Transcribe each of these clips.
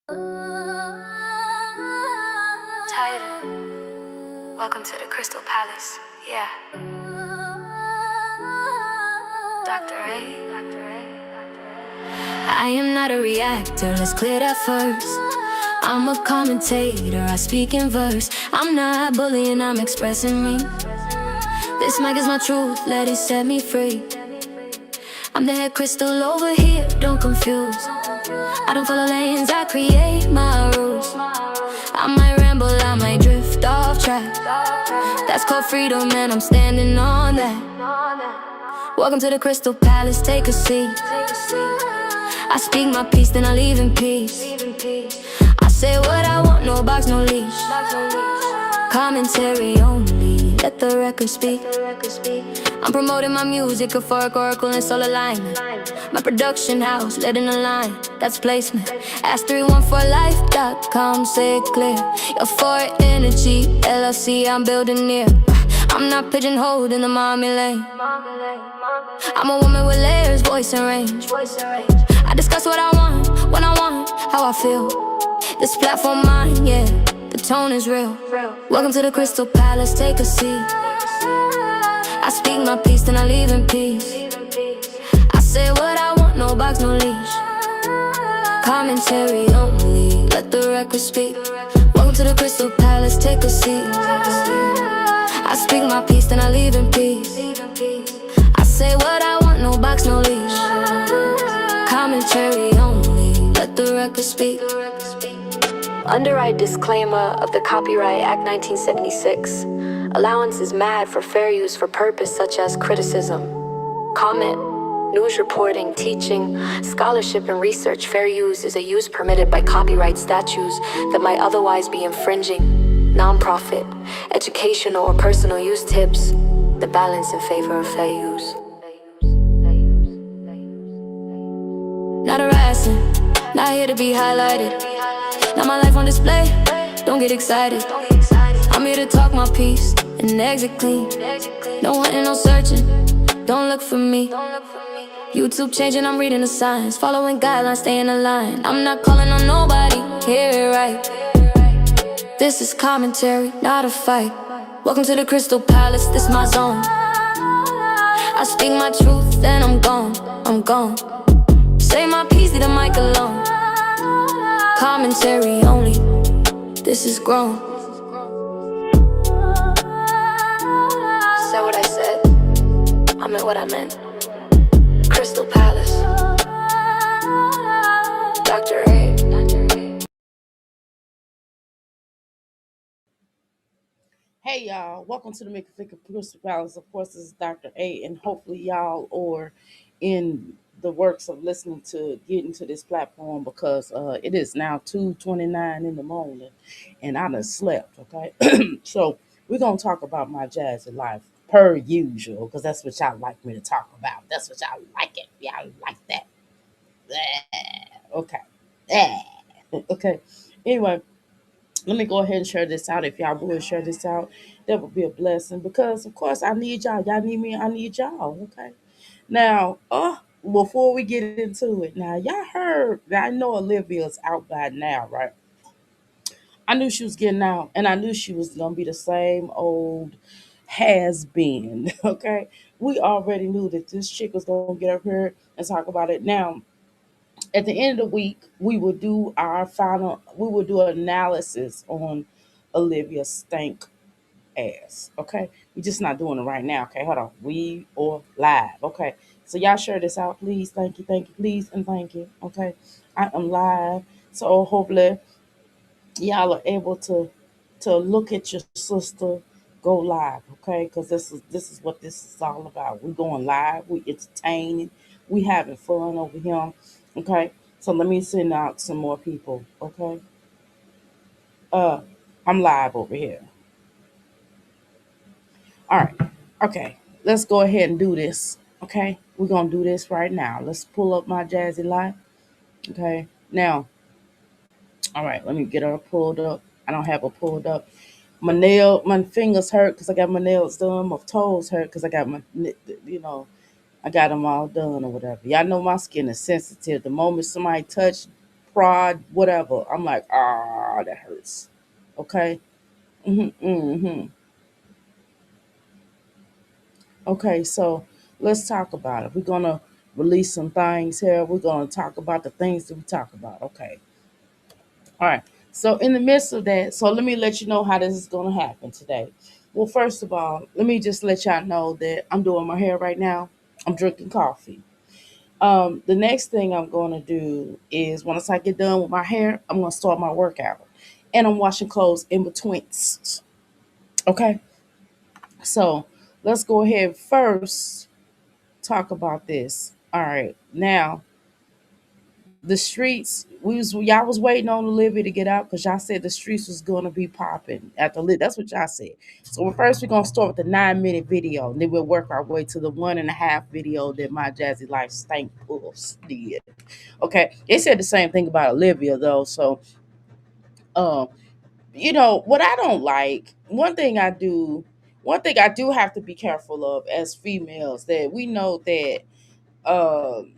Tighter. Welcome to the Crystal Palace. Yeah. Dr. A. I am not a reactor, let's clear that first. I'm a commentator, I speak in verse. I'm not bullying, I'm expressing me. This mic is my truth, let it set me free. I'm the head crystal over here, don't confuse. I don't follow lanes, I create my rules. I might ramble, I might drift off track. That's called freedom and I'm standing on that. Welcome to the Crystal Palace, take a seat. I speak my peace, then I leave in peace. I say what I want, no box, no leash. Commentary only, let the record speak. I'm promoting my music, euphoric oracle and soul alignment. My production house, let in a line, that's placement. Ask 314life.com, say it clear. Euphoric energy, LLC, I'm building near. I'm not pigeonholed in the mommy lane. I'm a woman with layers, voice and range. I discuss what I want, when I want, how I feel. This platform mine, yeah, the tone is real. Welcome to the Crystal Palace, take a seat. I speak my peace, then I leave in peace. I say what I want, no box, no leash. Commentary only, let the record speak. Welcome to the Crystal Palace, take a seat. I speak my peace, then I leave in peace. I say what I want, no box, no leash. Commentary only, let the record speak. Underwrite disclaimer of the Copyright Act 1976. Allowance is mad for fair use for purpose such as criticism, comment, news reporting, teaching, scholarship and research. Fair use is a use permitted by copyright statutes that might otherwise be infringing. Non-profit, educational or personal use tips, the balance in favor of fair use. Not harassing, not here to be highlighted. Now my life on display, don't get excited. I'm here to talk my piece and exit clean. No hunting, no searching, don't look for me. YouTube changing, I'm reading the signs. Following guidelines, staying aligned. I'm not calling on nobody, hear it right. This is commentary, not a fight. Welcome to the Crystal Palace, this my zone. I speak my truth, then I'm gone, I'm gone. Say my piece, leave the mic alone. Commentary only, this is grown. Said what I said, I meant what I meant. Crystal Palace, Dr. A. Hey y'all, welcome to the Make It Think Crystal Palace. Of course, this is Dr. A, and hopefully y'all are in the works of listening to getting to this platform because it is now 2:29 in the morning, and I done slept. Okay, so we're gonna talk about my jazzy life per usual because that's what y'all like me to talk about. That's what y'all like it. Y'all like that. Bleh. Okay. Bleh. Okay. Anyway, let me go ahead and share this out. If y'all would share this out, that would be a blessing because, of course, I need y'all. Y'all need me. I need y'all. Okay. Now, before we get into it, now y'all heard. I know Olivia's out by now, right? I knew she was getting out, and I knew she was gonna be the same old has been. Okay, we already knew that this chick was gonna get up here and talk about it. Now, at the end of the week, we will do an analysis on Olivia Stank ass. Okay. We're just not doing it right now. Okay, hold on. We or live. Okay. So y'all share this out, please. Thank you, please, and thank you. Okay. I am live. So hopefully y'all are able to look at your sister go live, okay? Because this is what this is all about. We going live, we entertaining, we having fun over here. Okay. So let me send out some more people, okay? Uh I'm live over here. All right. Okay. Let's go ahead and do this. Okay. We're gonna do this right now. Let's pull up my jazzy life. Okay. Now, all right, let me get her pulled up. I don't have her pulled up. My fingers hurt because I got my nails done. My toes hurt because I got I got them all done or whatever. Y'all know my skin is sensitive. The moment somebody touch prod, whatever. I'm like, ah, that hurts. Okay. Hmm. Okay, so let's talk about it. We're gonna release some things here. We're gonna talk about the things that we talk about. Okay. All right. So in the midst of that, so let me let you know how this is gonna happen today. Well, first of all, let me just let y'all know that I'm doing my hair right now. I'm drinking coffee. The next thing I'm gonna do is once I get done with my hair, I'm gonna start my workout, and I'm washing clothes in between. Okay. So let's go ahead first talk about this. All right. Now, the streets, y'all was waiting on Olivia to get out because y'all said the streets was gonna be popping at the lit. That's what y'all said. So first we're gonna start with the 9 minute video, and then we'll work our way to the 1.5 video that my Jazzy Life Stank Pulse did. Okay. They said the same thing about Olivia though. So um, what I don't like, one thing I do have to be careful of as females that we know that um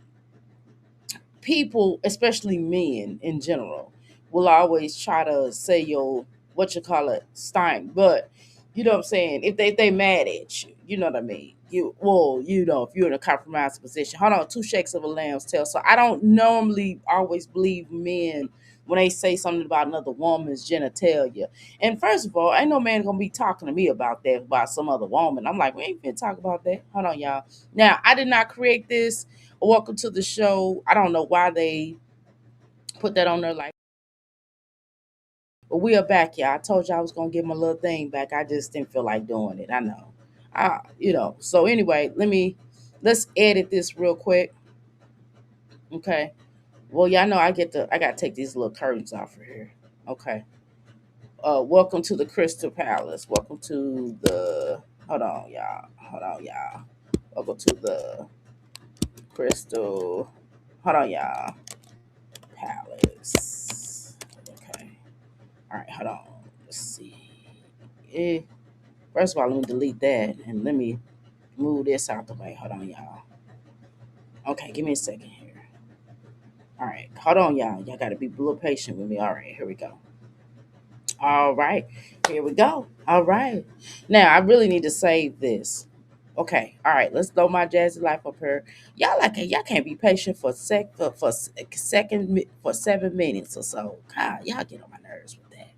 people, especially men in general, will always try to say your what you call it stank. But you know what I'm saying? If they mad at you, you know what I mean? If you're in a compromised position. Hold on, two shakes of a lamb's tail. So I don't normally always believe men when they say something about another woman's genitalia. And first of all, ain't no man gonna be talking to me about that about some other woman. I'm like, we ain't finna talk about that. Hold on, y'all. Now, I did not create this. Welcome to the show. I don't know why they put that on there like, but we are back, y'all. I told you I was gonna get my little thing back. I just didn't feel like doing it. I know. So anyway, let's edit this real quick. Okay. Well, y'all know I gotta take these little curtains off of here. Okay. Welcome to the Crystal Palace. Welcome to the hold on, y'all. Hold on, y'all. Welcome to the Crystal. Hold on, y'all. Palace. Okay. All right, hold on. Let's see. Eh, First of all, let me delete that and let me move this out the way. Hold on, y'all. Okay, give me a second here. All right, hold on, y'all. Y'all got to be a little patient with me. All right, here we go. All right, here we go. All right. Now, I really need to save this. Okay, all right. Let's throw my Jazzy Life up here. Y'all can't be patient for 7 minutes or so. God, y'all get on my nerves with that.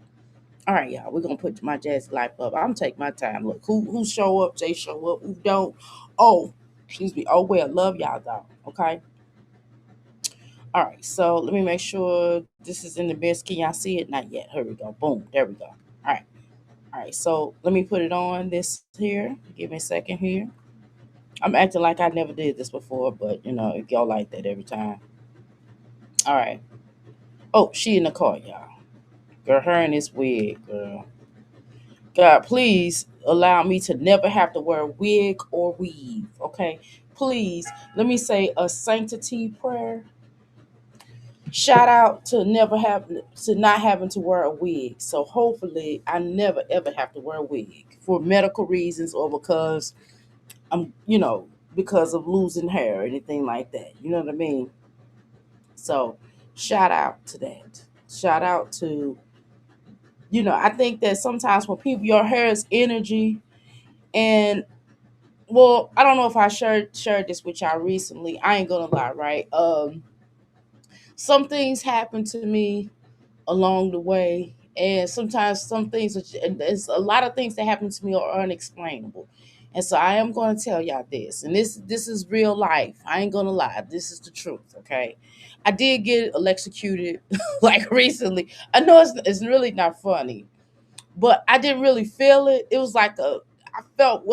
All right, y'all. We're gonna put my Jazz Life up. I'm take my time. Look, who show up, they show up. Who don't, oh, excuse me. Oh well, love y'all though. Okay. All right. So let me make sure this is in the best. Can y'all see it? Not yet. Here we go. Boom. There we go. All right. All right. So let me put it on this here. Give me a second here. I'm acting like I never did this before, but if y'all like that every time. All right. Oh, she in the car, y'all. Girl, her and this wig, girl. God, please allow me to never have to wear a wig or weave. Okay. Please let me say a sanctity prayer. Shout out to not having to wear a wig. So hopefully I never ever have to wear a wig for medical reasons or because of losing hair or anything like that. You know what I mean? So shout out to that. Shout out to I think that sometimes when people your hair is energy. And well, I don't know if I shared this with y'all recently. I ain't gonna lie, right? Some things happen to me along the way, and sometimes and there's a lot of things that happen to me are unexplainable. And so I am going to tell y'all this, and this is real life. I ain't gonna lie, this is the truth. Okay, I did get electrocuted like recently. I know it's really not funny, but I didn't really feel it. It was like I felt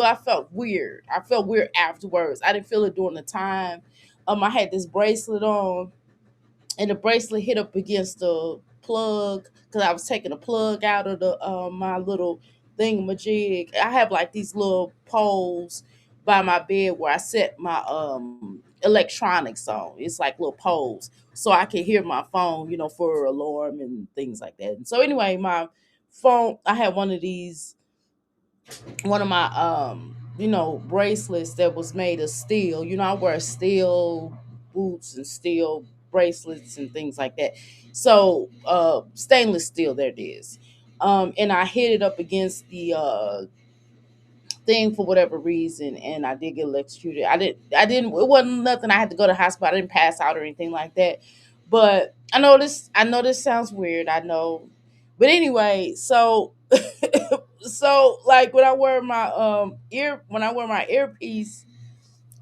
weird. I felt weird afterwards. I didn't feel it during the time. I had this bracelet on, and the bracelet hit up against the plug because I was taking a plug out of the my little thingamajig. I have like these little poles by my bed where I set my electronics on. It's like little poles, so I can hear my phone, for alarm and things like that. And so anyway, my phone, I had one of my bracelets that was made of steel. I wear steel boots and steel bracelets and things like that. So stainless steel, there it is. And I hit it up against the thing for whatever reason, and I did get electrocuted. I didn't it wasn't nothing I had to go to the hospital. I didn't pass out or anything like that. But I know this sounds weird, I know. But anyway, so so like when I wear my earpiece,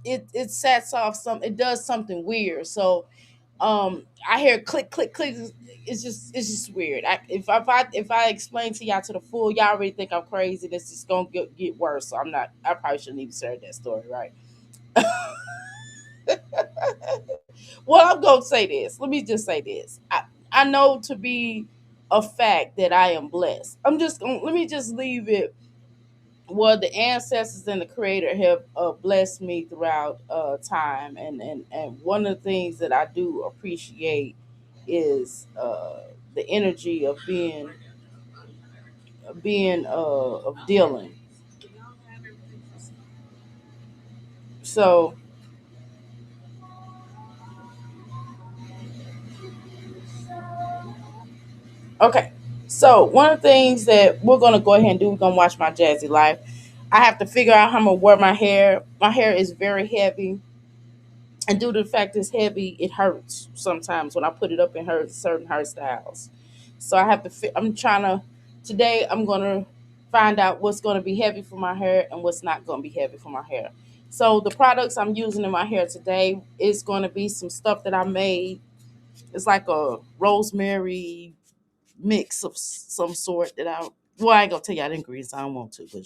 it sets off some it does something weird. So I hear click click click. It's just weird. If I explain to y'all to the full, y'all already think I'm crazy. This is gonna get worse. So I'm not. I probably shouldn't even share that story, right? Well, I'm gonna say this. Let me just say this. I know to be a fact that I am blessed. Let me just leave it. Well, the ancestors and the creator have blessed me throughout time, and one of the things that I do appreciate is the energy of of dealing. So okay, so one of the things that we're gonna go ahead and do, we're gonna watch my Jazzy life. I have to figure out how I'm gonna wear my hair. My hair is very heavy, and due to the fact it's heavy, it hurts sometimes when I put it up in her certain hairstyles. So I have to. I'm trying to. Today, I'm gonna find out what's gonna be heavy for my hair and what's not gonna be heavy for my hair. So the products I'm using in my hair today is gonna be some stuff that I made. It's like a rosemary mix of some sort that I. Well, I ain't gonna tell y'all the ingredients. I don't want to, but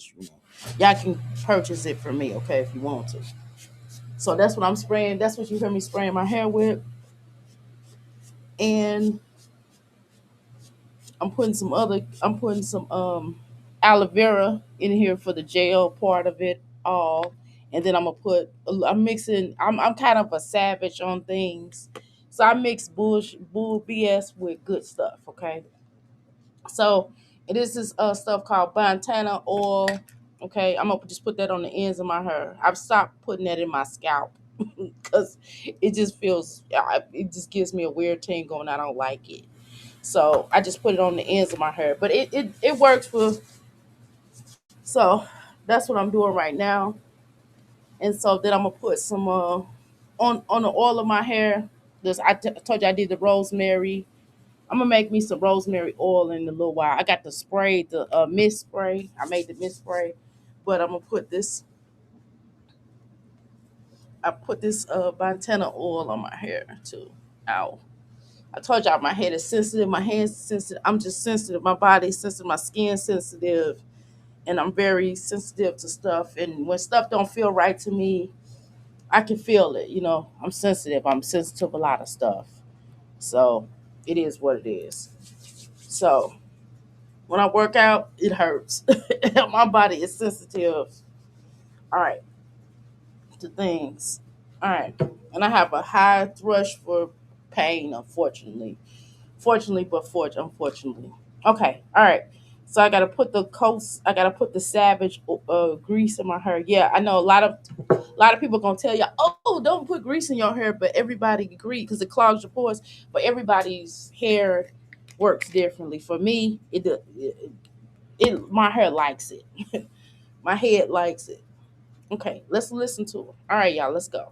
y'all can purchase it from me, okay, if you want to. So that's what I'm spraying. That's what you hear me spraying my hair with. And I'm putting some aloe vera in here for the gel part of it all. And then I'm mixing, I'm kind of a savage on things. So I mix bull BS with good stuff, okay? So it is this stuff called Bantana oil. Okay, I'm gonna just put that on the ends of my hair. I've stopped putting that in my scalp because it just gives me a weird tingle and I don't like it. So I just put it on the ends of my hair, but it works for. So that's what I'm doing right now, and so then I'm gonna put some on the oil of my hair. Told you I did the rosemary. I'm gonna make me some rosemary oil in a little while. I got the spray, the mist spray. I made the mist spray, but I'm gonna put this. I put this Bantana oil on my hair too. Ow! I told y'all my head is sensitive, my hands sensitive. I'm just sensitive. My body's sensitive. My skin's sensitive, and I'm very sensitive to stuff. And when stuff don't feel right to me, I can feel it. I'm sensitive. I'm sensitive to a lot of stuff. So it is what it is. So when I work out, it hurts. My body is sensitive. All right, to things. All right, and I have a high thrush for pain. Fortunately, but unfortunately. Okay, all right. So I gotta put the Savage grease in my hair. Yeah, I know a lot of people gonna tell you, oh, don't put grease in your hair, but everybody agree because it clogs your pores. But everybody's hair works differently. For me, my hair likes it. My head likes it. Okay, let's listen to it. All right, y'all, let's go.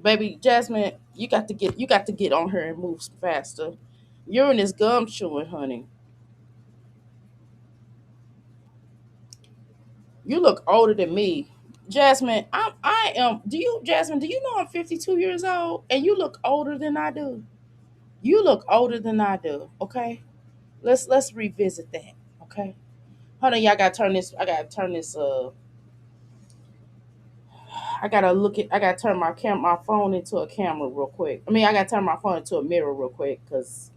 Baby Jasmine, you got to get on her and move faster. You're in this gum chewing, honey. You look older than me. Jasmine, Jasmine, do you know I'm 52 years old and you look older than I do? You look older than I do, okay? Let's revisit that, okay? Hold on, y'all I gotta turn this I gotta turn my phone into a camera real quick. I mean I gotta turn my phone into a mirror real quick because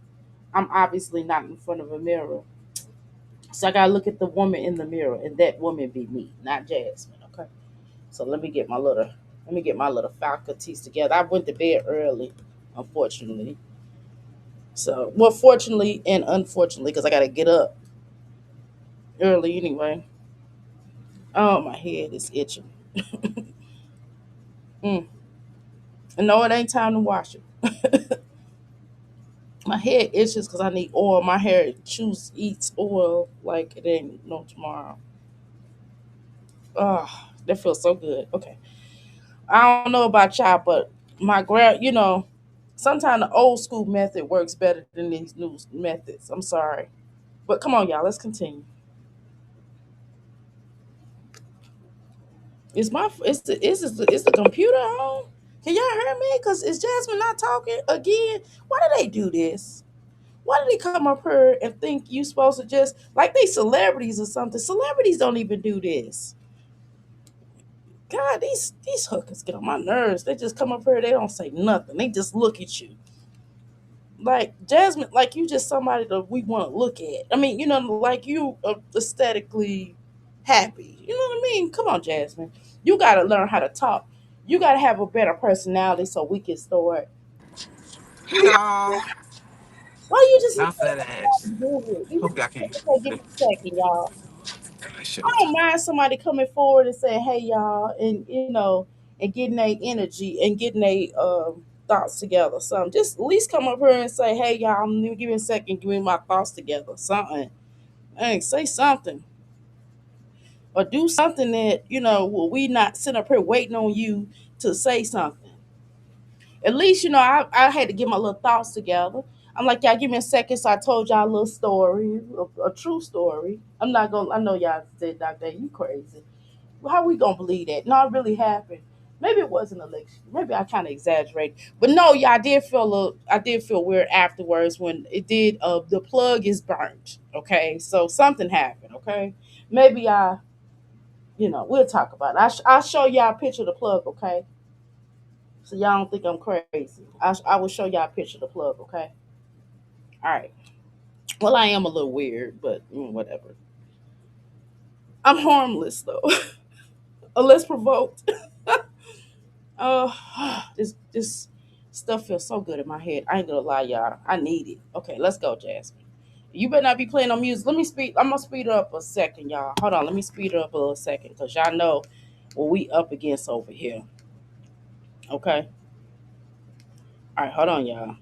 I'm obviously not in front of a mirror. So I gotta look at the woman in the mirror and that woman be me, not Jasmine, okay? So let me get my little faculties together. I went to bed early, unfortunately. So well, fortunately and unfortunately, because I gotta get up early anyway. Oh, my head is itching. Mm. And no, it ain't time to wash it. My head itches because I need oil. My hair chews eats oil like it ain't no tomorrow. Oh, that feels so good. Okay. I don't know about y'all, but sometimes the old school method works better than these new methods. I'm sorry. But come on, y'all, let's continue. Is the computer on? Can y'all hear me? Cause is Jasmine not talking again? Why do they do this? Why do they come up here and think you supposed to just like they celebrities or something? Celebrities don't even do this. God, these hookers get on my nerves. They just come up here, they don't say nothing. They just look at you. Like Jasmine, like you just somebody that we want to look at. I mean, like you are aesthetically happy. You know what I mean? Come on, Jasmine. You gotta learn how to talk. You gotta have a better personality so we can start. Hey y'all. Why you just Not for that. do it? Hope y'all can. Okay, give me a second, y'all. I should. I don't mind somebody coming forward and saying, "Hey, y'all," and and getting their energy and getting their thoughts together. Something. Just at least come up here and say, "Hey, y'all, give me a second, give me my thoughts together." Something. Hey, say something or do something that we not sitting up here waiting on you to say something. At least I had to get my little thoughts together. I'm like, y'all give me a second. So I told y'all a little story, a true story. I'm not gonna. I know y'all said, "Doctor, you crazy." How we gonna believe that? No, it really happened. Maybe it was an election. Maybe I kind of exaggerated, but no, yeah, I did feel weird afterwards when it did. The plug is burnt. Okay, so something happened. Okay, maybe we'll talk about it. I'll show y'all a picture of the plug. Okay, so y'all don't think I'm crazy. I will show y'all a picture of the plug. Okay, all right. Well, I am a little weird, but whatever. I'm harmless though, unless provoked. Uh, this stuff feels so good in my head. I ain't gonna lie, y'all. I need it. Okay, let's go, Jasmine. You better not be playing on music. Let me speed. I'm gonna speed it up a second, y'all. Hold on. Let me speed it up a little second, cause y'all know what we up against over here. Okay. All right. Hold on, y'all.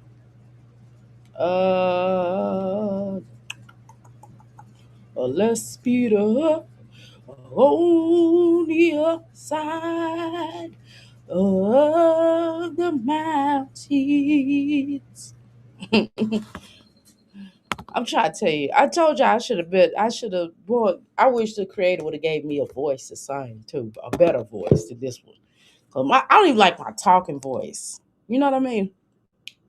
Let's speed up on the upside of the mountains. I'm trying to tell you. I told you I should have been. I should have. Boy, I wish the creator would have gave me a voice to sing too, a better voice than this one. I don't even like my talking voice. You know what I mean?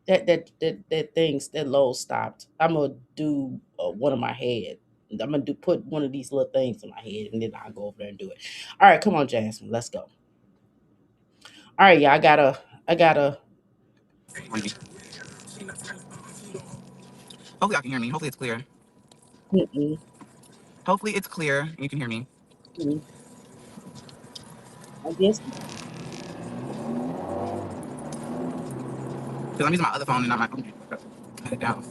That things that low stopped. I'm gonna do one of my head. I'm gonna put one of these little things in my head, and then I'll go over there and do it. All right, come on, Jasmine. Let's go. All right, yeah. I gotta. Hopefully y'all can hear me. Hopefully it's clear. Mm-mm, Hopefully it's clear and you can hear me. mm, I guess. Because I'm using my other phone and not my phone. Cut it down.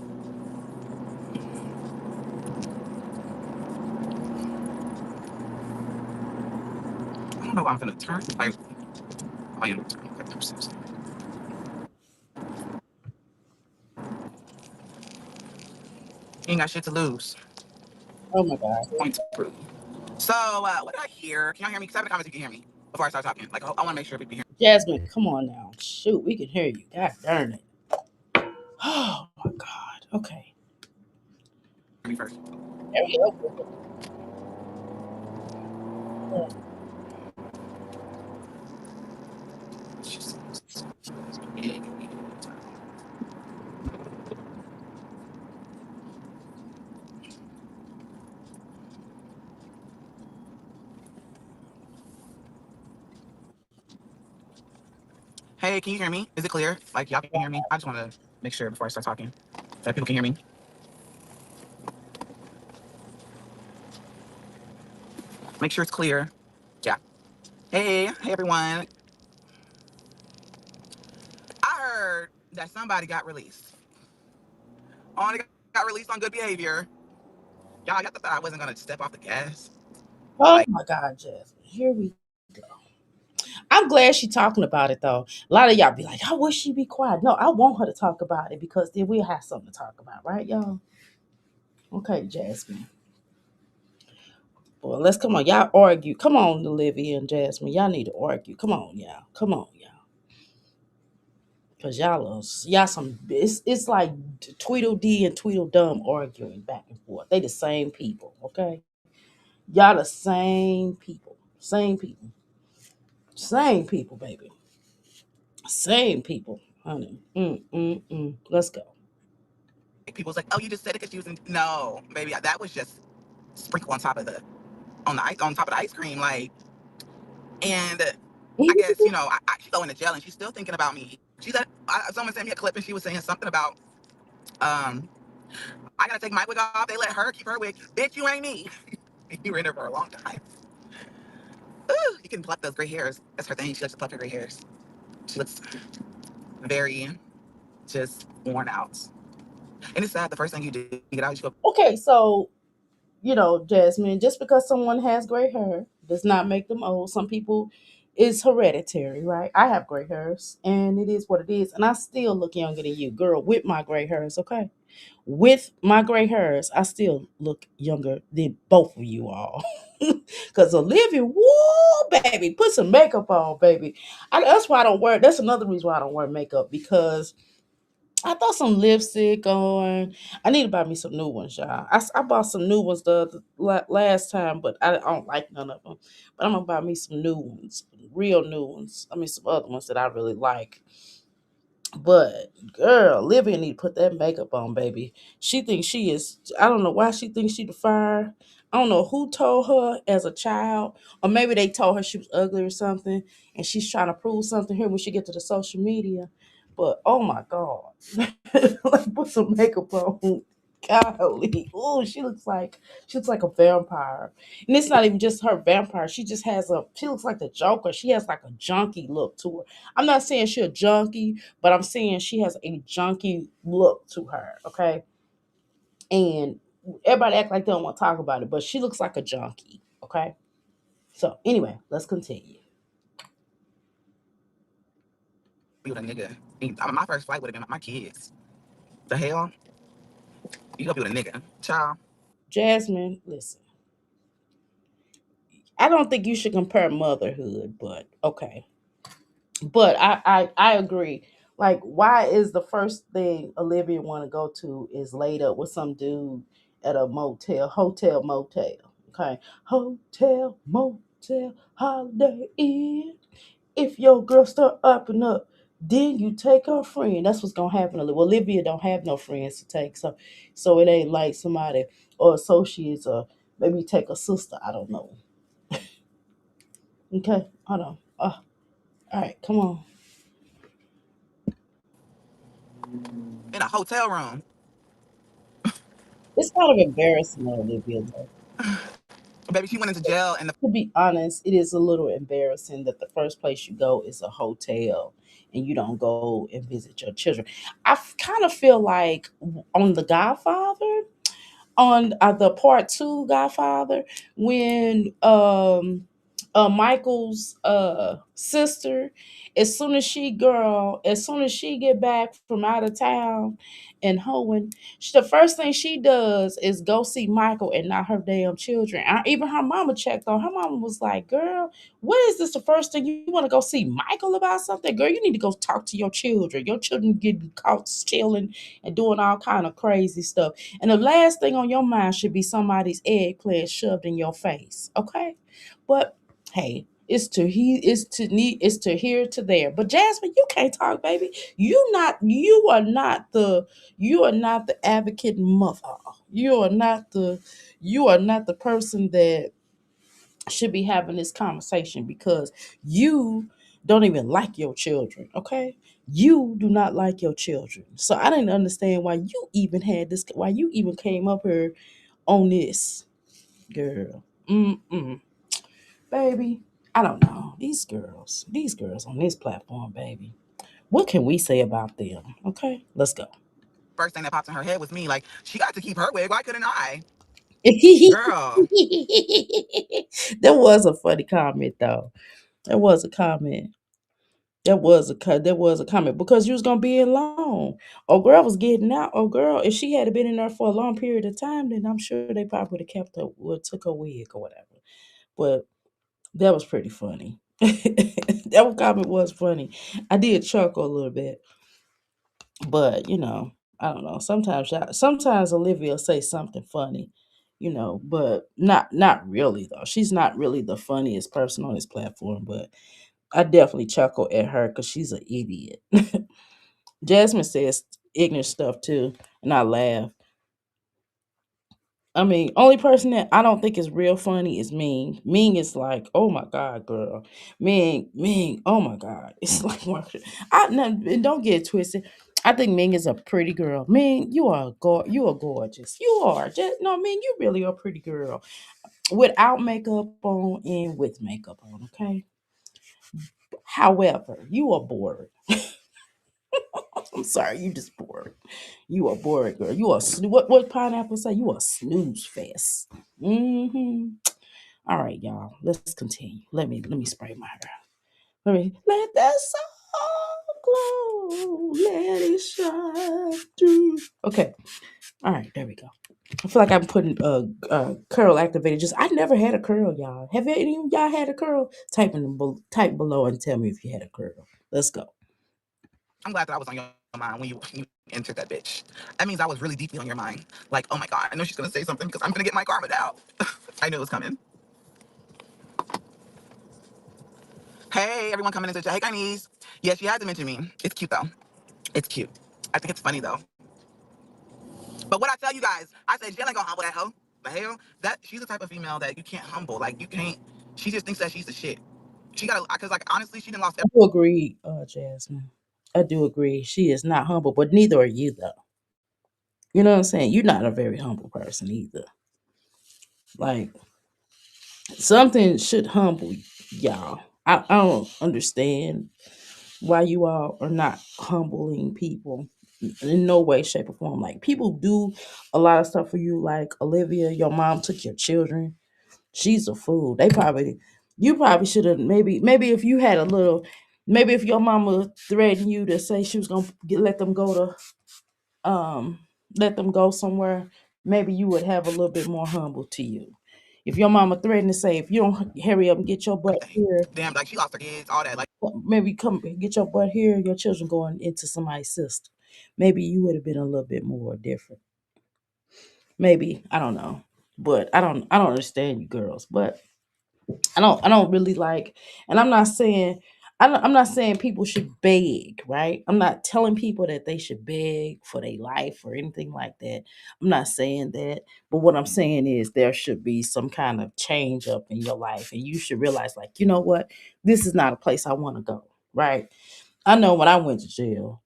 I don't know why I'm gonna turn. Like, I am turning. You ain't got shit to lose. Oh my God, Point to prove. So, what did I hear? Can y'all hear me? Because I have a comment if you can hear me before I start talking. Like, I want to make sure people can Jasmine, come on now. Shoot, we can hear you. God darn it. Oh my God. Okay. hear me first. There we go. Hey, can you hear me? Is it clear? Like, y'all can hear me? I just want to make sure before I start talking that people can hear me. Make sure it's clear. Yeah. Hey everyone. I heard that somebody got released. Only got released on good behavior. Y'all thought I wasn't gonna step off the gas. Oh Like, my God, Jasmine. Here we go. I'm glad she talking about it though. A lot of y'all be like, I wish she be quiet. No, I want her to talk about it because then we'll have something to talk about, right, y'all? Okay, Jasmine. Well, let's come on. Y'all argue. Come on, Olivia and Jasmine. Y'all need to argue. Come on, y'all. Come on, y'all. Cause y'all some it's like Tweedledee and Tweedledum arguing back and forth. They the same people, okay? Y'all the same people. Same people. Same people, baby. Same people, honey. Let's go. People's like, oh, you just said it because she was in. No, baby, that was just sprinkle on top of the on the ice on top of the ice cream, like. And I guess she go into jail and she's still thinking about me. She said someone sent me a clip and she was saying something about um I gotta take my wig off. They let her keep her wig. Bitch, you ain't me. You were in there for a long time. Ooh, you can pluck those gray hairs. That's her thing. She likes to pluck her gray hairs. She looks very just worn out. And it's sad. The first thing you do, you get out, you go, Okay, so Jasmine, just because someone has gray hair does not make them old. Some people it's hereditary, right? I have gray hairs and it is what it is. And I still look younger than you, girl, with my gray hairs, okay? With my gray hairs, I still look younger than both of you all. Cause Olivia, woo, baby, put some makeup on, baby. That's why I don't wear. That's another reason why I don't wear makeup because I thought some lipstick on. I need to buy me some new ones, y'all. I bought some new ones the last time, but I don't like none of them. But I'm gonna buy me some new ones, real new ones. I mean, some other ones that I really like. But girl, Livia need to put that makeup on, baby. She thinks she is. I don't know why she thinks she the fire. I don't know who told her as a child, or maybe they told her she was ugly or something, and she's trying to prove something here when she get to the social media. But oh my god, like put some makeup on. Golly, oh, she looks like a vampire, and it's not even just her vampire. She just has a. She looks like the Joker. She has like a junkie look to her. I'm not saying she's a junkie, but I'm saying she has a junky look to her, okay? And everybody act like they don't want to talk about it, but she looks like a junkie, okay? So anyway, let's continue. be with a nigga. My first flight would have been my kids. The hell? You gonna be with a nigga. Child. Jasmine, listen. I don't think you should compare motherhood, but okay. But I agree. Like, why is the first thing Olivia want to go to is laid up with some dude at a motel? Okay, hotel, motel, Holiday Inn. If your girl start upping up, then you take her friend. That's what's gonna happen. Well, Olivia don't have no friends to take, so it ain't like somebody or associates or maybe take a sister. I don't know. Okay, hold on. All right, come on. In a hotel room. It's kind of embarrassing, Olivia. Though. Baby, she went into jail and the To be honest, it is a little embarrassing that the first place you go is a hotel and you don't go and visit your children. Kind of feel like on The Godfather, on the part two Godfather, when Michael's sister, as soon as she get back from out of town and hoeing, the first thing she does is go see Michael and not her damn children. Even her mama checked on her. Mama was like, "Girl, what is this? The first thing you want to go see Michael about something? Girl, you need to go talk to your children. Your children getting caught stealing and doing all kind of crazy stuff. And the last thing on your mind should be somebody's eggplant shoved in your face. Okay, but hey." It's to here to there. But Jasmine, you can't talk, baby. You are not the advocate mother. You are not the person that should be having this conversation because you don't even like your children, okay? You do not like your children. So I didn't understand why you even came up here on this, girl. Mm-mm. Baby, I don't know. These girls on this platform, baby. What can we say about them? Okay, let's go. first thing that popped in her head was me. Like, she got to keep her wig. Why couldn't I? That Girl. was a funny comment though. There was a comment. There was a comment because you was gonna be in long. Oh girl was getting out. Oh girl, if she had been in there for a long period of time, then I'm sure they probably would have kept her, would took her wig or whatever. But that was pretty funny. That comment was funny. I did chuckle a little bit, but I don't know. Sometimes Olivia will say something funny, but not really though. She's not really the funniest person on this platform, but I definitely chuckle at her because she's an idiot. Jasmine says ignorant stuff too, and I laugh. I mean, only person that I don't think is real funny is Ming. Ming is like, oh my god, girl, Ming, oh my god, it's like and don't get it twisted. I think Ming is a pretty girl. Ming, you are gorgeous. You are just no, Ming, you really are a pretty girl without makeup on and with makeup on. Okay. However, you are bored. I'm sorry, you just bored. You are bored, girl. You are what pineapple say? You are snooze fest. Mm-hmm. All right, y'all. Let's continue. Let me spray my hair. Let that sun glow. Let it shine through. Okay. All right, there we go. I feel like I'm putting curl activated. Just I never had a curl, y'all. Have any of y'all had a curl? Type below and tell me if you had a curl. Let's go. I'm glad that I was on your mind when you entered that bitch. That means I was really deeply on your mind. Like, oh my god, I know she's gonna say something because I'm gonna get my karma out. I knew it was coming. Hey, everyone coming into the chat. Hey, Guyanese. Yeah, she had to mention me. It's cute though. It's cute. I think it's funny though. But what I tell you guys, I said Jill ain't gonna humble that hoe. The hell, that she's the type of female that you can't humble. Like you can't. She just thinks that she's the shit. She got because like honestly, she didn't lost. I do agree, Jasmine. I do agree. She is not humble, but neither are you, though. You know what I'm saying? You're not a very humble person either. Like something should humble y'all. I don't understand why you all are not humbling people in no way, shape, or form. Like people do a lot of stuff for you. Like Olivia, your mom took your children. She's a fool. You probably should have maybe if you had a little, maybe if your mama threatened you to say she was gonna let them go um let them go somewhere, maybe you would have a little bit more humble to you. If your mama threatened to say if you don't hurry up and get your butt Everything. here, Damn, like she lost her kids, all that. Like maybe come get your butt here, your children going into somebody's system. Maybe you would have been a little bit more different. Maybe I don't know, but I don't understand you girls, but I don't really like, and I'm not saying people should beg, right? I'm not telling people that they should beg for their life or anything like that. I'm not saying that. But what I'm saying is there should be some kind of change up in your life. And you should realize, like, you know what? This is not a place I want to go. Right. I know when I went to jail,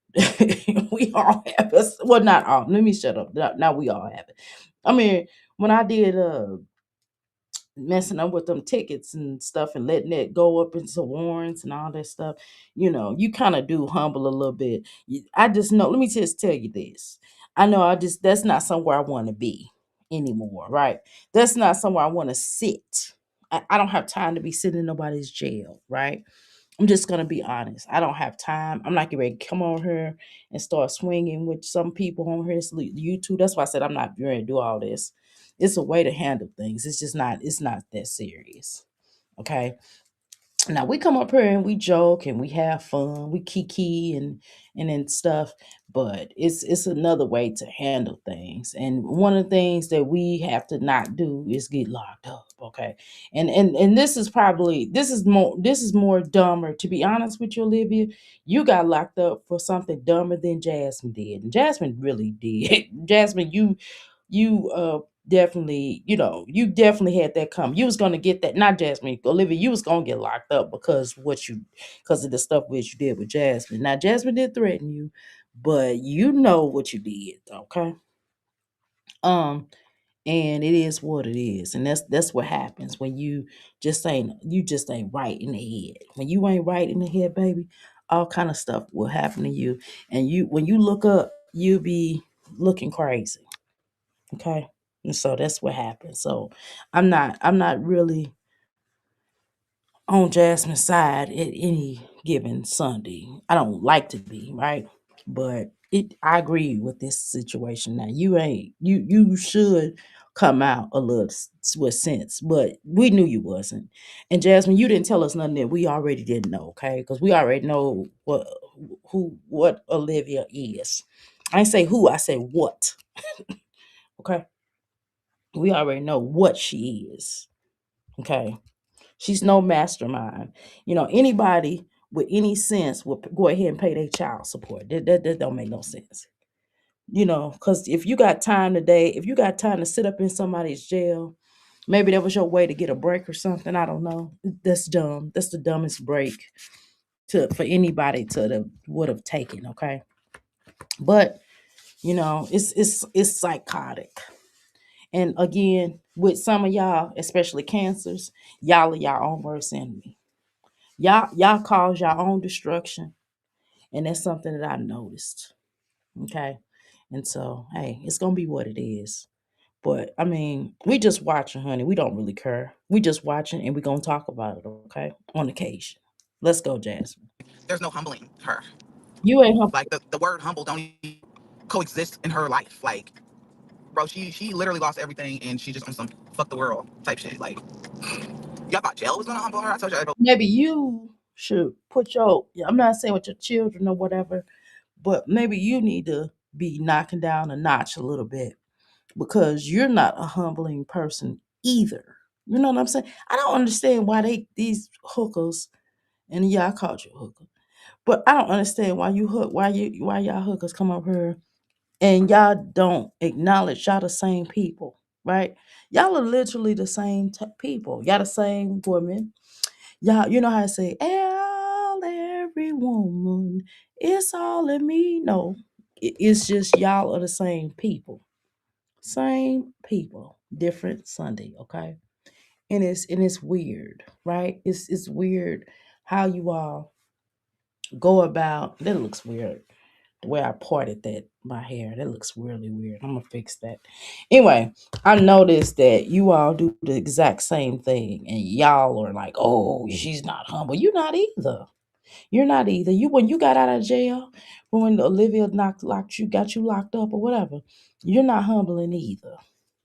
we all have us. Well, not all. Let me shut up. Now we all have it. I mean, when I did messing up with them tickets and stuff and letting it go up into warrants and all that stuff, you kind of do humble a little bit. I just know, let me just tell you this. I know that's not somewhere I want to be anymore, right? That's not somewhere I want to sit. I don't have time to be sitting in nobody's jail, right? I'm just gonna be honest. I don't have time. I'm not getting ready to come on here and start swinging with some people on here. It's YouTube. That's why I said I'm not ready to do all this. It's a way to handle things. It's just not. It's not that serious. Okay. Now we come up here and we joke and we have fun, we kiki and then stuff, but it's another way to handle things. And one of the things that we have to not do is get locked up, okay? And this is more dumber. To be honest with you, Olivia, you got locked up for something dumber than Jasmine did. And Jasmine really did. Jasmine, you definitely, you definitely had that come. You was gonna get that, not Jasmine, Olivia, you was gonna get locked up because of the stuff which you did with Jasmine. Now Jasmine did threaten you, but you know what you did, okay? Um, and it is what it is. And that's what happens when you just ain't right in the head. When you ain't right in the head, baby, all kind of stuff will happen to you. And when you look up, you'll be looking crazy. Okay. And so that's what happened. So I'm not really on Jasmine's side at any given Sunday. I don't like to be, right? But I agree with this situation. Now you should come out a little with sense, but we knew you wasn't. And Jasmine, you didn't tell us nothing that we already didn't know, okay? Because we already know what Olivia is. I didn't say who, I said what. Okay. We already know what she is. Okay. She's no mastermind. Anybody with any sense will go ahead and pay their child support. That don't make no sense. Because if you got time today, if you got time to sit up in somebody's jail, maybe that was your way to get a break or something. I don't know. That's dumb. That's the dumbest break for anybody to would have taken. Okay, but it's psychotic. And again, with some of y'all, especially cancers, y'all are y'all own worst enemy. Y'all cause your own destruction, and that's something that I noticed. Okay, and so hey, it's gonna be what it is. But I mean, we just watching, honey. We don't really care. We just watching, and we gonna talk about it. Okay, on occasion. Let's go, Jasmine. There's no humbling her. You ain't hum- Like the word humble don't even coexist in her life. Like, bro, she literally lost everything and she just on some fuck the world type shit. Like, y'all thought jail was gonna humble her? I told you. Maybe you should put your. I'm not saying with your children or whatever, but maybe you need to be knocking down a notch a little bit because you're not a humbling person either. You know what I'm saying? I don't understand why these hookers, and yeah, I called you a hooker, but I don't understand why y'all hookers come up here and y'all don't acknowledge y'all the same people, right? Y'all are literally the same people. Y'all the same woman. Y'all, you know how I say, every woman, it's all in me. No, it's just y'all are the same people. Same people, different Sunday, okay? And it's weird, right? It's weird how you all go about. That looks weird. The way I parted that my hair, that looks really weird. I'm gonna fix that. Anyway, I noticed that you all do the exact same thing, and y'all are like, "Oh, she's not humble." You're not either. You're not either. You when you got out of jail, when Olivia got you locked up or whatever, you're not humbling either.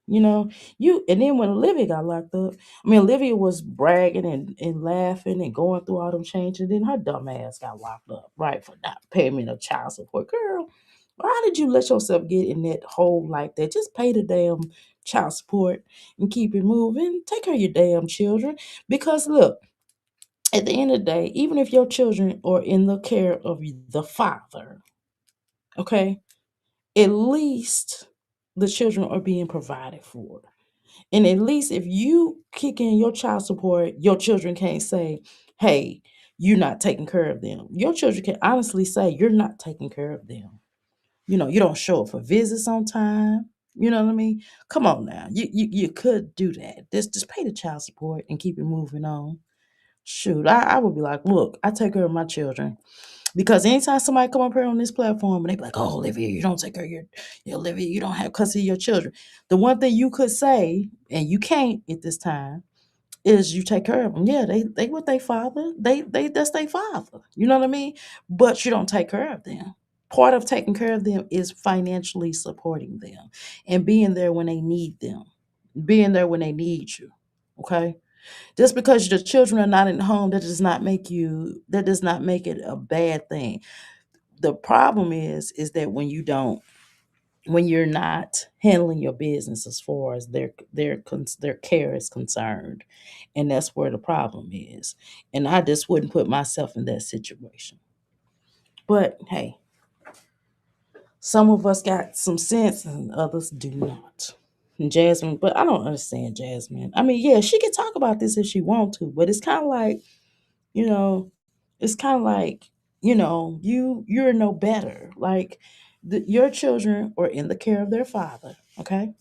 You know, and then when Olivia got locked up, I mean Olivia was bragging and laughing and going through all them changes, and then her dumb ass got locked up, right, for not payment of child support. Girl, why did you let yourself get in that hole like that? Just pay the damn child support and keep it moving. Take care of your damn children. Because look, at the end of the day, even if your children are in the care of the father, okay, at least the children are being provided for. And at least if you kick in your child support, your children can't say, hey, you're not taking care of them. Your children can honestly say, you're not taking care of them. You don't show up for visits on time. You know what I mean? Come on now. You could do that. Just pay the child support and keep it moving on. Shoot, I would be like, look, I take care of my children. Because anytime somebody come up here on this platform and they be like, oh, Olivia, you don't take care of Olivia, you don't have custody of your children. The one thing you could say, and you can't at this time, is you take care of them. Yeah, they with their father. They that's their father. You know what I mean? But you don't take care of them. Part of taking care of them is financially supporting them and being there when they need them, being there when they need you. Okay? Just because the children are not in home, that does not make it a bad thing. The problem is that when you're not handling your business as far as their care is concerned, and that's where the problem is. And I just wouldn't put myself in that situation. But hey, some of us got some sense and others do not. And Jasmine, but I don't understand Jasmine. I mean, yeah, she can talk about this if she want to, but it's kind of like, you know, it's kind of like, you're no better. Like your children are in the care of their father, okay?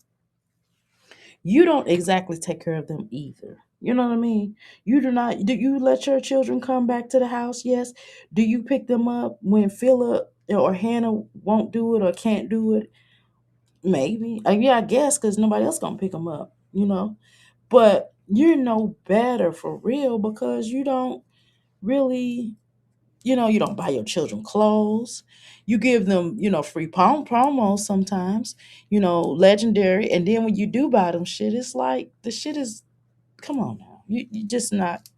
You don't exactly take care of them either. You know what I mean? You do not. Do you let your children come back to the house? Yes. Do you pick them up when Philip or Hannah won't do it or can't do it? Maybe. Yeah, I guess because nobody else gonna pick them up. But you're no better for real because you don't really, you don't buy your children clothes. You give them, free promos sometimes, legendary. And then when you do buy them shit, it's like the shit is, come on now. You just not,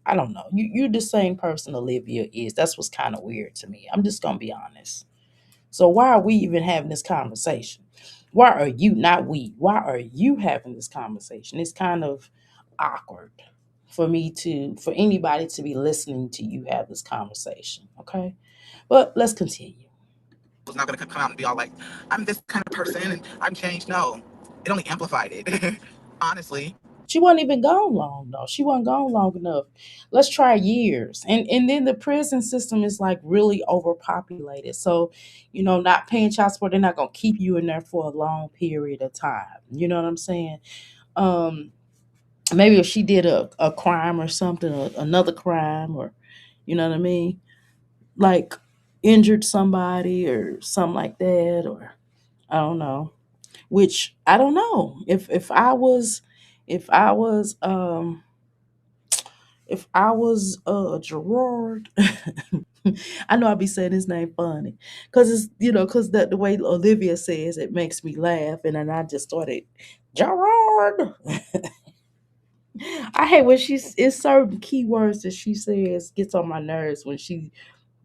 I don't know. You're the same person Olivia is. That's what's kind of weird to me. I'm just going to be honest. So why are we even having this conversation? Why are you, not we, why are you having this conversation? It's kind of awkward for anybody to be listening to you have this conversation. Okay. But let's continue. Was not gonna come out and be all like, I'm this kind of person and I'm changed. No, it only amplified it. Honestly, She wasn't even gone long though. She wasn't gone long enough. Let's try years. And then the prison system is like really overpopulated. So, not paying child support, they're not gonna keep you in there for a long period of time. You know what I'm saying? Um, maybe if she did a crime or something, or another crime, or you know what I mean? Like injured somebody or something like that, or I don't know. Which I don't know. If I was Gerard, I know I'd be saying his name funny. Cause it's cause the way Olivia says it makes me laugh, and then I just started Gerard. I hate when it's certain keywords that she says gets on my nerves when she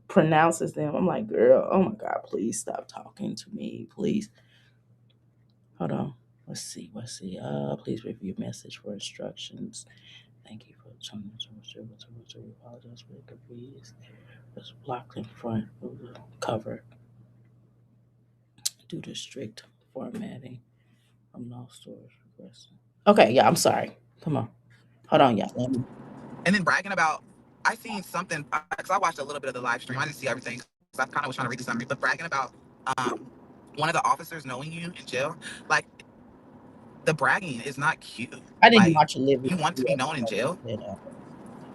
pronounces them. I'm like, girl, oh my God, please stop talking to me. Please. Hold on. Let's see. Let's see. Please review message for instructions. Thank you for turning to apologize for the convenience. It's blocked in front of the cover due to strict formatting from no stores requesting. Okay, yeah, I'm sorry. Come on. Hold on, y'all. Let me. and then bragging about, I seen something because I watched a little bit of the live stream. I didn't see everything. So I kind of was trying to read the summary, but bragging about um, one of the officers knowing you in jail, like the bragging is not cute. I didn't Like watch Olivia you want to be video known in jail. you know.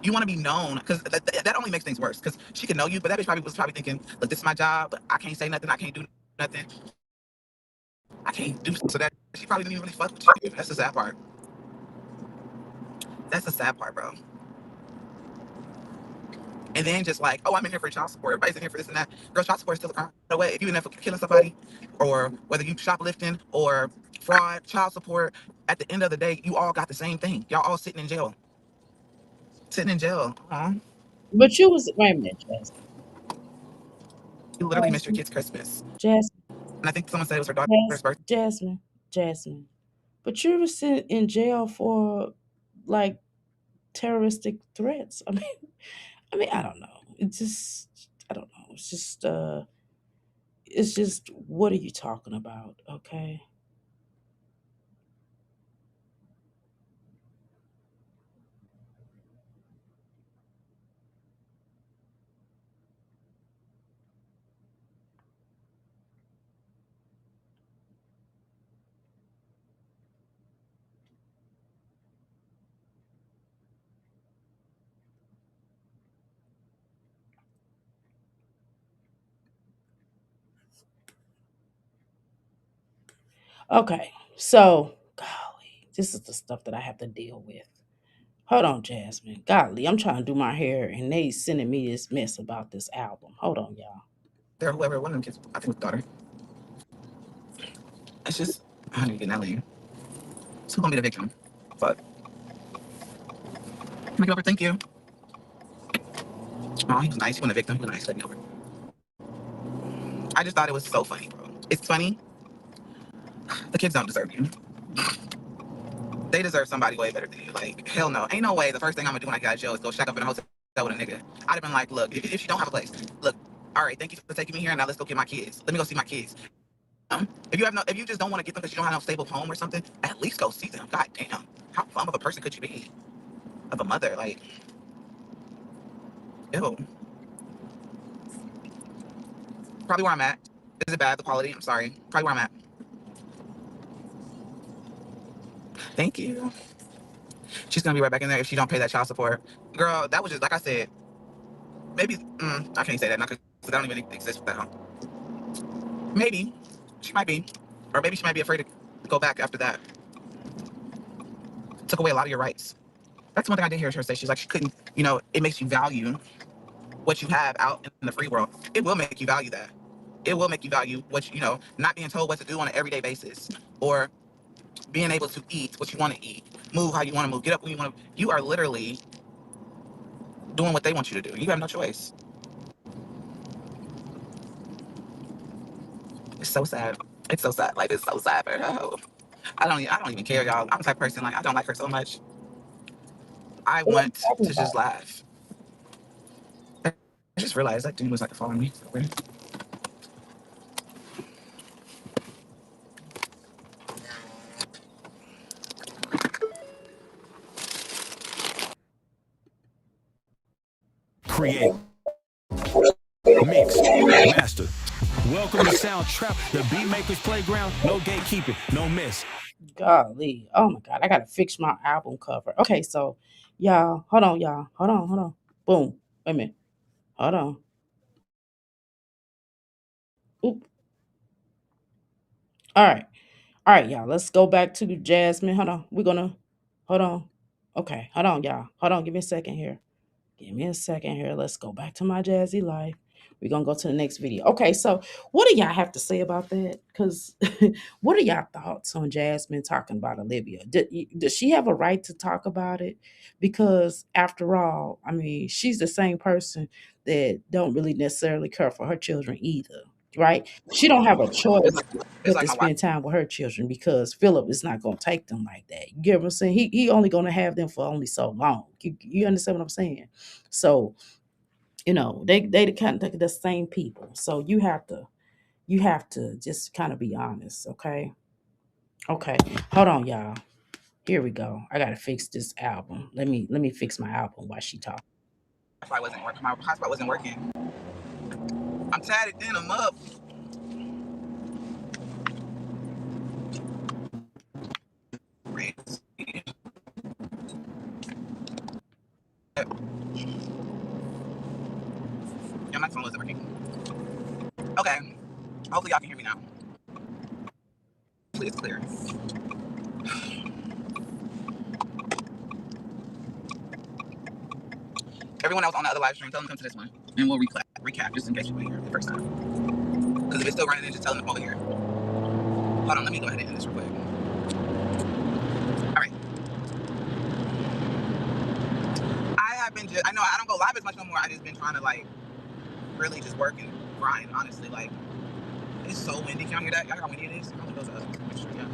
You want to be known because that only makes things worse. Because she could know you, but that bitch probably was probably thinking, "Look, this is my job. But I can't say nothing. I can't do nothing. I can't do." So that she probably didn't even really fuck with you. That's the sad part. That's the sad part, bro. And then just like, oh, I'm in here for child support. Everybody's in here for this and that. Girl, child support is still a crime. No way. If you're in there for killing somebody, or whether you shoplifting or fraud, child support, at the end of the day, you all got the same thing. Y'all all sitting in jail. Sitting in jail. Aw. But you was wait a minute, You literally missed your kid's Christmas. Jasmine, And I think someone said it was her daughter's Jasmine, birthday. Jasmine, Jasmine. But you were sitting in jail for like terroristic threats. I mean, I don't know. It's just, I don't know. It's just, what are you talking about? Okay. Okay. So, golly, this is the stuff that I have to deal with. Hold on, Jasmine. Golly, I'm trying to do my hair and they sending me this mess about this album. Hold on, y'all. There, whoever, one of them kids, I think it was daughter. It's just, I need to get in that lane. So who's gonna be the victim? But, make it over. Thank you. Oh, he was nice. He wasn't a victim. He was nice. Let me over. I just thought it was so funny, bro. It's funny. The kids don't deserve you. They deserve somebody way better than you. Like, hell no. Ain't no way the first thing I'm gonna do when I get out of jail is go shack up in a hotel with a nigga. I'd have been like, look, if you don't have a place, look, all right, thank you for taking me here. Now let's go get my kids. Let me go see my kids. If you just don't want to get them because you don't have no stable home or something, at least go see them. God damn. How bum of a person could you be? Of a mother, like, ew. Probably where I'm at. Is it bad, the quality? I'm sorry. Probably where I'm at. Thank you. She's gonna be right back in there if she don't pay that child support. Girl, that was just like I said. Maybe I can't say that now because I don't even exist with that. Huh? Maybe she might be, or maybe she might be afraid to go back after that. took away a lot of your rights. That's one thing I did hear her say. She's like, she couldn't, you know, it makes you value what you have out in the free world. It will make you value that. It will make you value what you know, not being told what to do on an everyday basis, or being able to eat what you want to eat, move how you want to move, get up when you want to. You are literally doing what they want you to do. You have no choice. It's so sad. It's so sad. Life is so sad for her. I don't even care, y'all. I'm the type of person, like, I don't like her so much. I What are you want talking to just about? laugh. I just realized that dude was like following me. Create, mix, master. Welcome to Sound Trap, the Beat Makers Playground. No gatekeeping, no miss. Golly. Oh my God. I gotta fix my album cover. Okay, so y'all, hold on, y'all. Hold on. Boom. Wait a minute. Hold on. Oop. All right. All right, y'all. Let's go back to Jasmine. Hold on. We're gonna hold on. Okay, hold on, y'all. Hold on. Give me a second here. Give me a second here. Let's go back to my jazzy life. We're gonna go to the next video. Okay, so what do y'all have to say about that? Because what are y'all thoughts on Jasmine talking about Olivia? Does she have a right to talk about it? Because after all, I mean, she's the same person that don't really necessarily care for her children either, right? She don't have a It's choice like, it's but like to my wife. spend time with her children because Philip is not gonna take them like that. You get what I'm saying? He only gonna have them for only so long. You understand what I'm saying? So you know they kind of the same people. So you have to just kind of be honest, okay? Okay, hold on, y'all. Here we go. I gotta fix this album. Let me fix my album while she talks. Wi-Fi wasn't working. My hotspot wasn't working. I'm tatted in. I'm up. Yeah, my phone wasn't working. Okay. Hopefully y'all can hear me now. Hopefully it's clear. Everyone else on the other live stream, tell them to come to this one, and we'll recap just in case you weren't here the first time. Because if it's still running, then just tell them to come over here. Hold on, let me go ahead and end this real quick. All right. I have been I know I don't go live as much no more. I just been trying to like really just work and grind. Honestly, like it's so windy. Can y'all hear that? Y'all hear how windy it is? I'm gonna go to sure, yeah.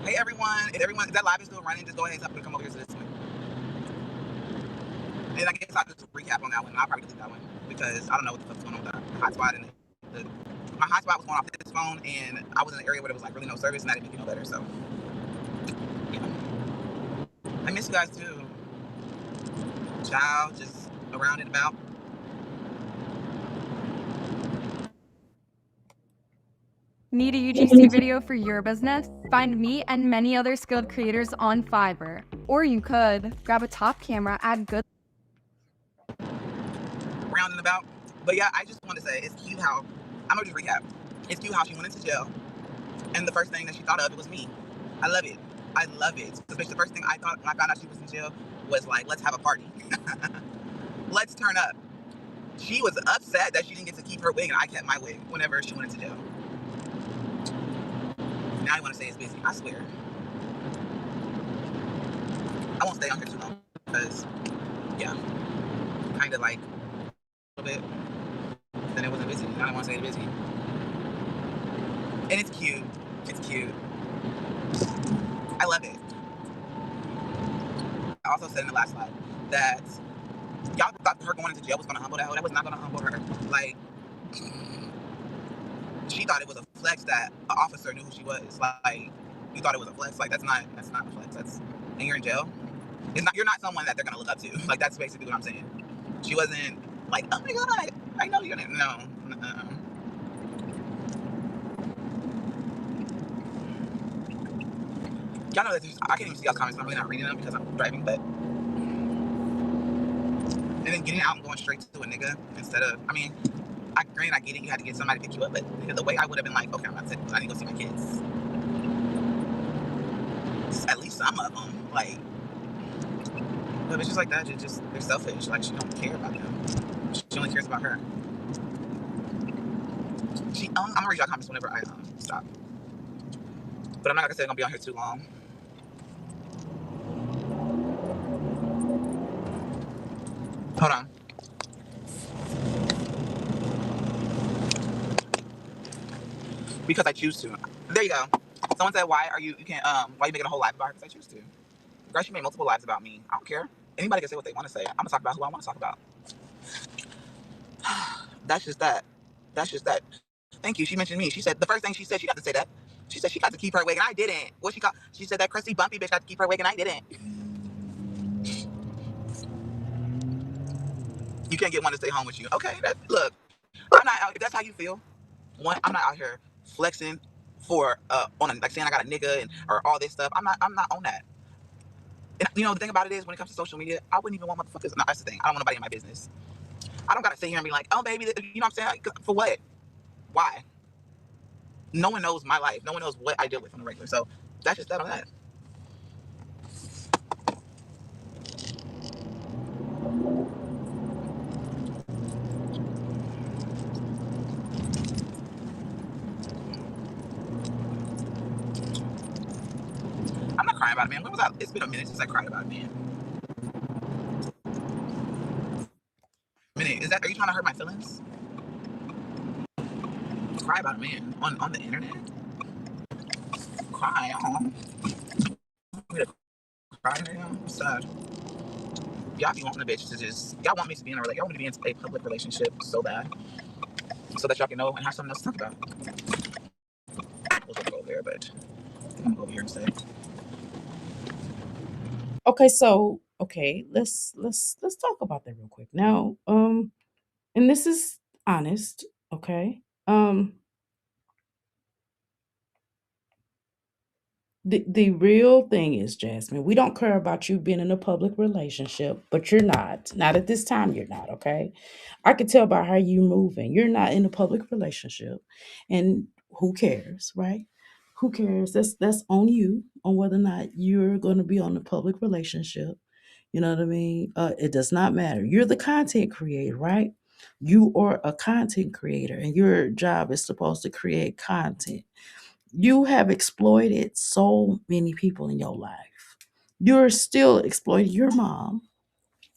Hey everyone, if that live is still running, just go ahead and come over here to this one. And I guess I'll just recap on that one. I'll probably delete that one because I don't know what the fuck's going on with the hotspot and my hotspot was going off this phone, and I was in an area where there was like really no service, and I didn't make it no better. So yeah, I miss you guys too. Child, just around and about. Need a UGC video for your business? Find me and many other skilled creators on Fiverr. Or you could grab a top camera, add good Around and about. But yeah, I just want to say it's cute how I'm gonna just recap. It's cute how she went into jail, and the first thing that she thought of it was me. I love it. I love it. Especially the first thing I thought when I found out she was in jail was like, let's have a party. Let's turn up. She was upset that she didn't get to keep her wig, and I kept my wig whenever she went into jail. Now I want to say it's busy. I swear. I won't stay on here too long because, yeah, kind of like a little bit. Then it wasn't busy. I don't want to say it's busy. And it's cute. It's cute. I love it. I also said in the last slide that y'all thought her going into jail was going to humble that hoe. That was not going to humble her. Like, she thought it was a flex that an officer knew who she was. Like, you thought it was a flex. Like, that's not a flex. And you're in jail. You're not someone that they're going to look up to. Like, that's basically what I'm saying. She wasn't like, oh my God, I know you're no. Y'all know that I can't even see y'all's comments. I'm really not reading them because I'm driving, but. And then getting out and going straight to a nigga instead of, I mean, I get it, you had to get somebody to pick you up, but the way I would have been like, okay, I'm not taking, I need to go see my kids. At least some of them. Like, but bitches like that, just they're selfish. Like, she don't care about them. She only cares about her. I'm gonna read y'all comments whenever I stop. But I'm not, like I said, gonna be on here too long. Hold on. Because I choose to. There you go. Someone said, "Why are you can't why are you making a whole life about her?" Because I choose to. Girl, she made multiple lives about me. I don't care. Anybody can say what they want to say. I'm gonna talk about who I want to talk about. That's just that. That's just that. Thank you. She mentioned me. She said the first thing she said, she got to say that. She said she got to keep her wig, and I didn't. What she called? She said that crusty, bumpy bitch got to keep her wig, and I didn't. You can't get one to stay home with you. Okay, look. I'm not out. If that's how you feel, I'm not out here flexing for on like saying I got a nigga and or all this stuff. I'm not on that. And you know the thing about it is when it comes to social media, I wouldn't even want motherfuckers. No, that's the thing. I don't want nobody in my business. I don't gotta sit here and be like, oh baby, you know what I'm saying? For what? Why? No one knows my life. No one knows what I deal with on the regular. So that's just that on that. I'm not crying about a man. When was I? It's been a minute since I cried about a man. A minute. Is that? Are you trying to hurt my feelings? Cry about a man on the internet? Cry? Oh, I'm gonna cry right now. I'm sad. Y'all be wanting a bitch to just. Y'all want me to be in a relationship. Y'all want me to be in a public relationship so bad, so that y'all can know and have something else to talk about. I was gonna go there, but I'm gonna go over here instead. Okay, so okay, let's talk about that real quick. Now, and this is honest, okay? The real thing is, Jasmine, we don't care about you being in a public relationship, but you're not. Not at this time, you're not, okay? I can tell by how you moving. You're not in a public relationship. And who cares, right? Who cares? That's on you on whether or not you're gonna be on a public relationship. You know what I mean? It does not matter. You're the content creator, right? You are a content creator, and your job is supposed to create content. You have exploited so many people in your life. You're still exploiting your mom.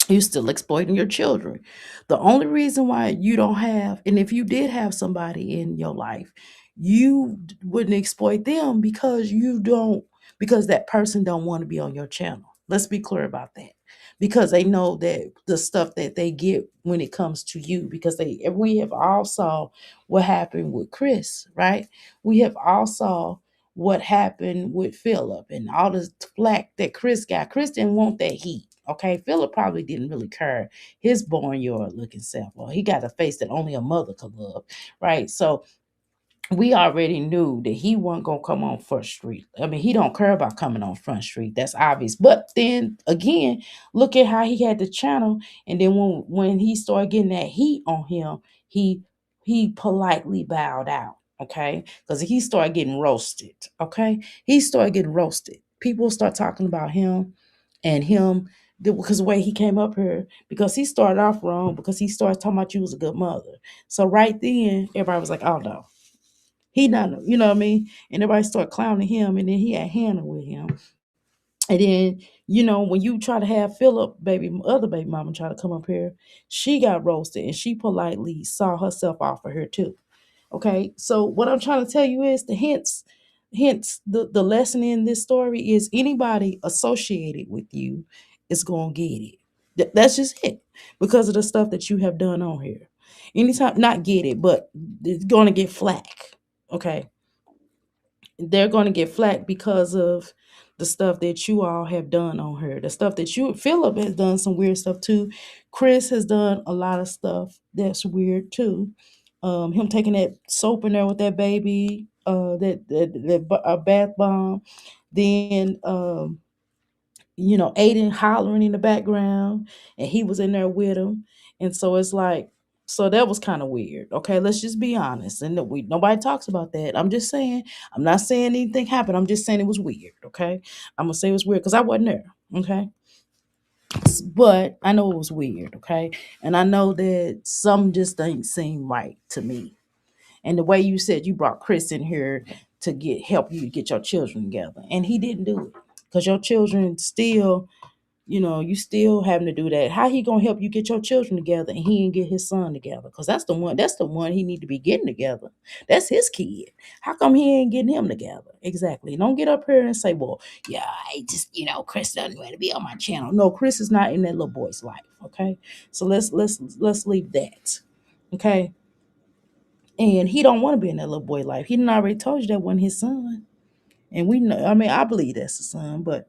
You're still exploiting your children. The only reason why you don't have, and if you did have somebody in your life, you wouldn't exploit them because you don't, because that person don't want to be on your channel. Let's be clear about that. Because they know that the stuff that they get when it comes to you, because we have all saw what happened with Chris, right? We have all saw what happened with Philip and all the flack that Chris got. Chris didn't want that heat. Okay, Philip probably didn't really care his barnyard looking self. Well, he got a face that only a mother could love, right? So we already knew that he wasn't gonna come on Front Street. I mean, he don't care about coming on Front Street. That's obvious. But then again, look at how he had the channel, and then when he started getting that heat on him, he he politely bowed out. Okay, because he started getting roasted. Okay, he started getting roasted. People start talking about him and him because the way he came up here, because he started off wrong, because he started talking about you was a good mother. So right then, everybody was like, "Oh no, he not, you know what I mean?" And everybody started clowning him, and then he had Hannah with him. And then, when you try to have Philip, other baby mama try to come up here, she got roasted and she politely saw herself off of her too. Okay. So what I'm trying to tell you is the lesson in this story is anybody associated with you is gonna get it. That's just it. Because of the stuff that you have done on here. Anytime not get it, but it's gonna get flack. Okay, they're going to get flack because of the stuff that you all have done on her. The stuff that Philip has done some weird stuff too. Chris has done a lot of stuff that's weird too. Him taking that soap in there with that baby, that bath bomb. Then, Aiden hollering in the background, and he was in there with him. And so it's like, So that was kind of weird. Okay, let's just be honest. And that we nobody talks about that. I'm just saying. I'm not saying anything happened. I'm just saying it was weird. Okay, I'm gonna say it was weird because I wasn't there. Okay, but I know it was weird. Okay, and I know that some just didn't seem right to me. And the way you said you brought Chris in here to get help you to get your children together, and he didn't do it because your children still, you still having to do that. How he gonna help you get your children together and he didn't get his son together? Because that's the one he need to be getting together. That's his kid. How come he ain't getting him together? Exactly. Don't get up here and say, well, yeah, I just, Chris doesn't want to be on my channel. No, Chris is not in that little boy's life. Okay. So let's leave that. Okay. And he don't want to be in that little boy life. He done already told you that wasn't his son. And we know, I mean, I believe that's the son, but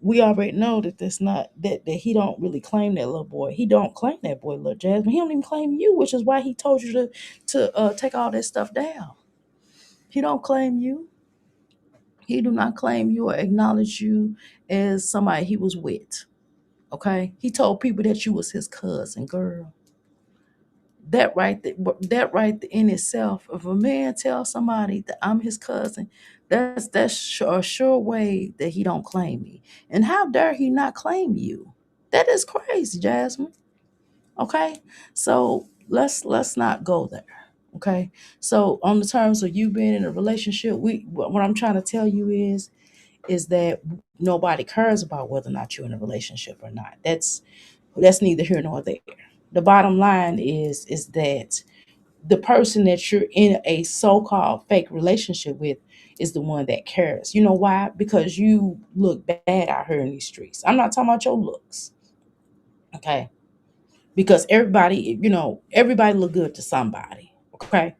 we already know that that's not that he don't really claim that little boy. He don't claim that boy, little Jasmine. He don't even claim you, which is why he told you to take all that stuff down. He don't claim you. He do not claim you or acknowledge you as somebody he was with. Okay, he told people that you was his cousin, girl. That right in itself, if a man tells somebody that I'm his cousin, that's a sure way that he don't claim me. And how dare he not claim you? That is crazy, Jasmine. Okay, so let's not go there. Okay, so on the terms of you being in a relationship, what I'm trying to tell you is that nobody cares about whether or not you're in a relationship or not. That's neither here nor there. The bottom line is that the person that you're in a so-called fake relationship with is the one that cares. You know why? Because you look bad out here in these streets. I'm not talking about your looks. Okay. Because everybody look good to somebody. Okay.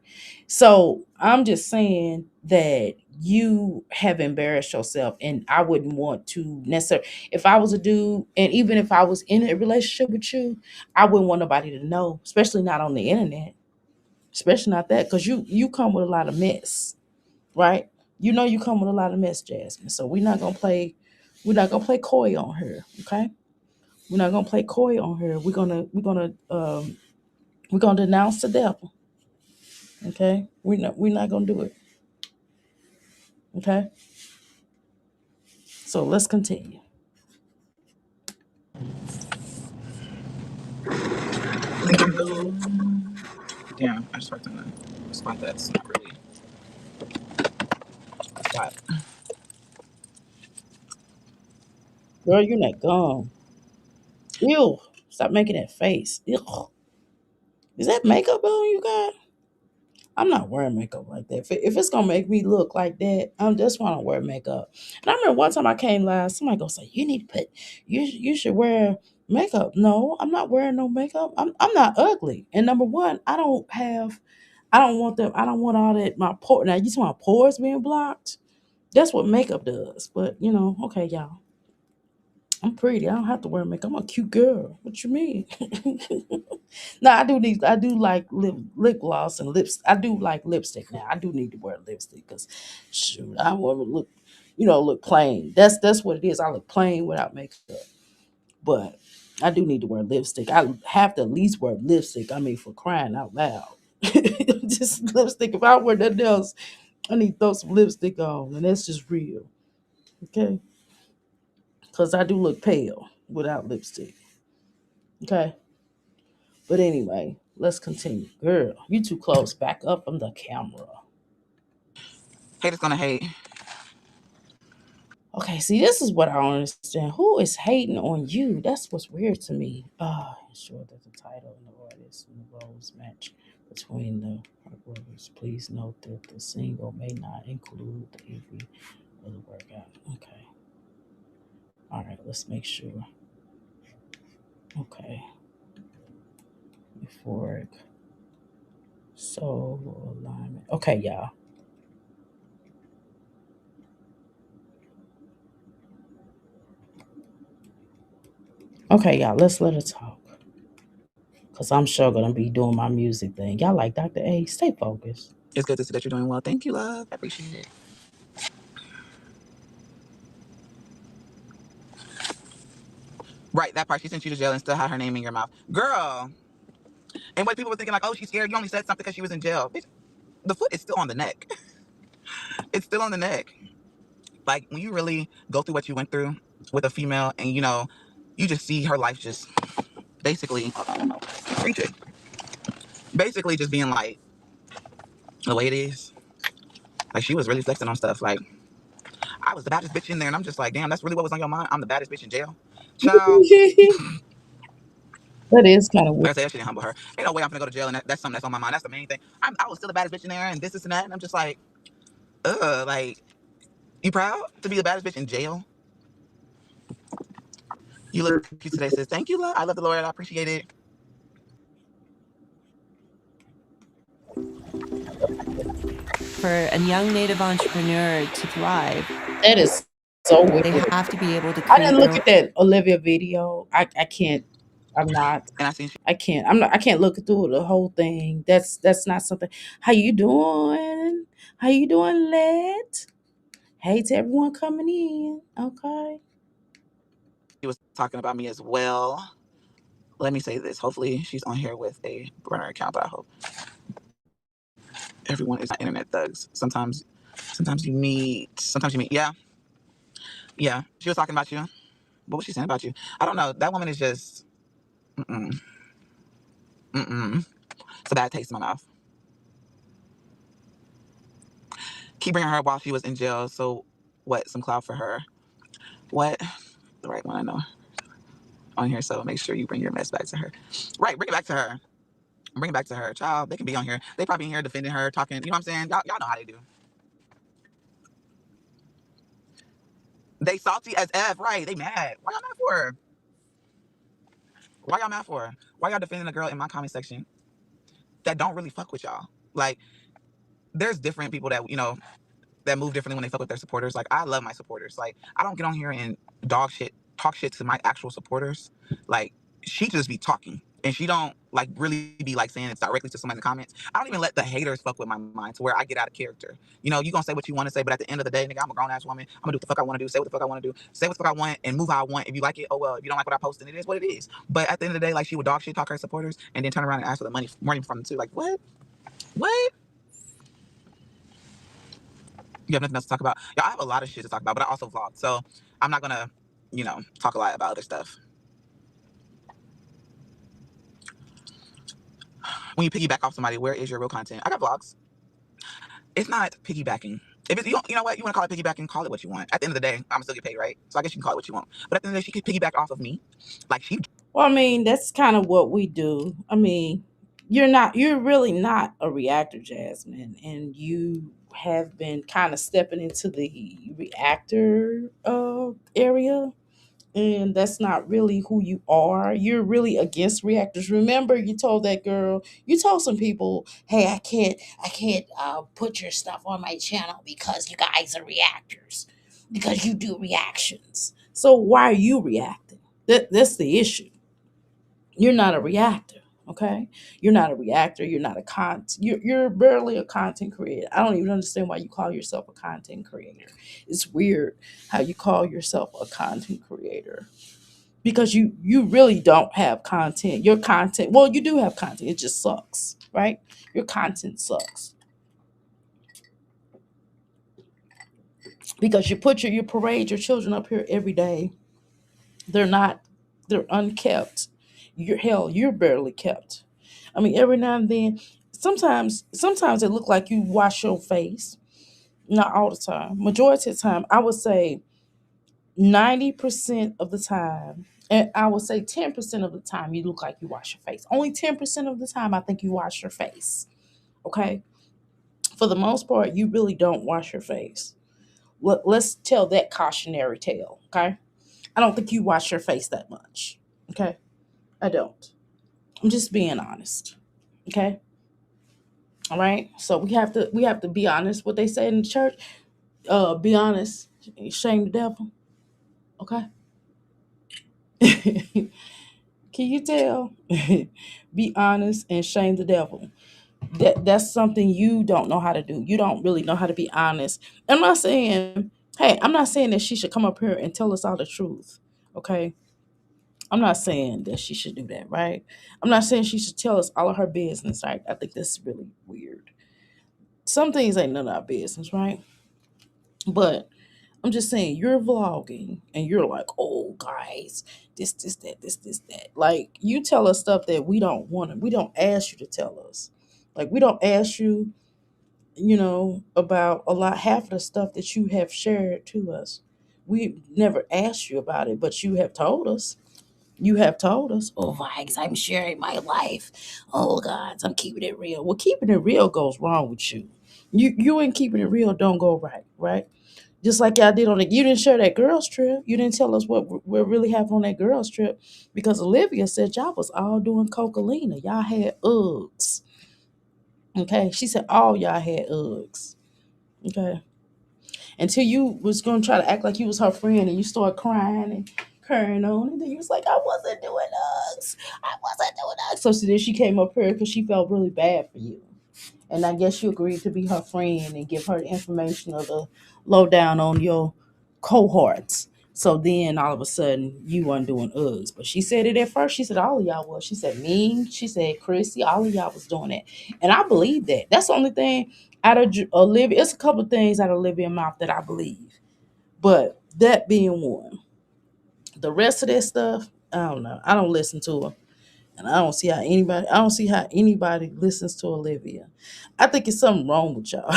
So I'm just saying that you have embarrassed yourself, and I wouldn't want to necessarily, if I was a dude, and even if I was in a relationship with you, I wouldn't want nobody to know, especially not on the internet, especially not that, because you come with a lot of mess, right? You come with a lot of mess, Jasmine. So we're not gonna play coy on her, okay? We're not gonna play coy on her. We're gonna denounce the devil, okay? We're not gonna do it, okay? So let's continue. Damn, I just worked on a spot that's not really flat. Girl, you're not gone. Ew! Stop making that face. Ew. Is that makeup on you got? I'm not wearing makeup like that. If it's gonna make me look like that, I'm just want to wear makeup. And I remember one time I came live, somebody gonna say, "You need to put, you should wear makeup." No, I'm not wearing no makeup. I'm not ugly. And number one, I don't want them. I don't want all that. My pore. Now you see my pores being blocked. That's what makeup does. But okay, y'all. I'm pretty. I don't have to wear makeup. I'm a cute girl. What you mean? No, I do like lip gloss and lips. I do like lipstick now. I do need to wear lipstick because shoot, I want to look plain. That's what it is. I look plain without makeup. But I do need to wear lipstick. I have to at least wear lipstick. I mean, for crying out loud. Just lipstick. If I wear nothing else, I need to throw some lipstick on, and that's just real. Okay, because I do look pale without lipstick. Okay. But anyway, let's continue. Girl, you too close. Back up from the camera. Haters gonna hate. Okay, see, this is what I don't understand. Who is hating on you? That's what's weird to me. Ensure that the title and the artist and the roles match between the artworks. Please note that the single may not include every other workout. Okay. All right, let's make sure. Okay. Euphoric. Soul alignment. Okay, y'all. Okay, y'all. Let's let her talk. Cause I'm sure gonna be doing my music thing. Y'all like Dr. A? Stay focused. It's good to see that you're doing well. Thank you, love. I appreciate it. Right, that part. She sent you to jail and still had her name in your mouth. Girl, And when people were thinking like, oh, she's scared, you only said something because she was in jail. Bitch, the foot is still on the neck. It's still on the neck. Like when you really go through what you went through with a female, and you just see her life just basically, I don't know, preach it. Basically, just being like the way it is. Like she was really flexing on stuff. Like I was the baddest bitch in there, and I'm just like, damn, that's really what was on your mind. I'm the baddest bitch in jail, child. That is kind of weird. Like I said, that shit didn't humble her. Ain't no way I'm gonna go to jail, and that's something that's on my mind. That's the main thing. I was still the baddest bitch in there, and this and that, and I'm just like, like you proud to be the baddest bitch in jail? You look cute today, sis. Thank you, love. I love the Lord. I appreciate it. For a young native entrepreneur to thrive, That is so they weird. have to be able to I create didn't their look own. at that Olivia video. I can't. I'm not. And I seen I can't. I'm not. I can't look through the whole thing. That's not something. How you doing? How you doing, Let? Hey to everyone coming in. Okay. she was talking about me as well. Let me say this. Hopefully, she's on here with a burner account, but I hope everyone is not internet thugs. Sometimes you meet. Sometimes you meet. Yeah, yeah. She was talking about you. What was she saying about you? I don't know. That woman is just. Mm-mm. Mm-mm. It's a bad taste in my mouth. Keep bringing her while she was in jail. So, what? Some clout for her. What? The right one, I know. On here, so make sure you bring your mess back to her. Right, bring it back to her. Bring it back to her. Child, they can be on here. They probably in here defending her, talking. You know what I'm saying? Y'all know how they do. They salty as F, right? They mad. Why y'all mad for her? Why y'all mad for her? Why y'all defending a girl in my comment section that don't really fuck with y'all? Like, there's different people that move differently when they fuck with their supporters. Like I love my supporters. Like I don't get on here and talk shit to my actual supporters. Like she just be talking, and she don't like really be like saying it directly to somebody in the comments. I don't even let the haters fuck with my mind to where I get out of character. You gonna say what you want to say, but at the end of the day, nigga, I'm a grown ass woman. I'm gonna do what the fuck I want to do, say what the fuck I want to do, say what the fuck I want, and move how I want. If you like it, oh well. If you don't like what I post, then it is what it is. But at the end of the day, like she would dog shit talk her supporters, and then turn around and ask for the money from them too. Like what? What? You have nothing else to talk about? Y'all, I have a lot of shit to talk about, but I also vlog. So I'm not gonna, talk a lot about other stuff. When you piggyback off somebody, where is your real content? I got vlogs. It's not piggybacking. If it's, you know what, you want to call it piggybacking, call it what you want. At the end of the day, I'm still get paid, right? So I guess you can call it what you want. But at the end of the day, she could piggyback off of me. Like she Well, I mean, that's kind of what we do. I mean, you're really not a reactor, Jasmine, and you have been kind of stepping into the reactor area, and that's not really who you are. You're really against reactors. Remember, you told some people, "Hey, I can't put your stuff on my channel because you guys are reactors, because you do reactions. So why are you reacting? That's the issue. You're not a reactor, okay? You're not a reactor. You're not a you're barely a content creator. I don't even understand why you call yourself a content creator. It's weird how you call yourself a content creator because you really don't have content. Your content, well, you do have content. It just sucks, right? Your content sucks because you parade your children up here every day. They're not, they're unkept. You're barely kept. I mean, every now and then, sometimes it look like you wash your face. Not all the time. Majority of the time, I would say 90% of the time, and I would say 10% of the time, you look like you wash your face. Only 10% of the time, I think you wash your face. Okay, for the most part, you really don't wash your face. Let's tell that cautionary tale. Okay, I don't think you wash your face that much. Okay, I don't. I'm just being honest. Okay. All right. So we have to be honest. What they say in the church, be honest, shame the devil. Okay. Can you tell? Be honest and shame the devil. That's something you don't know how to do. You don't really know how to be honest. I'm not saying, hey, I'm not saying that she should come up here and tell us all the truth. Okay. I'm not saying that she should do that, right? I'm not saying she should tell us all of her business, right? I think that's really weird. Some things ain't none of our business, right? But I'm just saying, you're vlogging and you're like, oh, guys, that. Like, you tell us stuff that we don't want to, we don't ask you to tell us. Like, we don't ask you, about a lot, half of the stuff that you have shared to us. We never asked you about it, but you have told us. You have told us, oh, Vikes, I'm sharing my life. Oh, God, I'm keeping it real. Well, keeping it real goes wrong with you. You and keeping it real don't go right, right? Just like y'all did on it. You didn't share that girls trip. You didn't tell us what really happened on that girls trip because Olivia said y'all was all doing cocaine. Y'all had Uggs. Okay. She said all y'all had Uggs. Okay. Until you was gonna try to act like you was her friend and you started crying and carrying on, and then you was like, I wasn't doing Uggs. I wasn't doing Uggs. So then she came up here because she felt really bad for you. And I guess you agreed to be her friend and give her the information of the lowdown on your cohorts. So then all of a sudden you weren't doing Uggs. But she said it at first. She said all of y'all was. She said me. She said Chrissy. All of y'all was doing it. And I believe that. That's the only thing out of Olivia. It's a couple of things out of Olivia's mouth that I believe. But that being one. The rest of that stuff, I don't know. I don't listen to her. And I don't see how anybody listens to Olivia. I think it's something wrong with y'all.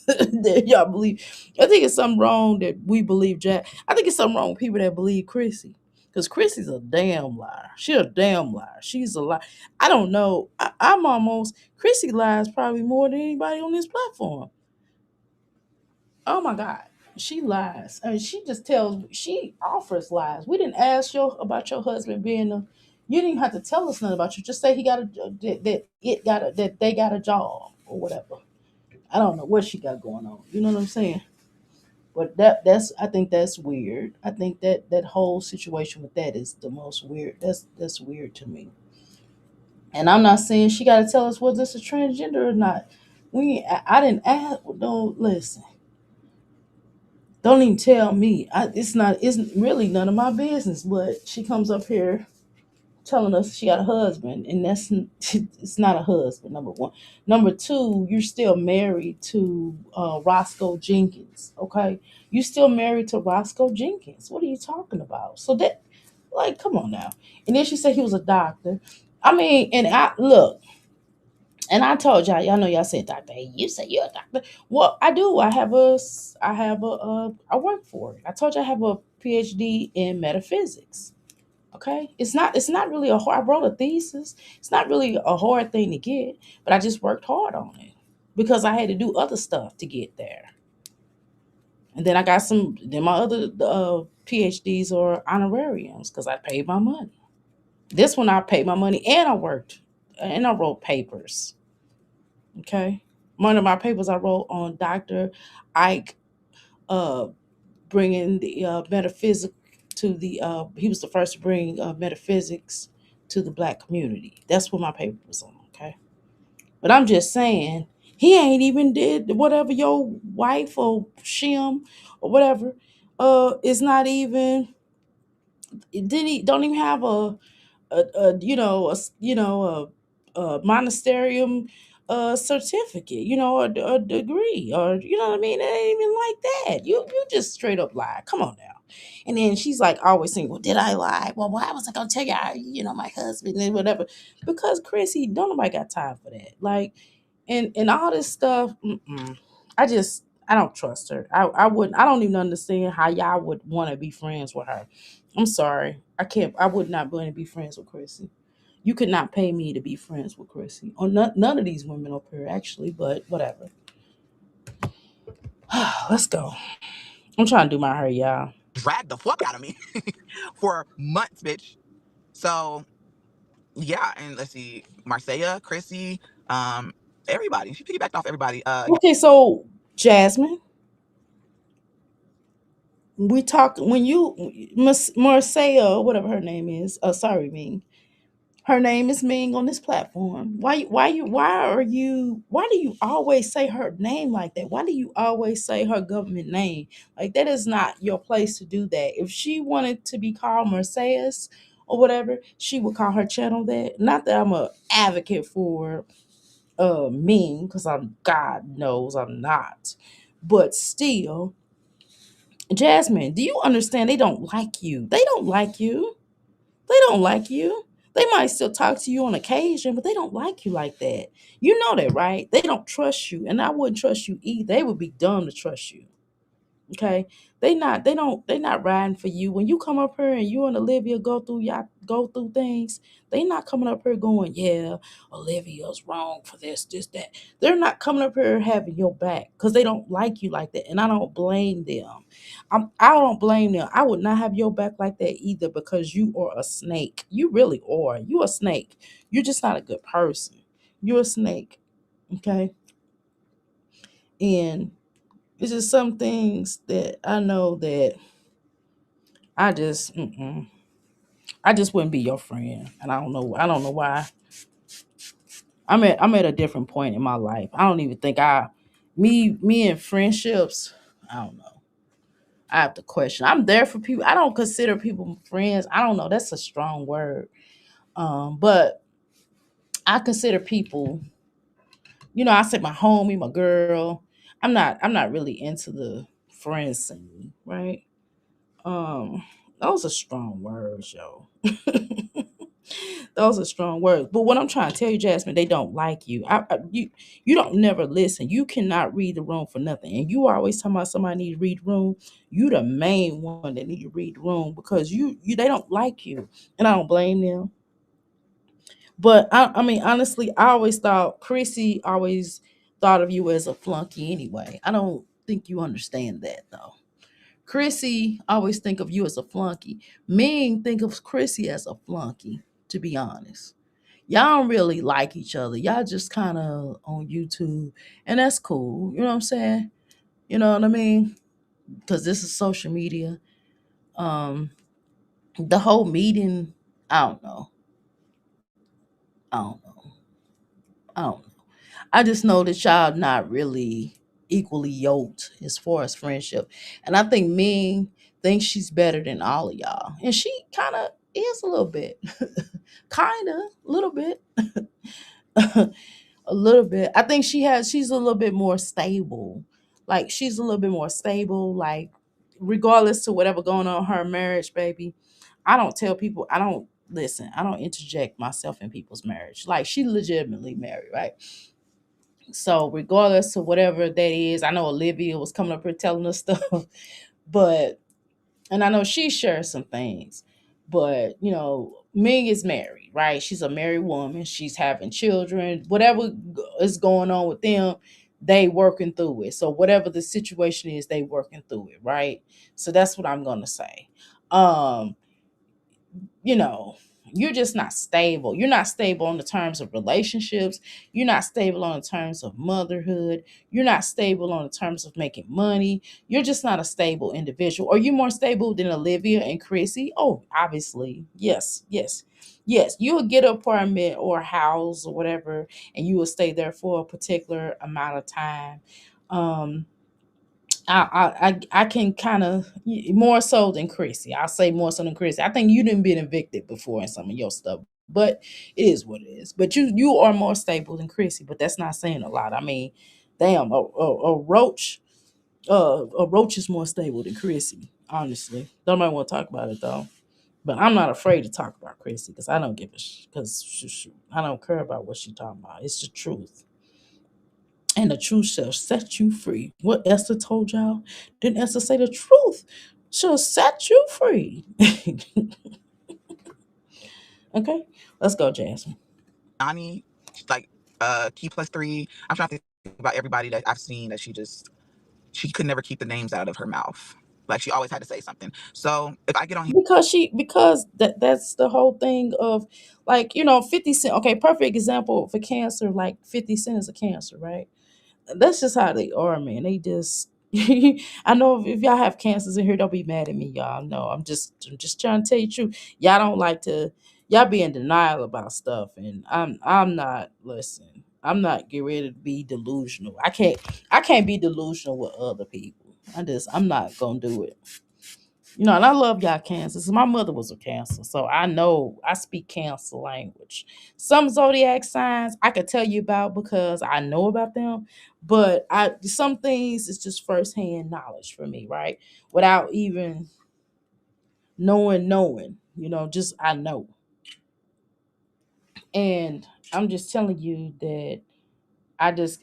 That y'all believe. I think it's something wrong that we believe Jack. I think it's something wrong with people that believe Chrissy. Because Chrissy's a damn liar. She a damn liar. She's a liar. I don't know. I'm almost Chrissy lies probably more than anybody on this platform. Oh my God. She lies. I mean, she offers lies. We didn't ask you about your husband being a, you didn't even have to tell us nothing about you. Just say he got a, that they got a job or whatever. I don't know what she got going on. You know what I'm saying? But I think that's weird. I think that whole situation with that is the most weird. That's weird to me. And I'm not saying she got to tell us whether it's a transgender or not. I didn't ask. No, listen. Don't even tell me. It's really none of my business. But she comes up here telling us she got a husband, and it's not a husband. Number one. Number two, you're still married to Roscoe Jenkins. Okay, you still married to Roscoe Jenkins. What are you talking about? So that, like, come on now. And then she said he was a doctor. I mean, and I look. And I told y'all know y'all said doctor. Hey, you say you're a doctor. Well, I do. I work for it. I told you I have a PhD in metaphysics. Okay, it's not really a hard. I wrote a thesis. It's not really a hard thing to get, but I just worked hard on it because I had to do other stuff to get there. And then I got some. Then my other PhDs are honorariums because I paid my money. This one I paid my money and I worked and I wrote papers. Okay. One of my papers I wrote on Dr. Ike uh, bringing the metaphysics to the, he was the first to bring metaphysics to the black community. That's what my paper was on. Okay. But I'm just saying, he ain't even did whatever your wife or shim or whatever is not even, didn't he, don't even have a monasterium certificate, a degree, or you know what I mean. It ain't even like that. You just straight up lie. Come on now. And then she's like always saying, "Well, did I lie? Well, why was I gonna tell you, my husband and whatever?" Because Chrissy, don't nobody got time for that. Like, and all this stuff. I don't trust her. I wouldn't. I don't even understand how y'all would want to be friends with her. I'm sorry. I can't. I would not want to be friends with Chrissy. You could not pay me to be friends with Chrissy. Or none of these women up here, actually, but whatever. Let's go. I'm trying to do my hair, y'all. Dragged the fuck out of me for months, bitch. So yeah, and let's see, Marcia, Chrissy, everybody. She piggybacked off everybody. Okay, so Jasmine, we talk when you Marcia, whatever her name is. Sorry, Ming. Her name is Ming on this platform. Why do you always say her name like that? Why do you always say her government name? Like, that is not your place to do that. If she wanted to be called Mercedes or whatever, she would call her channel that. Not that I'm a advocate for mean, because I'm, God knows I'm not. But still, Jasmine, do you understand they don't like you? They don't like you. They don't like you. They might still talk to you on occasion, but they don't like you like that. You know that, right? They don't trust you, and I wouldn't trust you either. They would be dumb to trust you. Okay, they not riding for you. When you come up here and you and Olivia y'all go through things, they not coming up here going, yeah, Olivia's wrong for this, that. They're not coming up here having your back because they don't like you like that. And I don't blame them. I don't blame them. I would not have your back like that either, because you are a snake. You really are. You a snake. You're just not a good person. You're a snake. Okay. And it's just some things that I know that I just, I just wouldn't be your friend, and I don't know. I don't know why. I'm at a different point in my life. I don't even think me and friendships. I don't know. I have to question. I'm there for people. I don't consider people friends. I don't know. That's a strong word. But I consider people. I said my homie, my girl. I'm not really into the friend scene, right? Um, those are strong words, yo. Those are strong words. But what I'm trying to tell you, Jasmine, they don't like you. You don't never listen. You cannot read the room for nothing. And you always talking about somebody need to read the room. You the main one that need to read the room, because you they don't like you. And I don't blame them. But I mean, honestly, I always thought Chrissy always thought of you as a flunky anyway. I don't think you understand that though. Chrissy always think of you as a flunky. Ming think of Chrissy as a flunky, to be honest. Y'all don't really like each other. Y'all just kind of on YouTube, and that's cool. You know what I'm saying? You know what I mean? Because this is social media. Um, the whole meeting, I don't know. I don't know. I don't know. I just know that y'all not really equally yoked as far as friendship. And I think Ming thinks she's better than all of y'all. And she kind of is a little bit. Kind of, a little bit. A little bit. I think she's a little bit more stable. Like she's a little bit more stable. Like regardless to whatever going on in her marriage, baby. I don't tell people, I don't listen, I don't interject myself in people's marriage. Like she legitimately married, right? So regardless of whatever that is, I know Olivia was coming up here telling us stuff, but and I know she shares some things, but Ming is married, right? She's a married woman. She's having children. Whatever is going on with them, they working through it. So whatever the situation is, they working through it, right? So that's what I'm gonna say. Um, you know, you're just not stable. You're not stable on the terms of relationships. You're not stable on the terms of motherhood. You're not stable on the terms of making money. You're just not a stable individual. Are you more stable than Olivia and Chrissy? Oh, obviously. Yes, yes. Yes, you will get an apartment or a house or whatever, and you will stay there for a particular amount of time. Um, I can kind of more so than Chrissy. I'll say more so than Chrissy. I think you didn't been evicted before in some of your stuff, but it is what it is. But you are more stable than Chrissy, but that's not saying a lot. I mean, damn, a roach is more stable than Chrissy. Honestly, don't nobody want to talk about it though. But I'm not afraid to talk about Chrissy because I don't give a because I don't care about what she talking about. It's the truth. And the truth shall set you free. What Esther told y'all? Didn't Esther say the truth shall set you free? Okay, let's go, Jasmine. Nani, like Key plus three. I'm trying to think about everybody that I've seen that she could never keep the names out of her mouth. Like she always had to say something. So if I get on here, Because that's the whole thing of like 50 Cent. Okay, perfect example for cancer. Like 50 Cent is a cancer, right? That's just how they are, man. They just I know if y'all have cancers in here, don't be mad at me, y'all. No, I'm just trying to tell you the truth. Y'all don't like to y'all be in denial about stuff, and I'm not listen. I'm not getting ready to be delusional. I can't be delusional with other people. I'm not gonna do it. You know, and I love y'all Cancers. My mother was a Cancer, so I know I speak Cancer language. Some zodiac signs I could tell you about because I know about them, but I some things it's just firsthand knowledge for me, right? Without even knowing, you know, just I know. And I'm just telling you that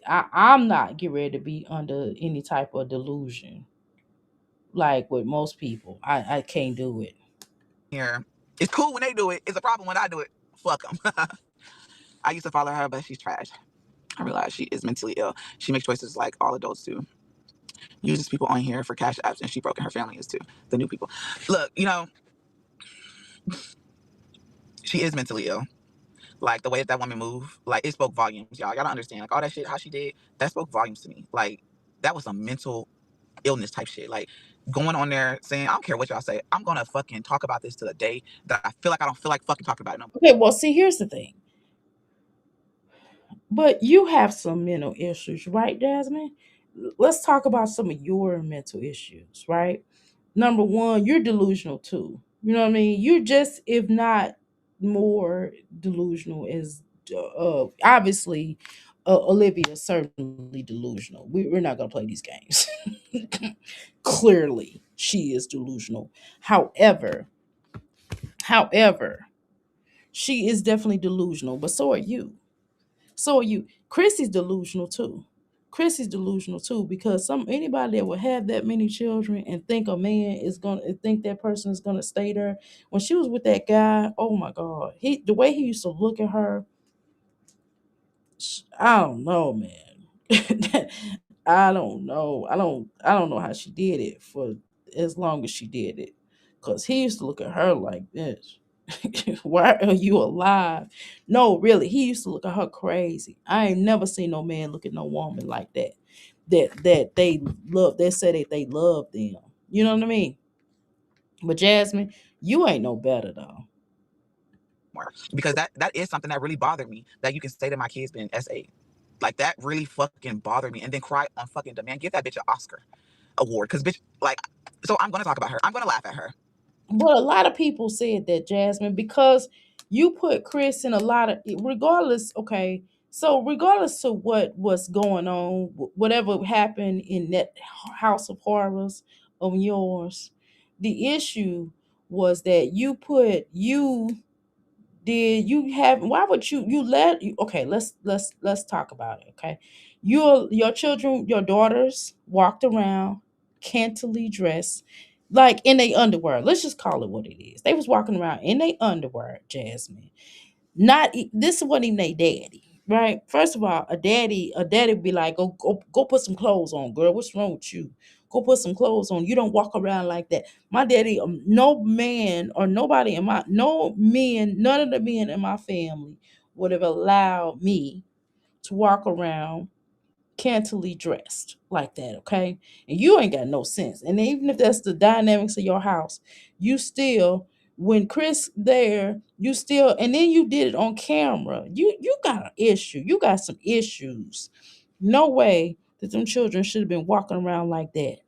I'm not getting ready to be under any type of delusion like with most people. I can't do it. Here, it's cool when they do it. It's a problem when I do it. Fuck them. I used to follow her, but she's trash. I realize she is mentally ill. She makes choices like all adults do. Uses people on here for cash apps, and she broke, and her family is too. The new people. Look, you know, she is mentally ill. Like the way that woman moved, like it spoke volumes, y'all. Y'all don't understand. Like all that shit, how she did, that spoke volumes to me. Like that was some mental illness type shit. Like going on there saying, I don't care what y'all say, I'm gonna fucking talk about this to the day that I feel like I don't feel like fucking talking about it no more. Okay, well, see, here's the thing. But you have some mental issues, right, Jasmine? Let's talk about some of your mental issues, right? Number one, you're delusional too. You know what I mean? You're just, if not more delusional, as obviously Olivia is certainly delusional. We're not going to play these games. Clearly, she is delusional. However, she is definitely delusional, but so are you. So are you. Chrissy's delusional too. Chrissy's delusional too because some anybody that would have that many children and think a man is gonna think that person is gonna stay there. When she was with that guy, oh my God, the way he used to look at her, I don't know, man. I don't know. I don't know how she did it for as long as she did it. Cause he used to look at her like this. Why are you alive? No, really, he used to look at her crazy. I ain't never seen no man look at no woman like that. That they love, they say that they love them. You know what I mean? But Jasmine, you ain't no better though. Because that is something that really bothered me. That you can say that my kid's been SA. Like that really fucking bothered me. And then cry on fucking demand. Give that bitch an Oscar award. Cause bitch, like, so I'm gonna talk about her. I'm gonna laugh at her. But a lot of people said that, Jasmine, because you put Chris in a lot of, regardless, okay, so regardless of what was going on, whatever happened in that house of horrors of yours, the issue was that you have, why would you let you, okay, let's talk about it, okay? Your children, your daughters walked around cantily dressed like in their underwear. Let's just call it what it is. They was walking around in their underwear, Jasmine. This wasn't even their daddy, right? First of all, a daddy would be like, go put some clothes on, girl. What's wrong with you? Go put some clothes on. You don't walk around like that. My daddy, no man or nobody in my no men, none of the men in my family would have allowed me to walk around cantily dressed like that, okay? And you ain't got no sense. And even if that's the dynamics of your house, you still, when Chris there, you still, and then you did it on camera. You got an issue. You got some issues. No way that them children should have been walking around like that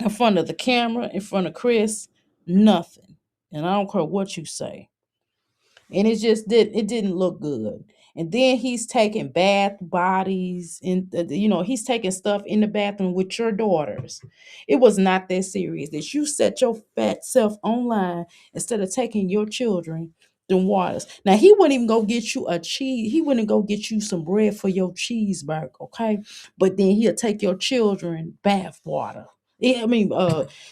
in front of the camera, in front of Chris, nothing. And I don't care what you say, and it didn't look good. And then he's taking bath bodies and he's taking stuff in the bathroom with your daughters. It was not that serious that you set your fat self online instead of taking your children the waters. Now he wouldn't even go get you a cheese. He wouldn't go get you some bread for your cheeseburger, okay? But then he'll take your children bath water. Yeah, I mean,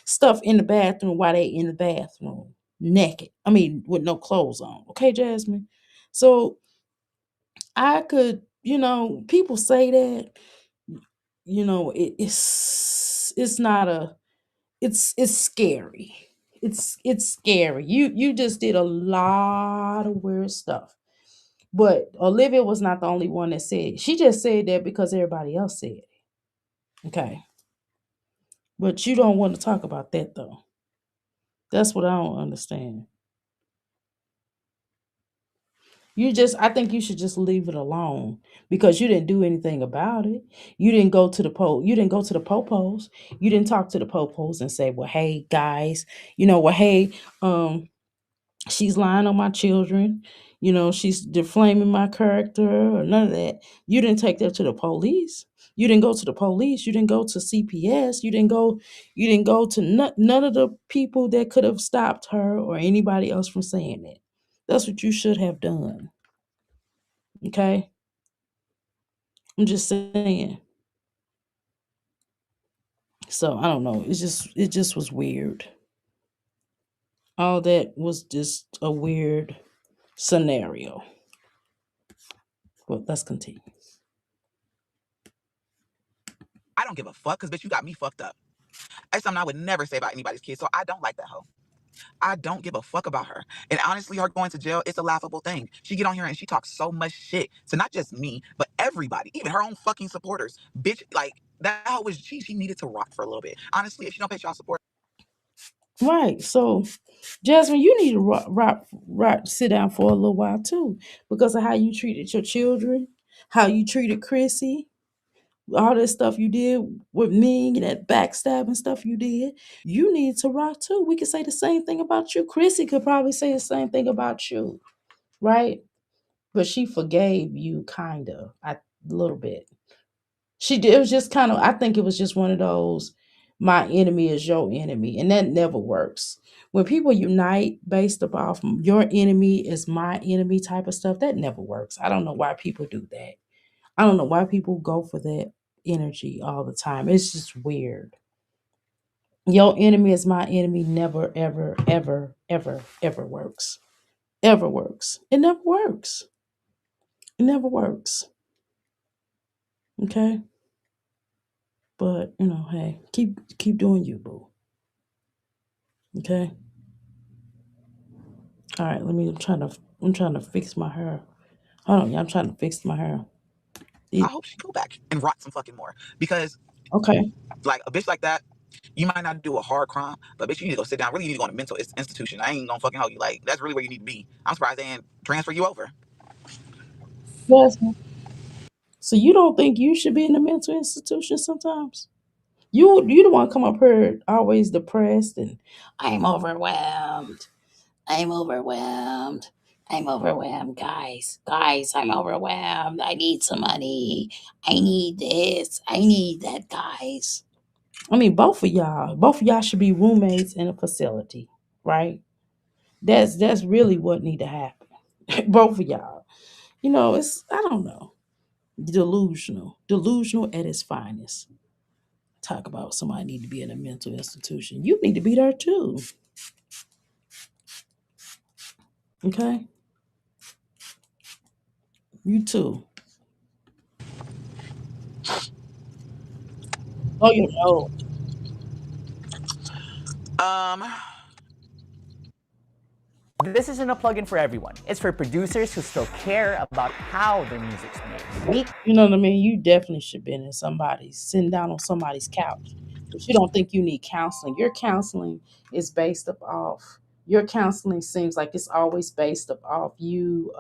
stuff in the bathroom while they in the bathroom naked. I mean, with no clothes on. Okay, Jasmine. So I could, people say that, it's not a, it's scary. It's scary. You just did a lot of weird stuff. But Olivia was not the only one that said it. She just said that because everybody else said it. Okay. But you don't want to talk about that though. That's what I don't understand. I think you should just leave it alone because you didn't do anything about it. You didn't go to the you didn't go to the popos. You didn't talk to the popos and say, well, hey guys, hey, um, she's lying on my children, she's defaming my character or none of that. You didn't take that to the police. You didn't go to the police. You didn't go to CPS. You didn't go to none of the people that could have stopped her or anybody else from saying that. That's what you should have done. Okay? I'm just saying. So I don't know. It just was weird. All that was just a weird scenario. But let's continue. I don't give a fuck because, bitch, you got me fucked up. That's something I would never say about anybody's kid. So I don't like that hoe. I don't give a fuck about her. And honestly, her going to jail, it's a laughable thing. She get on here and she talks so much shit to not just me, but everybody, even her own fucking supporters. Bitch, like, that hoe was, she needed to rot for a little bit. Honestly, if she don't pay child support. Right. So, Jasmine, you need to sit down for a little while too, because of how you treated your children, how you treated Chrissy, all that stuff you did with me, that backstabbing stuff you did. You need to rock too. We could say the same thing about you. Chrissy could probably say the same thing about you, right? But she forgave you, kind of, a little bit. She did. It was just kind of. I think it was just one of those. My enemy is your enemy, and that never works. When people unite based off your enemy is my enemy type of stuff, that never works. I don't know why people do that. I don't know why people go for that energy all the time. It's just weird. Your enemy is my enemy never, ever, ever, ever, ever works. Ever works. It never works. It never works. Okay. But hey, keep doing you, boo. Okay. All right. Let me. I'm trying to fix my hair. Hold on, yeah. I'm trying to fix my hair. I hope she go back and rot some fucking more. Because, Okay. like, a bitch like that, you might not do a hard crime, but bitch, you need to go sit down. Really, you need to go in a mental institution. I ain't gonna fucking hold you. Like, that's really where you need to be. I'm surprised they didn't transfer you over. Yes. So you don't think you should be in a mental institution sometimes? You the one come up here always depressed and I'm overwhelmed. I'm overwhelmed. I'm overwhelmed, guys. Guys, I'm overwhelmed. I need some money. I need this. I need that, guys. I mean, both of y'all should be roommates in a facility, right? That's really what need to happen. Both of y'all. It's I don't know. Delusional. Delusional at its finest. Talk about somebody need to be in a mental institution. You need to be there too. Okay? You too. Oh, you know. Um, This isn't a plugin for everyone. It's for producers who still care about how their music's made. Me You know what I mean? You definitely should be in somebody's sitting down on somebody's couch. But you don't think you need counseling. Your counseling is based up off your counseling seems like it's always based up off you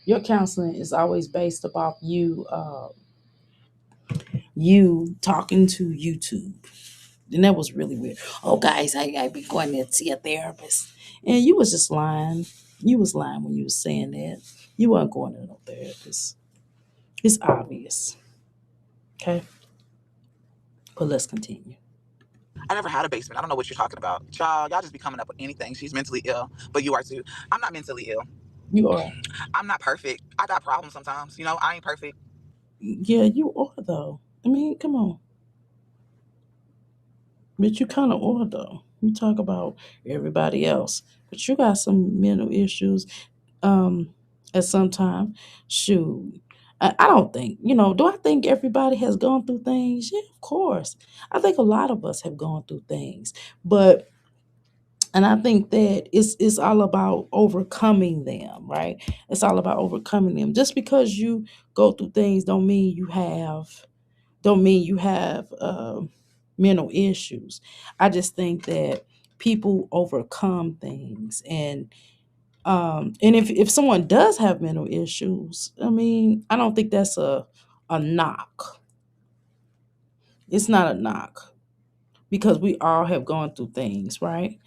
your counseling is always based up off you talking to YouTube. And that was really weird. Oh guys, I be going there to see a therapist. And you was just lying. You was lying when you was saying that. You weren't going to no therapist. It's obvious. Okay. But let's continue. I never had a basement. I don't know what you're talking about. Y'all just be coming up with anything. She's mentally ill, but you are too. I'm not mentally ill. You are. I'm not perfect. I got problems sometimes. I ain't perfect. Yeah, you are though. I mean, come on. But you kind of are though. You talk about everybody else, but you got some mental issues. Um, at some time, shoot. I don't think Do I think everybody has gone through things? Yeah, of course. I think a lot of us have gone through things, but and I think that it's all about overcoming them, right? It's all about overcoming them. Just because you go through things don't mean you have mental issues. I just think that people overcome things, and And if someone does have mental issues, I mean, I don't think that's a knock. It's not a knock because we all have gone through things, right?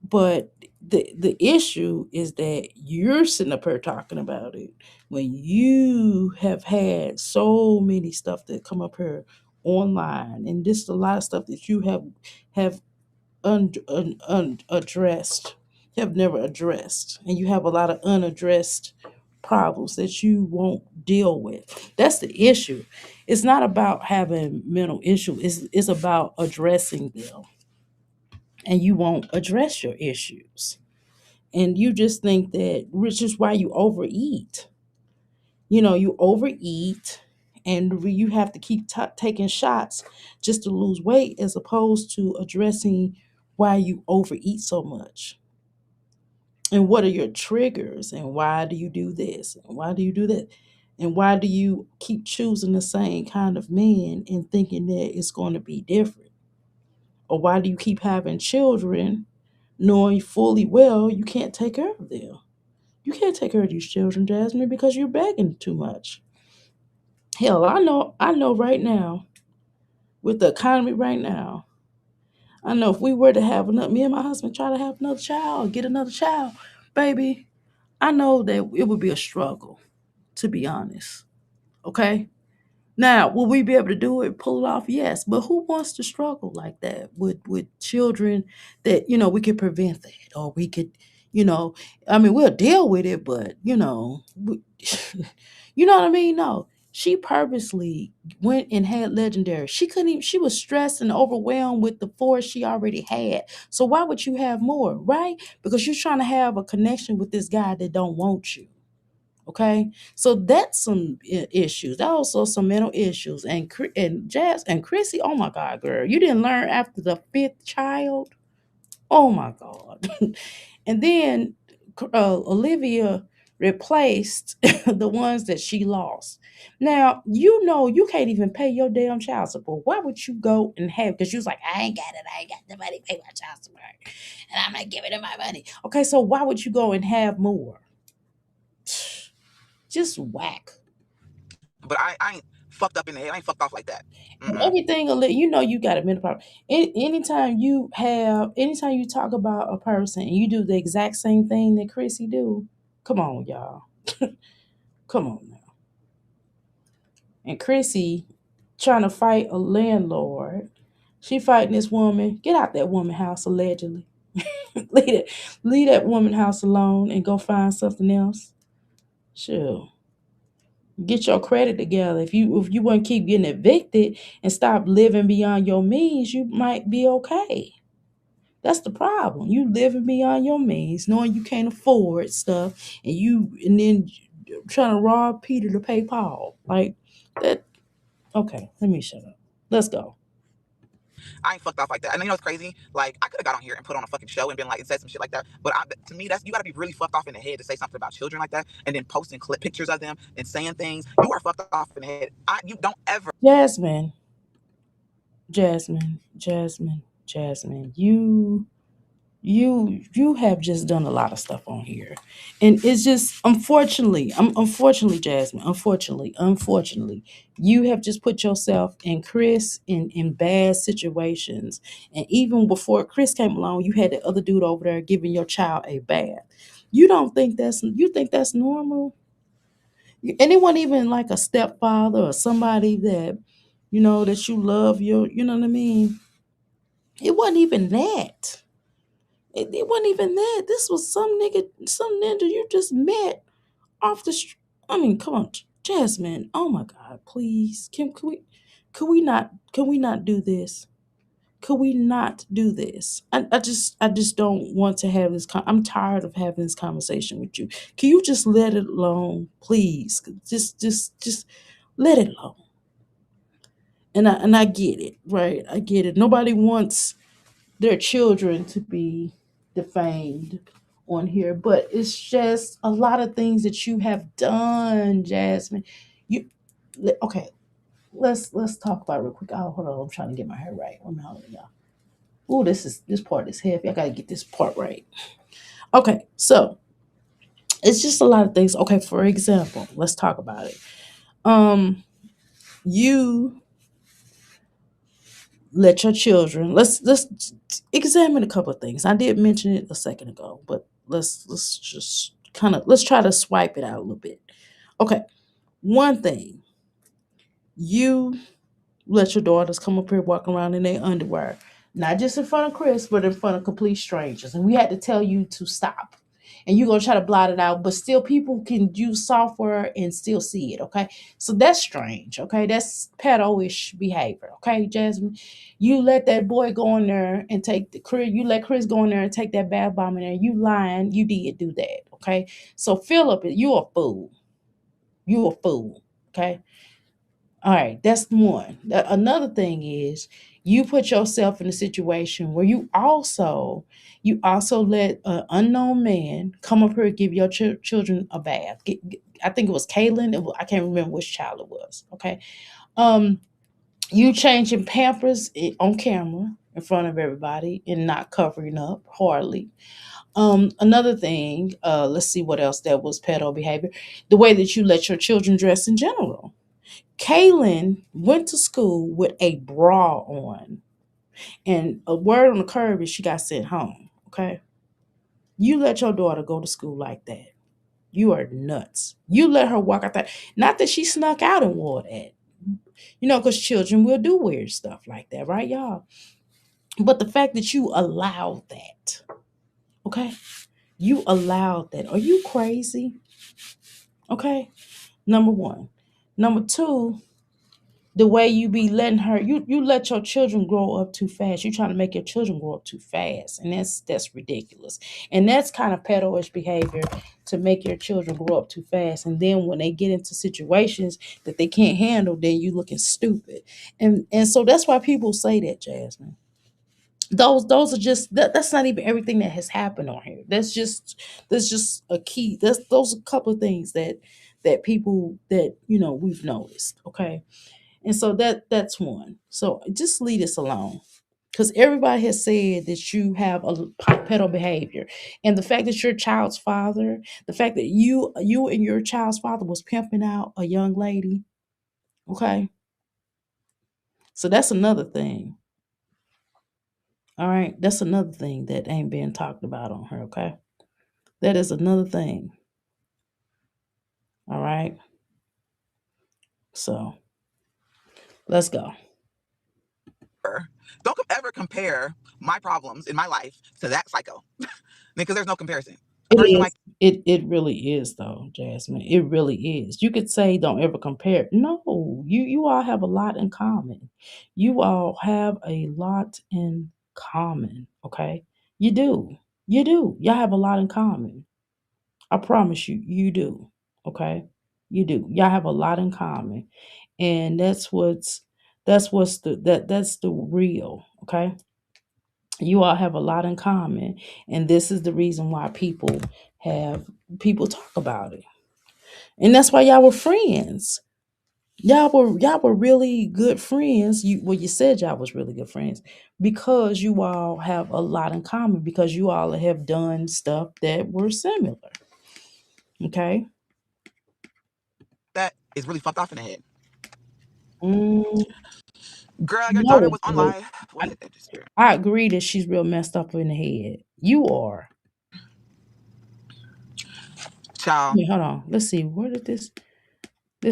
But the issue is that you're sitting up here talking about it when you have had so many stuff that come up here online, and just a lot of stuff that you have unaddressed, have never addressed, and you have a lot of unaddressed problems that you won't deal with. That's the issue. It's not about having mental issues. It's about addressing them, and you won't address your issues, and you just think that, which is why you overeat. You overeat, and you have to keep taking shots just to lose weight, as opposed to addressing why you overeat so much, and what are your triggers, and why do you do this, and why do you do that, and why do you keep choosing the same kind of man and thinking that it's going to be different, or why do you keep having children knowing fully well you can't take care of them. You can't take care of these children, Jasmine, because you're begging too much. Hell, I know right now, with the economy right now, I know if we were to have another, me and my husband try to have another child, get another child, baby, I know that it would be a struggle, to be honest. Okay? Now, will we be able to do it, pull it off? Yes. But who wants to struggle like that with children that, we could prevent that, or we could, you know, I mean, we'll deal with it, but, you know what I mean? No. She purposely went and had legendary. She couldn't even, she was stressed and overwhelmed with the four she already had. So why would you have more, right? Because you're trying to have a connection with this guy that don't want you. Okay, so that's some issues. Also, some mental issues, and Jazz and Chrissy. Oh my God, girl, you didn't learn after the fifth child. Oh my God, and then Olivia replaced the ones that she lost. Now you can't even pay your damn child support. Why would you go and have? Because you was like, I ain't got it. I ain't got the money to pay my child support, and I'm not giving them my money. Okay, so why would you go and have more? Just whack. But I ain't fucked up in the head. I ain't fucked off like that. Mm-mm. Everything, you got a mental problem. Anytime you talk about a person and you do the exact same thing that Chrissy do, come on, y'all. Come on now. And Chrissy trying to fight a landlord. She fighting this woman. Get out that woman house allegedly. leave that woman house alone and go find something else. Sure. Get your credit together. If you want to keep getting evicted and stop living beyond your means, you might be okay. That's the problem. You living beyond your means, knowing you can't afford stuff, and then trying to rob Peter to pay Paul. Like that. Okay, let me shut up. Let's go. I ain't fucked off like that. And you know what's crazy? Like, I could have got on here and put on a fucking show and been like, and said some shit like that. But to me, that's, you gotta be really fucked off in the head to say something about children like that, and then posting pictures of them and saying things. You are fucked off in the head. You don't ever. Jasmine, Jasmine. You have just done a lot of stuff on here, and it's just, unfortunately, Jasmine, unfortunately, you have just put yourself and Chris in bad situations. And even before Chris came along, you had the other dude over there giving your child a bath. You think that's normal? Anyone, even like a stepfather or somebody that that you love, you know what I mean? It wasn't even that. It wasn't even that. This was some ninja you just met off the street. I mean, come on, Jasmine. Oh my God, please. Can we not do this? Could we not do this? I just don't want to have this. I'm tired of having this conversation with you. Can you just let it alone, please? Just let it alone. And I get it, right? I get it. Nobody wants their children to be defamed on here, but it's just a lot of things that you have done, Jasmine. You okay? Let's talk about it real quick. Oh, hold on, I'm trying to get my hair right. Hold on, y'all. Oh, this part is heavy. I gotta get this part right. Okay, so It's just a lot of things. Okay, for example, let's talk about it. Um, you let your children, let's examine a couple of things. I did mention it a second ago, but let's just kind of let's try to swipe it out a little bit. Okay, one thing, you let your daughters come up here walking around in their underwear, not just in front of Chris, but in front of complete strangers. And we had to tell you to stop. And you're gonna try to blot it out, but still people can use software and still see it. Okay. So that's strange. Okay. That's pedo-ish behavior. Okay, Jasmine. You let that boy go in there and take the Chris, you let Chris go in there and take that bath bomb in there. You lying, you did do that. Okay. So Philip, you a fool. You a fool. Okay. All right, that's one. Another thing is you put yourself in a situation where you also let an unknown man come up here and give your children a bath. I think it was Kaylin. I can't remember which child it was. Okay, um, you changing Pampers on camera in front of everybody and not covering up hardly. Another thing, let's see what else that was pedo behavior. The way that you let your children dress in general. Kaylin went to school with a bra on, and a word on the curb is she got sent home. Okay, you let your daughter go to school like that? You are nuts. You let her walk out that. Not that she snuck out and wore that, because children will do weird stuff like that, right, y'all? But the fact that you allowed that, okay, you allowed that. Are you crazy? Okay, number one. Number two, the way you be letting her, you let your children grow up too fast. You trying to make your children grow up too fast, and that's ridiculous. And that's kind of pedo-ish behavior, to make your children grow up too fast, and then when they get into situations that they can't handle, then you looking stupid. And so that's why people say that, Jasmine. Those are just that's not even everything that has happened on here. That's just a key. Those are a couple of things that people that we've noticed. Okay, and so that's one. So just leave this alone. Because everybody has said that you have a pedo behavior. And the fact that your child's father, the fact that you and your child's father was pimping out a young lady. Okay. So that's another thing. All right. That's another thing that ain't being talked about on her. Okay. That is another thing. All right. So let's go. Don't ever compare my problems in my life to that psycho because there's no comparison. A It person like is. It really is though, Jasmine. It really is. You could say don't ever compare. No, you all have a lot in common. You all have a lot in common. Okay, you do. You do. Y'all have a lot in common. I promise you, you do. Okay, you do. Y'all have a lot in common, and that's the real. Okay, you all have a lot in common, and this is the reason why have people talk about it, and that's why y'all were friends. Y'all were really good friends. You said y'all was really good friends because you all have a lot in common, because you all have done stuff that were similar. Okay. that is really fucked off in the head. Mm, Girl, your daughter no, was on no. live. I, What? Just I agree that she's real messed up in the head. You are. child. Wait, hold on. Let's see. Where did this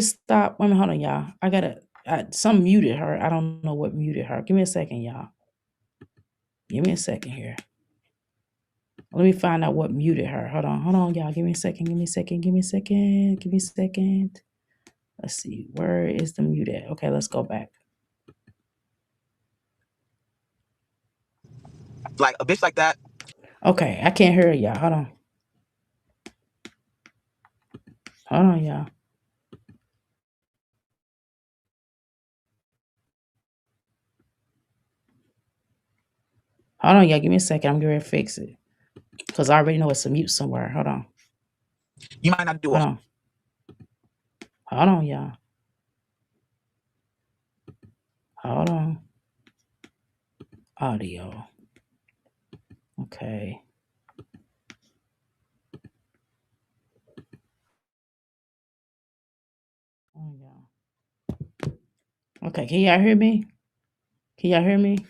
stop? Wait a minute, hold on, y'all. Some muted her. I don't know what muted her. Give me a second, y'all. Give me a second here. Let me find out what muted her. Hold on, y'all. Give me a second. Give me a second. Give me a second. Give me a second. Let's see. Where is the mute at? Okay, let's go back. Like a bitch like that. Okay, I can't hear y'all. Hold on. Hold on, y'all. Hold on, y'all. Give me a second. I'm going to fix it. Because I already know it's a mute somewhere. Hold on. You might not do a Hold on. Hold on, y'all. Hold on. Audio. Okay. Okay, can y'all hear me? Can y'all hear me?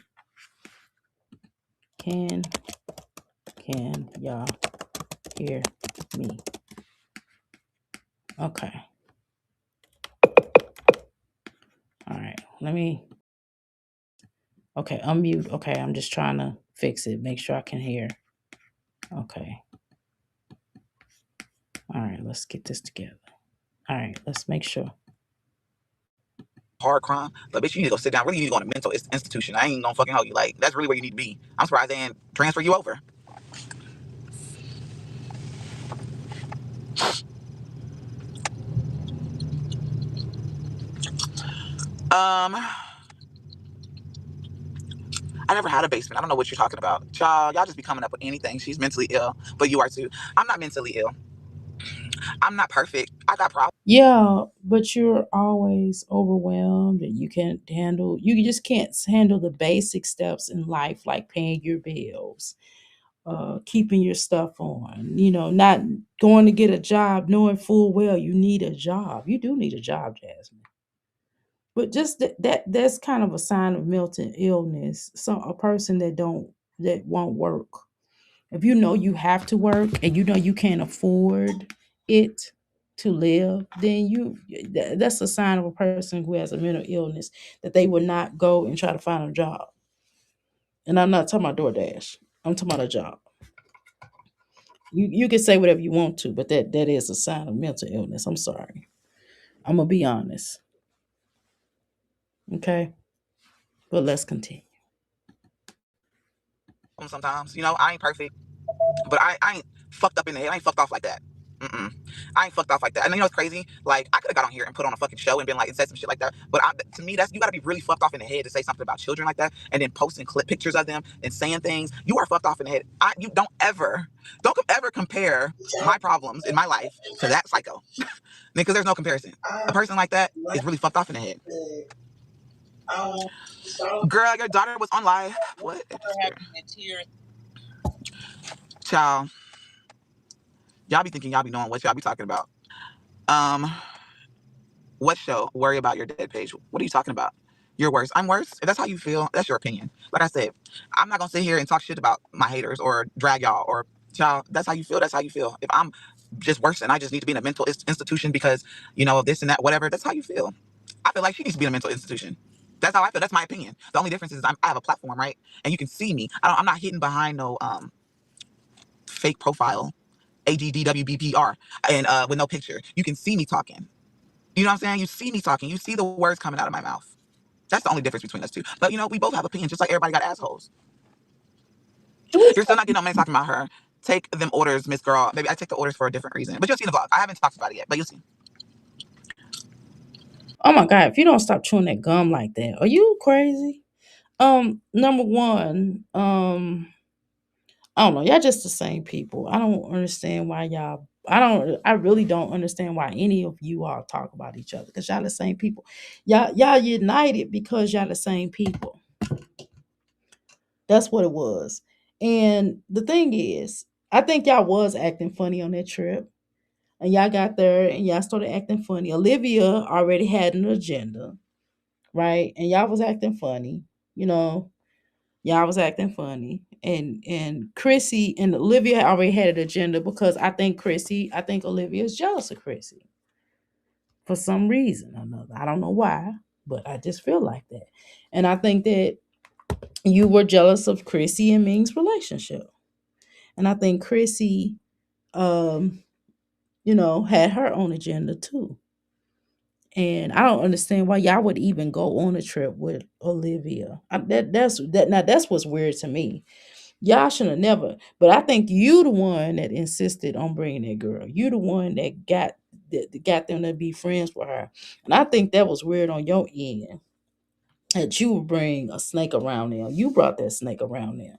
Can y'all hear me? Okay. All right. Let me. Okay, unmute. Okay, I'm just trying to fix it. Make sure I can hear. Okay. All right, let's get this together. All right, let's make sure. Hard crime, but bitch, you need to go sit down. Really, you need to go in a mental institution. I ain't gonna fucking hold you. Like, that's really where you need to be. I'm surprised they didn't transfer you over. I never had a basement. I don't know what you're talking about. Y'all just be coming up with anything. She's mentally ill, but you are too. I'm not mentally ill. I'm not perfect. I got problems. Yeah, but you're always overwhelmed and you just can't handle the basic steps in life like paying your bills, keeping your stuff on, not going to get a job knowing full well you need a job. You do need a job, Jasmine. But just that's kind of a sign of mental illness. A person that won't work. If you know you have to work and you know you can't afford it to live, then that's a sign of a person who has a mental illness that they would not go and try to find a job. And I'm not talking about DoorDash. I'm talking about a job. You can say whatever you want to, but that is a sign of mental illness. I'm sorry. I'm gonna be honest. Okay? But let's continue. Sometimes. I ain't perfect, but I ain't fucked up in the head. I ain't fucked off like that. Mm-mm. I ain't fucked off like that. And you know what's crazy? Like, I could have got on here and put on a fucking show and been like, and said some shit like that. But to me, you gotta be really fucked off in the head to say something about children like that and then posting pictures of them and saying things. You are fucked off in the head. You don't ever compare my problems in my life to that psycho. Because there's no comparison. A person like that is really fucked off in the head. Girl, your daughter was on live. What? Child, y'all be thinking y'all be knowing what y'all be talking about. Um, what show? Worry about your dead page. What are you talking about? You're worse. I'm worse. If that's how you feel, that's your opinion. Like I said, I'm not gonna sit here and talk shit about my haters or drag y'all or y'all. That's how you feel. That's how you feel. If I'm just worse and I just need to be in a mental institution because of this and that, whatever. That's how you feel. I feel like she needs to be in a mental institution. That's how I feel. That's my opinion. The only difference is I have a platform, right? And you can see me. I'm not hidden behind no fake profile, AGDWBPR, and with no picture. You can see me talking. You know what I'm saying? You see me talking. You see the words coming out of my mouth. That's the only difference between us two. But we both have opinions, just like everybody got assholes. You're still not getting on me talking about her. Take them orders, Miss Girl. Maybe I take the orders for a different reason. But you'll see in the vlog. I haven't talked about it yet, but you'll see. Oh my God, if you don't stop chewing that gum like that, are you crazy? Number one, I don't know. Y'all just the same people. I don't understand why y'all. I really don't understand why any of you all talk about each other because y'all the same people. Y'all united because y'all the same people. That's what it was. And the thing is, I think y'all was acting funny on that trip. And y'all got there and y'all started acting funny. Olivia already had an agenda, right? And y'all was acting funny, you know. Y'all was acting funny. And Chrissy and Olivia already had an agenda because I think Olivia is jealous of Chrissy for some reason or another. I don't know why, but I just feel like that. And I think that you were jealous of Chrissy and Ming's relationship. And I think Chrissy had her own agenda too. And I don't understand why y'all would even go on a trip with Olivia. That's what's weird to me. Y'all should have never. But I think you the one that insisted on bringing that girl. You the one that got them to be friends with her. And I think that was weird on your end that you would bring a snake around there. You brought that snake around there.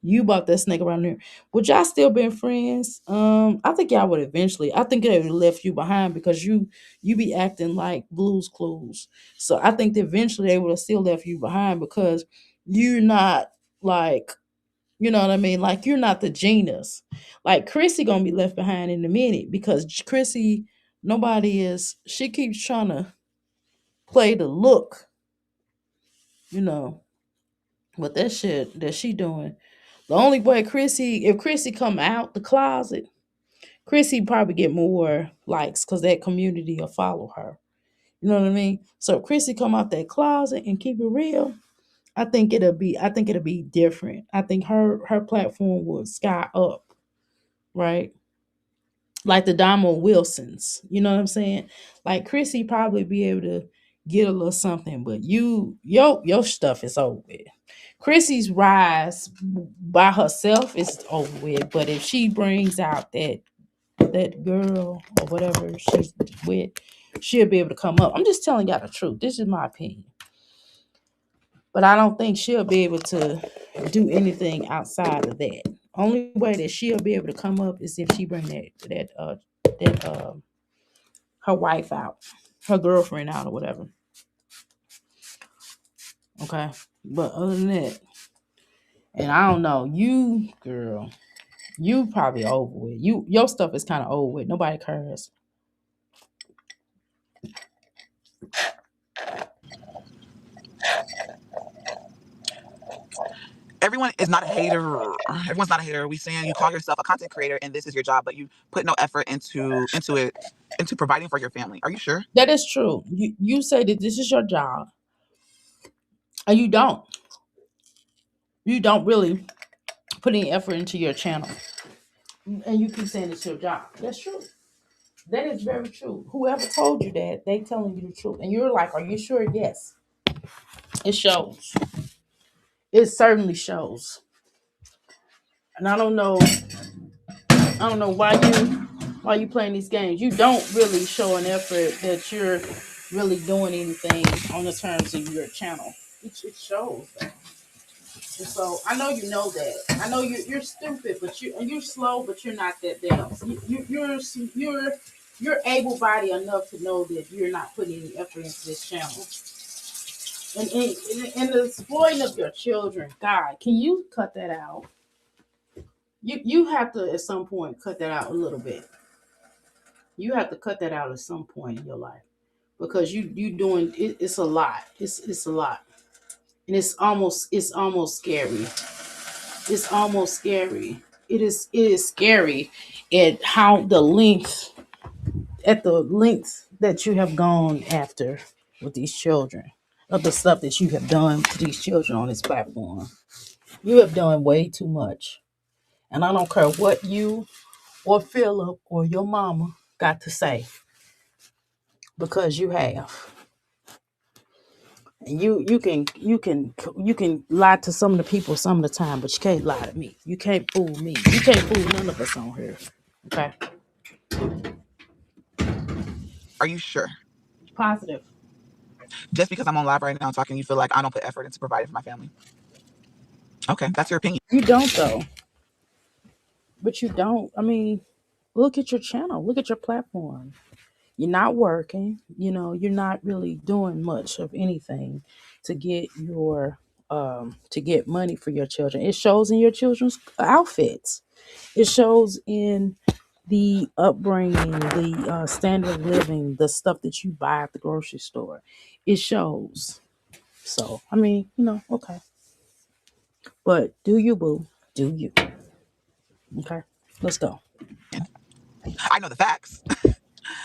You brought that snake around there. Would y'all still been friends? I think y'all would eventually. I think they would have left you behind because you be acting like Blue's Clues. So I think that eventually they would have still left you behind because you're not like, you know what I mean? Like you're not the genius. Like Chrissy gonna be left behind in a minute because Chrissy, she keeps trying to play the look you know. But that shit that she doing, the only way if Chrissy come out the closet, Chrissy probably get more likes because that community will follow her. You know what I mean? So if Chrissy come out that closet and keep it real, I think it'll be different. I think her platform will sky up, right? Like the Damo Wilsons. You know what I'm saying? Like Chrissy probably be able to get a little something, but your stuff is over with. Chrissy's rise by herself is over with, but if she brings out that girl or whatever she's with, she'll be able to come up. I'm just telling y'all the truth. This is my opinion. But I don't think she'll be able to do anything outside of that. Only way that she'll be able to come up is if she bring that her wife out, her girlfriend out or whatever. Okay. But other than that, and I don't know, you girl, you probably over with. Your stuff is kind of over with. Nobody cares. Everyone is not a hater. Everyone's not a hater. We saying you call yourself a content creator and this is your job, but you put no effort into it, into providing for your family. Are you sure? That is true. You say that this is your job, and you don't really put any effort into your channel, and you keep saying it's your job. That's true. That is very true. Whoever told you that, they telling you the truth, and you're like, "Are you sure?" Yes, it shows. It certainly shows. And I don't know why you playing these games. You don't really show an effort that you're really doing anything on the terms of your channel. It shows. And so I know you know that. I know you're stupid, but you're slow, but you're not that dumb. You're able bodied enough to know that you're not putting any effort into this channel. And the exploiting of your children, God, can you cut that out? You have to at some point cut that out a little bit. You have to cut that out at some point in your life because you doing it, it's a lot. It's a lot, and it's almost scary. It's almost scary. It is scary at the length that you have gone after with these children, of the stuff that you have done to these children on this platform. You have done way too much, and I don't care what you or Philip or your mama got to say because you have. And you can lie to some of the people some of the time, but you can't lie to me. You can't fool me. You can't fool none of us on here. Okay. Are you sure? Positive. Just because I'm on live right now talking, you feel like I don't put effort into providing for my family? Okay, that's your opinion. You don't though. But you don't. I mean, look at your channel. Look at your platform. You're not working. You're not really doing much of anything to get money for your children. It shows in your children's outfits. It shows in the upbringing, the standard of living, the stuff that you buy at the grocery store. It shows. So, I mean, okay. But do you, boo? Do you? Okay. Let's go. I know the facts.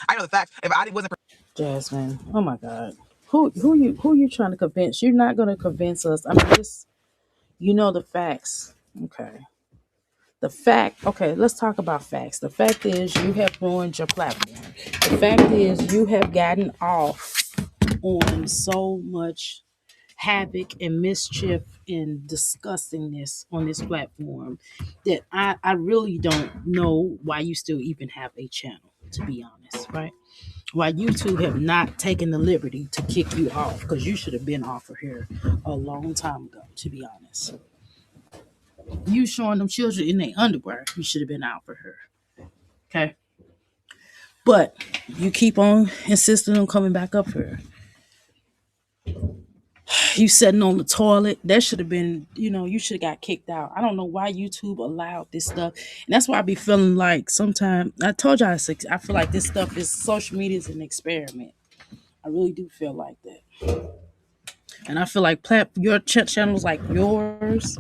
I know the facts. If I wasn't, Jasmine. Oh my God. Who you trying to convince? You're not gonna convince us. I mean, just the facts. Okay. The fact, okay, let's talk about facts. The fact is you have ruined your platform. The fact is you have gotten off on so much havoc and mischief and disgustingness on this platform that I really don't know why you still even have a channel, to be honest, right? Why YouTube have not taken the liberty to kick you off, because you should have been off of here a long time ago, to be honest. You showing them children in their underwear, you should have been out for her. Okay. But you keep on insisting on coming back up here. You sitting on the toilet. That should have been, you should have got kicked out. I don't know why YouTube allowed this stuff. And that's why I be feeling like sometimes, I told y'all, I feel like this stuff is, social media is an experiment. I really do feel like that. And I feel like your channels like yours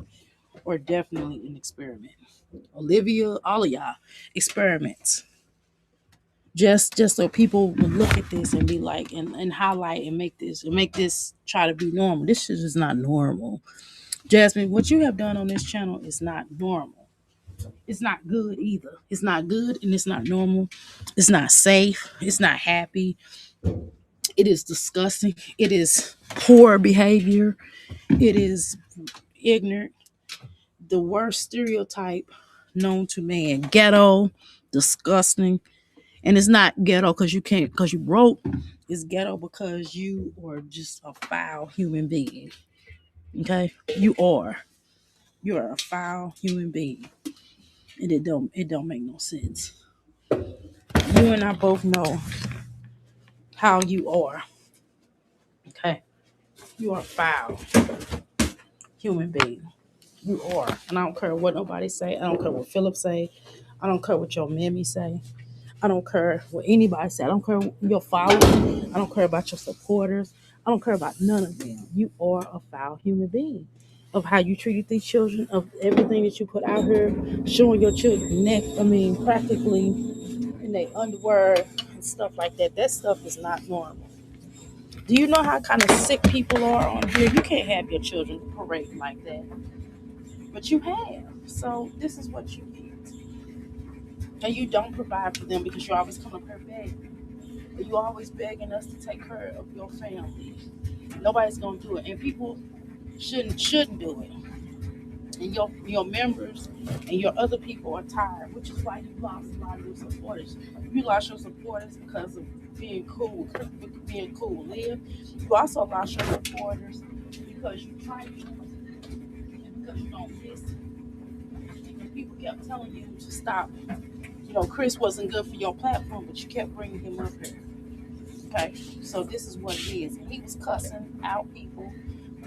are definitely an experiment. Olivia, all of y'all, experiments. Just so people will look at this and be like, and highlight and make this try to be normal. This shit is not normal. Jasmine, what you have done on this channel is not normal. It's not good either. It's not good and it's not normal. It's not safe. It's not happy. It is disgusting. It is poor behavior. It is ignorant. The worst stereotype known to man. Ghetto, disgusting. And it's not ghetto because you can't, because you broke. It's ghetto because you are just a foul human being. Okay? You are. You are a foul human being. And it don't make no sense. You and I both know how you are. Okay? You are a foul human being. You are. And I don't care what nobody say. I don't care what Philip say. I don't care what your mammy say. I don't care what anybody say. I don't care your followers. I don't care about your supporters. I don't care about none of them. You are a foul human being. Of how you treated these children, of everything that you put out here, showing your children practically in their underwear and stuff like that. That stuff is not normal. Do you know how kind of sick people are on here? You can't have your children parading like that. But you have. So this is what you get. And you don't provide for them because you always come up here begging. You always begging us to take care of your family. Nobody's gonna do it. And people shouldn't do it. And your members and your other people are tired, which is why you lost a lot of your supporters. You lost your supporters because of being cool, live. You also lost your supporters because you tried to, and because you don't listen. And people kept telling you to stop. Chris wasn't good for your platform, but you kept bringing him up here. Okay, so this is what it is. And he was cussing out people,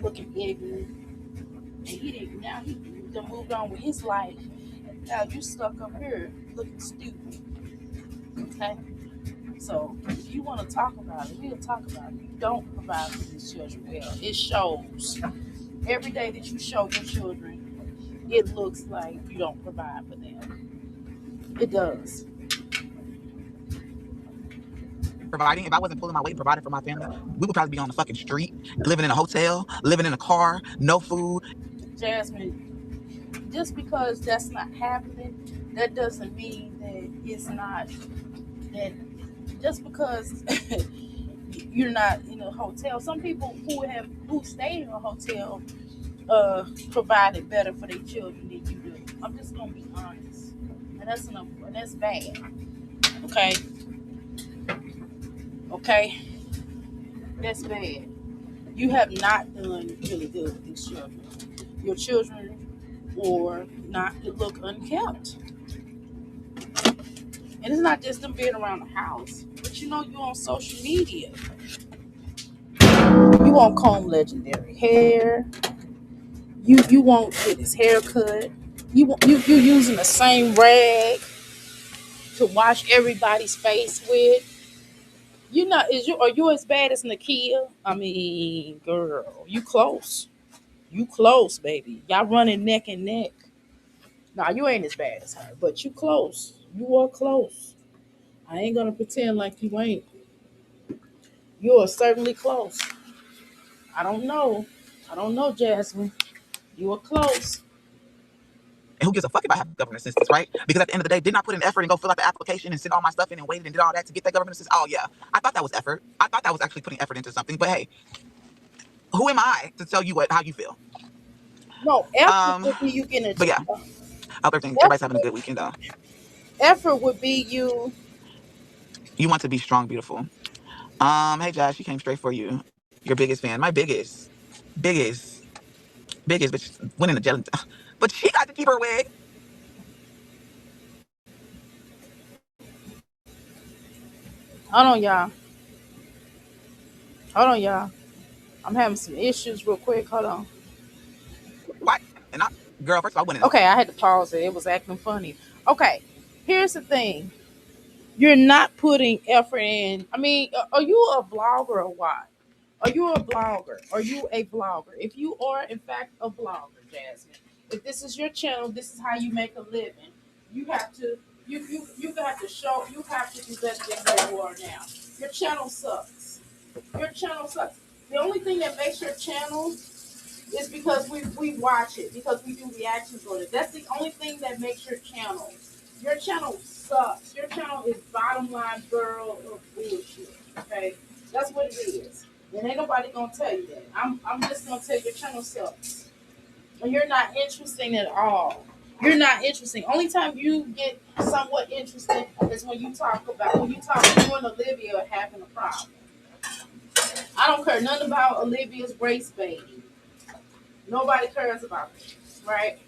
looking ignorant, and he didn't. Now he done moved on with his life. And now you stuck up here looking stupid. Okay, so if you want to talk about it, we'll talk about it. You don't provide for these children well. It shows every day that you show your children. It looks like you don't provide for them. It does. Providing, if I wasn't pulling my weight and providing for my family, we would probably be on the fucking street, living in a hotel, living in a car, no food. Jasmine, just because that's not happening, that doesn't mean that it's not that. Just because you're not in a hotel, some people who stay in a hotel provided better for their children than you do. I'm just gonna be honest, and that's bad. Okay, okay, that's bad. You have not done really good with these children. Your children or not look unkept. And it's not just them being around the house, but you on social media. You want comb legendary hair. You won't get his haircut. You using the same rag to wash everybody's face with. Are you as bad as Nakia? I mean, girl, you close. You close, baby. Y'all running neck and neck. Nah, you ain't as bad as her, but you close. You are close. I ain't gonna pretend like you ain't. You are certainly close. I don't know. I don't know, Jasmine. You are close. And who gives a fuck if I have government assistance, right? Because at the end of the day, didn't I put in effort and go fill out the application and send all my stuff in and waited and did all that to get that government assistance? Oh yeah, I thought that was effort. I thought that was actually putting effort into something. But hey, who am I to tell you how you feel? No, effort would be you getting a But yeah, job. I hope everybody's having a good weekend though. Effort would be you. You want to be strong, beautiful. Hey Josh, she came straight for you. Your biggest fan, my biggest, biggest, bitch went in the jail. But she got to keep her wig. Hold on, y'all. Hold on, y'all. I'm having some issues real quick. Hold on. What? And I, girl, first of all, I went in. Okay, I had to pause it. It was acting funny. Okay, here's the thing. You're not putting effort in. I mean, are you a vlogger or what? Are you a blogger? Are you a blogger? If you are, in fact, a blogger, Jasmine, if this is your channel, this is how you make a living. You have to, you have to show, you have to do better than where you are now. Your channel sucks. Your channel sucks. The only thing that makes your channel is because we watch it, because we do reactions on it. That's the only thing that makes your channel. Your channel sucks. Your channel is bottom line girl of bullshit. Okay, that's what it is. And ain't nobody gonna tell you that. I'm just gonna tell you your channel sucks. And you're not interesting at all. You're not interesting. Only time you get somewhat interesting is when you talk about you and Olivia are having a problem. I don't care nothing about Olivia's race baby. Nobody cares about that, right?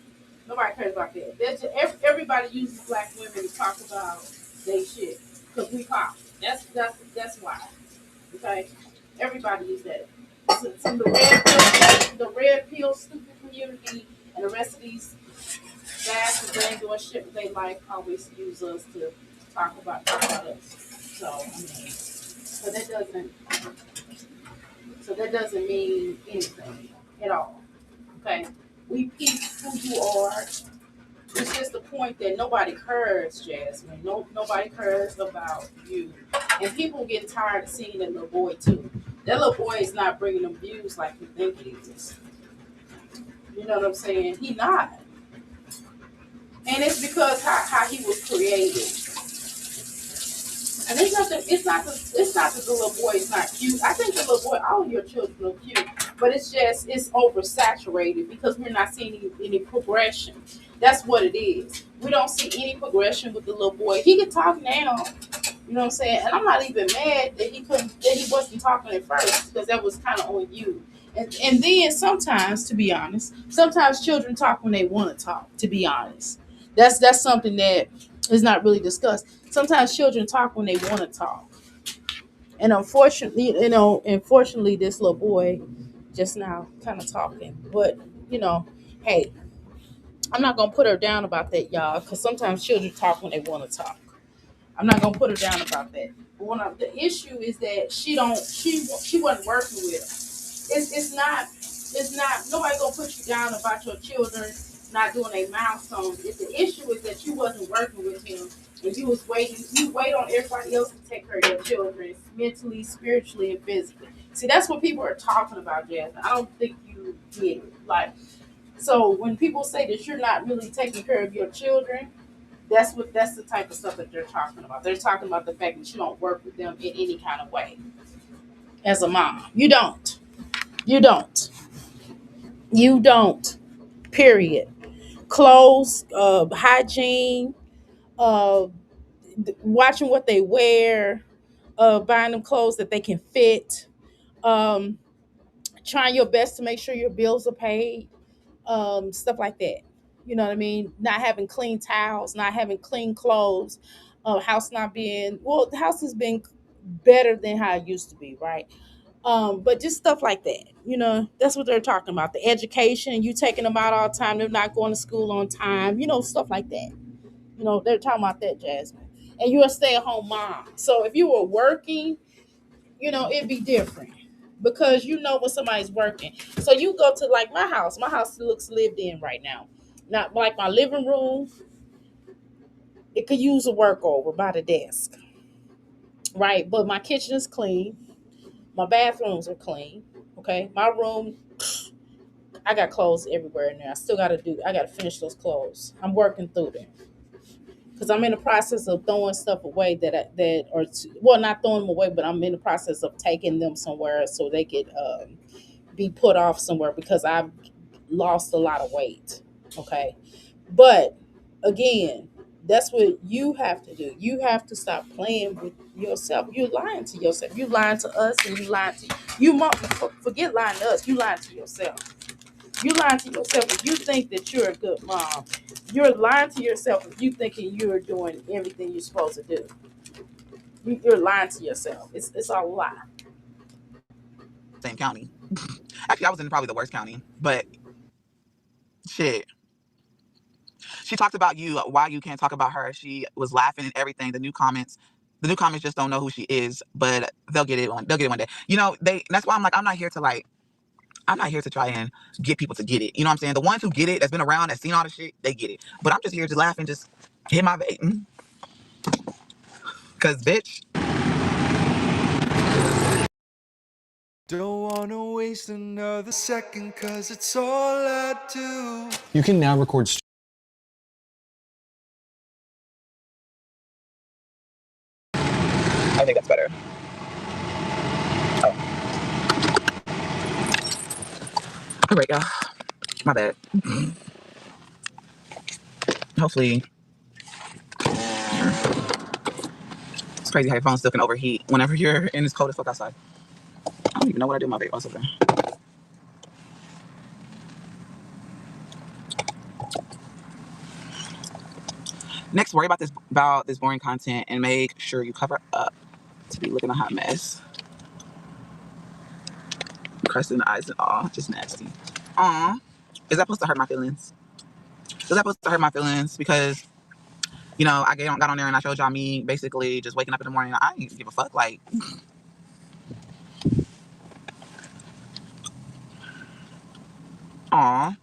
Nobody cares about that. Everybody uses black women to talk about they shit because we pop. That's why. Okay, everybody uses that. Some the red pill stupid community and the rest of these bastards that ain't doing shit with their life always use us to talk about us. So I mean, so that doesn't mean anything at all. Okay, we peep who you are. It's just the point that nobody cares, Jasmine. Nobody cares about you. And people get tired of seeing that little boy too. That little boy is not bringing them views like you think he is. You know what I'm saying? He not. And it's because how he was created. And it's nothing. It's not that the little boy is not cute. I think the little boy, all of your children are cute, but it's oversaturated because we're not seeing any progression. That's what it is. We don't see any progression with the little boy. He can talk now. You know what I'm saying? And I'm not even mad that he wasn't talking at first because that was kind of on you. And then sometimes, to be honest, sometimes children talk when they want to talk. To be honest, that's something that is not really discussed. Sometimes children talk when they want to talk. And unfortunately, this little boy just now kind of talking. But hey, I'm not gonna put her down about that, y'all, because sometimes children talk when they want to talk. I'm not gonna put her down about that. But the issue is that she wasn't working with him. It's not nobody gonna put you down about your children not doing a milestone. If the issue is that you wasn't working with him and you wait on everybody else to take care of your children mentally, spiritually, and physically. See, that's what people are talking about, Jasmine. I don't think you get it. Like, so when people say that you're not really taking care of your children, that's the type of stuff that they're talking about. They're talking about the fact that you don't work with them in any kind of way. As a mom, you don't. You don't. You don't. Period. Clothes, hygiene, uh, watching what they wear, buying them clothes that they can fit, um, trying your best to make sure your bills are paid, stuff like that. You know what I mean? Not having clean towels, not having clean clothes, house not being well. The house has been better than how it used to be, right? But just stuff like that. That's what they're talking about. The education, you taking them out all the time, they're not going to school on time, stuff like that. They're talking about that, Jasmine. And you're a stay-at-home mom. So if you were working, it'd be different. Because when somebody's working. So you go to like my house. My house looks lived in right now. Not like my living room, it could use a work over by the desk. Right. But my kitchen is clean. My bathrooms are clean. Okay. My room, I got clothes everywhere in there. I gotta finish those clothes. I'm working through them. Because I'm in the process of throwing stuff away not throwing them away, but I'm in the process of taking them somewhere so they could be put off somewhere because I've lost a lot of weight. Okay, but again, that's what you have to do. You have to stop playing with yourself. You're lying to yourself. You lying to us, and you lying to you. Forget lying to us. You lying to yourself. You lying to yourself if you think that you're a good mom. You're lying to yourself if you thinking you're doing everything you're supposed to do. You're lying to yourself. It's a lie. Same county. Actually, I was in probably the worst county, but shit. She talked about you, why you can't talk about her. She was laughing at everything, the new comments. The new comics just don't know who she is, but they'll get it. They'll get it one day. That's why I'm like, I'm not here to like. I'm not here to try and get people to get it. You know what I'm saying? The ones who get it, that's been around, that's seen all the shit, they get it. But I'm just here to laugh and just hit my vape. Cause bitch. Don't wanna waste another second, cause it's all I do. You can now record. I think that's better. Oh. All right, y'all. My bad. Hopefully. It's crazy how your phone still can overheat whenever you're in this cold as fuck outside. I don't even know what I do with my vape. Also there. Next, worry about this boring content and make sure you cover up to be looking a hot mess. Crust in the eyes and all, just nasty. Aw, is that supposed to hurt my feelings? Is that supposed to hurt my feelings? Because I got on there and I showed y'all me basically just waking up in the morning. I didn't give a fuck. Like, aw,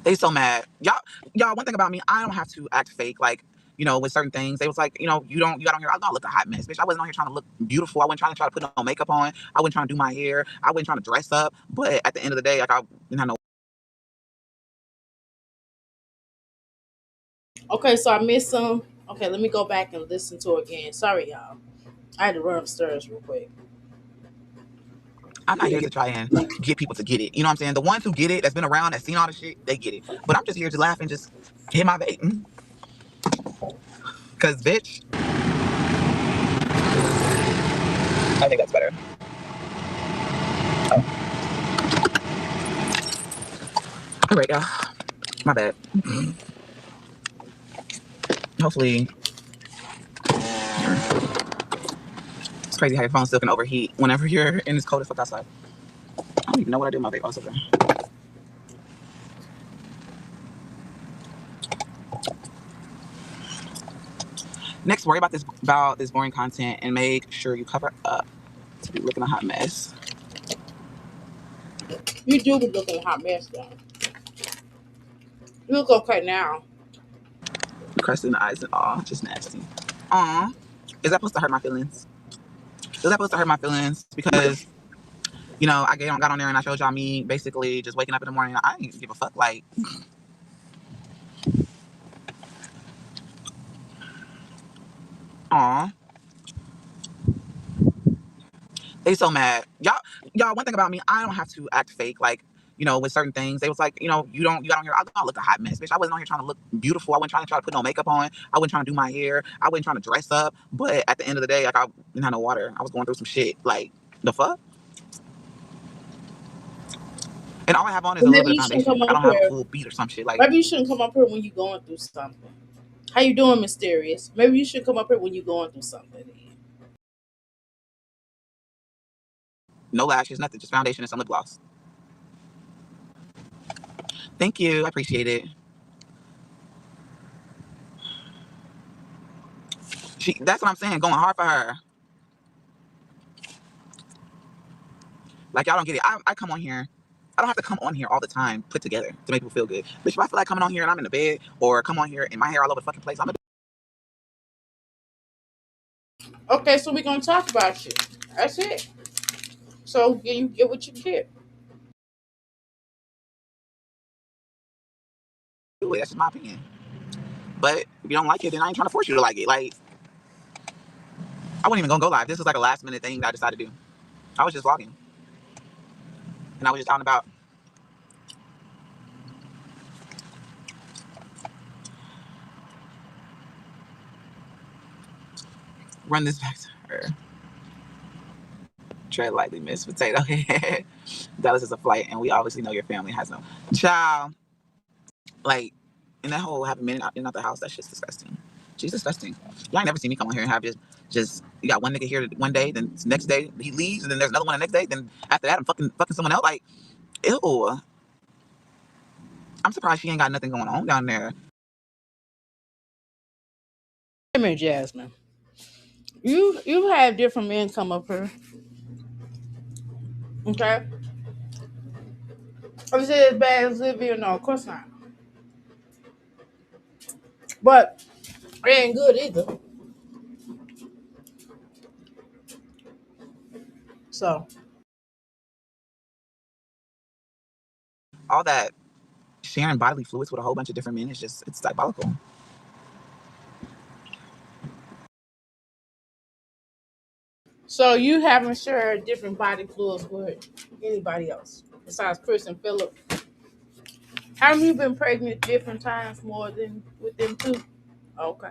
they so mad. Y'all. One thing about me, I don't have to act fake. Like, with certain things, they was like, you got on here. I don't look a hot mess, bitch. I wasn't on here trying to look beautiful. I wasn't trying to put no makeup on. I wasn't trying to do my hair. I wasn't trying to dress up. But at the end of the day, like I didn't have no. Okay, so I missed some. Okay, let me go back and listen to it again. Sorry, y'all. I had to run upstairs real quick. I'm not here to try and get people to get it. You know what I'm saying? The ones who get it, that's been around, that's seen all the shit, they get it. But I'm just here to laugh and just hit my vape. Cause bitch. I think that's better. Oh. All right, y'all. My bad. Hopefully. It's crazy how your phone still can overheat whenever you're in this cold as fuck outside. I don't even know what I do with my vape also there. Next, worry about this boring content and make sure you cover up to be looking a hot mess. You do be looking a hot mess, though. You look okay now. Crust in the eyes and all, just nasty. Aw, is that supposed to hurt my feelings? Is that supposed to hurt my feelings? Because I got on there and I showed y'all me basically just waking up in the morning. I didn't give a fuck. Like, aw, they so mad. Y'all. One thing about me, I don't have to act fake. Like, with certain things, they was like, you got on here. I don't look a hot mess, bitch. I wasn't on here trying to look beautiful. I wasn't trying to put no makeup on. I wasn't trying to do my hair. I wasn't trying to dress up. But at the end of the day, like I didn't have no water. I was going through some shit. Like, the fuck. And all I have on is Well, a little maybe bit of you shouldn't foundation. come Like I up don't have a here. full beat or some shit. Like, Maybe you shouldn't come up here when you're going through something. How you doing, Mysterious? Maybe you should come up here when you're going through something. no lashes, nothing, just foundation and some lip gloss. Thank you. I appreciate it. That's what I'm saying. Going hard for her. Like y'all don't get it. I come on here. I don't have to come on here all the time put together to make people feel good. Bitch, if I feel like coming on here and I'm in the bed or come on here and my hair all over the fucking place, I'm gonna Okay, so we're gonna talk about you. That's it. So you get what you get. do it. That's just my opinion. But if you don't like it, then I ain't trying to force you to like it. Like, I wasn't even gonna go live. This was like a last minute thing that I decided to do. I was just vlogging. And I was just talking about run this back to her. Tread lightly, Miss Potato Head. Dallas is a flight, and we obviously know your family has no child. Like, and that whole having men in the house, that shit's disgusting. She's disgusting. Y'all ain't never seen me come on here and have just you got one nigga here one day, then the next day he leaves, and then there's another one the next day. Then after that, I'm fucking someone else. Like, ew. I'm surprised she ain't got nothing going on down there. Wait a minute, Jasmine. You have different income up here, okay? Is it as bad as Livia? No, of course not. But it ain't good either. So, All that sharing bodily fluids with a whole bunch of different men is just, it's diabolical. so you haven't shared different body fluids with anybody else besides Chris and Philip. Haven't you been pregnant different times more than with them two? Okay.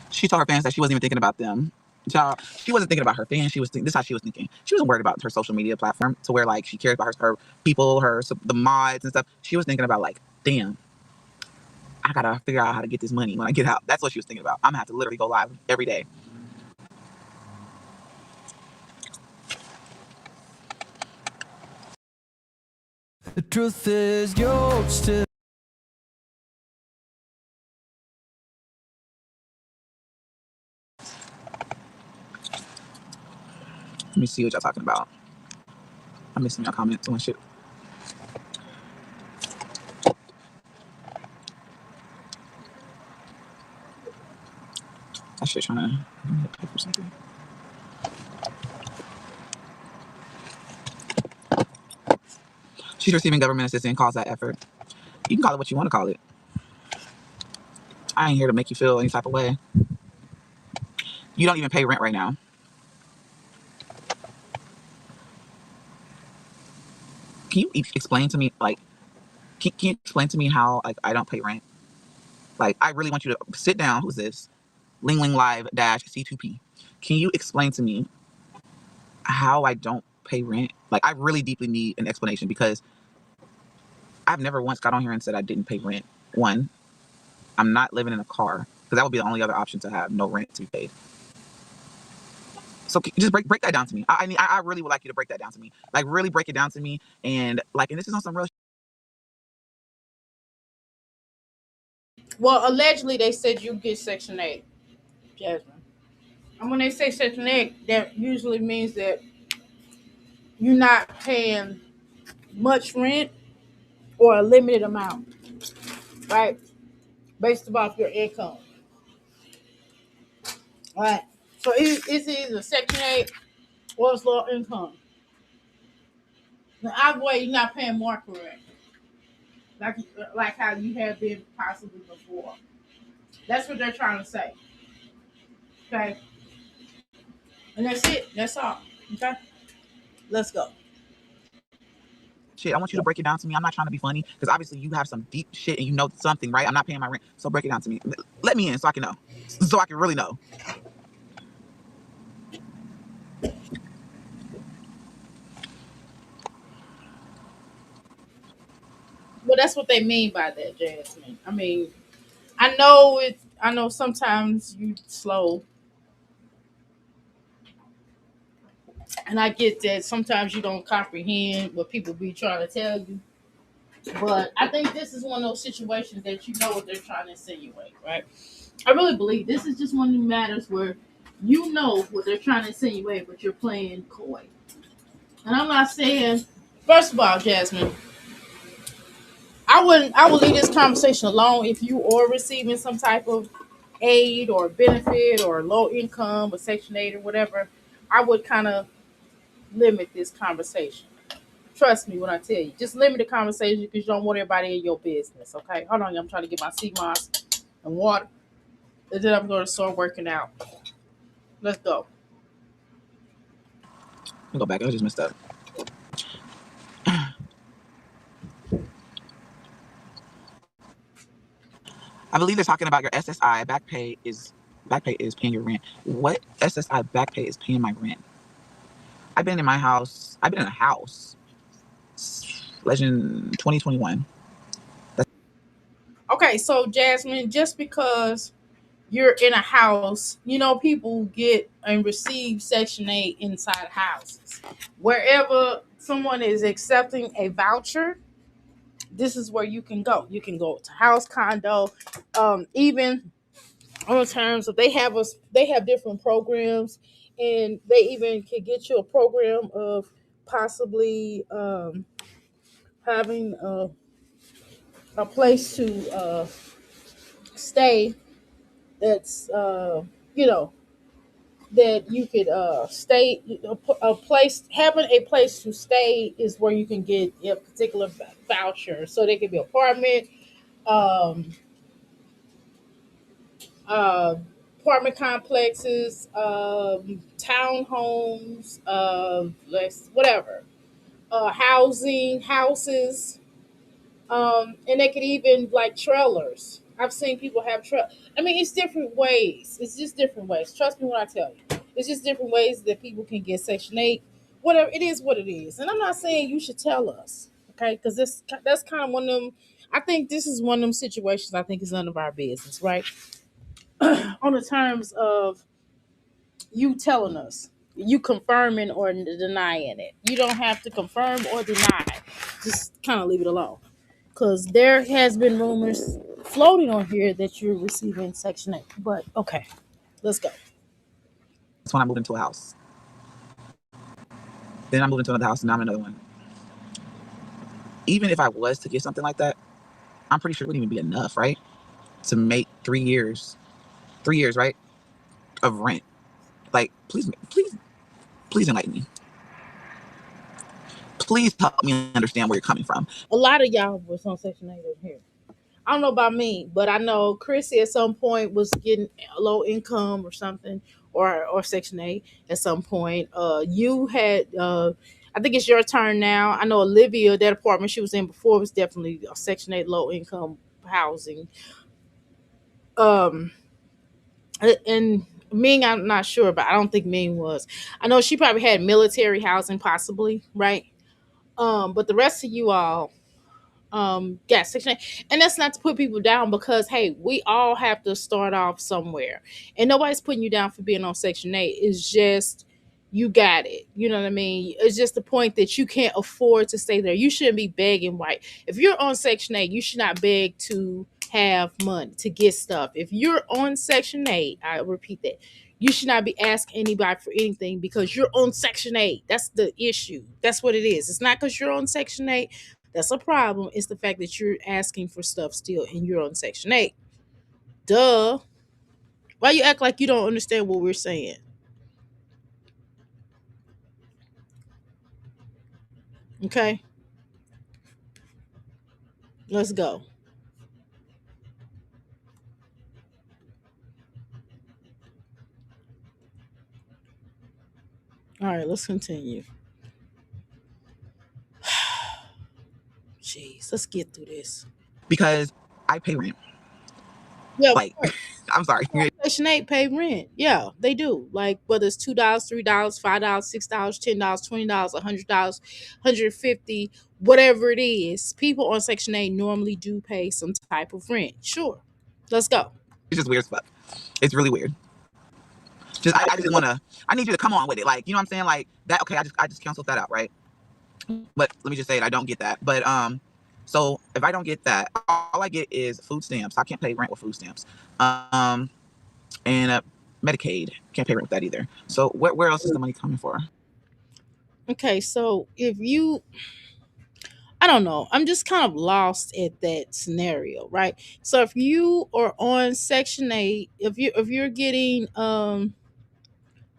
She told her fans that she wasn't even thinking about them. Child, she wasn't thinking about her fans. This is how she was thinking. She wasn't worried about her social media platform to where like she cares about her people, the mods and stuff. She was thinking about like, damn, I gotta figure out how to get this money when I get out. That's what she was thinking about. I'm gonna have to literally go live every day. The truth is, you're still. Let me see what y'all talking about. I'm missing your comments on shit. That shit trying to pay for something. She's receiving government assistance and calls that effort. You can call it what you want to call it. I ain't here to make you feel any type of way. You don't even pay rent right now. Can you explain to me, like, can you explain to me how, like, I don't pay rent? Like, I really want you to sit down. Who's this? Ling Ling Live dash C2P. Can you explain to me how I don't pay rent? Like, I really deeply need an explanation because I've never once got on here and said I didn't pay rent. One, I'm not living in a car because that would be the only other option to have no rent to be paid. So just break that down to me. I really would like you to break that down to me. Like really break it down to me. And like, and this is on some real. Well, allegedly they said you get Section 8, Jasmine. And when they say Section 8, that usually means that you're not paying much rent or a limited amount, right? Based off your income. Right. So it's either Section 8 or it's low income. The either way, you're not paying market rent. Like, like how you have been possibly before. That's what they're trying to say. Okay? And that's it. That's all. Okay? Let's go. Shit, I want you to break it down to me. I'm not trying to be funny because obviously you have some deep shit and you know something, right? I'm not paying my rent. So break it down to me. Let me in so I can know. So I can really know. Well, that's what they mean by that, Jasmine. I mean, I know sometimes you slow, and I get that sometimes you don't comprehend what people be trying to tell you. But I think this is one of those situations that you know what they're trying to insinuate, right? I really believe this is just one of the matters where you know what they're trying to insinuate, but you're playing coy. And I'm not saying, first of all, Jasmine, I would leave this conversation alone if you are receiving some type of aid or benefit or low income or Section 8 or whatever. I would kind of limit this conversation. Trust me when I tell you. Just limit the conversation because you don't want everybody in your business. Okay. Hold on, I'm trying to get my sea moss and water. And then I'm going to start working out. Let's go. Let me go back. I just messed up. I believe they're talking about your SSI back pay is paying your rent. What SSI back pay is paying my rent? I've been in my house. I've been in a house. Legend 2021. Okay, so Jasmine, just because you're in a house, people get and receive Section 8 inside houses. Wherever someone is accepting a voucher, this is where you can go. You can go to house, condo, even on terms of they have different programs, and they even can get you a program of possibly having a place to stay that's you know that you could stay a place having a place to stay is where you can get a particular voucher, so they could be apartment, um, uh, apartment complexes, townhomes, whatever, houses, and they could even like trailers. I've seen people have I mean, it's different ways. It's just different ways. Trust me when I tell you. It's just different ways that people can get Section 8. Whatever it is, what it is. And I'm not saying you should tell us, okay? Because that's kind of one of them. I think this is one of them situations. I think is none of our business, right? On the terms of you telling us, you confirming or denying it. You don't have to confirm or deny. Just kind of leave it alone. Because there has been rumors floating on here that you're receiving Section 8. But okay, let's go. That's when I moved into a house. Then I moved into another house, and now I'm in another one. Even if I was to get something like that, I'm pretty sure it wouldn't even be enough, right? To make 3 years, right? Of rent. Like, please enlighten me. Please help me understand where you're coming from. A lot of y'all was on Section 8 over here. I don't know about me, but I know Chrissy at some point was getting low income or something, or Section 8 at some point. You had, I think it's your turn now. I know Olivia, that apartment she was in before was definitely a Section 8 low income housing. Um, and Ming, I'm not sure, but I don't think Ming was. I know she probably had military housing, possibly, right? But the rest of you all, yeah, Section 8. And that's not to put people down, because hey, we all have to start off somewhere, and nobody's putting you down for being on Section 8. It's just you got it, you know what I mean? It's just the point that you can't afford to stay there. You shouldn't be begging. White, if you're on Section 8, you should not beg to have money to get stuff. If you're on Section 8, I repeat that, you should not be asking anybody for anything because you're on Section 8. That's the issue. That's what it is. It's not because you're on Section 8 that's a problem. It's the fact that you're asking for stuff still and you're on Section 8. Duh. Why you act like you don't understand what we're saying? Okay, let's go. All right, let's continue. Jeez, let's get through this. Because I pay rent. Yeah, of Like, course. I'm sorry. Section 8 pay rent. Yeah, they do. Like whether it's $2, $3, $5, $6, $10, $20, $100, $150, whatever it is, people on Section 8 normally do pay some type of rent. Sure. Let's go. It's just weird as fuck. It's really weird. Just I just want to. I need you to come on with it. Like, you know what I'm saying? Like that. Okay, I just canceled that out, right? But let me just say it. I don't get that. But so if I don't get that, all I get is food stamps. I can't pay rent with food stamps. Um, and Medicaid, can't pay rent with that either. So where else is the money coming for? Okay, so if you, I don't know, I'm just kind of lost at that scenario, right? So if you are on Section 8, if you're getting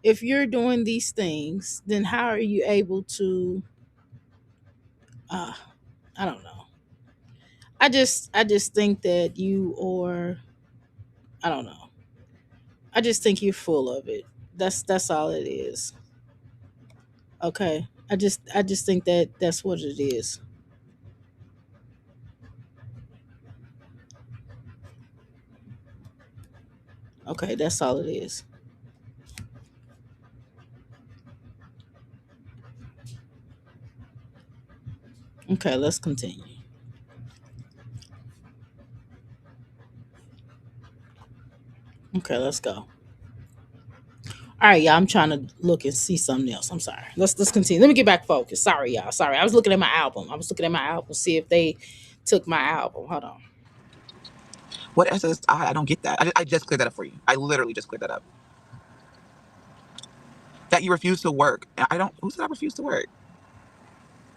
if you're doing these things, then how are you able to uh I don't know. I just think that you are, I don't know. I just think you're full of it. That's all it is. Okay. I just think that that's what it is. Okay, that's all it is. Okay, let's continue. Okay, let's go. All right, y'all. I'm trying to look and see something else. I'm sorry. Let's continue. Let me get back focused. Sorry, y'all. Sorry. I was looking at my album. I was looking at my album, see if they took my album. Hold on. What SSI? I don't get that. I just cleared that up for you. I literally just cleared that up. That you refuse to work. I don't. Who said I refuse to work?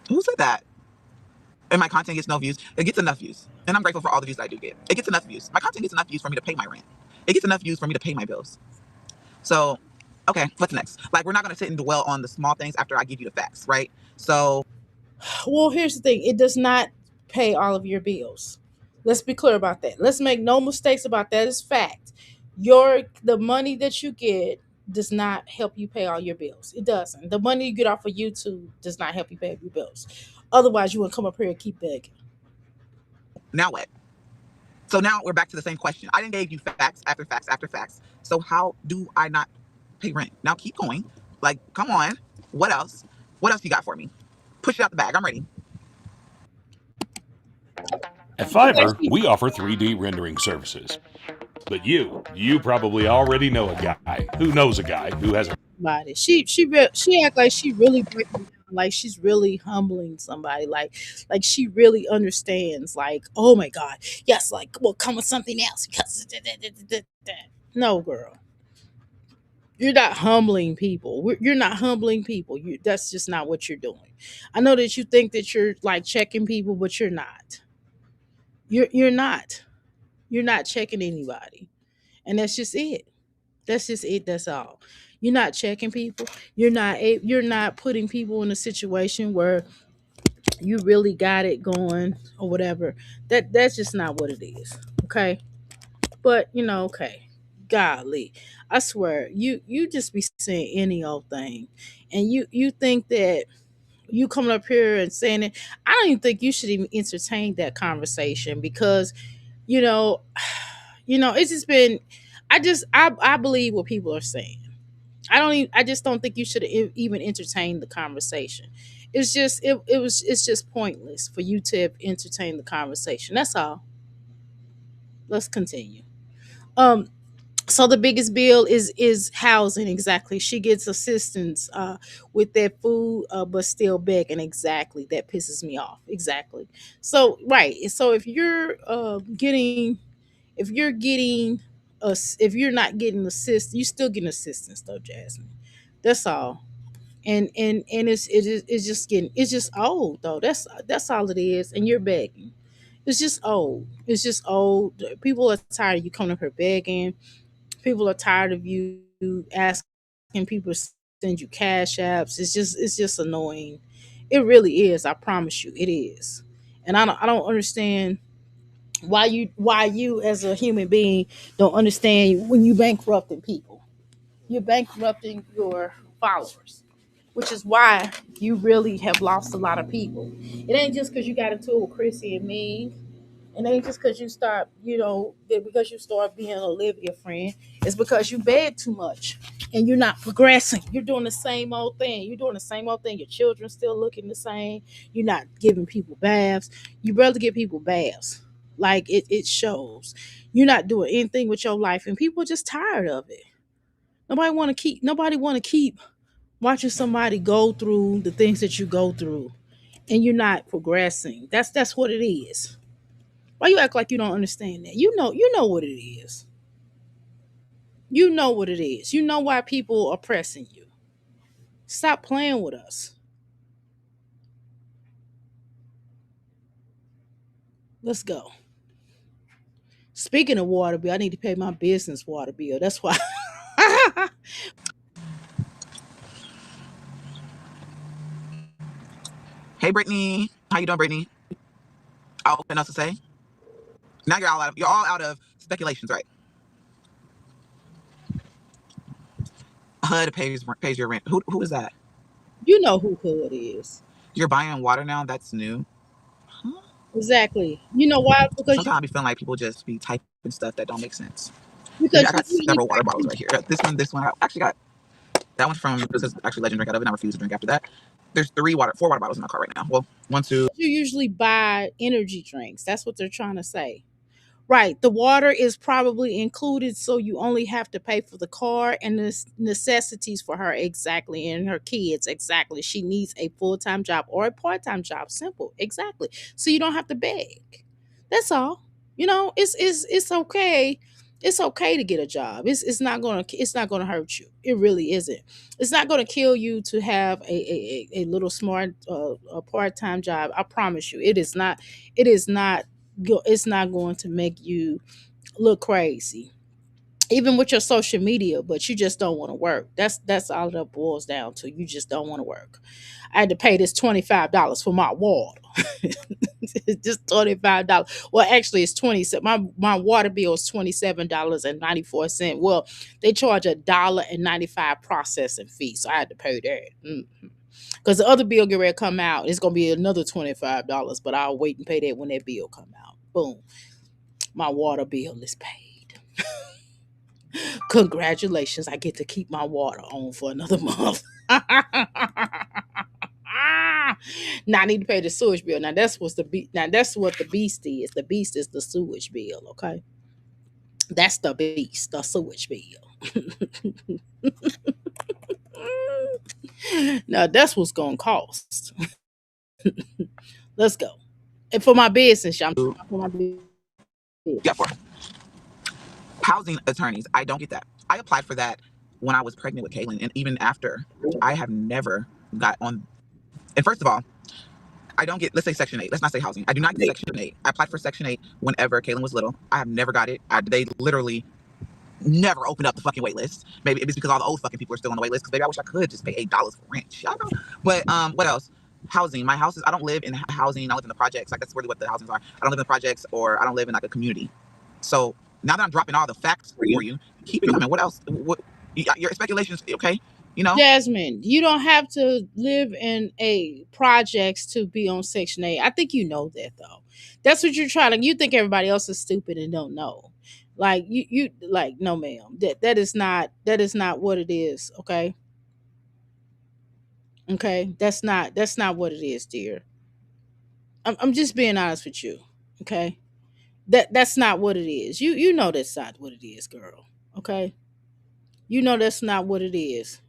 Who said that? And my content gets no views. It gets enough views, and I'm grateful for all the views that I do get. It gets enough views. My content gets enough views for me to pay my rent. It gets enough views for me to pay my bills. So, okay, what's next? Like, we're not gonna sit and dwell on the small things after I give you the facts, right? So, Well, here's the thing. It does not pay all of your bills. Let's be clear about that. Let's make no mistakes about that. It's fact. The money that you get does not help you pay all your bills. It doesn't. The money you get off of YouTube does not help you pay your bills. Otherwise, you wouldn't come up here and keep begging. now what? So now we're back to the same question. I didn't gave you facts after facts after facts. So how do I not pay rent? Now keep going. Like, come on. What else? What else you got for me? Push it out the bag. I'm ready. At Fiverr, we offer 3D rendering services. But you probably already know a guy who knows a guy who has a Body. She act like she really breaking down, like she's really humbling somebody, like she really understands. Like, oh my god, yes, like we'll come with something else because no, girl, you're not humbling people. You're not humbling people. That's just not what you're doing. I know that you think that you're like checking people, but you're not. You're not. You're not checking anybody, and that's just it. That's just it. That's all. You're not checking people. You're not putting people in a situation where you really got it going or whatever. That's just not what it is. Okay. But okay. Golly. I swear, you just be saying any old thing. And you think that you coming up here and saying it, I don't even think you should even entertain that conversation because, you know, it's just been I believe what people are saying. I just don't think you should even entertain the conversation. It's just pointless for you to entertain the conversation. That's all. Let's continue. Um so the biggest bill is housing. Exactly, she gets assistance with that food, but still begging. Exactly, that pisses me off. Exactly. So right, so if you're getting if you're not getting assist, you still getting assistance though, Jasmine. That's all. And it's just getting, it's just old though. That's all it is. And you're begging. It's just old. It's just old. People are tired of you coming up here begging. People are tired of you asking people to send you cash apps. It's just annoying. It really is. I promise you, it is. And I don't understand why you as a human being don't understand when you bankrupting people. You're bankrupting your followers, which is why you really have lost a lot of people. It ain't just because you got into it with Chrissy and me. It ain't just because you start, because you start being Olivia friend. It's because you beg too much and you're not progressing. You're doing the same old thing. You're doing the same old thing. Your children still looking the same. You're not giving people baths. You barely give people baths. Like it shows. You're not doing anything with your life, and people are just tired of it. Nobody want to keep watching somebody go through the things that you go through and you're not progressing. That's what it is. Why you act like you don't understand that? You know what it is. You know what it is. You know why people are pressing you. Stop playing with us. Let's go. Speaking of water bill, I need to pay my business water bill. That's why. Hey, Brittany. How you doing, Brittany? I'll open else to say. Now you're all out of speculations, right? HUD pays your rent. Who is that? You know who Hood is. You're buying water now? That's new. Huh? Exactly. You know why? Because Sometimes I be feeling like people just be typing stuff that don't make sense. because I you got really several water bottles right here. This one. I actually got that one's from, this is actually Legend Drink out of it. I refuse to drink after that. There's 4 water bottles in my car right now. Well, one, two. you usually buy energy drinks. That's what they're trying to say. Right. The water is probably included, so you only have to pay for the car and the necessities for her exactly and her kids exactly. She needs a full time job or a part time job. Simple. Exactly. So you don't have to beg. That's all. It's okay. It's okay to get a job. It's not gonna hurt you. It really isn't. It's not gonna kill you to have a little smart a part time job. I promise you. It's not going to make you look crazy even with your social media, but you just don't want to work. That's all that boils down to. You just don't want to work. I had to pay this $25 for my water. Just $25. Well, actually it's 27. My water bill is $27.94. Well, they charge $1.95 processing fee, so I had to pay that. Because the other bill get ready to come out, it's gonna be another $25, but I'll wait and pay that when that bill come out. Boom, my water bill is paid. Congratulations, I get to keep my water on for another month. Now I need to pay the sewage bill. Now that's what the beast is. The beast is the sewage bill. Okay, that's the beast, the sewage bill. Now that's what's gonna cost. Let's go. And for my business, I'm for my business. Yeah, for housing attorneys. I don't get that. I applied for that when I was pregnant with Kaylin, and even after, I have never got on. And first of all, I don't get, let's say Section 8. Let's not say housing. I do not get Section 8. I applied for Section 8 whenever Kaylin was little. I have never got it. They literally never opened up the fucking wait list. Maybe it's because all the old fucking people are still on the wait list, because maybe I wish I could just pay $8 for rent. Shut up. But what else? Housing. My house is, I don't live in housing. I live in the projects. Like, that's really what the housings are. I don't live in the projects, or I don't live in like a community. So now that I'm dropping all the facts for you, keep it coming. What else? What your speculations? Okay, you know. Jasmine, you don't have to live in a projects to be on Section 8. I think you know that though. That's what you're trying to. You think everybody else is stupid and don't know. Like you like no, ma'am. That is not what it is. Okay, okay. That's not what it is, dear. I'm just being honest with you. Okay, that's not what it is. You know that's not what it is, girl. Okay, you know that's not what it is.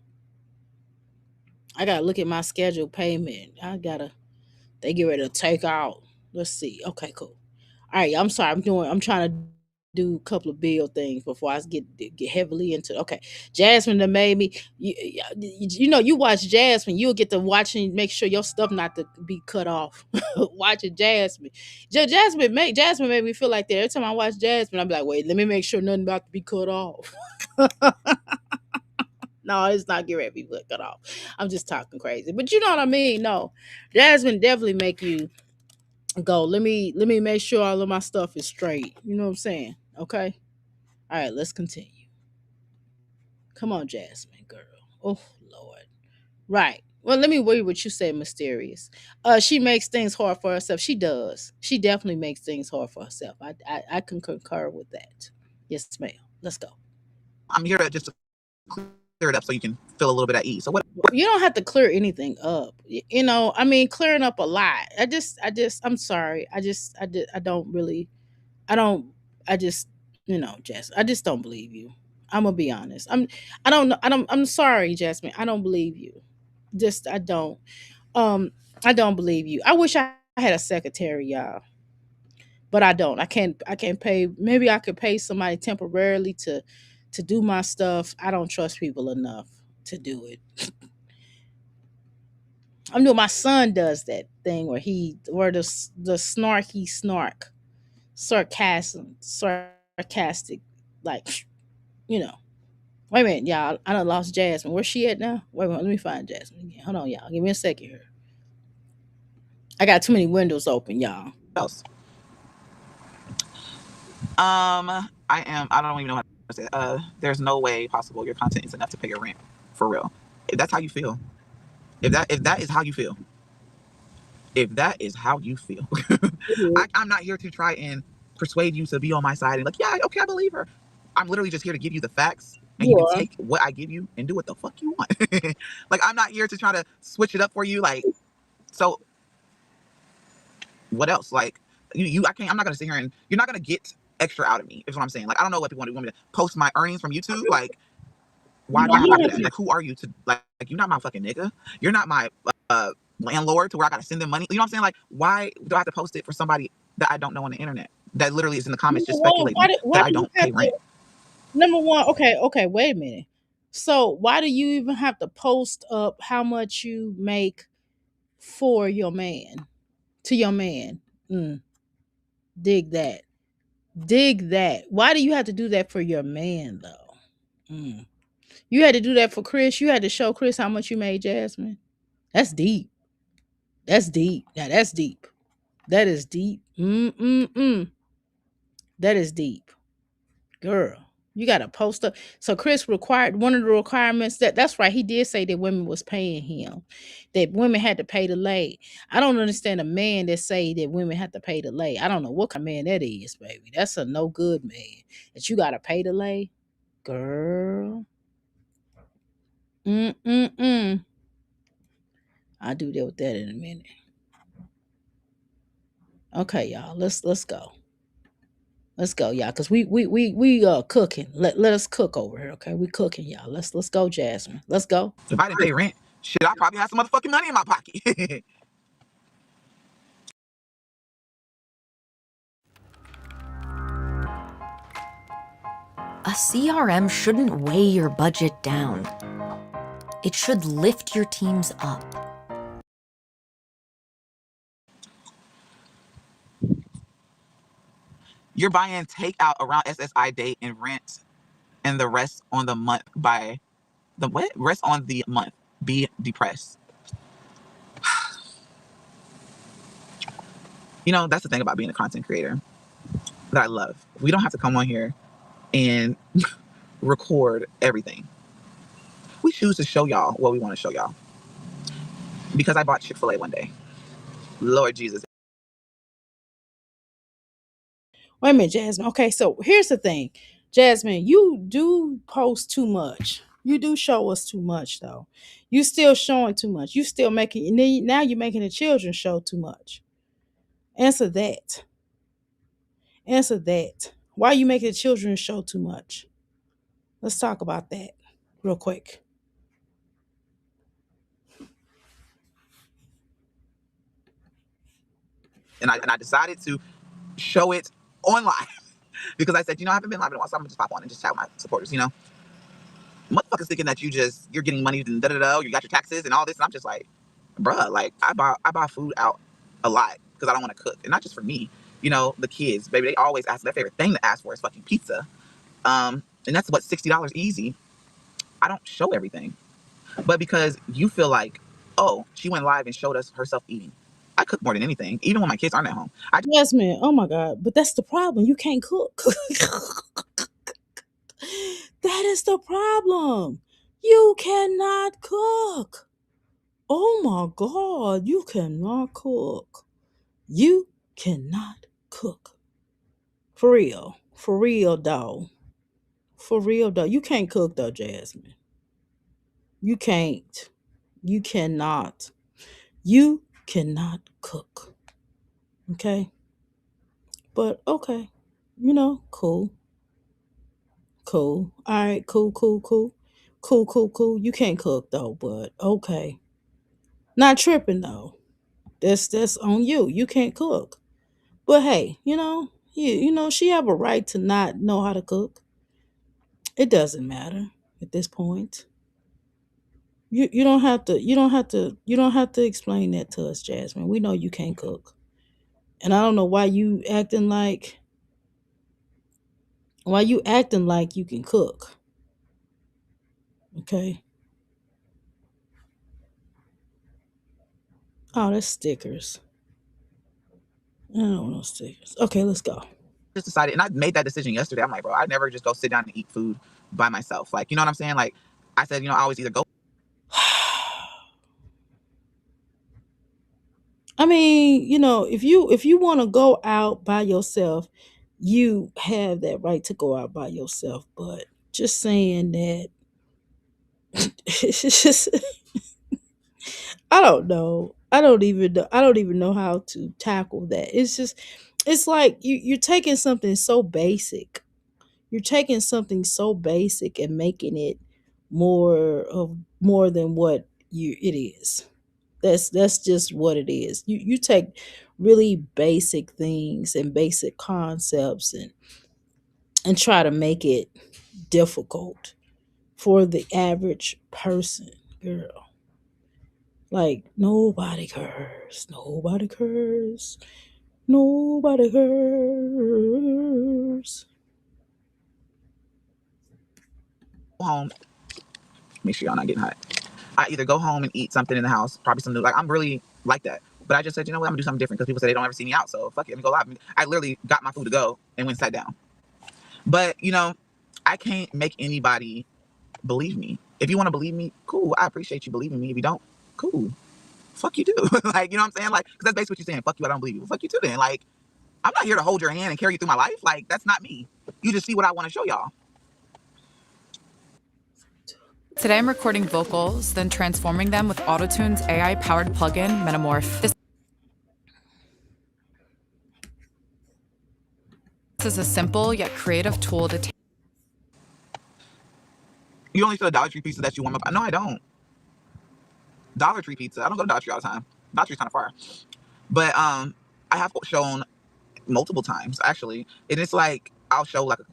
I gotta look at my scheduled payment. They get ready to take out. Let's see. Okay, cool. All right, I'm sorry. I'm trying to do a couple of bill things before I get heavily into. Okay, Jasmine that made me. You watch Jasmine, you'll get to watching, make sure your stuff not to be cut off. Watching Jasmine, Jasmine made me feel like that. Every time I watch Jasmine, I'm like, wait, let me make sure nothing about to be cut off. No, it's not get ready to be cut off. I'm just talking crazy, but you know what I mean. No, Jasmine definitely make you go. Let me make sure all of my stuff is straight. You know what I'm saying? Okay. All right, let's continue. Come on, Jasmine, girl. Oh Lord. Right. Well, let me wait what you say, mysterious. She makes things hard for herself. She does. She definitely makes things hard for herself. I can concur with that. Yes, ma'am. Let's go. I'm here to just clear it up so you can feel a little bit at ease. So what? You don't have to clear anything up. I mean, clearing up a lot. I'm sorry. I don't really, I don't, I just, Jess, I just don't believe you. I'm gonna be honest. I don't know. I'm sorry, Jasmine. I don't believe you. Just, um, I don't believe you. I wish I had a secretary, y'all, but I don't. I can't pay. Maybe I could pay somebody temporarily to do my stuff. I don't trust people enough to do it. I know my son does that thing where the snarky sarcastic, like, you know. Wait a minute, y'all. I done lost Jasmine. Where's she at now? Wait a minute, let me find Jasmine again. Hold on, y'all. Give me a second here. I got too many windows open, y'all. Else? I don't even know how to say it. There's no way possible your content is enough to pay your rent, for real. If that's how you feel, if that is how you feel, if that is how you feel, I'm not here to try and persuade you to be on my side and like, yeah, okay, I believe her. I'm literally just here to give you the facts, and you can Yeah. take what I give you and do what the fuck you want. Like, I'm not here to try to switch it up for you. Like, so what else? Like, I'm not gonna sit here and you're not gonna get extra out of me. Is what I'm saying. Like I don't know what people want to do. Want me to post my earnings from YouTube? Like why No, do I have you to don't do have that? to. Like who are you to like you're not my fucking nigga. You're not my landlord to where I gotta send them money. You know what I'm saying? Like why do I have to post it for somebody that I don't know on the internet? That literally is in the comments Number just one, speculating why that I do you don't have pay to? rent. Number one, okay, wait a minute. So why do you even have to post up how much you make for your man? To your man. Mm, dig that. Dig that. Why do you have to do that for your man though? Mm. You had to do that for Chris. You had to show Chris how much you made, Jasmine. That's deep. That's deep. Now that's deep. That is deep. Mm. That is deep. Girl, you got to post up. So Chris required one of the requirements that's right. He did say that women was paying him, that women had to pay to lay. I don't understand a man that say that women have to pay to lay. I don't know what kind of man that is, baby. That's a no good man. That you got to pay to lay, girl. Mm. I'll do that with that in a minute. Okay, y'all. Let's go. Let's go, y'all. Cause we cooking. Let us cook over here. Okay, we cooking, y'all. Let's go, Jasmine. Let's go. If I didn't pay rent, shit, I probably have some motherfucking money in my pocket. A CRM shouldn't weigh your budget down. It should lift your teams up. You're buying takeout around SSI date and rent and the rest on the month by the what? Rest on the month. Be depressed. You know, that's the thing about being a content creator that I love. We don't have to come on here and record everything. We choose to show y'all what we want to show y'all. Because I bought Chick-fil-A one day. Lord Jesus. Wait a minute, Jasmine. Okay, so here's the thing. Jasmine, you do post too much. You do show us too much, though. You still showing too much. You still making now you're making the children show too much. Answer that. Answer that. Why are you making the children show too much? Let's talk about that real quick. And I decided to show it on live. Because I said, you know, I haven't been live in a while, so I'm gonna just pop on and just chat with my supporters, you know. Motherfuckers thinking that you're getting money and da da da, you got your taxes and all this, and I'm just like, bruh, like I buy food out a lot because I don't want to cook, and not just for me. You know, the kids, baby, they always ask their favorite thing to ask for is fucking pizza. And that's what $60 easy. I don't show everything, but because you feel like, oh, she went live and showed us herself eating. I cook more than anything, even when my kids aren't at home. Jasmine, oh my God. But that's the problem. You can't cook. That is the problem. You cannot cook. Oh my God. You cannot cook. You cannot cook. For real. For real, though. For real, though. You can't cook, though, Jasmine. You can't. You cannot. You cannot cook. Okay? But okay. Cool. Cool. All right, cool. Cool. You can't cook though, but okay. Not tripping though. That's on you. You can't cook. But hey, she have a right to not know how to cook. It doesn't matter at this point. You don't have to explain that to us, Jasmine. We know you can't cook. And I don't know why you acting like you can cook. Okay? Oh, that's stickers. I don't want no stickers. Okay, let's go. just decided, and I made that decision yesterday. I'm like, bro, I never just go sit down and eat food by myself. Like, you know what I'm saying? Like, I said, you know, I always either go. I mean, if you want to go out by yourself, you have that right to go out by yourself. But just saying that, it's just I don't know. I don't even know how to tackle that. It's just It's like you're taking something so basic. You're taking something so basic and making it more than what you it is. That's just what it is. You take really basic things and basic concepts and try to make it difficult for the average person, girl. Like nobody cares. Nobody cares. Nobody cares. home, make sure y'all not getting hot. I either go home and eat something in the house, probably some new. Like I'm really like that. But I just said, you know what, I'm gonna do something different because people say they don't ever see me out. So fuck it, let me go live. I literally got my food to go and went and sat down. But you know, I can't make anybody believe me. If you want to believe me, cool. I appreciate you believing me. If you don't, cool. Fuck you too. Like, you know what I'm saying? Like, because that's basically what you're saying. Fuck you, I don't believe you. Well, fuck you too then. Like, I'm not here to hold your hand and carry you through my life. Like, that's not me. You just see what I want to show y'all. Today I'm recording vocals, then transforming them with Autotune's AI-powered plugin, Metamorph. This is a simple yet creative tool to take. You only feel Dollar Tree pizza that you want. No, I don't. Dollar Tree pizza. I don't go to Dollar Tree all the time. Dollar Tree's kind of far. But I have shown multiple times actually, and it's like I'll show like a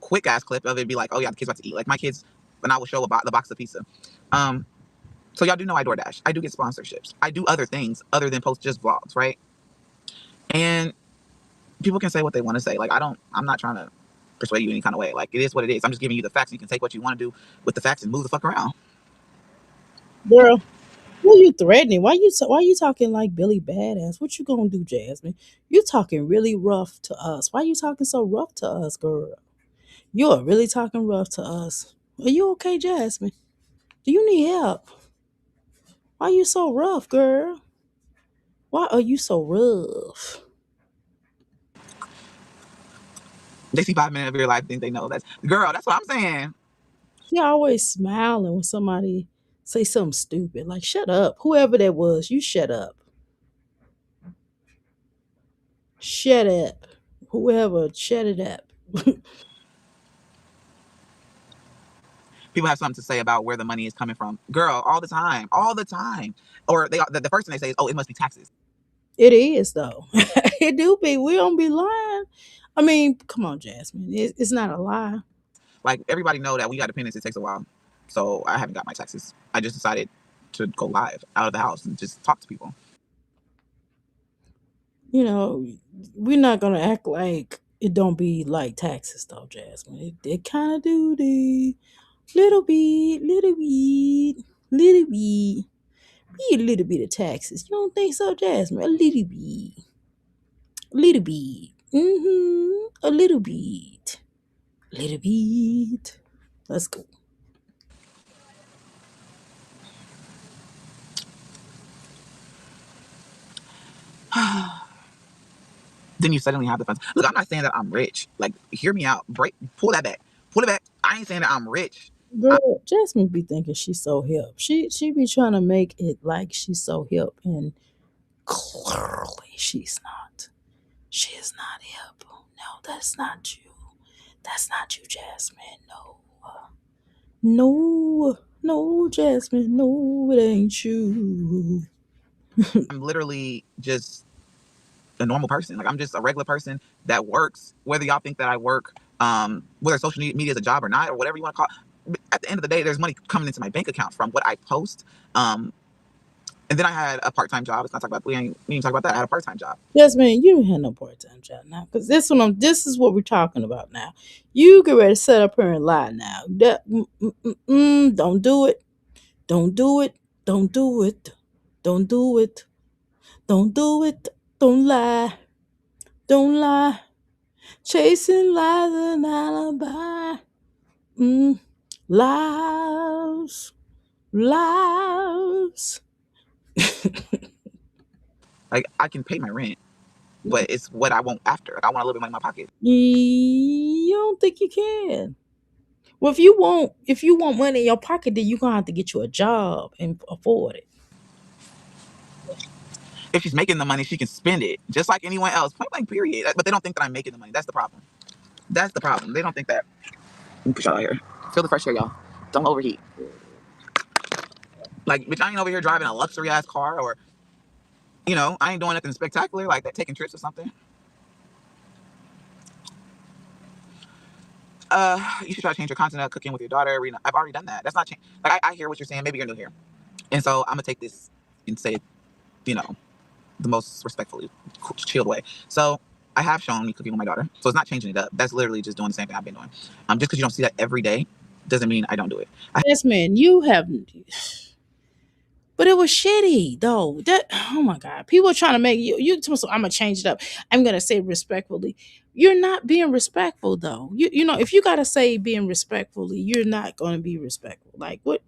quick ass clip of it, be like, oh yeah, the kids about to eat. Like my kids, and I will show about the box of pizza. So y'all do know I DoorDash. I do get sponsorships. I do other things other than post just vlogs, right? And people can say what they want to say. Like I'm not trying to persuade you any kind of way. Like it is what it is. I'm just giving you the facts. You can take what you want to do with the facts and move the fuck around. Girl, who you threatening? Why you talking like Billy Badass? What you gonna do, Jasmine? You talking really rough to us. Why you talking so rough to us, girl? You are really talking rough to us. Are you okay, Jasmine? Do you need help? Why you so rough, girl? Why are you so rough? They see 5 minutes of your life, think they know that's girl. That's what I'm saying. She always smiling when somebody say something stupid. Like, shut up. Whoever that was, you shut up. Shut up. Whoever, shut it up. People have something to say about where the money is coming from, girl, all the time, all the time. Or the first thing they say is, oh, it must be taxes. It is though. It do be. We don't be lying. I mean, come on, Jasmine. It's not a lie. Like everybody know that when you got dependents, it takes a while. So I haven't got my taxes. I just decided to go live out of the house and just talk to people. You know, we're not gonna act like it don't be like taxes though, Jasmine. It kind of do the little bit, little bit, little bit. Be a little bit of taxes. You don't think so, Jasmine? A little bit. A little bit. A little bit. A little bit. Let's go. Then you suddenly have the funds. Look, I'm not saying that I'm rich. Like, hear me out. Pull that back. Pull it back. I ain't saying that I'm rich. Girl, Jasmine be thinking she's so hip. She be trying to make it like she's so hip, and clearly she's not. She is not hip. No, that's not you. That's not you, Jasmine. No. No. No, Jasmine. No, it ain't you. I'm literally just a normal person. Like I'm just a regular person that works. Whether y'all think that I work, whether social media is a job or not, or whatever you want to call it, at the end of the day, there's money coming into my bank account from what I post. And then I had a part-time job. Let's not talk about we ain't talk about that. I had a part-time job. Jasmine, you don't have no part-time job now. Cause this is what we're talking about now. You get ready to set up here and lie now. Don't do it. Don't do it. Don't do it. Don't do it. Don't do it. Don't lie. Don't lie. Chasing lies and alibi. Lies. Lies. Like I can pay my rent, but it's what I want after. Like, I want a little bit of money in my pocket. You don't think you can? Well, if you want money in your pocket, then you're gonna have to get you a job and afford it. If she's making the money, she can spend it just like anyone else. Point blank, period. But they don't think that I'm making the money. That's the problem. That's the problem. They don't think that. Let me put y'all out here. Feel the fresh air, y'all. Don't overheat. Like, bitch, I ain't over here driving a luxury ass car, or I ain't doing nothing spectacular like that, taking trips or something. You should try to change your content up, cooking with your daughter. I've already done that. That's not change. Like, I hear what you're saying. Maybe you're new here, and so I'm gonna take this and say, you know, the most respectfully, chilled way. So I have shown me cooking with my daughter. So it's not changing it up. That's literally just doing the same thing I've been doing. Just because you don't see that every day doesn't mean I don't do it. Yes, man, you have. But it was shitty though. That, oh my god, people are trying to make I'm gonna change it up. I'm gonna say respectfully. You're not being respectful though. You know, if you gotta say being respectfully, you're not gonna be respectful. Like what?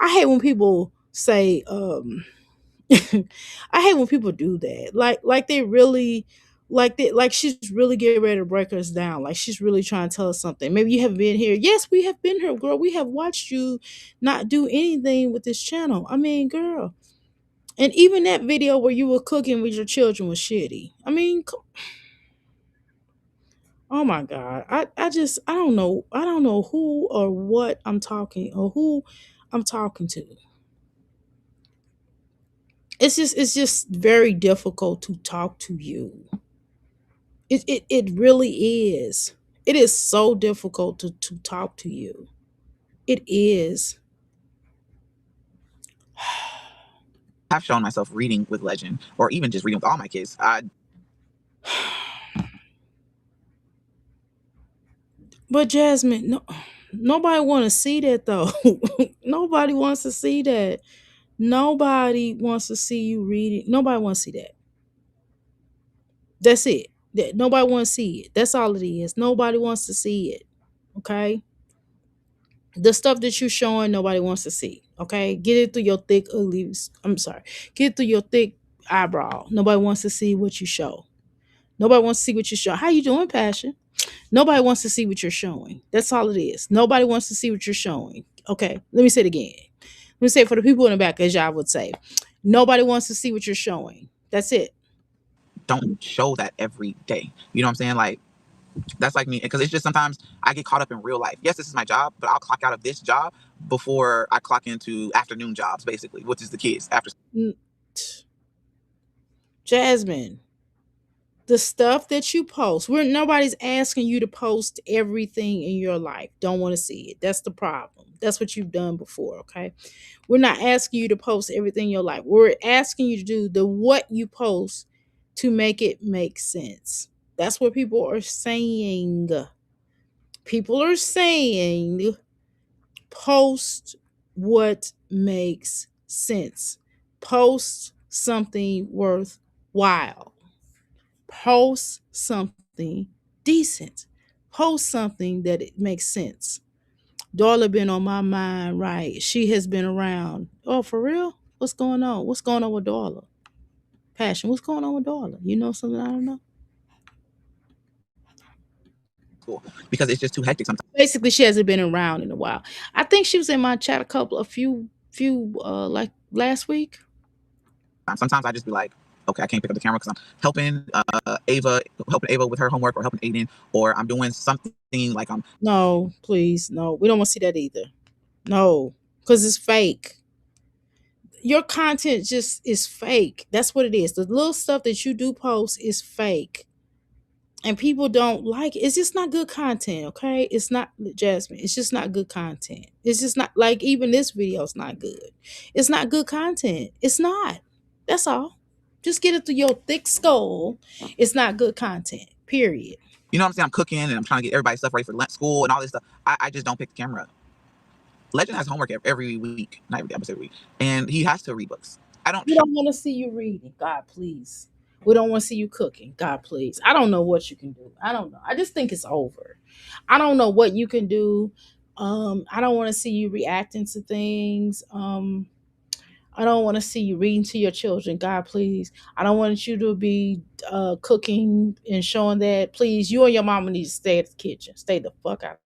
I hate when people say I hate when people do that. Like they really like she's really getting ready to break us down. Like she's really trying to tell us something. Maybe you haven't been here. Yes, we have been here, girl. We have watched you not do anything with this channel. I mean, girl. And even that video where you were cooking with your children was shitty. I mean, oh my god. I don't know. I don't know who or what I'm talking or who I'm talking to. It's just very difficult to talk to you. It really is. It is so difficult to talk to you. It is. I've shown myself reading with Legend, or even just reading with all my kids. But Jasmine, no, nobody want to see that though. Nobody wants to see that. Nobody wants to see you reading. Nobody wants to see that. That's it. Nobody wants to see it. That's all it is. Nobody wants to see it. Okay. The stuff that you're showing, nobody wants to see. Okay. Get it through your thick, ugly. I'm sorry. Get it through your thick eyebrow. Nobody wants to see what you show. Nobody wants to see what you show. How you doing, Passion? Nobody wants to see what you're showing. That's all it is. Nobody wants to see what you're showing. Okay. Let me say it again. Let me say it for the people in the back, as y'all would say. Nobody wants to see what you're showing. That's it. Don't show that every day. You know what I'm saying? Like, that's like me, because it's just sometimes I get caught up in real life. Yes, this is my job, but I'll clock out of this job before I clock into afternoon jobs, basically, which is the kids after. N- Jasmine, the stuff that you post, nobody's asking you to post everything in your life. Don't want to see it. That's the problem. That's what you've done before, okay? We're not asking you to post everything in your life. We're asking you to do the what you post to make it make sense. That's what people are saying. People are saying post what makes sense. Post something worthwhile. Post something decent. Post something that it makes sense. Darla been on my mind, right? She has been around. Oh, for real? What's going on? What's going on with Darla? Passion, what's going on with Darla? You know something I don't know? School, because it's just too hectic sometimes. Basically, she hasn't been around in a while. I think she was in my chat a few like last week. Sometimes I just be like, okay, I can't pick up the camera because I'm helping helping Ava with her homework, or helping Aiden, or I'm doing something like I'm. No, please, no. We don't want to see that either. No, because it's fake. Your content just is fake. That's what it is. The little stuff that you do post is fake. And people don't like it. It's just not good content, okay? It's not, Jasmine. It's just not good content. It's just not, like, even this video is not good. It's not good content. It's not. That's all. Just get it through your thick skull. It's not good content. Period. You know what I'm saying? I'm cooking and I'm trying to get everybody's stuff ready for school and all this stuff. I just don't pick the camera up. Legend has homework every week, not every day, but every week, and he has to read books. I don't We show. don't want to see you reading. God, please. We don't want to see you cooking. God, please. I don't know what you can do. I don't know. I just think it's over. I don't know what you can do. I don't want to see you reacting to things. I don't want to see you reading to your children. God, please. I don't want you to be cooking and showing that. Please, you and your mama need to stay at the kitchen. Stay the fuck out.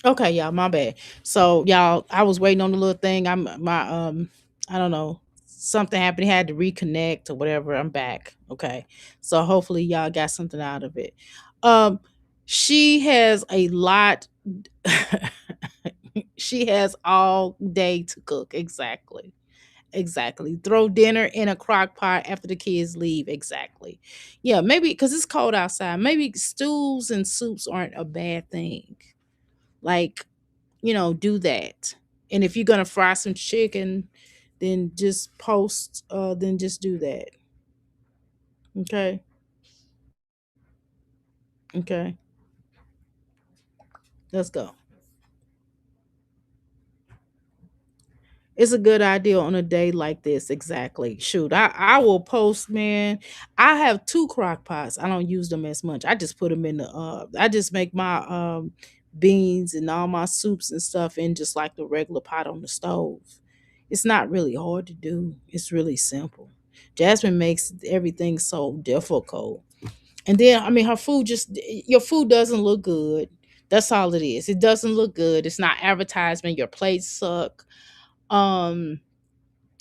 Okay, y'all, my bad. So, y'all, I was waiting on the little thing. I don't know, something happened. Had to reconnect or whatever. I'm back. Okay, so hopefully y'all got something out of it. Um, she has a lot. She has all day to cook. Exactly. Exactly. Throw dinner in a crock pot after the kids leave. Exactly. Yeah, maybe because it's cold outside. Maybe stews and soups aren't a bad thing. Like, do that. And if you're gonna fry some chicken, then just do that. Okay. Okay. Let's go. It's a good idea on a day like this. Exactly. Shoot, I will post, man. I have two crock pots. I don't use them as much. I just put them in the I just make my beans and all my soups and stuff in just like the regular pot on the stove. It's not really hard to do. It's really simple. Jasmine makes everything so difficult. And then I mean her food just your food doesn't look good. That's all it is. It doesn't look good. It's not advertisement. Your plates suck. Um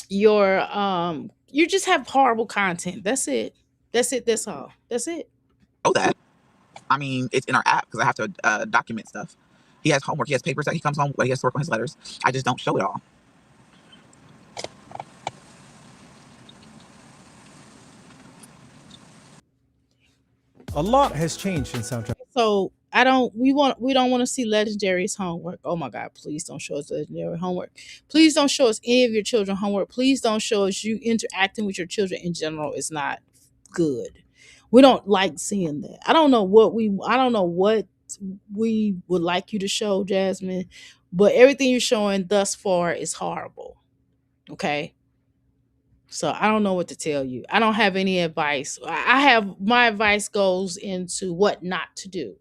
you just have horrible content. That's it. That's it. That's all. That's it. Oh, that. I mean, it's in our app because I have to document stuff. He has homework. He has papers that he comes home. He has to work on his letters. I just don't show it all. A lot has changed in soundtrack. So we don't want to see Legendary's homework. Oh my god, please don't show us Legendary homework. Please don't show us any of your children homework. Please don't show us you interacting with your children in general is not good. We don't like seeing that. I don't know what we would like you to show, Jasmine, but everything you're showing thus far is horrible. Okay? So I don't know what to tell you. I don't have any advice. I have my advice goes into what not to do.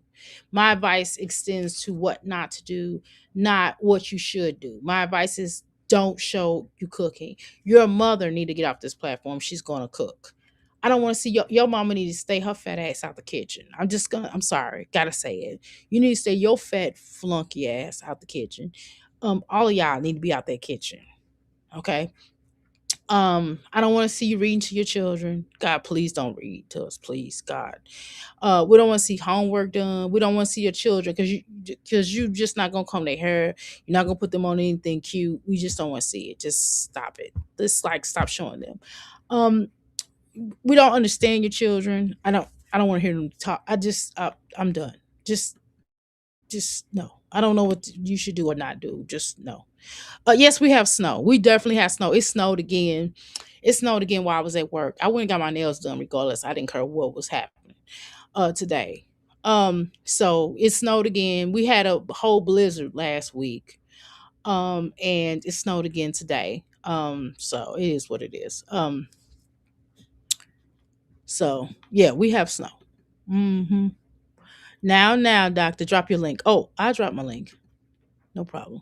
My advice extends to what not to do, not what you should do. My advice is don't show you cooking. Your mother need to get off this platform. She's going to cook. I don't want to see your mama need to stay her fat ass out the kitchen. I'm sorry, gotta say it. You need to stay your fat flunky ass out the kitchen. All of y'all need to be out that kitchen. Okay, I don't want to see you reading to your children. God, please don't read to us, please, God. We don't want to see homework done. We don't want to see your children because you just not gonna comb their hair. You're not gonna put them on anything cute. We just don't want to see it. Just stop it. Just like stop showing them. Um, we don't understand your children. I don't want to hear them talk. I'm done. Just no. I don't know what you should do or not do. Just no. Yes, we have snow. We definitely have snow. It snowed again. It snowed again while I was at work. I went and got my nails done regardless. I didn't care what was happening today. So it snowed again. We had a whole blizzard last week. And it snowed again today. So it is what it is. So yeah, we have snow. Mm-hmm. Now, doctor, drop your link. Oh, I dropped my link. No problem.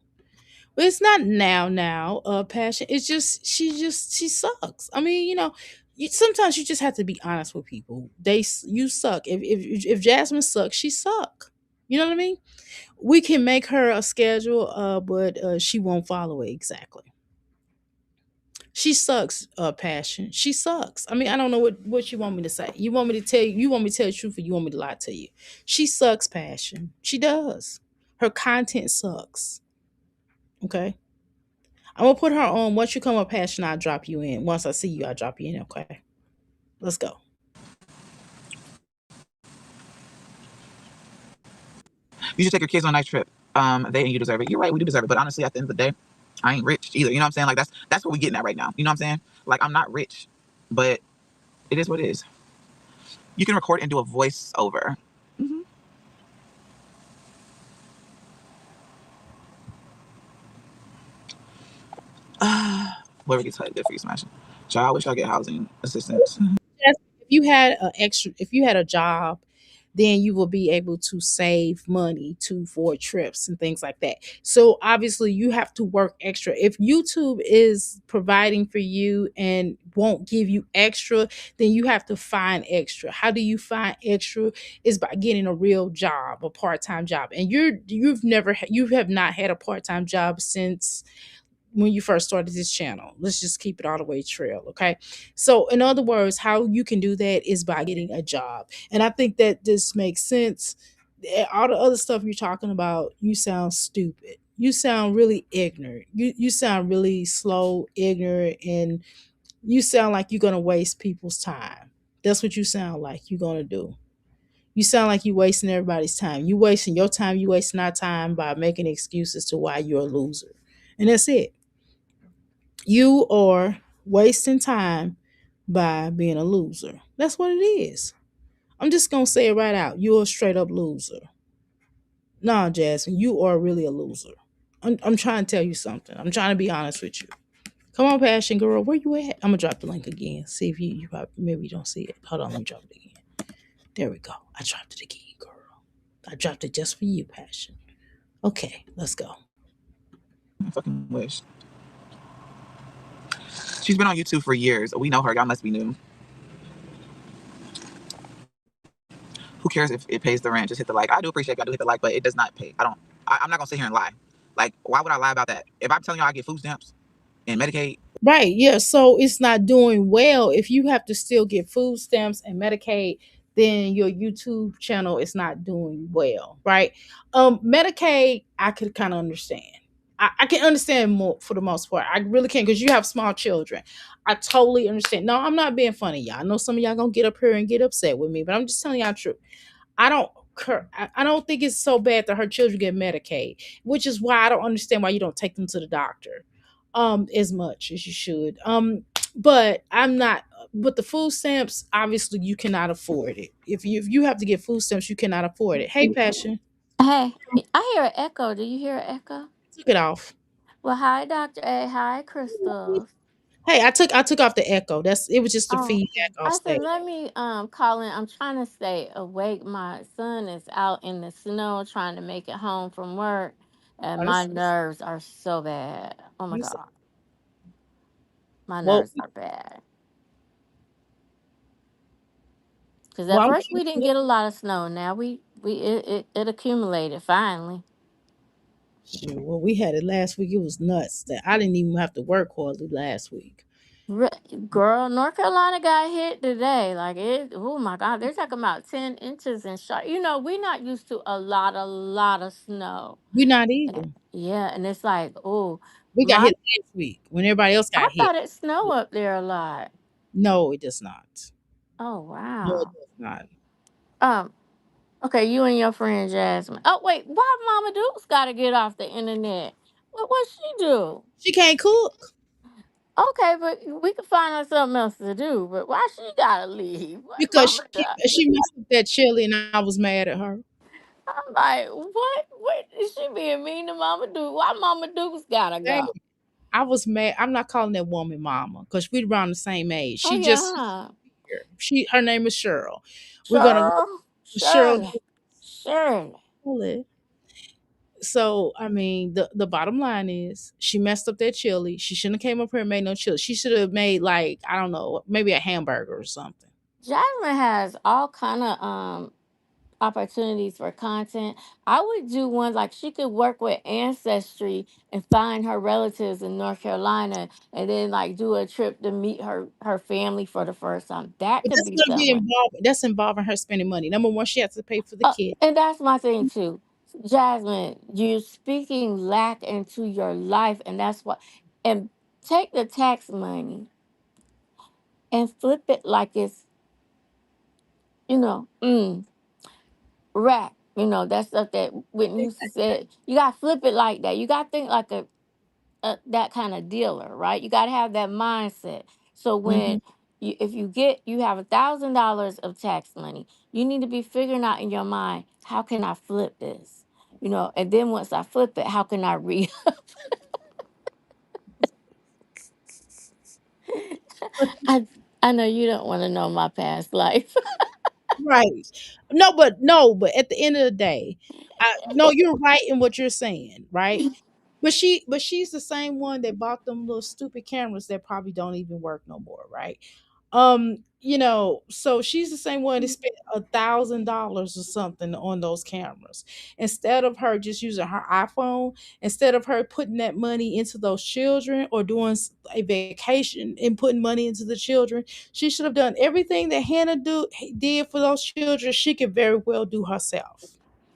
But it's not now, passion. It's just she sucks. I mean, sometimes you just have to be honest with people. You suck. If Jasmine sucks, she suck. You know what I mean? We can make her a schedule, but she won't follow it exactly. She sucks, passion. She sucks. I mean, I don't know what you want me to say. You want me to tell you? You want me to tell the truth, or you want me to lie to you? She sucks, passion. She does. Her content sucks. Okay. I'm gonna put her on. Once you come up passion, I'll drop you in. Once I see you, I'll drop you in. Okay. Let's go. You should take your kids on a nice trip. They and you deserve it. You're right, we do deserve it. But honestly, at the end of the day, I ain't rich either. You know what I'm saying? Like that's what we getting at right now. You know what I'm saying? Like I'm not rich, but it is what it is. You can record and do a voiceover. Mm-hmm. Whoever gets hired, good for you, smashing. Child, I wish I get housing assistance. Yes, if you had a job then you will be able to save money to for trips and things like that. So obviously you have to work extra. If YouTube is providing for you and won't give you extra, then you have to find extra. How do you find extra? Is by getting a real job, a part-time job. And you have not had a part-time job since when you first started this channel. Let's just keep it all the way trail, okay? So, in other words, how you can do that is by getting a job. And I think that this makes sense. All the other stuff you're talking about, you sound stupid. You sound really ignorant. You sound really slow, ignorant, and you sound like you're gonna waste people's time. That's what you sound like you're gonna do. You sound like you wasting everybody's time. You wasting your time, you wasting our time by making excuses to why you're a loser. And that's it. You are wasting time by being a loser. That's what it is. I'm just gonna say it right out. You're a straight up loser. Nah, Jasmine, you are really a loser. I'm trying to tell you something. I'm trying to be honest with you. Come on, Passion Girl, where you at? I'm gonna drop the link again. See if you probably, maybe you don't see it. Hold on, let me drop it again. There we go. I dropped it again, girl. I dropped it just for you, Passion. Okay, let's go. I fucking wish. She's been on YouTube for years. We know her. Y'all must be new. Who cares if it pays the rent? Just hit the like. I do appreciate y'all do hit the like, but it does not pay. I'm not gonna sit here and lie. Like, why would I lie about that? If I'm telling y'all I get food stamps and Medicaid. Right, yeah. So it's not doing well. If you have to still get food stamps and Medicaid, then your YouTube channel is not doing well, right? Medicaid, I could kind of understand. I can understand more for the most part. I really can because you have small children. I totally understand. No, I'm not being funny, y'all. I know some of y'all gonna get up here and get upset with me, but I'm just telling y'all the truth. I don't I don't think it's so bad that her children get Medicaid, which is why I don't understand why you don't take them to the doctor as much as you should. But I'm not with the food stamps, obviously you cannot afford it. If you have to get food stamps, you cannot afford it. Hey Passion, Hey, I hear an echo. Do you hear an echo? took it off. Well, hi, Dr. A. Hi, Crystal. Hey, I took off the echo. It was just the Oh, okay. feedback off I said, stage. let me call in. I'm trying to stay awake. My son is out in the snow trying to make it home from work, and Oh, my this, nerves are so bad. Oh my this, God, my well, nerves are bad. Because at well, first we didn't get a lot of snow. Now it accumulated finally. shoot, well, we had it last week. It was nuts. That I didn't even have to work hardly last week. Re- Girl, North Carolina got hit today. Like it. Oh my God, they're talking about 10 inches in shot. You know, we're not used to a lot of snow. We not And- either. Yeah, and it's like, oh, We got my. hit last week when everybody else I got hit. thought it snow up there a lot. No, it does not. Oh No, it wow. does not. Um. Okay, you and your friend Jasmine. Oh wait, why Mama Duke's got to get off the internet? What she do? She can't cook Okay, but we can find her something else to do. But why she gotta leave? What because Mama Duke? she messed up that chili, and I was mad at her. I'm like, what? What is she being mean to Mama Duke? Why Mama Duke's gotta Hey, go? I was mad. I'm not calling that woman mama because we're around the same age. Oh She yeah, just huh? her name is Cheryl. We're gonna go Cheryl, Cheryl. Shirley, Shirley. So I mean, the bottom line is she messed up that chili. She shouldn't have came up here and made no chili. She should have made like I don't know, maybe a hamburger or something. Jasmine has all kind of opportunities for content. I would do one like she could work with Ancestry and find her relatives in North Carolina and then like do a trip to meet her family for the first time. That But could that's be gonna be something. involved. That's involving her spending money. Number one, she has to pay for the kid. And that's my thing too. Jasmine, you're speaking lack into your life and that's what and take the tax money and flip it like it's, you know, rack. You know, that stuff that Whitney used to say. You gotta flip it like that. You gotta think like a that kind of dealer, right? You gotta have that mindset. So Mhm. when if you have $1,000 of tax money, you need to be figuring out in your mind, how can I flip this? You know, and then once I flip it, how can I re I I know you don't want to know my past life. Right. No, but at the end of the day, no, you're right in what you're saying, right? But she's the same one that bought them little stupid cameras that probably don't even work no more, right? So she's the same one that spent $1,000 or something on those cameras. Instead of her just using her iPhone, instead of her putting that money into those children or doing a vacation and putting money into the children, she should have done everything that did for those children. She could very well do herself.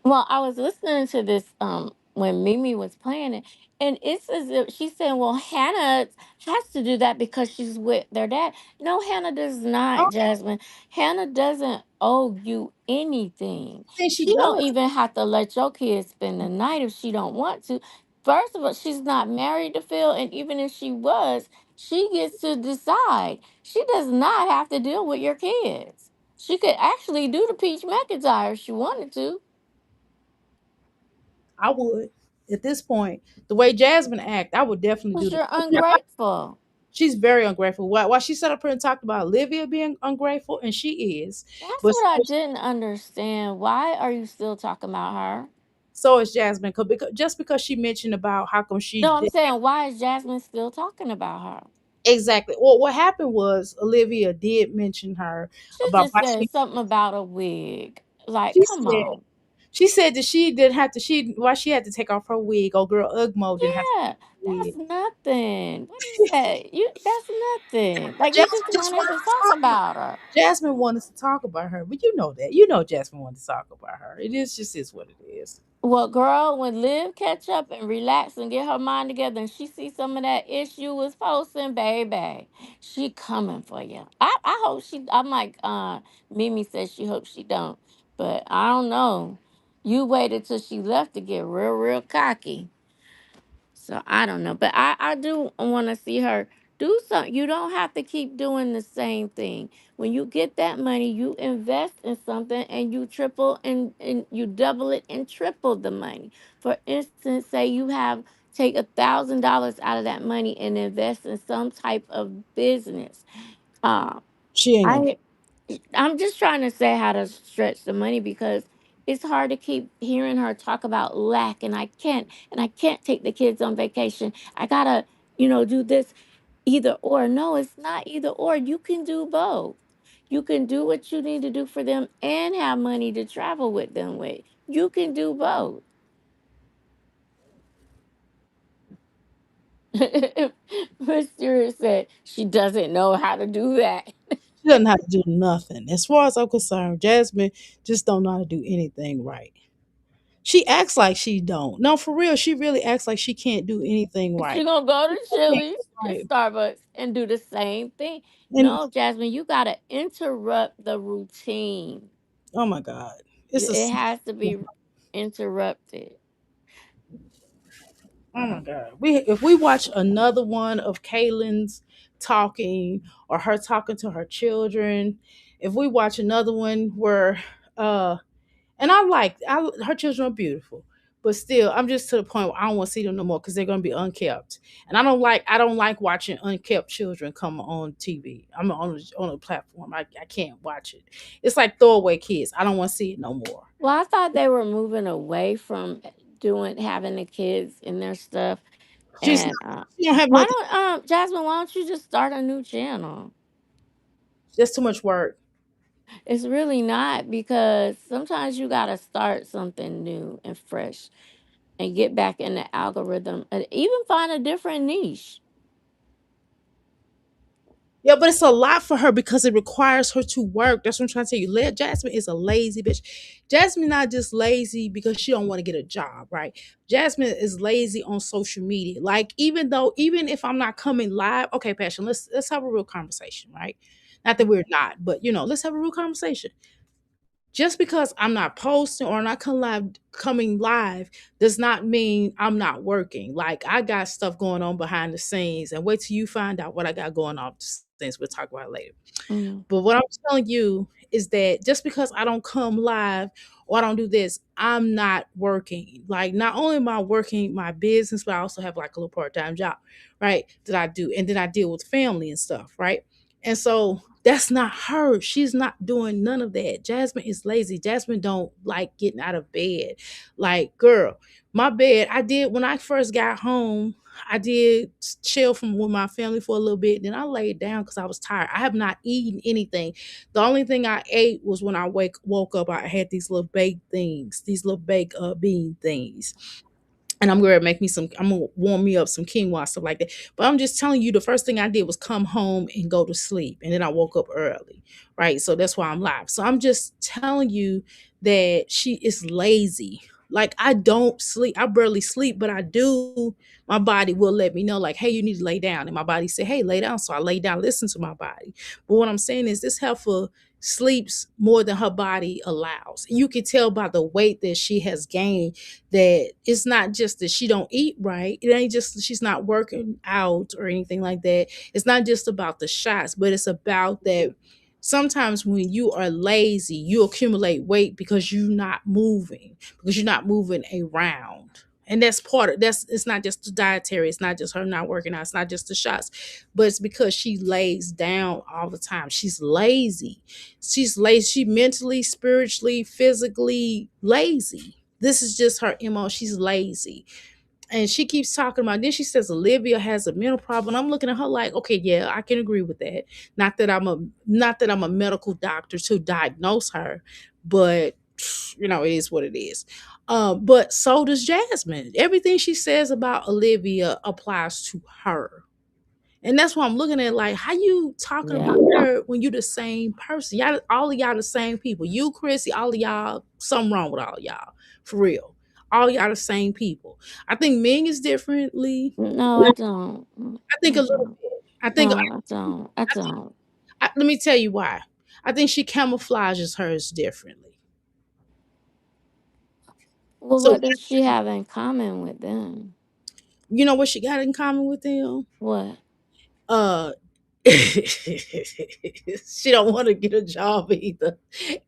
Well, I was listening to this when Mimi was playing it, and it's as if she's saying, "Well, Hannah has to do that because she's with their dad." No, Hannah does not, Oh, Jasmine. Hannah doesn't owe you anything. and she She don't does. even have to let your kids spend the night if she don't want to. First of all, she's not married to Phil, and even if she was, she gets to decide. She does not have to deal with your kids. She could actually do the Peach McIntyre if she wanted to. I would. At this point, the way Jasmine act, I would definitely do Because the. you're ungrateful. She's very ungrateful. Why she sat up here and talked about Olivia being ungrateful, and she is, That's but what I didn't understand. Why are you still talking about her? so is Jasmine. Because just because she mentioned about how come she No, I'm did saying, why is Jasmine still talking about her? exactly. Well, what happened was Olivia did mention her She about just why said something about a wig. Like, she come said on. she said that she didn't have to she why she had to take off her wig. Oh girl, Ugmo didn't have to Yeah, take that's wig. nothing. What is that? That's nothing. Like, you just Jasmine just wanted wanted to to talk talk about about her. Jasmine wanted to talk about her, but you know that. You know Jasmine wanted to talk about her. It is just is what it is. Well, girl, when Liv catch up and relax and get her mind together and she see some of that issue was posting, baby, she coming for you. I hope she, I'm like, Mimi says she hopes she don't. But I don't know. You waited till she left to get real, real cocky. So I don't know, but I do want to see her do something. You don't have to keep doing the same thing. When you get that money, you invest in something and you triple and you double it and triple the money. For instance, say you have take $1,000 out of that money and invest in some type of business. Uh, She ain't gonna do I I'm just trying to say how to stretch the money because it's hard to keep hearing her talk about lack and I can't take the kids on vacation. I gotta, do this either or. No, it's not either or. You can do both. You can do what you need to do for them and have money to travel with them with. You can do both. Mr. said she doesn't know how to do that. she doesn't have to do nothing. As far as I'm concerned, Jasmine just don't know how to do anything right. She acts like she don't. No, for real, she really acts like she can't do anything She right. gonna go to Chili's and Right. Starbucks and do the same thing. And No, Jasmine, you gotta interrupt the routine. oh my God. It's a It has to be interrupted. oh my God. If we watch another one of Kaylin's talking or her talking to her children, if we watch another one where and her children are beautiful, but still I'm just to the point where I don't want to see them no more because they're gonna be unkept. And I don't like watching unkept children come on TV. I'm on a platform. I can't watch it. It's like throwaway kids. I don't want to see it no more. Well, I thought they were moving away from doing having the kids in their stuff. She's And not she don't have why nothing. don't Jasmine? Why don't you just start a new channel? That's too much work. It's really not because sometimes you gotta start something new and fresh and get back in the algorithm and even find a different niche. Yeah, but it's a lot for her because it requires her to work. That's what I'm trying to tell you. Jasmine is a lazy bitch. Jasmine not just lazy because she don't want to get a job, right? Jasmine is lazy on social media. Like even if I'm not coming live, okay, Passion, let's have a real conversation, right? Not that we're not, but let's have a real conversation. Just because I'm not posting or not coming live does not mean I'm not working. Like I got stuff going on behind the scenes, and wait till you find out what I got going on. Things we'll talk about later. Mm. But what I'm telling you is that just because I don't come live or I don't do this, I'm not working. Like not only am I working my business, but I also have like a little part-time job, right? That I do. And then I deal with family and stuff, right? And so that's not her. She's not doing none of that. Jasmine is lazy. Jasmine don't like getting out of bed. Like, girl, my bed, I did when I first got home, I did chill from with my family for a little bit. Then I laid down because I was tired. I have not eaten anything. The only thing I ate was when I woke up, I had these little baked things, these little baked bean things, and I'm gonna make me some. I'm gonna warm me up some quinoa stuff like that. But I'm just telling you, the first thing I did was come home and go to sleep, and then I woke up early, right? So that's why I'm live. So I'm just telling you that she is lazy. Like, I don't sleep. I barely sleep, but I do. My body will let me know, like, hey, you need to lay down, and my body say, hey, lay down. So I lay down, listen to my body. But what I'm saying is, this heifer sleeps more than her body allows. You can tell by the weight that she has gained that it's not just that she don't eat right. It ain't just she's not working out or anything like that. It's not just about the shots, but it's about that sometimes when you are lazy, you accumulate weight because you're not moving around. And that's part of that's it's not just the dietary, it's not just her not working out, it's not just the shots, but it's because she lays down all the time. She's lazy. She's lazy. She mentally, spiritually, physically lazy. This is just her MO. She's lazy. And she keeps talking about, then she says Olivia has a mental problem. I'm looking at her like, okay, yeah, I can agree with that. Not that I'm a medical doctor to diagnose her, but it is what it is. But so does Jasmine. Everything she says about Olivia applies to her. And that's why I'm looking at, like, how you talking Yeah. about her when you the same person? Y'all, all of y'all the same people. You, Chrissy, all of y'all, something wrong with all of y'all. For real. All y'all the same people. I think Ming is differently. No, I don't. I think I a little don't. bit. I think No, I don't. I don't. let me tell you why. I think she camouflages hers differently. Well, So what does she have in common with them? you know what she got in common with them? What? Uh she don't want to get a job either.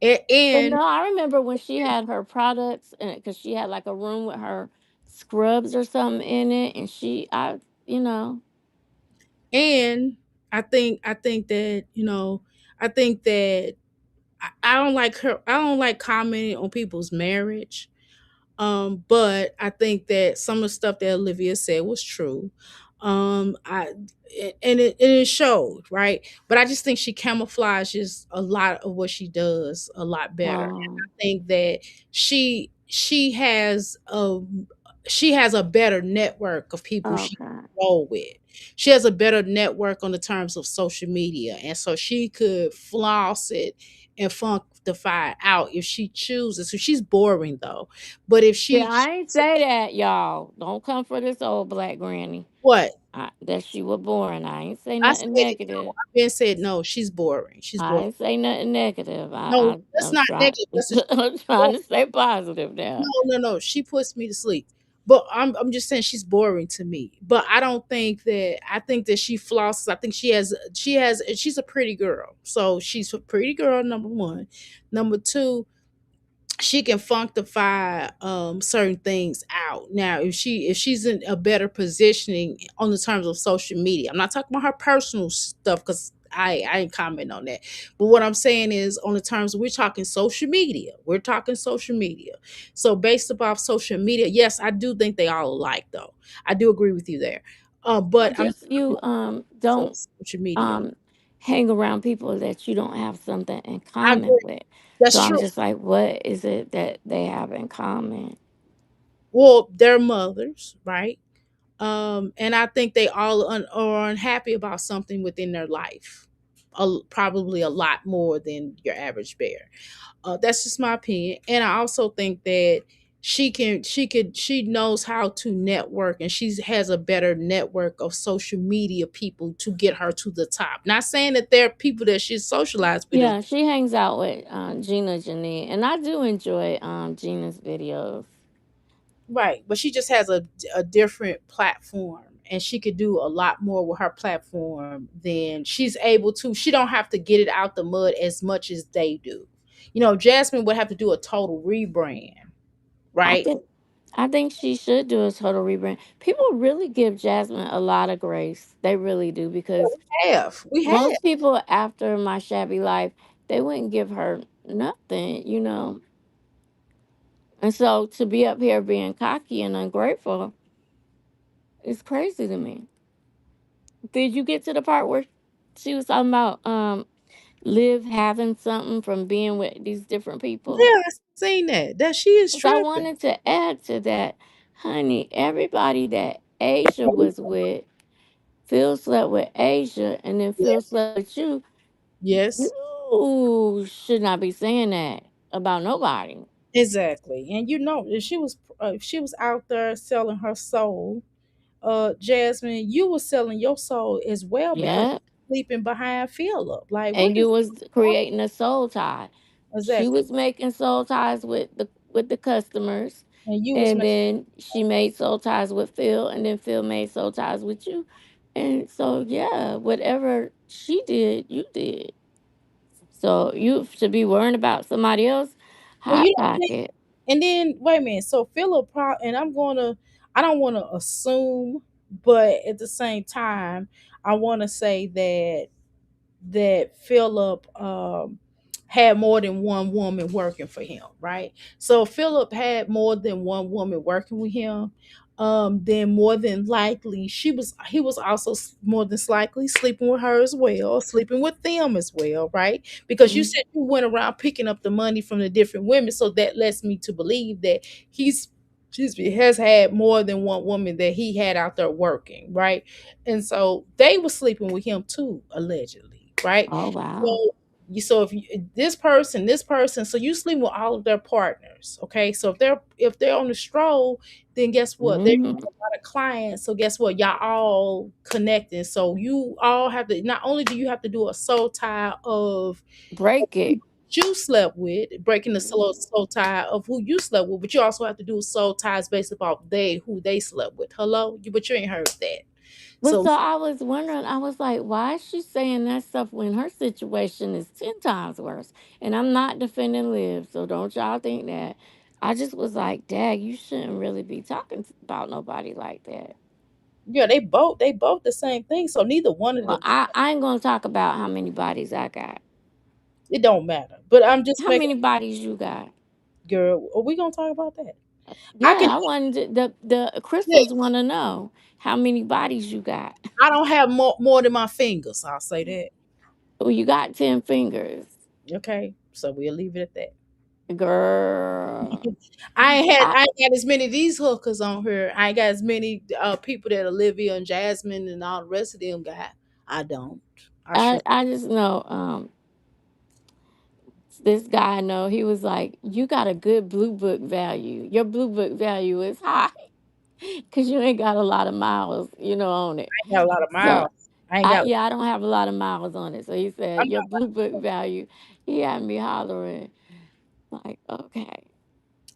But And no, I remember when she had her products, and because she had like a room with her scrubs or something in it, and you know, And I think that, I think that I don't like her. I don't like commenting on people's marriage. But I think that some of the stuff that Olivia said was true. I and it showed, right? But I just think she camouflages a lot of what she does a lot better. And um, I think that she has a better network of people she can okay. roll with. She has a better network on the terms of social media, and so she could floss it and funkify it out if she chooses. So she's boring though, but if See, she I ain't say that, y'all. Don't come for this old black granny. what That she was born. I ain't say I nothing said, negative. I've been said no, she's boring. She's I boring. ain't say nothing negative. No, that's I'm not trying. negative. That's just I'm trying to stay positive now. no. She puts me to sleep. But I'm just saying she's boring to me. But I don't think that I think that she flosses. I think she's a pretty girl. So she's a pretty girl, number one. Number two, she can functify certain things out. Now, if she's in a better positioning on the terms of social media, I'm not talking about her personal stuff because I ain't comment on that. But what I'm saying is on the terms we're talking social media. We're talking social media. So based upon social media, yes, I do think they all alike though. I do agree with you there. Well, But I'm just you so don't social media. um hang around people that you don't have something in I common agree. with. So That's I'm true. just like, what is it that they have in common? Well, they're mothers, right? And I think they all are unhappy about something within their life, probably a lot more than your average bear. That's just my opinion. And I also think that she knows how to network, and she has a better network of social media people to get her to the top. Not saying that there are people that she's socialized with as Yeah, she hangs out with Gina Janine, and I do enjoy Gina's videos. right, but she just has a different platform, and she could do a lot more with her platform than she's able to. She don't have to get it out the mud as much as they do. Jasmine would have to do a total rebrand, I right? think I think she should do a total rebrand. People really give Jasmine a lot of grace. They really do Yeah, because we have. most people after My Shabby Life, they wouldn't give her nothing, you know. And so to be up here being cocky and ungrateful is crazy to me. Did you get to the part where she was talking about Liv having something from being with these different people? Yeah, I seen that. That she is 'Cause I tripping. wanted to add to that, honey, everybody that Asia was with, Phil slept with Asia, and then Phil Yes, slept with you. yes, You should not be saying that about nobody. exactly. And you know, if she was out there selling her soul, Jasmine, you were selling your soul as well because Yeah. you're sleeping behind Philip. Like, what And is you was creating a soul tie. She exactly? was making soul ties with the customers, And you was and making. then she made soul ties with Phil, and then Phil made soul ties with you. And so yeah, whatever she did, you did. So you should be worrying about somebody else Well, hot you know, pocket. and then wait a minute. So Philip, and I don't want to assume, but at the same time, I want to say that Philip had more than one woman working for him, right? So Philip had more than one woman working with him. Then more than likely he was also more than likely sleeping with her as well, sleeping with them as well, right? Because you Mm. said you went around picking up the money from the different women, so that lets me to believe that he's excuse me, has had more than one woman that he had out there working, right? And so they were sleeping with him too, allegedly, right? Oh wow. So if you, this person, so you sleep with all of their partners, okay? So if they're on the stroll, then guess what? They're Hmm. a lot of clients. So guess what? Y'all all connected. So you all have to. Not only do you have to do a soul tie of Break it. you slept with, breaking the Mhm. soul tie of who you slept with, but you also have to do soul ties based upon who they slept with. Hello, but you ain't heard that. But So so I was wondering, I was like, why is she saying that stuff when her situation is 10 times worse? And I'm not defending Liv, so don't y'all think that. I just was like, Dad, you shouldn't really be talking about nobody like that. yeah, they both the same thing. So neither one of Well, them, I ain't gonna talk about how many bodies I got. it don't matter. But I'm just How making, many bodies you got? girl, are we gonna talk about that? I can Yeah, I wanted the crystals yes, want to know how many bodies you got. I don't have more than my fingers. I'll say that. Well, you got 10 fingers, Okay, so we'll leave it at that. girl. I ain't got as many of these hookers on here. I ain't got as many people that Olivia and Jasmine and all the rest of them got. I don't. I sure. I just know this guy I know, he was like, you got a good blue book value. Your blue book value is high because you ain't got a lot of miles, on it. I got a lot of So miles. I ain't got. I don't have a lot of miles on it. So he said, I'm your blue book value, he had me hollering, like, okay.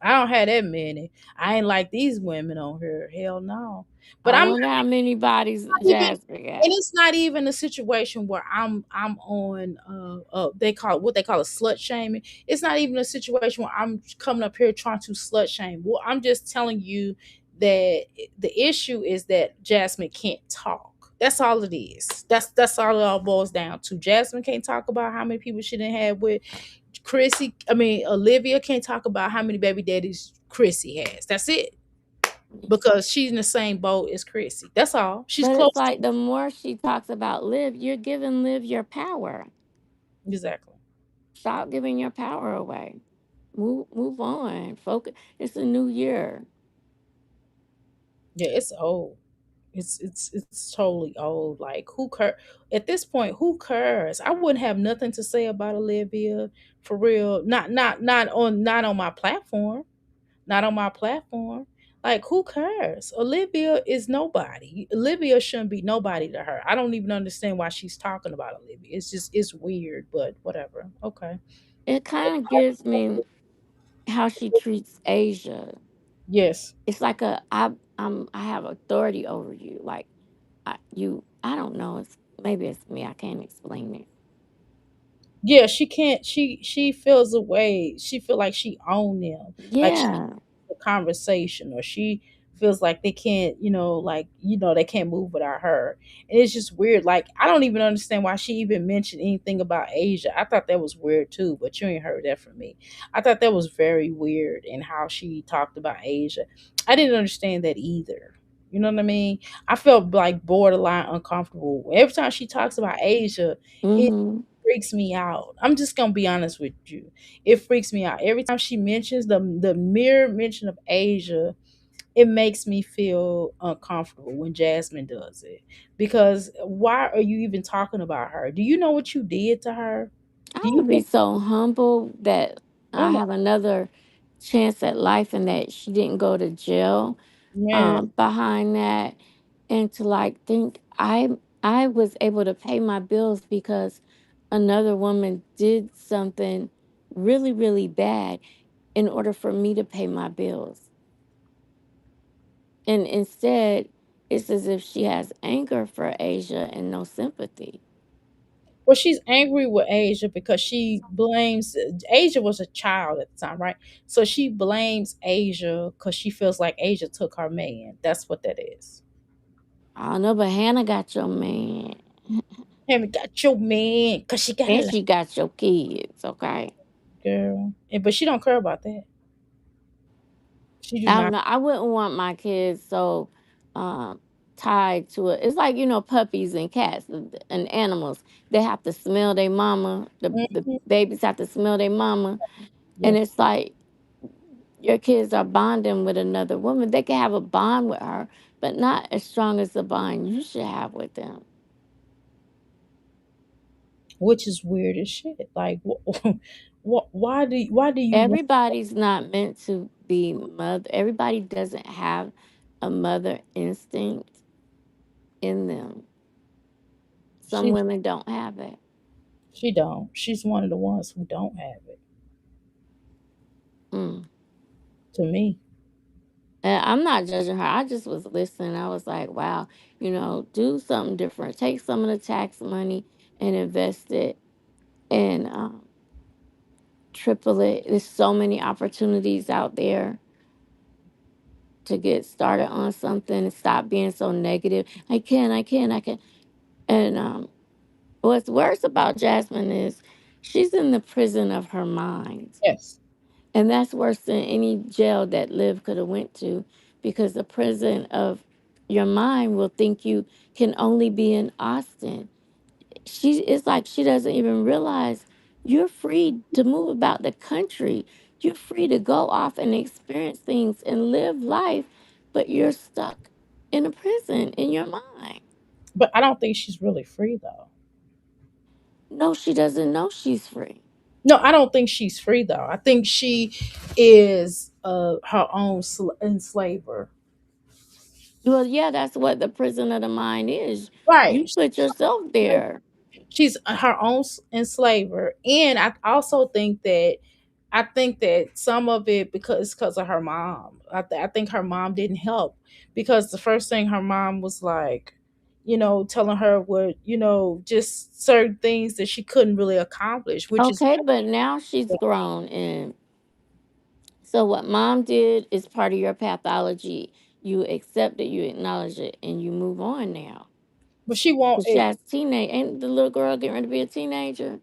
I don't have that many. I ain't like these women on here. Hell no. But I I'm wonder how many bodies not even, Jasper and got. it's not even a situation where I'm on they call it what they call a slut shaming. It's not even a situation where I'm coming up here trying to slut shame. Well, I'm just telling you that the issue is that Jasmine can't talk. That's all it is. That's all it all boils down to. Jasmine can't talk about how many people she didn't have with Olivia can't talk about how many baby daddies Chrissy has. That's it. Because she's in the same boat as Chrissy. That's all. She's But it's close to like the more she talks about Liv, you're giving Liv your power. exactly. Stop giving your power away. Move on. Focus. It's a new year. Yeah, it's old. It's totally old. Like who care at this point, who cares? I wouldn't have nothing to say about Olivia for real. Not on my platform. Not on my platform. Like who cares? Olivia is nobody. Olivia shouldn't be nobody to her. I don't even understand why she's talking about Olivia. It's weird, but whatever. Okay. It kind of gives me how she treats Asia. Yes. It's like I have authority over you. Like I don't know. It's maybe it's me. I can't explain it. Yeah, she can't she feels a way. She feel like she own them. Like Yeah. the conversation, or she feels like they can't, like, they can't move without her. And it's just weird. Like, I don't even understand why she even mentioned anything about Asia. I thought that was weird too, but you ain't heard that from me. I thought that was very weird in how she talked about Asia. I didn't understand that either. You know what I mean? I felt like borderline uncomfortable. Every time she talks about Asia, it Mm-hmm. freaks me out. I'm just gonna be honest with you. It freaks me out. Every time she mentions the mere mention of Asia, it makes me feel uncomfortable when Jasmine does it. Because why are you even talking about her? Do you know what you did to her? Do I you would be so humble that oh I my have another chance at life and that she didn't go to jail man, behind that, and to like think I was able to pay my bills because another woman did something really, really bad in order for me to pay my bills. And instead, it's as if she has anger for Asia and no sympathy. well, she's angry with Asia because she blames Asia was a child at the time, right? So she blames Asia because she feels like Asia took her man. That's what that is. I don't know, but Hannah got your man. Haven't got your man because she got And a she got your kids, okay? girl, but she don't care about that. She do I don't not. know. I wouldn't want my kids so um, tied to it. It's like, puppies and cats and animals. They have to smell their mama. The Mhm. babies have to smell their mama. And Yes, it's like your kids are bonding with another woman. They can have a bond with her, but not as strong as the bond you should have with them. which is weird as shit. Like, why do you want? Everybody's not meant to be mother. Everybody doesn't have a mother instinct in them. Some She women don't have it. she don't. She's one of the ones who don't have it. Mm. To me, And I'm not judging her. I just was listening. I was like, wow, do something different. Take some of the tax money and invest it and triple it. There's so many opportunities out there to get started on something and stop being so negative. I can. And what's worse about Jasmine is she's in the prison of her mind. yes. And that's worse than any jail that Liv could have went to, because the prison of your mind will think you can only be in Austin. It's like she doesn't even realize you're free to move about the country. You're free to go off and experience things and live life, but you're stuck in a prison in your mind. But I don't think she's really free though. No, she doesn't know she's free. No, I don't think she's free though. I think she is her own enslaver. Well, yeah, that's what the prison of the mind is. Right. You put yourself there. She's her own enslaver, and I think that some of it because of her mom. I think her mom didn't help, because the first thing her mom was like, telling her what, just certain things that she couldn't really accomplish, which is Okay, but now she's grown, and so what mom did is part of your pathology. You accept it, you acknowledge it, and you move on now. but she won't. But she has teenage, ain't the little girl getting ready to be a teenager?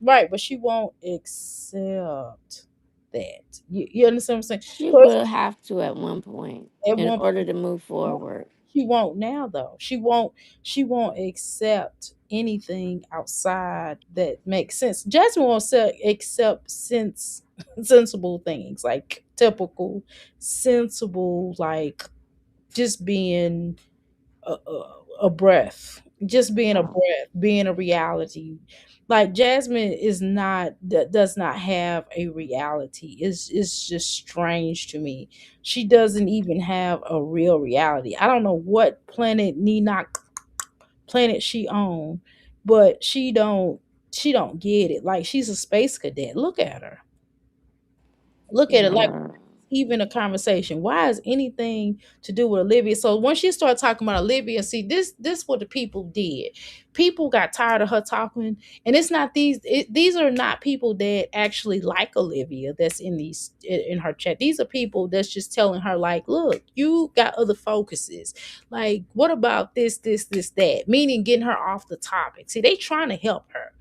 Right, but she won't accept that. You understand what I'm saying? She So it's will have to at one point at in one order point. to move forward. She won't now though. She won't accept anything outside that makes sense. Jasmine won't accept sensible things, like typical sensible, like just being a breath, just being a Oh, breath, being a reality. Like Jasmine does not have a reality. It's just strange to me. She doesn't even have a real reality. I don't know what planet she on, but she don't get it. Like, she's a space cadet. Look at her. Look at it. Like, yeah. even a conversation. Why is anything to do with Olivia? So once you start talking about Olivia, see, this what the people did. people got tired of her talking, and it's not these are not people that actually like Olivia that's in these in her chat. These are people that's just telling her like, look, you got other focuses. Like, what about this that, meaning getting her off the topic. See, they trying to help her.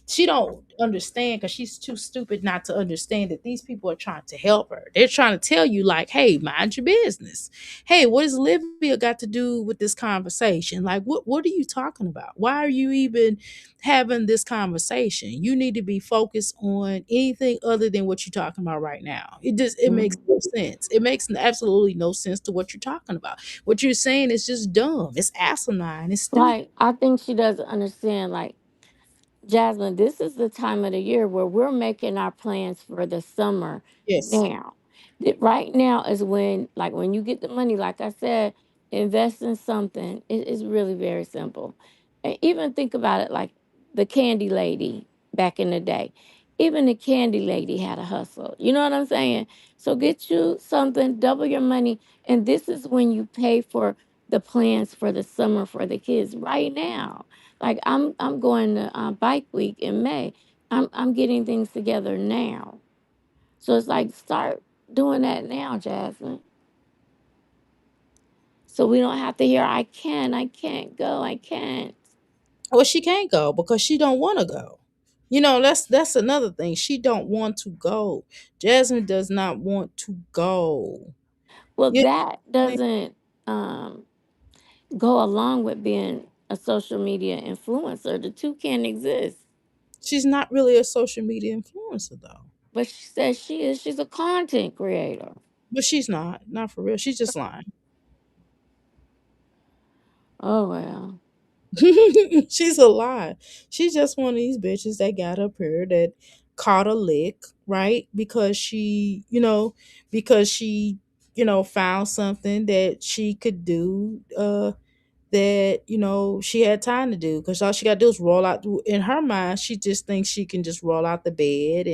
She don't understand because she's too stupid not to understand that these people are trying to help her. They're trying to tell you like, hey, mind your business. Hey, what does Olivia got to do with this conversation? Like, what are you talking about? Why are you even having this conversation? You need to be focused on anything other than what you're talking about right now. It makes Mhm. no sense. It makes absolutely no sense to what you're talking about. What you're saying is just dumb. It's asinine. It's stupid. Like, I think she doesn't understand. Like, Jasmine, this is the time of the year where we're making our plans for the summer Yes. now. Right now is when, like, when you get the money, like I said, invest in something. It is really very simple. And even think about it like the candy lady back in the day. Even the candy lady had a hustle. You know what I'm saying? So get you something, double your money. And this is when you pay for the plans for the summer for the kids right now. Like I'm going to bike week in May. I'm getting things together now. So it's like start doing that now, Jasmine. So we don't have to hear I can't go, I can't. Well, she can't go because she don't want to go. You know, that's another thing. She don't want to go. Jasmine does not want to go. Well, You that know, doesn't um, go along with being a social media influencer. The two can't exist. she's not really a social media influencer though. But she says she is. She's a content creator. But she's not for real. She's just lying. Oh well. She's a lie. She's just one of these bitches that got up here that caught a lick, right? Because she, found something that she could do, that, she had time to do. Because all she got to do is roll out. In her mind, she just thinks she can just roll out the bed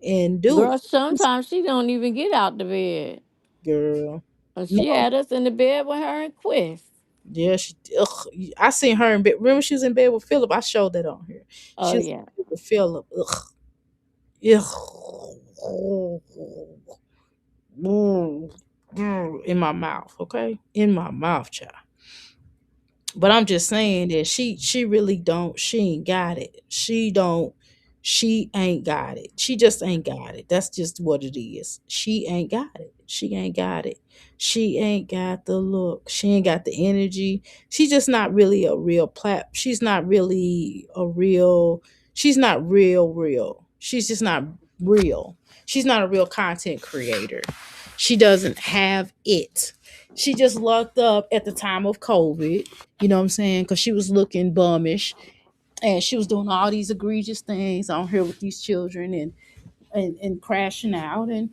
and do Girl, it. sometimes she don't even get out the bed. Girl. She had us in the bed with her and Quest. Yeah, ugh, I seen her in bed. Remember, she was in bed with Philip. I showed that on here. Oh She was in yeah. bed with Philip. Ugh, ugh, in my mouth. Okay, in my mouth, child. But I'm just saying that she really don't. She ain't got it. She don't. She ain't got it. She just ain't got it. That's just what it is. She ain't got it. She ain't got it. She ain't got the look. She ain't got the energy. She's just not really a real She's not really a real. She's not real. She's just not real. She's not a real content creator. She doesn't have it. She just locked up at the time of COVID, you know what I'm saying? Because she was looking bummish and she was doing all these egregious things on here with these children and crashing out. And,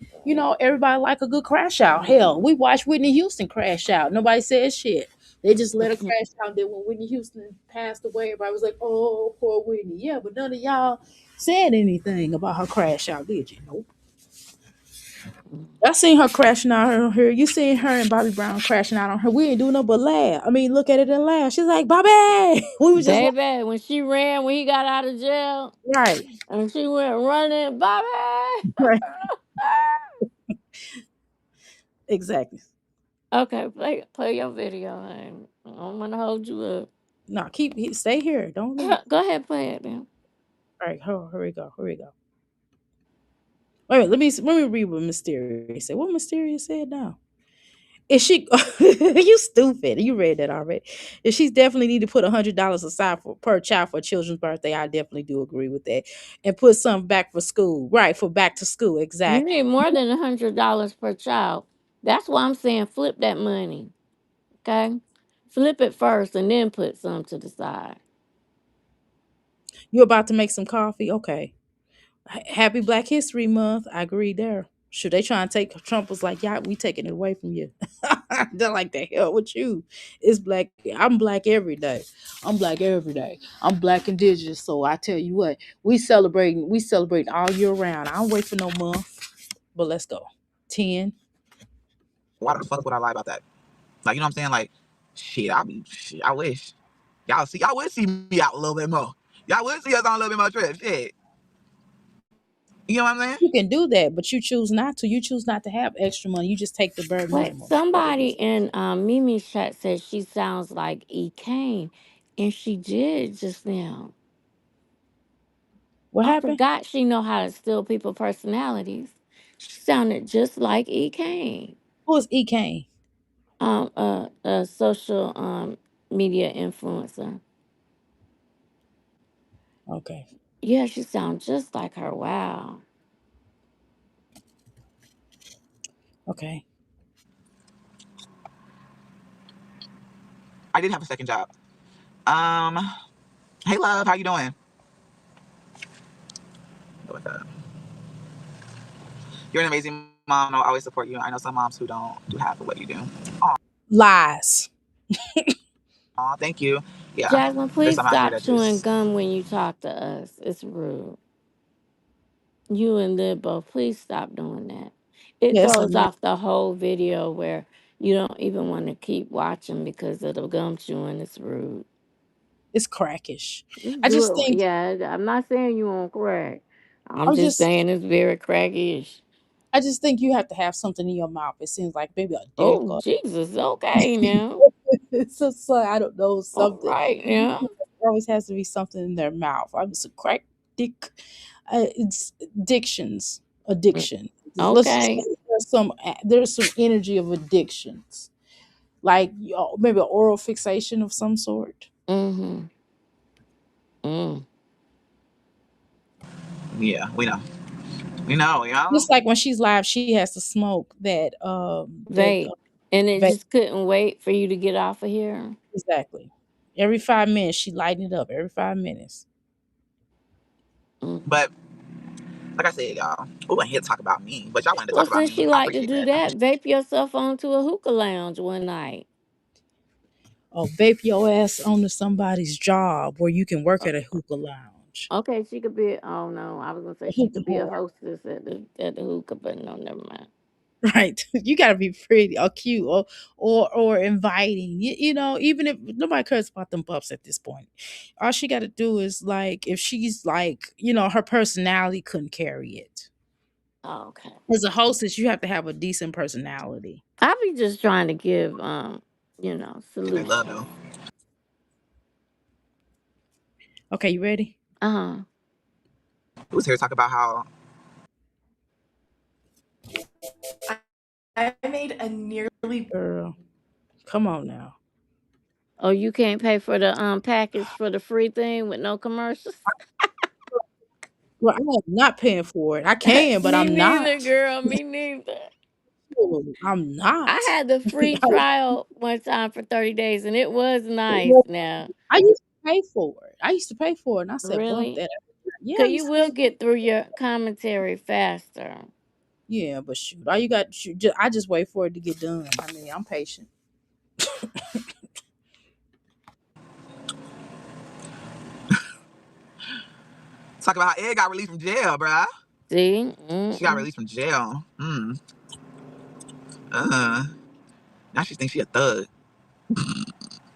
everybody like a good crash out. Hell, we watched Whitney Houston crash out. Nobody said shit. They just let her crash out. Then when Whitney Houston passed away, everybody was like, oh, poor Whitney. Yeah, but none of y'all said anything about her crash out, did you? Nope. I seen her crashing out on her. You seen her and Bobby Brown crashing out on her. We ain't doing no but laugh. I mean, look at it and laugh. She's like, Bobby. We was just like, Baby, when she ran when he got out of jail right, and she went running, Bobby. right, exactly. Okay, play your video. I don't want to hold you up. No, stay here. Don't leave. Go ahead, play it, man. All right, here we go. Here we go. Wait, let me read what Mysterious said. What Mysterious said now? Is she? You stupid. You read that already. If she's definitely need to put $100 aside per child for a children's birthday, I definitely do agree with that, and put something back for school. Right, for back to school. You Exactly. need more than $100 per child. That's why I'm saying flip that money. Okay, flip it first and then put some to the side. You about to make some coffee? Okay. Happy Black History Month. I agree there. Should they try and take Trump was like, yeah, we taking it away from you. They're like the hell with you. It's black. I'm black every day. I'm black every day. I'm black indigenous. So I tell you what, we celebrate all year round. I don't wait for no month. But let's go. 10. Why the fuck would I lie about that? Like, you know what I'm saying? Like, shit, I wish. Y'all would see me out a little bit more. Y'all would see us on a little bit more trips. Shit. You know what I'm saying? You can do that, but you choose not to. You choose not to have extra money. You just take the bare Wait, minimum. somebody in Mimi's chat said she sounds like E. Kane, and she did just now. What I happened? forgot she know how to steal people personalities. She sounded just like E. Kane, Who is E. Kane? a social media influencer. Okay. Yeah, she sounds just like her. Wow. Okay. I did have a second job. Um, hey love, how you doing? What's up? You're an amazing mom. I'll always support you. I know some moms who don't do half of what you do. Lies. Aw, thank you. Yeah, Jasmine, there's please some out here stop that chewing just gum when you talk to us. It's rude. You and Lib both, please stop doing that. It Yes, throws off the whole video where you don't even want to keep watching because of the gum chewing. It's rude. it's crackish. Just I do just it. think Yeah, I'm not saying you won't crack. I'm I'm just just saying it's very crackish. I just think you have to have something in your mouth. It seems like maybe a dick Oh, or Jesus. Okay, now. it's just like I don't know All something. right, now. There always has to be something in their mouth. I'm just a crack dick. It's addictions. Addiction. Let's just Okay. say there's some energy of addictions, like maybe an oral fixation of some sort. Mm-hmm. Mm. yeah, we know. We know, y'all. Just like when she's live, she has to smoke that Vape. And it vape. just couldn't wait for you to get off of here. Exactly. Every 5 minutes, she lighten it up. Every 5 minutes. Mm. But like I said, y'all, we weren't here to talk about me, but y'all wanted to Well, talk about since me. she I like to appreciate do that. that, vape yourself onto a hookah lounge one night. Or vape your ass onto somebody's job where you can work at a hookah lounge. Okay, she could be. Oh no, I was gonna say A she hookah could be a whore. hostess at the hookah, but no, never mind. Right. You gotta be pretty or cute or inviting. Even if nobody cares about them pups at this point. All she gotta do is like if she's like, her personality couldn't carry it. Oh, okay. As a hostess, you have to have a decent personality. I be just trying to give They love though. solutions. Okay, you ready? Uh-huh. We was here to talk about how I made a nearly Girl, come on now. Oh, you can't pay for the package for the free thing with no commercials? Well, I am not paying for it. I can, but Me I'm not. neither, girl. Me neither. I'm I not. had the free trial one time for 30 days and it was nice Well, now. I used to pay for it. And I said, bump Really? that. Yeah, I Cause you used to will pay. get through your commentary faster. Yeah, but shoot, all you got, I just wait for it to get done. I mean, I'm patient. talk about how Ed got released from jail, bruh. See? She got Mm-mm. released from jail. Uh. Now she thinks she a thug.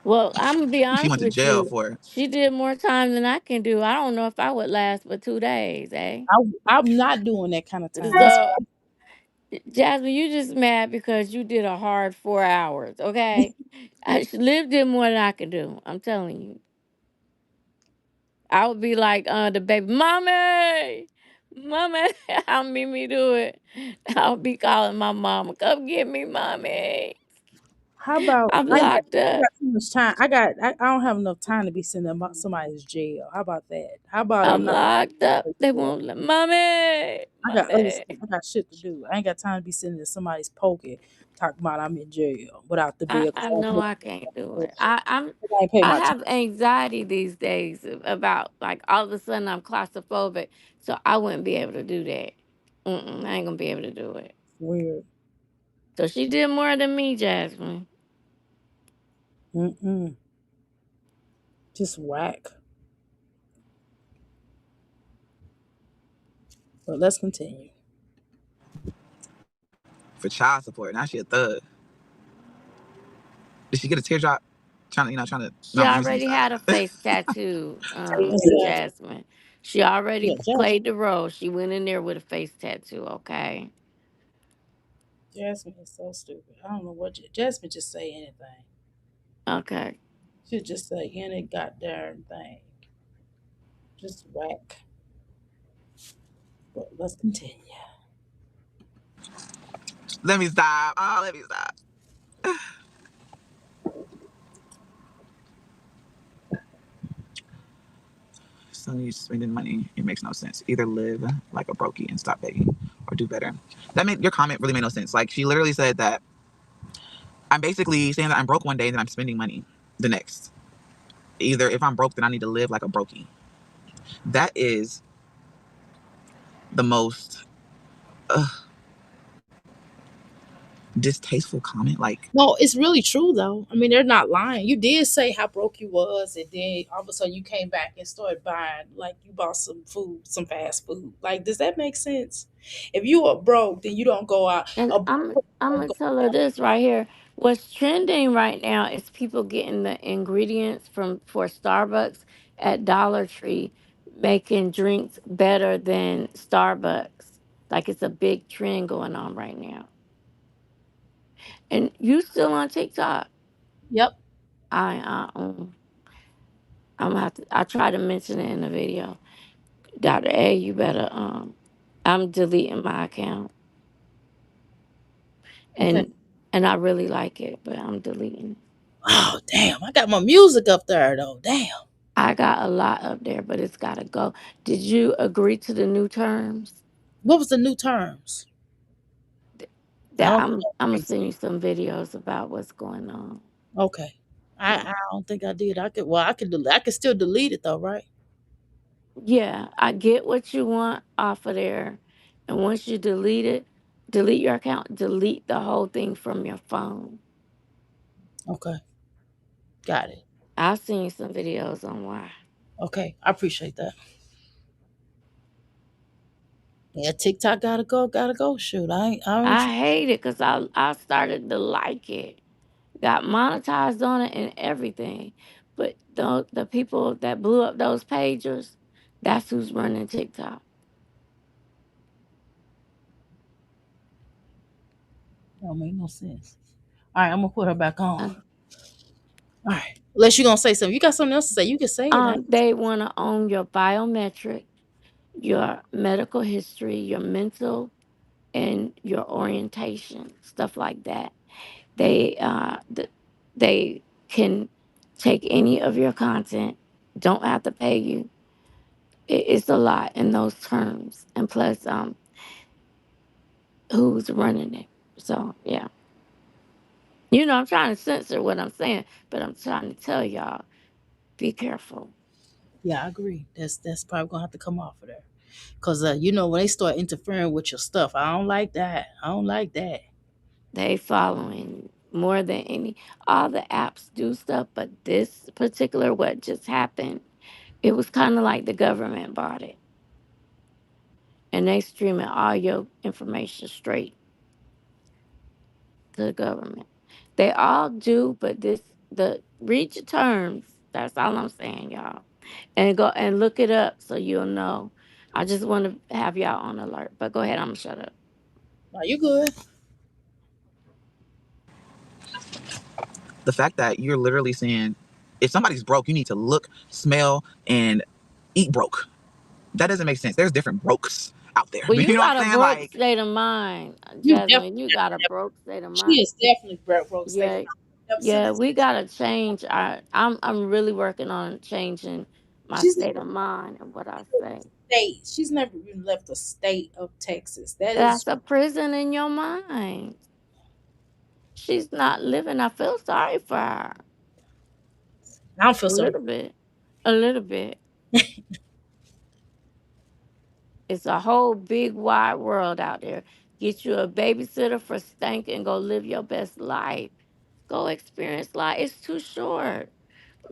Well, I'm gonna be She honest went to with jail you. for it. She did more time than I can do. I don't know if I would last but 2 days, eh? I'm not doing that kind of time. That's So, Jasmine, you just mad because you did a hard 4 hours, okay? Liv did more than I could do. I'm telling you. I would be like the baby, mommy, mommy. I'll make me do it. I'll be calling my mama, come get me, mommy. how about I'm I got, locked I up. got too much time. I don't have enough time to be sending about somebody's jail. How about that? How about I'm I'm not? locked up. They Jail? won't let mommy, I got other mommy. stuff. I got shit to do. I ain't got time to be sitting in somebody's pocket talking about I'm in jail without the bill because I know I can't do it. I ain't pay I my time. have anxiety these days about like all of a sudden I'm claustrophobic, so I wouldn't be able to do that. I ain't gonna be able to do it. Weird. So she did more than me, Jasmine. Mm-mm. Just whack. But let's continue. For child support. Now she a thug. Did she get a teardrop trying to She not use already these. had a face tattoo, Jasmine. She already Yeah, played the role. She went in there with a face tattoo, okay? Jasmine is so stupid. I don't know what Jasmine just say anything. Okay. She'll just say any goddamn thing. Just whack. But let's continue. Let me stop. Oh, let me stop. So you're spending money. It makes no sense. Either live like a brokey and stop begging, or do better. That made your comment really made no sense. Like she literally said that I'm basically saying that I'm broke one day and then I'm spending money the next. Either if I'm broke, then I need to live like a brokey. That is the most distasteful comment. Like, No, it's really true though. I mean, they're not lying. You did say how broke you was, and then all of a sudden you came back and started buying, like you bought some food, some fast food. Like, does that make sense? If you are broke, then you don't go out. And A I'm broke gonna go tell her out. this right here. What's trending right now is people getting the ingredients from for Starbucks at Dollar Tree, making drinks better than Starbucks. Like it's a big trend going on right now. And you still on TikTok? Yep. I'm gonna have to. I try to mention it in the video. Dr. A, you better. I'm deleting my account, Okay. and I really like it, but I'm deleting it. Oh damn! I got my music up there though. Damn. I got a lot up there, but it's gotta go. Did you agree to the new terms? What was the new terms? I That don't. I'm gonna send you some videos about what's going on. Okay. Yeah, I don't think I did. I could. Well, I could. I could still delete it though, right? yeah. I get what you want off of there, and once you delete it, delete your account, delete the whole thing from your phone. Okay. Got it. I've seen some videos on why. Okay. I appreciate that. Yeah, TikTok gotta go. Gotta go. Shoot, I ain't. I hate it because I started to like it, got monetized on it and everything. But the people that blew up those pagers, that's who's running TikTok. Don't make no sense. All right, I'm gonna put her back on. Uh, All right. Unless you're gonna say something. You got something else to say, you can say it. they want to own your biometric, your medical history, your mental, and your orientation, stuff like that. They can take any of your content, don't have to pay you. It's a lot in those terms, and plus, who's running it? So yeah, I'm trying to censor what I'm saying, but I'm trying to tell y'all, be careful. Yeah, I agree. That's probably gonna have to come off of there. Cause when they start interfering with your stuff, I don't like that. I don't like that. They following more than any. All the apps do stuff, but this particular what just happened, it was kind of like the government bought it, and they streaming all your information straight to the government. They all do, but the read your terms. That's all I'm saying, y'all. And go and look it up so you'll know. I just want to have y'all on alert. But go ahead, I'm gonna shut up. Are you good? the fact that you're literally saying if somebody's broke, you need to look, smell, and eat broke. That doesn't make sense. There's different brokes out there. Well, You you know what got a I'm saying? broke Like, state of mind, You Jasmine. You got a broke state of she mind. is definitely broke state of Yeah, mind. Never said yeah. this. We gotta change our. I'm really working on changing my She's state never of mind and what I say. left the state. She's never even left the state of Texas. That That's is. a prison in your mind. She's not living. I feel sorry for her. I don't feel A sorry. little bit. A little bit. It's a whole big wide world out there. Get you a babysitter for stank and go live your best life. Go experience life. It's too short.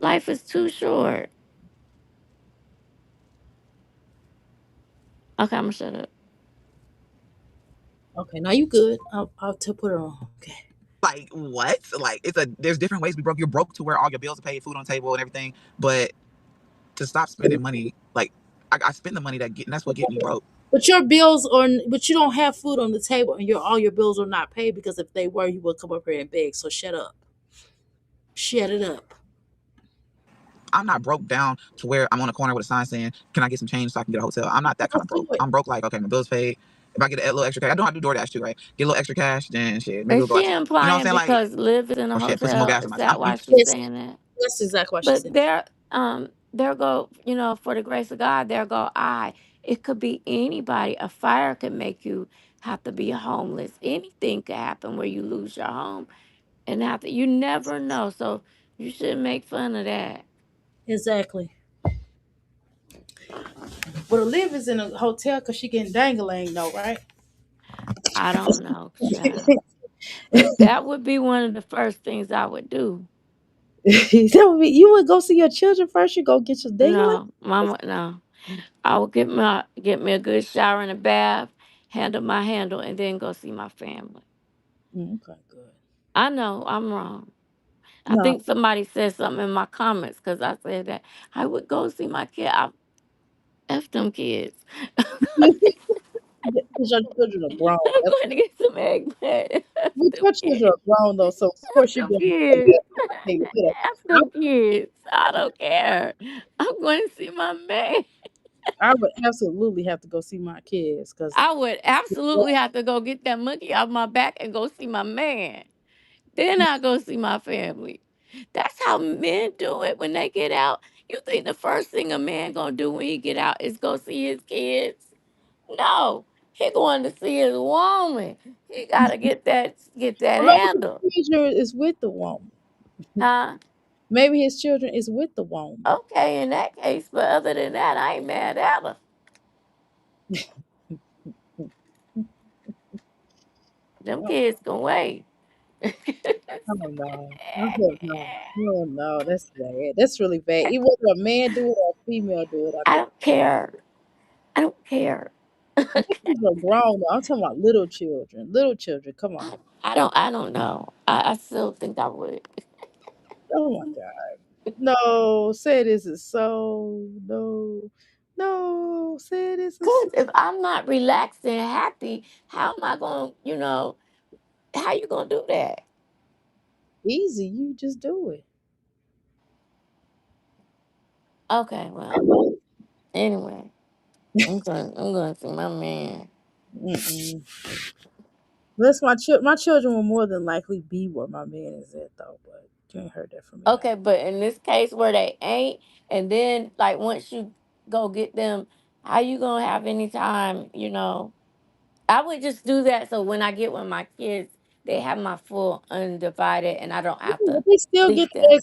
Life is too short. Okay, I'm gonna shut up. Okay, now you good. I'll put her on. Okay. Like what? Like there's different ways to be broke. You're broke to where all your bills are paid, food on the table, and everything. But to stop spending money, like I spend the money and that's what get me broke. But your bills are, but you don't have food on the table, and all your bills are not paid, because if they were, you would come up here and beg. So shut up, shut it up. I'm not broke down to where I'm on a corner with a sign saying, "Can I get some change so I can get a hotel?" I'm not that kind Let's of do broke. it. I'm broke like, okay, my bills paid. If I get a little extra cash, I don't have to do DoorDash too, right? Get a little extra cash, then shit, maybe Is we'll go out she to eat. You know what I'm implying saying? Like, because Liv is in a oh shit, put some more hotel? gas in Is my. that why she's Yes, saying that? that's exactly what she But said. there go, for the grace of God, there go I. It could be anybody. A fire could make you have to be homeless. Anything could happen where you lose your home and have to. You never know, so you shouldn't make fun of that. Exactly. But Olive is in a hotel because she getting dangling, though, right? I don't know, child. But that would be one of the first things I would do. That would be, you would go see your children first. You go get your dangling. No, Mama, no. I would get me a good shower and a bath, handle, and then go see my family. Okay, good. I know I'm wrong. I No, think somebody said something in my comments because I said that I would go see my kid. I F them kids. because your children are grown. I'm going to get some eggplant. F them Your children kids. are grown though, so of F course you're them going to kids. take it. F them kids. I don't care. I'm going to see my man. I would absolutely have to go see my kids because I would absolutely have to go get that monkey off my back and go see my man. Then I go see my family. That's how men do it when they get out. You think the first thing a man gonna do when he get out is go see his kids? No, he going to see his woman. He gotta get that maybe handle, his children is with the woman. huh? Maybe his children is with the woman. Okay, in that case, but other than that, I ain't mad at her. Them Oh, kids can wait. I don't know. I don't know. Oh no, that's bad. That's really bad. Even whether a man do it or a female do it, I I think don't care. I don't care. the kids are grown. Though. I'm talking about little children. Little children. Come on. I don't know. I still think I would. Oh my God. No, say this is so. No, no, say this is Cause so if I'm not relaxed and happy, how am I how you gonna do that? easy. You just do it. Okay, well, anyway, I'm going to see my man. Mm-mm. My children will more than likely be where my man is at though, but you ain't heard that from me now. Okay, but in this case where they ain't, and then like once you go get them, how you gonna have any time, I would just do that so when I get with my kids, they have my full undivided and I don't Yeah, have but to they still leave get them. the egg,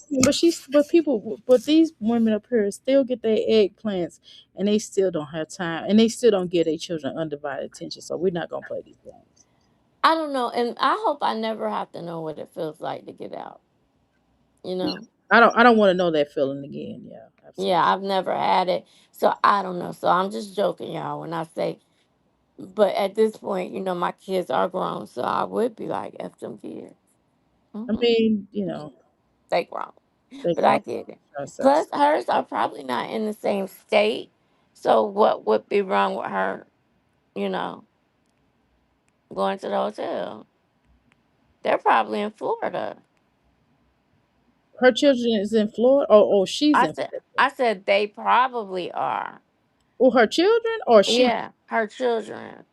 but these women up here still get their eggplants, and they still don't have time, and they still don't give their children undivided attention. So we're not gonna play these games. I don't know, and I hope I never have to know what it feels like to get out, you know? I don't want to know that feeling again. Yeah, Yeah, absolutely. I've never had it. So I don't know. So I'm just joking, y'all, when I say, but at this point, my kids are grown. So I would be like, F them kids. I Hmm. mean, They grown. they But I grow get it. ourselves. Plus, hers are probably not in the same state. So what would be wrong with her, you know, going to the hotel? They're probably in Florida. Her children is in Florida. Oh, she's I in said, Florida. I said they probably are. Or her children, or she. Yeah, her children.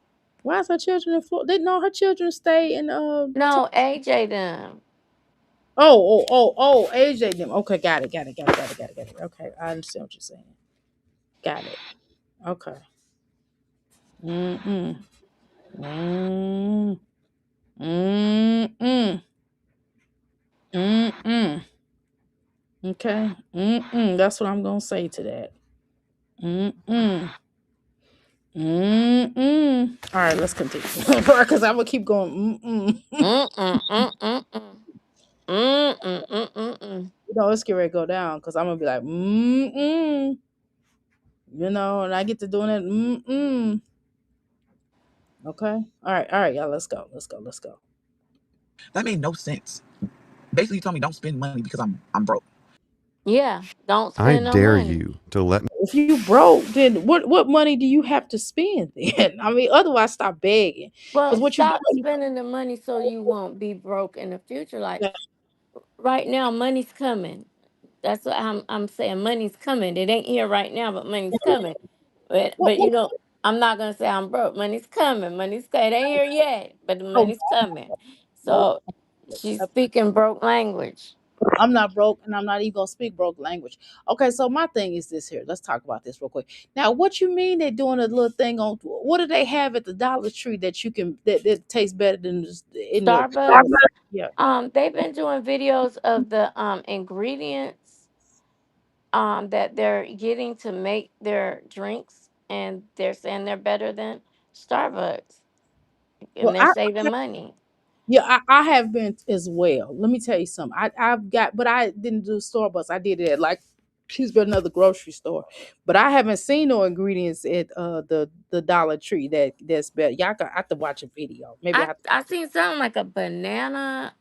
Why is her children in Florida? They know her children stay in No, AJ them. AJ them. Okay, got it. Okay, I understand what you're saying. Got it. Okay. Mm-mm. Mm. Mm-mm. Mm-mm. Okay. Mm-mm. That's what I'm gonna say to that. Mm-mm. Mm-mm. All right, let's continue. Because I'm gonna keep going. Mm-mm. Mm-mm-mm-mm-mm. Mm-mm-mm-mm-mm. Let's get ready to go down because I'm gonna be like, mm-mm. And I get to doing it. Mm-mm. Okay. All right, y'all. Let's go. Let's go. That made no sense. Basically, you told me don't spend money because I'm broke. Yeah, don't I spend no dare money. you to let me. If you broke, then what money do you have to spend then? I mean, otherwise stop begging. Well, Because what you stop doing? spending the money so you won't be broke in the future. Like Yeah. right now, money's coming. That's what I'm saying. Money's coming. It ain't here right now, but money's coming. What, But you know, I'm not gonna say I'm broke. Money's coming. Money's coming. It ain't here yet, but the oh, money's coming. nope. So she's speaking broke language. I'm not broke and I'm not even gonna speak broke language. Okay, so my thing is this here. Let's talk about this real quick. Now, what you mean they're doing a little thing on what do they have at the Dollar Tree that you can that tastes better than in the Starbucks. yeah. They've been doing videos of the ingredients that they're getting to make their drinks, and they're saying they're better than Starbucks, Well, and they're saving money. yeah, I have been as well. Let me tell you something. I've got, but I didn't do Starbucks. I did it at like she's been another grocery store, but I haven't seen no ingredients at the Dollar Tree that's better. Y'all got I have to watch a video. Maybe I I have to. I seen something like a banana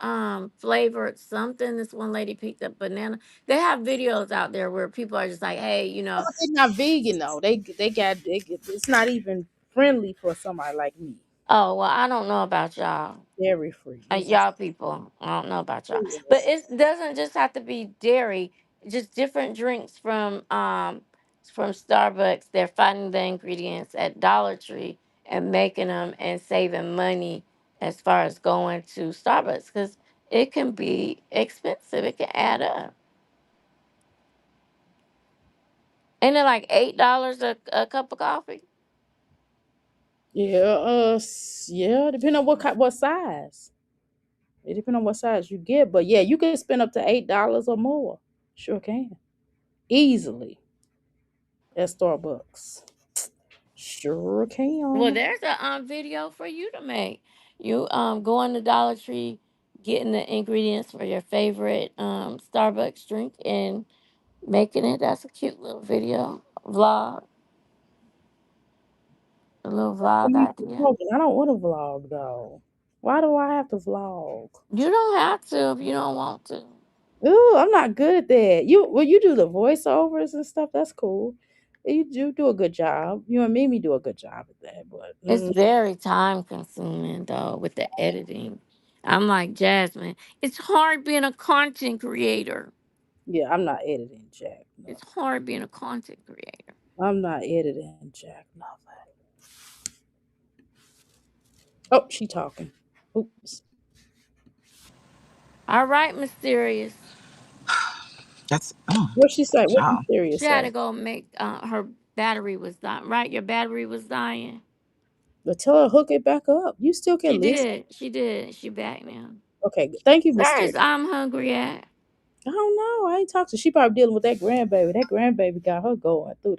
flavored something. This one lady picked up banana. They have videos out there where people are just like, hey, But they're not vegan though. It's not even friendly for somebody like me. oh well, I don't know about y'all. Dairy free. This is Y'all people, I don't know about y'all, but it doesn't just have to be dairy. Just different drinks from Starbucks. They're finding the ingredients at Dollar Tree and making them and saving money as far as going to Starbucks because it can be expensive. It can add up. Ain't it like $8 a cup of coffee? yeah. Yeah. Depending on what size. It depends on what size you get, but yeah, you can spend up to $8 or more. Sure can easily at Starbucks. Sure Well, can. there's a video for you to make. You go on the Dollar Tree, getting the ingredients for your favorite Starbucks drink and making it. That's a cute little video vlog, a little vlog idea. I don't want to vlog though. Why do I have to vlog? You don't have to if you don't want to. Ooh, I'm not good at that. You do the voiceovers and stuff. That's cool. You do a good job. You and Mimi do a good job at that. But It's very time consuming though with the editing. I'm like Jasmine. It's hard being a content creator. yeah, I'm not editing Jack. No, It's hard being a content creator. I'm not editing Jack. No. Oh, she talking. Oops. All right, mysterious. That's oh, What she say? What you child. She serious had to say? go make her battery was dying. Right, your battery was dying. But tell her hook it back up. You still She can listen. did. She did. She back now. Okay, thank you, Where Mister. is I'm hungry at? I don't know. I ain't talked to. She probably dealing with that grandbaby. That grandbaby got her going through.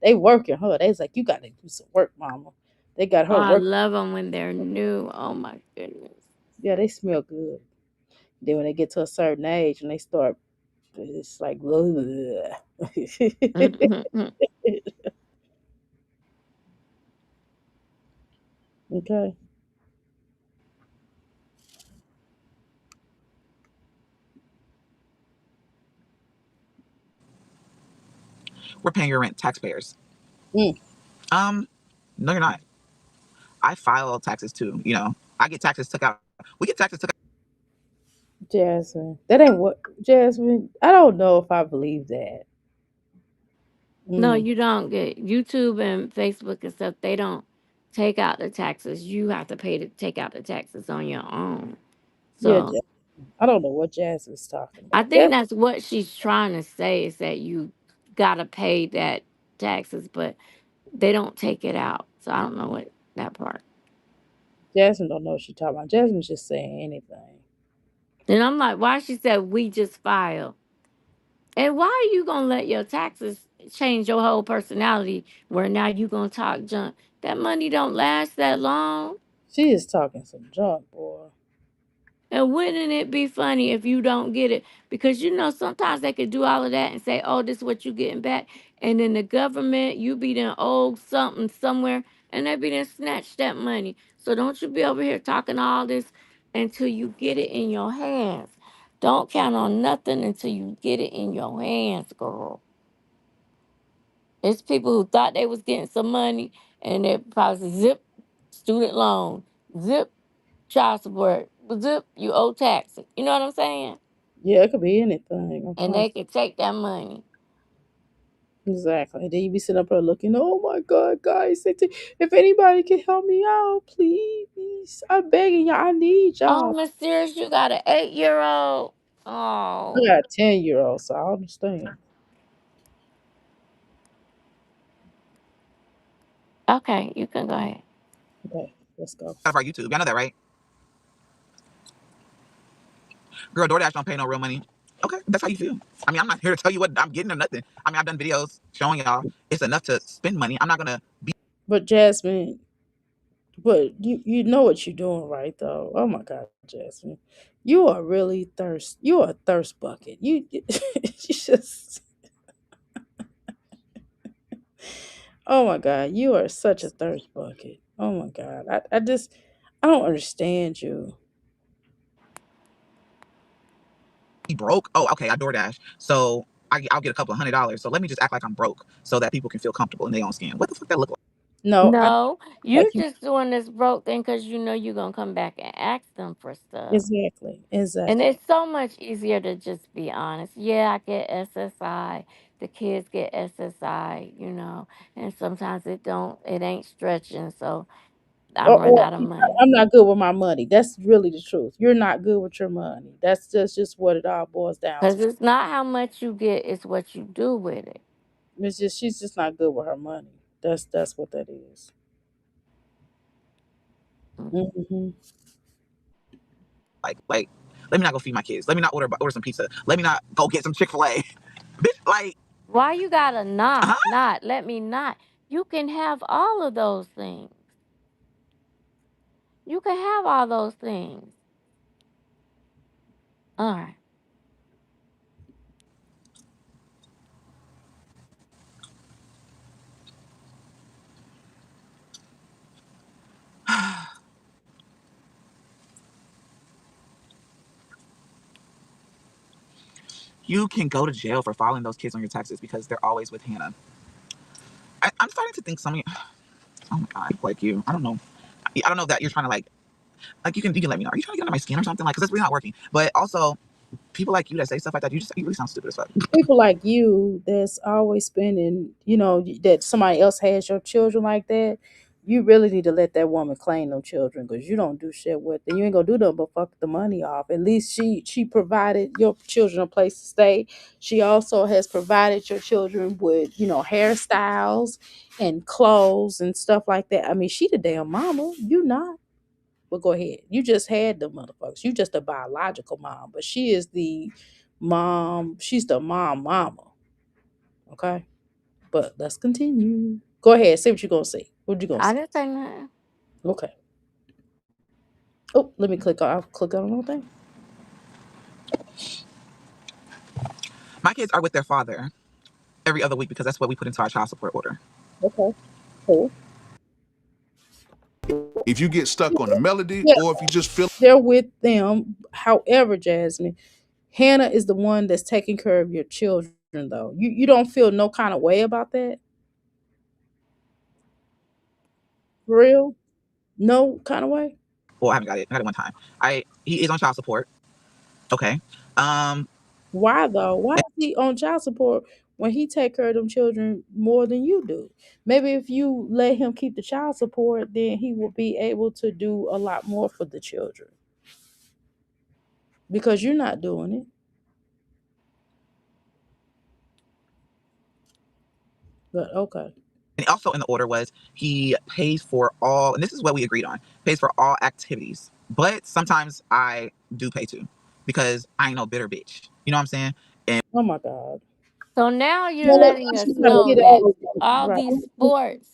They working her. They was like, you got to do some work, mama. They got Oh, her I work. love them when they're new. Oh my goodness. Yeah, they smell good. Then when they get to a certain age and they start, it's like, okay. We're paying your rent, taxpayers. Mm, No, you're not. I file taxes too. I get taxes took out. We get taxes took out. Jasmine, that ain't what Jasmine. I don't know if I believe that. No, Mm. you don't get YouTube and Facebook and stuff. They don't take out the taxes. You have to pay to take out the taxes on your own. Yeah, So I don't know what Jasmine's talking I about. think that's what she's trying to say is that you gotta pay that taxes, but they don't take it out. So I don't know what that part. Jasmine don't know what she's talking about. Jasmine's just saying anything. And I'm like, why she said we just filed? And why are you gonna let your taxes change your whole personality where now you gonna talk junk? That money don't last that long. She is talking some junk, boy. And wouldn't it be funny if you don't get it? Because you know sometimes they could do all of that and say, "Oh, this is what you getting back," and then the government you be done owe something somewhere, and they be done snatch that money. So don't you be over here talking all this until you get it in your hands. Don't count on nothing until you get it in your hands, girl. It's people who thought they was getting some money and they probably zip student loan, zip child support, zip you owe taxes. You know what I'm saying? Yeah, it could be anything. I'm And trying they can take that money. exactly. Then you be sitting up there looking, oh my God, guys, if anybody can help me out, please. I'm begging y'all, I need Oh, y'all. mysterious, you got an 8-year-old. I Oh, got a 10-year-old, so I understand. okay, you can go ahead. Okay, let's go. Out of our YouTube. Y'all know that, right? Girl, DoorDash don't pay no real money. Okay, that's how you feel. I mean, I'm not here to tell you what I'm getting or nothing. I mean, I've done videos showing y'all it's enough to spend money. I'm not gonna be But Jasmine, but you know what you're doing, right? Though. Oh my God, Jasmine, you are really thirst. You are a thirst bucket. You just. Oh my God, you are such a thirst bucket. Oh my God, I don't understand you. broke. Oh, okay, I DoorDash. So I'll get a couple of $100. So let me just act like I'm broke so that people can feel comfortable and they don't scan. What the fuck that look like? No, I No, like you you. just doing this broke thing because you know you're going to come back and ask them for stuff. Exactly, And exactly. it's so much easier to just be honest. Yeah, I get SSI. The kids get SSI, and sometimes it ain't stretching. So I run Or out of money. I'm not good with my money. That's really the truth. You're not good with your money. That's just what it all boils down Because to. it's not how much you get, it's what you do with it. It's just she's just not good with her money. That's what that is. Mhm. Hmm. Like, let me not go feed my kids. Let me not order some pizza. Let me not go get some Chick-fil-A. Bitch, like, Why you gotta huh? let me not? You can have all of those things. You can have all those things. All right. You can go to jail for filing those kids on your taxes because they're always with Hannah. I'm starting to think some of you, oh my God, like you. I don't know. I don't know that you're trying to like you can let me know. Are you trying to get under my skin or something? Like, because it's really not working. But also, people like you that say stuff like that, you really sound stupid as fuck. People like you that's always spending, that somebody else has your children like that. You really need to let that woman claim them children because you don't do shit with them. You ain't gonna do nothing but fuck the money off. At least she provided your children a place to stay. She also has provided your children with hairstyles and clothes and stuff like that. I mean, she the damn mama. You not. But go ahead. You just had the motherfuckers. You just a biological mom, but she is the mom. She's the mama. Okay. But let's continue. Go ahead. Say what you're gonna say. What you gonna I say? didn't say nothing. Okay. Oh, let me click on. I'll click on another thing. My kids are with their father every other week because that's what we put into our child support order. Okay. Cool. If you get stuck on the melody Yeah, or if you just feel they're with them. However, Jasmine, Hannah is the one that's taking care of your children. Though you don't feel no kind of way about that, for real? No kind of way. Well, I haven't got it. I got it one time. He is on child support. Okay. Um, Why though? Why is he on child support when he take care of them children more than you do? Maybe if you let him keep the child support, then he will be able to do a lot more for the children because you're not doing it. But okay, and also in the order was he pays for all, and this is what we agreed on, pays for all activities. But sometimes I do pay too because I ain't no bitter bitch. You know what I'm saying? And oh my God, So now you're well, letting she us gotta know get that over all right. these sports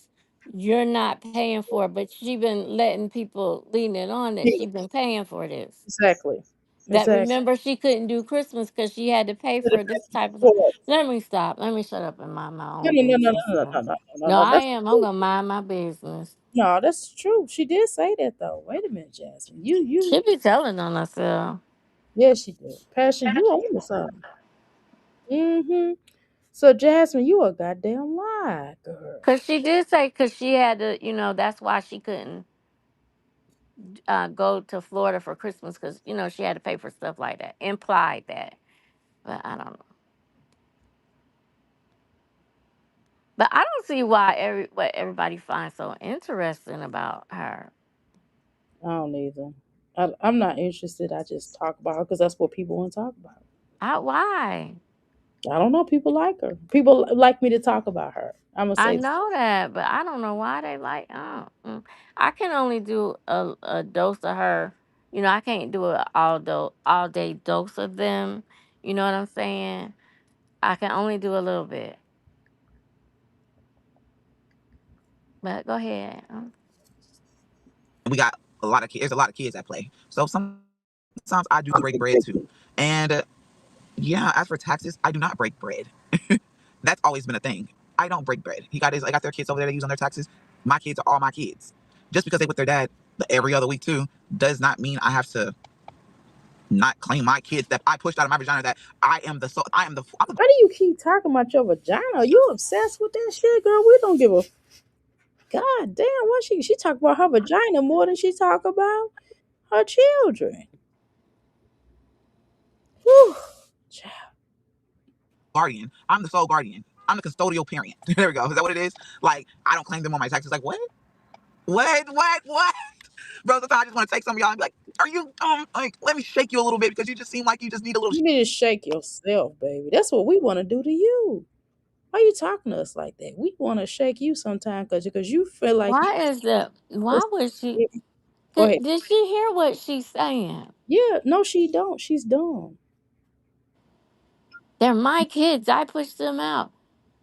you're not paying for, but she been letting people lean it on that she been paying for this. Exactly, That Exactly. remember she couldn't do Christmas because she had to pay To the for this type of stuff. passport. Let me stop. Let me shut up and mind my No, own no, no, no, business. no, no, no, No, no, no, no, no. I That's am. I'm true. gonna mind my business. No, that's true. She did say that though. Wait a minute, Jasmine. She be telling on herself. Yes, she did. Passion, you own the something. Mm-hmm. So, Jasmine, you a goddamn lie, girl. Cause she did say, cause she had to, that's why she couldn't go to Florida for Christmas, cause she had to pay for stuff like that. Implied that, but I don't know. But I don't see why what everybody finds so interesting about her. I don't either. I'm not interested. I just talk about her because that's what people want to talk about. Why? I don't know. People like her. People like me to talk about her. I'm gonna I say, know that, but I don't know why they like. I can only do a dose of her. I can't do an all day dose of them. You know what I'm saying? I can only do a little bit. But go ahead. We got a lot of kids. There's a lot of kids at play. So sometimes I do break bread too. And yeah, as for taxes, I do not break bread. That's always been a thing. I don't break bread. I got their kids over there that use on their taxes. My kids are all my kids. Just because they with their dad every other week too, does not mean I have to not claim my kids that I pushed out of my vagina. That I'm the why do you keep talking about your vagina? Are you obsessed with that shit, girl? We don't give a god damn. What she talk about her vagina more than she talk about her children. Whew. guardian. I'm the sole guardian. I'm the custodial parent. There we go. Is that what it is? Like, I don't claim them on my taxes. Like, what? What? Bro, sometimes I just want to take some of y'all and be like, are you, like, let me shake you a little bit because you just seem like you just need a little. You need to shake yourself, baby. That's what we want to do to you. Why you talking to us like that? We want to shake you sometime because you feel like you. Why is that? Why would she? Go ahead. Did she hear what she's saying? Yeah, no, she don't. She's dumb. They're my kids. I pushed them out,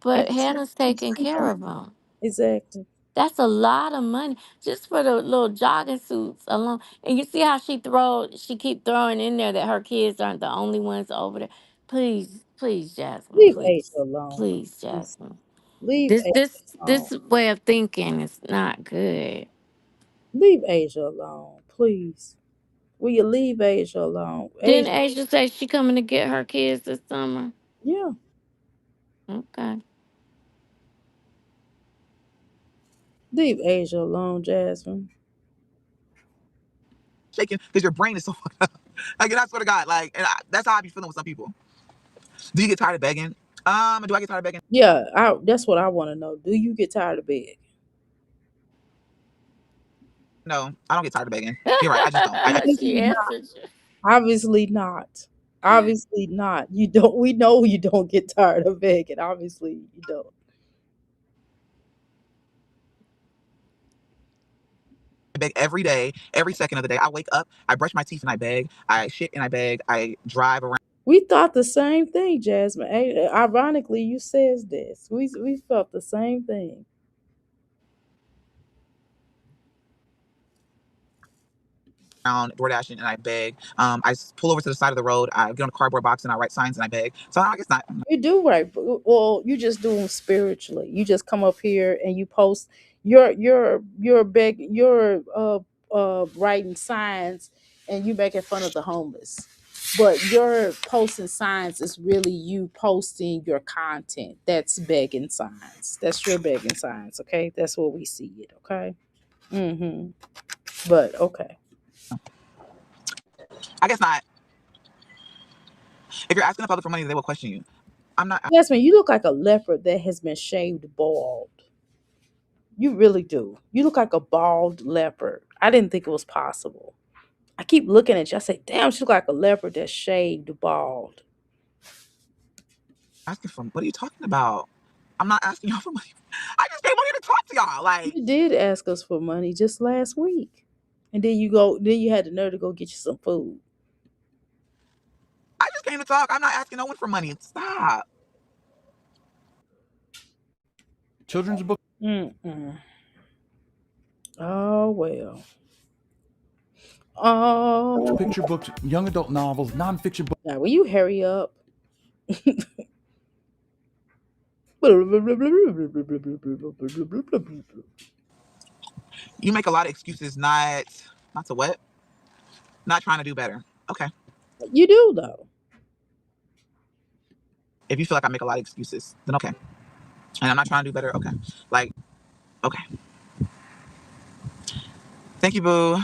At but the same Hannah's taking care time. of them. Exactly. That's a lot of money just for the little jogging suits alone. And you see how she keep throwing in there that her kids aren't the only ones over there. Please, please, Jasmine, Leave Asia please, alone, please, please. Jasmine. Leave This Asia this alone. this way of thinking is not good. Leave Asia alone, please. Will you leave Asia alone? Didn't Asia, Asia say she coming to get her kids this summer? yeah. Okay. Leave Asia alone, Jasmine. Shaking because your brain is so fucked up. Like, and I swear to God, like, that's how I be feeling with some people. Do you get tired of begging? Do I get tired of begging? Yeah, that's what I want to know. Do you get tired of begging? No, I don't get tired of begging. You're right. I just don't. She Obviously not. answered Obviously not. you. Obviously not. You don't. We know you don't get tired of begging. Obviously you don't. beg every day, every second of the day. I wake up, I brush my teeth and I beg. I shit and I beg. I drive around We thought the same thing, Jasmine. Ironically, you says this. We felt the same thing. DoorDash and I beg. I pull over to the side of the road. I get on a cardboard box and I write signs and I beg. So I guess not. You do right. Well, you just do them spiritually. You just come up here and you post your big writing signs and you making fun of the homeless. But your posting signs is really you posting your content. That's begging signs. That's your begging signs. Okay, that's what we see it. Okay. Mm-hmm. But okay. I guess not. If you're asking the public for money, they will question you. I'm not. Jasmine, you look like a leopard that has been shaved bald. You really do. You look like a bald leopard. I didn't think it was possible. I keep looking at you. I say, damn, she look like a leopard that's shaved bald. Asking for what are you talking about? I'm not asking y'all for money. I just came on here to talk to y'all. Like, You did ask us for money just last week. And then you had the nerve to go get you some food. I just came to talk. I'm not asking no one for money. Stop. Children's book. Mm-mm. Oh well. Oh, Picture books, young adult novels, nonfiction books. now will you hurry up? You make a lot of excuses not to what? Not trying to do better. Okay. You do though. If you feel like I make a lot of excuses, then okay. And I'm not trying to do better, okay. Like, okay. Thank you, boo.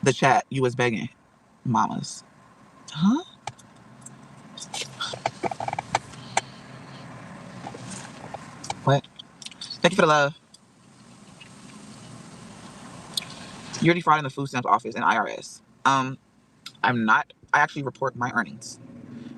The chat, you was begging. Mamas. Huh? What? Thank you for the love. You're defrauding the food stamps office and IRS. I'm not. I actually report my earnings.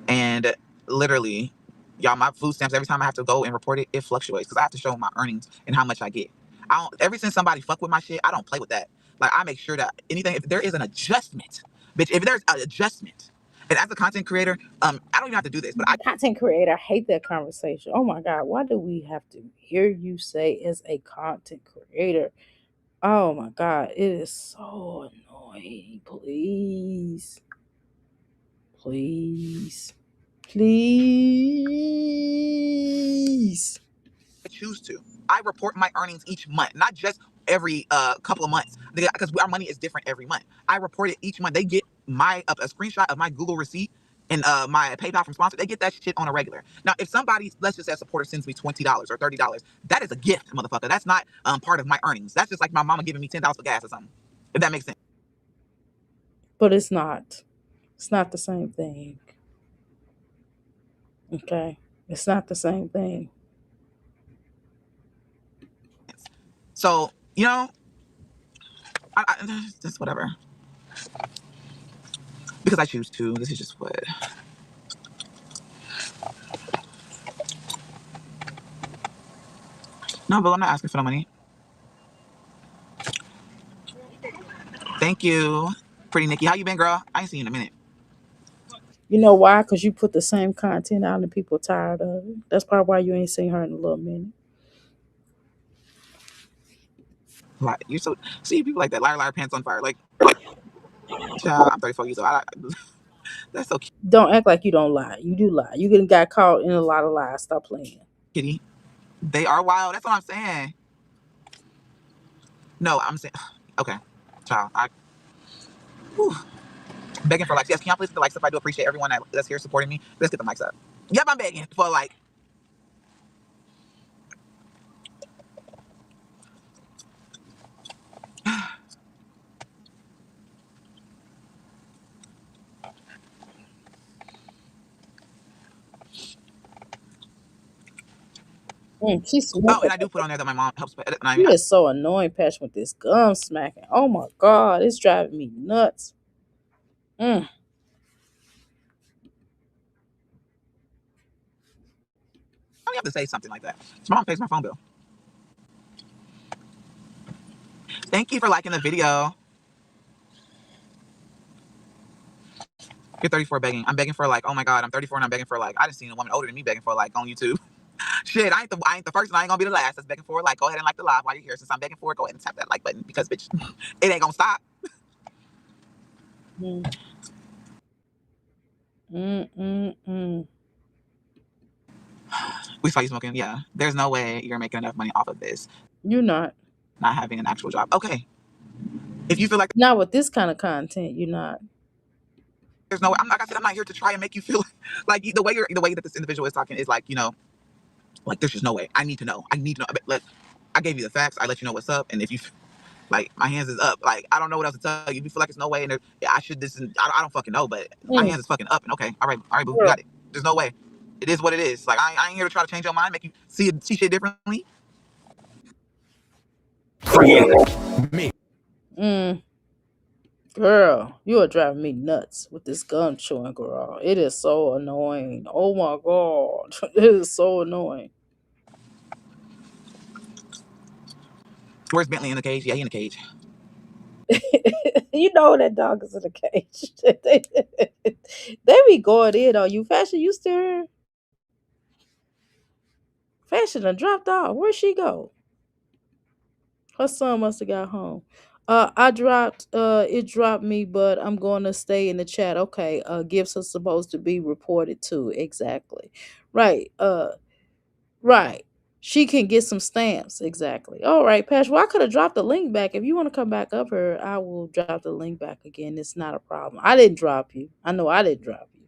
And literally, y'all, my food stamps, every time I have to go and report it, it fluctuates because I have to show my earnings and how much I get. I don't, ever since somebody fuck with my shit, I don't play with that. Like, I make sure that anything, if there is an adjustment, bitch, if there's an adjustment, and as a content creator, I don't even have to do this, but I Content creator, I hate that conversation. Oh my God, why do we have to hear you say as a content creator? Oh my God, it is so annoying. Please, please, please. choose to. I report my earnings each month, not just every couple of months, because our money is different every month. I report it each month. They get my a screenshot of my Google receipt and my PayPal from sponsor. They get that shit on a regular. Now, if somebody, let's just say a supporter, sends me $20 or $30, that is a gift, motherfucker. That's not part of my earnings. That's just like my mama giving me $10 for gas or something. If that makes sense. But it's not. It's not the same thing. Okay, it's not the same thing. So just whatever. Because I choose to. This is just what. No, but I'm not asking for no money. Thank you, pretty Nikki. How you been, girl? I ain't seen you in a minute. You know why? Because you put the same content out and people tired of it. That's probably why you ain't seen her in a little minute. Like, you're so see people like that. Liar, liar, pants on fire. Like, child, I'm 34 years old. That's so Don't act like you don't lie. You do lie. You got caught in a lot of lies. Stop playing. kitty. They are wild. That's what I'm saying. No, I'm saying. Okay, child. Whew. Begging for likes. Yes, can y'all please get the likes up? I do appreciate everyone that's here supporting me. Let's get the likes up. Yep, I'm begging for like. She's Oh, and I do put on there that my mom helps. And She is so annoying, Passion, with this gum smacking. Oh my God, it's driving me nuts. Mm. I have to say something like that. My mom pays my phone bill. Thank you for liking the video. You're 34 begging. I'm begging for like, oh my God, I'm 34 and I'm begging for like, I just seen a woman older than me begging for like on YouTube. Shit, I ain't the first and I ain't gonna be the last that's begging for it. Like, go ahead and like the live while you're here. Since I'm begging for it, go ahead and tap that like button because bitch, it ain't gonna stop. Mm. Mm. We saw you smoking. Yeah, there's no way you're making enough money off of this. You're not. Not having an actual job. Okay, if you feel like Not with this kind of content. You're not. there's no, I'm like I said, I'm not here to try and make you feel like the way that this individual is talking is like like there's just no way. I need to know. I need to know. Look, I gave you the facts. I let you know what's up, and if you like my hands is up. Like I don't know what else to tell you. If you feel like it's no way, and yeah, I should this, and I don't fucking know, but my Mm. hands is fucking up. And okay, all right, boo, you Girl. got it. There's no way. It is what it is. Like I ain't here to try to change your mind, make you see shit differently. Forget it. Me. Mm. Girl, you are driving me nuts with this gun chewing, girl. It is so annoying. Oh my God. It is so annoying. Where's Bentley in the cage? Yeah, he in the cage. You know that dog is in the cage. They be going in on you. Fashion, you still here? Fashion done dropped off. Where'd she go? Her son must have got home. I dropped it dropped me, but I'm gonna stay in the chat. Okay. Gifts are supposed to be reported to. Exactly. Right. Right. She can get some stamps. Exactly. All right, Pash. Well, I could have dropped the link back. If you want to come back up here, I will drop the link back again. It's not a problem. I didn't drop you. I know I didn't drop you.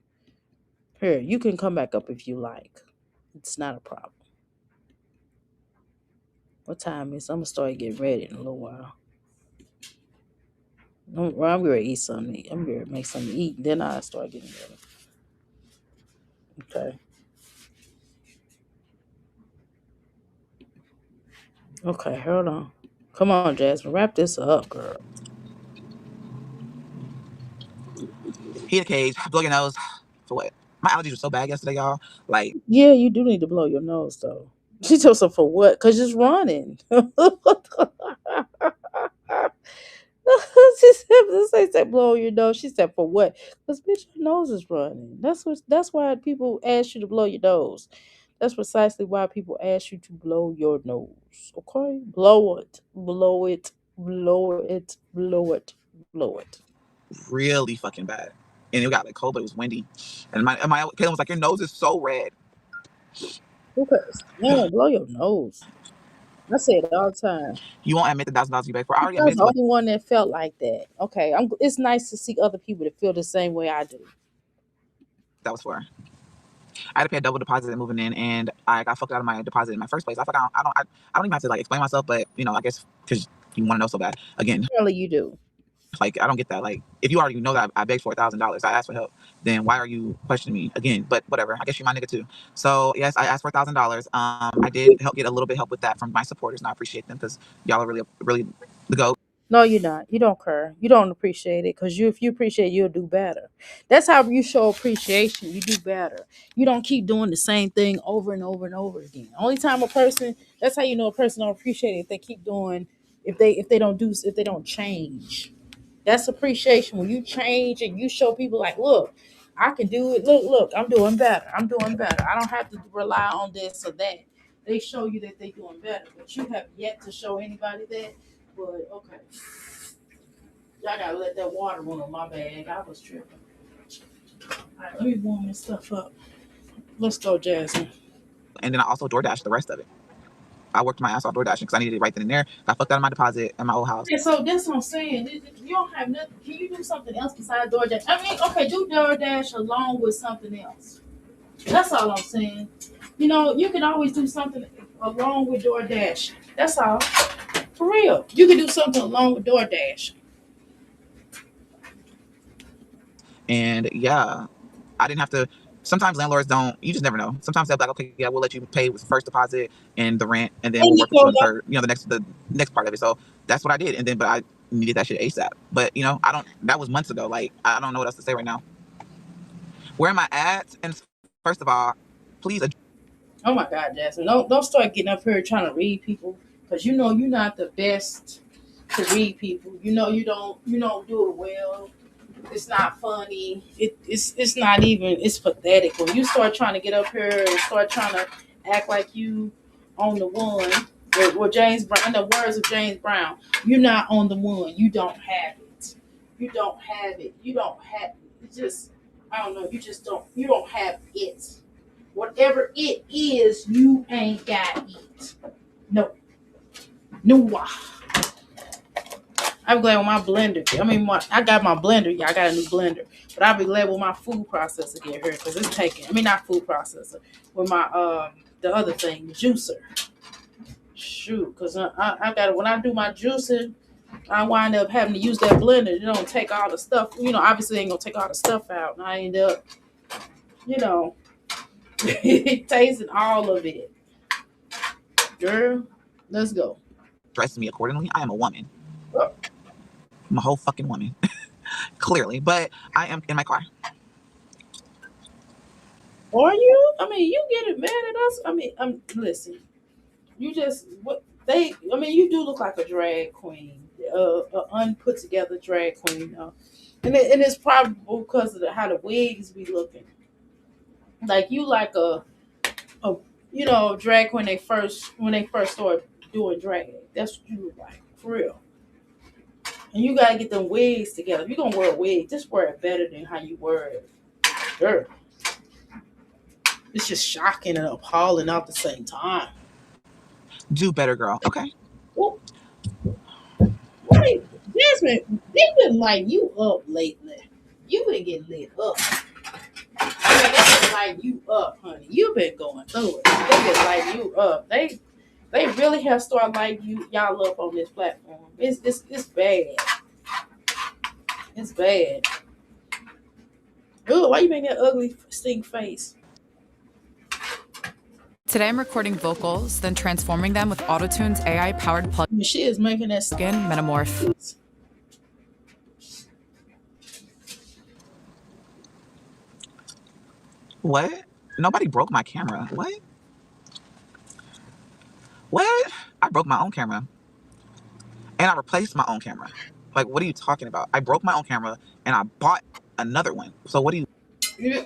Here, you can come back up if you like. It's not a problem. What time is? I'm gonna start getting ready in a little while. I'm gonna eat something. I'm gonna make something to eat. Then I start getting ready. Okay. Okay. Hold on. Come on, Jasmine. Wrap this up, girl. Heat a cage, blow your nose. For what? My allergies were so bad yesterday, y'all. Like, Yeah, you do need to blow your nose though. She told us for what? Cause it's running. She said, "This said blow your nose." She said, "For what?" Because bitch, your nose is running. That's what. That's why people ask you to blow your nose. That's precisely why people ask you to blow your nose. Okay, blow it, blow it, blow it, blow it, blow it. really fucking bad. And it got like cold, but it was windy. And my Caitlin was like, "Your nose is so red." Okay, yeah, blow your nose. I say it all the time. You won't admit the $1,000 you paid for. I already I was admitted the to it. only one that felt like that. Okay, it's nice to see other people that feel the same way I do. That was for. I had to pay a double deposit moving in, and I got fucked out of my deposit in my first place. I don't even have to like explain myself, but I guess because you want to know so bad. Again, Apparently, you do. like I don't get that. Like if you already know that I begged for $1,000, I asked for help. Then why are you questioning me again? But whatever. I guess you my nigga too. So yes, I asked for $1,000. I did get a little bit help with that from my supporters, and I appreciate them because y'all are really, really the go. No, you're not. You don't care. You don't appreciate it because if you appreciate it, you'll do better. That's how you show appreciation. You do better. You don't keep doing the same thing over and over and over again. Only time a person, that's how you know a person don't appreciate it, if they keep doing, if they don't change. That's appreciation. When you change and you show people like, look, I can do it. Look, I'm doing better. I'm doing better. I don't have to rely on this or that. They show you that they're doing better, but you have yet to show anybody that. But okay. Y'all gotta let that water run on my bag. I was tripping. All right, let me warm this stuff up. Let's go, Jasmine. And then I also DoorDash the rest of it. I worked my ass off DoorDashing because I needed it right then and there. Got fucked out of my deposit at my old house. Yeah, so that's what I'm saying. You don't have nothing. Can you do something else besides DoorDash? I mean, okay, do DoorDash along with something else. That's all I'm saying. You can always do something along with DoorDash. That's all. For real. You can do something along with DoorDash. And yeah, I didn't have to. Sometimes landlords don't. You just never know. Sometimes they'll be like, okay, yeah, we'll let you pay with the first deposit and the rent, and then And we'll you work with you go on the third. The next part of it. So that's what I did. And then, but I needed that shit ASAP. But I don't. That was months ago. Like I don't know what else to say right now. Where am I at? And first of all, please. Oh my God, Jasmine. Don't start getting up here trying to read people. Because you know you're not the best to read people. You don't do it well. It's not funny. It's not even. It's pathetic when you start trying to get up here and start trying to act like you on the one. With James Brown, in the words of James Brown, you're not on the one. You don't have it. You don't have it. You don't have. It just. I don't know. You just don't. You don't have it. Whatever it is, you ain't got it. No. No. I'm glad with my blender. I got my blender. Yeah, I got a new blender. But I'll be glad with my food processor get here because it's taking. Not food processor. With my the other thing, the juicer. Shoot, because I got it when I do my juicing. I wind up having to use that blender. It don't take all the stuff. Obviously, it ain't gonna take all the stuff out, and I end up, you know, tasting all of it. Girl, let's go. Dress me accordingly. I am a woman. I'm a whole fucking woman, clearly. But I am in my car. Are you? You getting mad at us? Listen. You just what they? You do look like a drag queen, a unput together drag queen, and it's probably because of how the wigs be looking. Like you, like a drag queen. When they first started doing drag. That's what you look like for real. And you gotta get them wigs together. If you're gonna wear a wig, just wear it better than how you wear it. Girl, it's just shocking and appalling all at the same time. Do better, girl. Okay. Well, wait, Jasmine, they been lighting you up lately. You been getting lit up. I mean, they been lighting you up, honey. You been going through it. They been lighting you up. They really have started lighting y'all up on this platform. It's bad. It's bad. Ooh, why you make that ugly stink face? Today I'm recording vocals, then transforming them with Autotune's AI-powered She is making that plugin, Metamorph. What? Nobody broke my camera. What? What? I broke my own camera. And I replaced my own camera. Like, what are you talking about? I broke my own camera and I bought another one. So what are you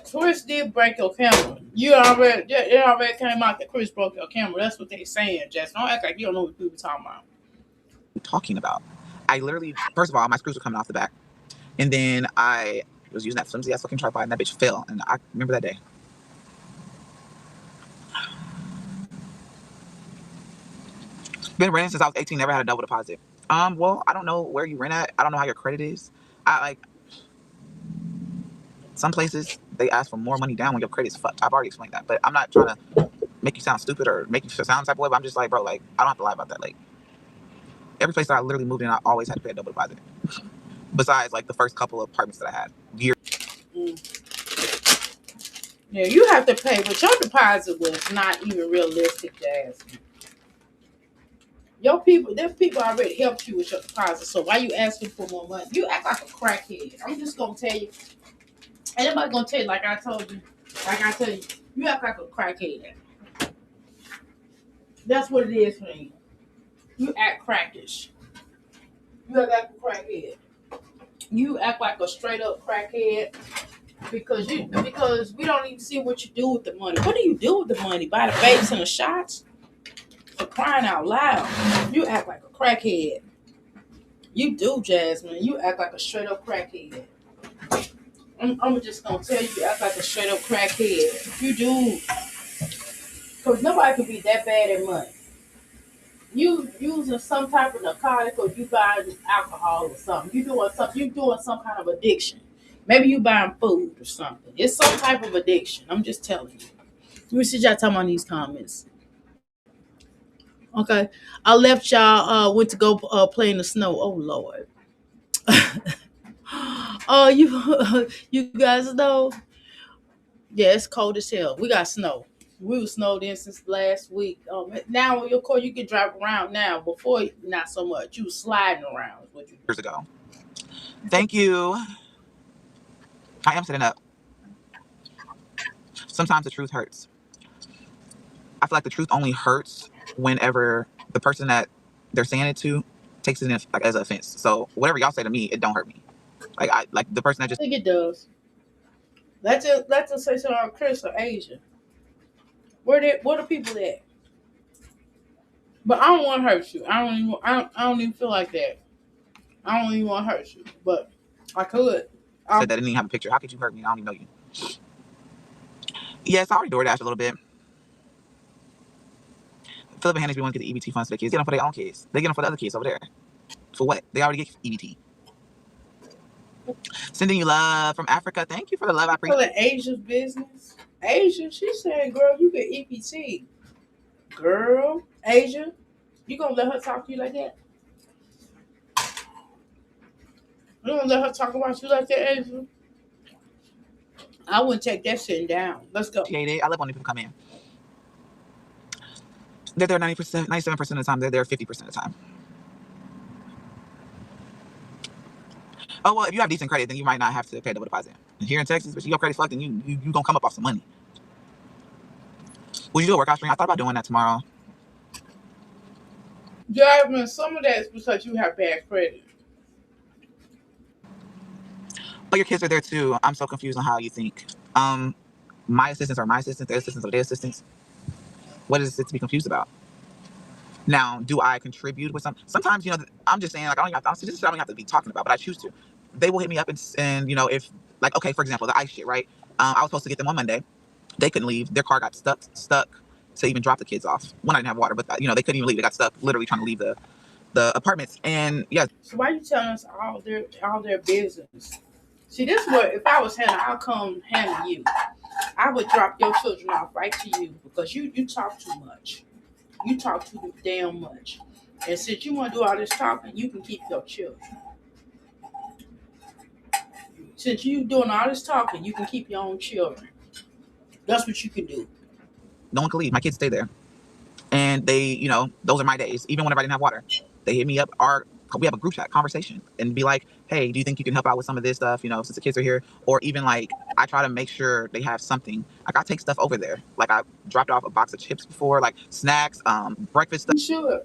Chris did break your camera. It already came out that Chris broke your camera. That's what they saying, Jess. Don't act like you don't know what people talking about. talking about? I literally, first of all, my screws were coming off the back. And then I was using that flimsy ass fucking tripod and that bitch fell. And I remember that day. Been renting since I was 18, never had a double deposit. Well, I don't know where you rent at. I don't know how your credit is. Some places they ask for more money down when your credit's fucked. I've already explained that. But I'm not trying to make you sound stupid or make you sound type of way, but I'm just like, bro, like, I don't have to lie about that. Like, every place that I literally moved in, I always had to pay a double deposit. Besides, like, the first couple of apartments that I had. Yeah, you have to pay, but your deposit was not even realistic, Jasmine. Them people already helped you with your deposit. So why you asking for more money? You act like a crackhead. I'm just gonna tell you. And everybody gonna tell you, like I told you, you act like a crackhead. That's what it is for you. You act crackish. You act like a crackhead. You act like a straight up crackhead because we don't even see what you do with the money. What do you do with the money? Buy the vapes and the shots? For crying out loud. You act like a crackhead. You do, Jasmine. You act like a straight up crackhead. I'm just gonna tell you act like a straight up crackhead. You do. Because nobody can be that bad at money. You using some type of narcotic or you buying alcohol or something. You doing some kind of addiction. Maybe you buying food or something. It's some type of addiction. I'm just telling you. Let me see y'all talking about these comments. Okay. I left y'all went to go play in the snow. Oh Lord. Oh you guys know. Yeah, it's cold as hell. We got snow. We were snowed in since last week. Now, of course, you can drive around now. Before, not so much. You was sliding around. Years ago. Thank you. I am sitting up. Sometimes the truth hurts. I feel like the truth only hurts whenever the person that they're saying it to takes it in, like, as an offense. So whatever y'all say to me, it don't hurt me. Like the person that I just think it does. Let's just say to our Chris or Asia. Where the people at? But I don't want to hurt you. I don't even feel like that. I don't even want to hurt you. But I could. said that didn't even have a picture. How could you hurt me? I don't even know you. Yes, I already DoorDash a little bit. Philip and Hannah's be wanting to get the EBT funds for the kids. Get them for their own kids. They get them for the other kids over there. For what? They already get EBT. Sending you love from Africa. Thank you for the love. I appreciate it. Asia's business. Asia, she said, girl, you get EBT. Girl, Asia, you gonna let her talk to you like that? You gonna let her talk about you like that, Asia? I wouldn't take that sitting down. Let's go. I love when people come in. They're there 90%, 97% of the time. They're there 50% of the time. Oh, well, if you have decent credit, then you might not have to pay double deposit. Here in Texas, but your credit's fucked, then you gonna come up off some money. Would you do a workout stream? I thought about doing that tomorrow. Yeah, I mean, some of that is because you have bad credit. But your kids are there too. I'm so confused on how you think. My assistants are my assistants, their assistants are their assistants. What is it to be confused about? Now, do I contribute with some? Sometimes, I'm just saying, like, I don't even have to, this is I don't have to be talking about, but I choose to. They will hit me up and if, like, okay, for example, the ice shit, right? I was supposed to get them on Monday. They couldn't leave. Their car got stuck to even drop the kids off. One, I didn't have water, but, they couldn't even leave. They got stuck literally trying to leave the apartments. And yeah. So why you telling us all their business? See, this is what if I was Hannah, I'll come handle you. I would drop your children off right to you because you talk too much. You talk too damn much. And since you want to do all this talking, you can keep your children. Since you doing all this talking, you can keep your own children. That's what you can do. No one could leave. My kids stay there. And they, those are my days. Even whenever I didn't have water, they hit me up. We have a group chat conversation and be like, hey, do you think you can help out with some of this stuff, since the kids are here? Or even like, I try to make sure they have something. Like I take stuff over there. Like I dropped off a box of chips before, like snacks, breakfast stuff. You should.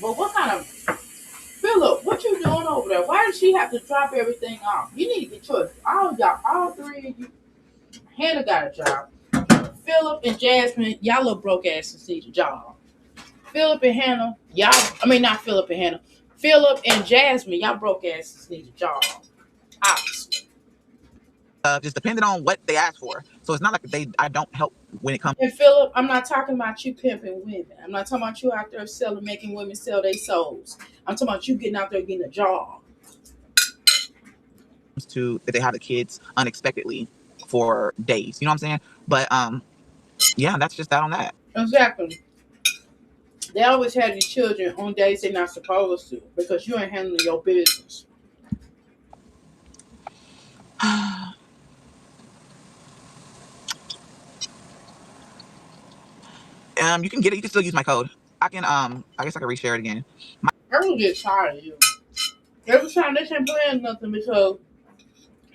But what kind of Philip, what you doing over there? Why does she have to drop everything off? You need to get yours. All three of you. Hannah got a job. Philip and Jasmine, y'all little broke asses need a job. Philip and Hannah, not Philip and Hannah. Philip and Jasmine, y'all broke asses need a job. Obviously. Just depending on what they ask for. So it's not like I don't help when it comes. And Philip, I'm not talking about you pimping women. I'm not talking about you out there making women sell their souls. I'm talking about you getting out there getting a job. To that they have the kids unexpectedly for days. You know what I'm saying? But yeah, that's just that on that. Exactly. They always have these children on days they're not supposed to because you ain't handling your business. You can get it. You can still use my code. I can I guess I can reshare it again. I will get tired of you. Every time they ain't playing nothing because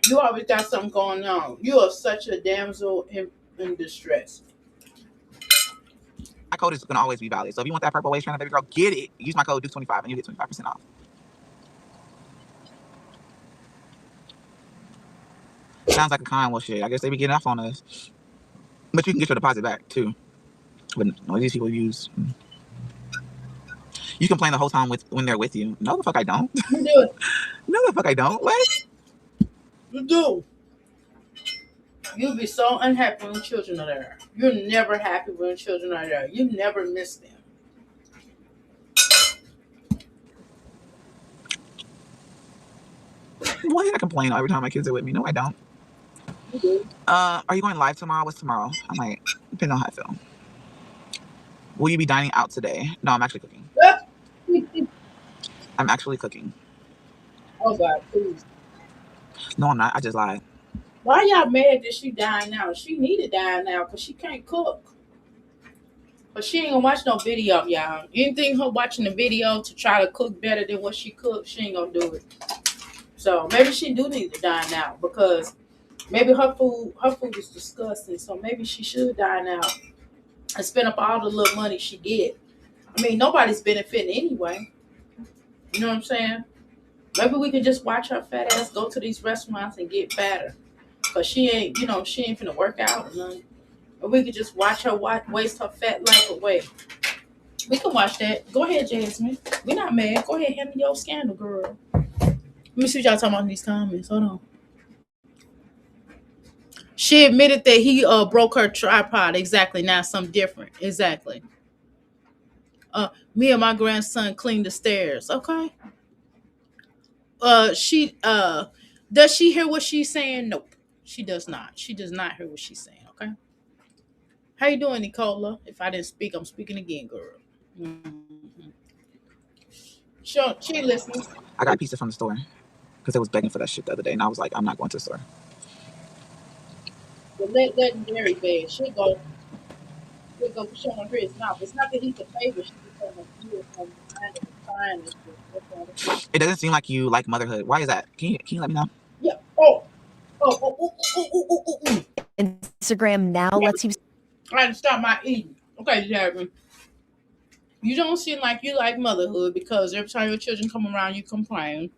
you always got something going on. You are such a damsel in distress. My code is gonna always be valid. So if you want that purple waist trainer, baby girl, get it. Use my code Duke25 and you get 25% off. Sounds like a con. Well, shit. I guess they be getting off on us. But you can get your deposit back too. But no, these people use. You complain the whole time when they're with you. No, the fuck I don't. You do. No, the fuck I don't. What? You do. You'll be so unhappy when children are there. You're never happy when children are there. You never miss them. Why I complain every time my kids are with me? No, I don't. You do. Are you going live tomorrow? What's tomorrow? I might, depending on how I feel. Will you be dining out today? No, I'm actually cooking. I'm actually cooking. Oh God, please. No, I'm not. I just lied. Why y'all mad that she dying now? She need to die now because she can't cook. But she ain't gonna watch no video, y'all. Anything her watching the video to try to cook better than what she cooked, she ain't gonna do it. So maybe she do need to dine out because maybe her food is disgusting. So maybe she should dine out and spend up all the little money she get. I mean, nobody's benefiting anyway. You know what I'm saying? Maybe we can just watch her fat ass go to these restaurants and get fatter. Cause she ain't finna work out or nothing. Or we could just watch her waste her fat life away. We can watch that. Go ahead, Jasmine. We're not mad. Go ahead, handle your scandal, girl. Let me see what y'all talking about in these comments. Hold on. She admitted that he broke her tripod. Exactly. Now something different. Exactly. Me and my grandson cleaned the stairs. Okay. She does she hear what she's saying? Nope. She does not. She does not hear what she's saying. Okay. How you doing, Nicola? If I didn't speak, I'm speaking again, girl. Mm-hmm. She listens. I got a pizza from the store because they was begging for that shit the other day, and I was like, I'm not going to the store. The legendary bag. She'll go showing her his mouth. It's not that he's a favorite. She's just saying that he is kind of trying to. It doesn't seem like you like motherhood. Why is that? Can you let me know? Yeah. Oh. Instagram now lets you I had to stop my eating. Okay, Jasmine. You don't seem like you like motherhood because every time your children come around, you complain.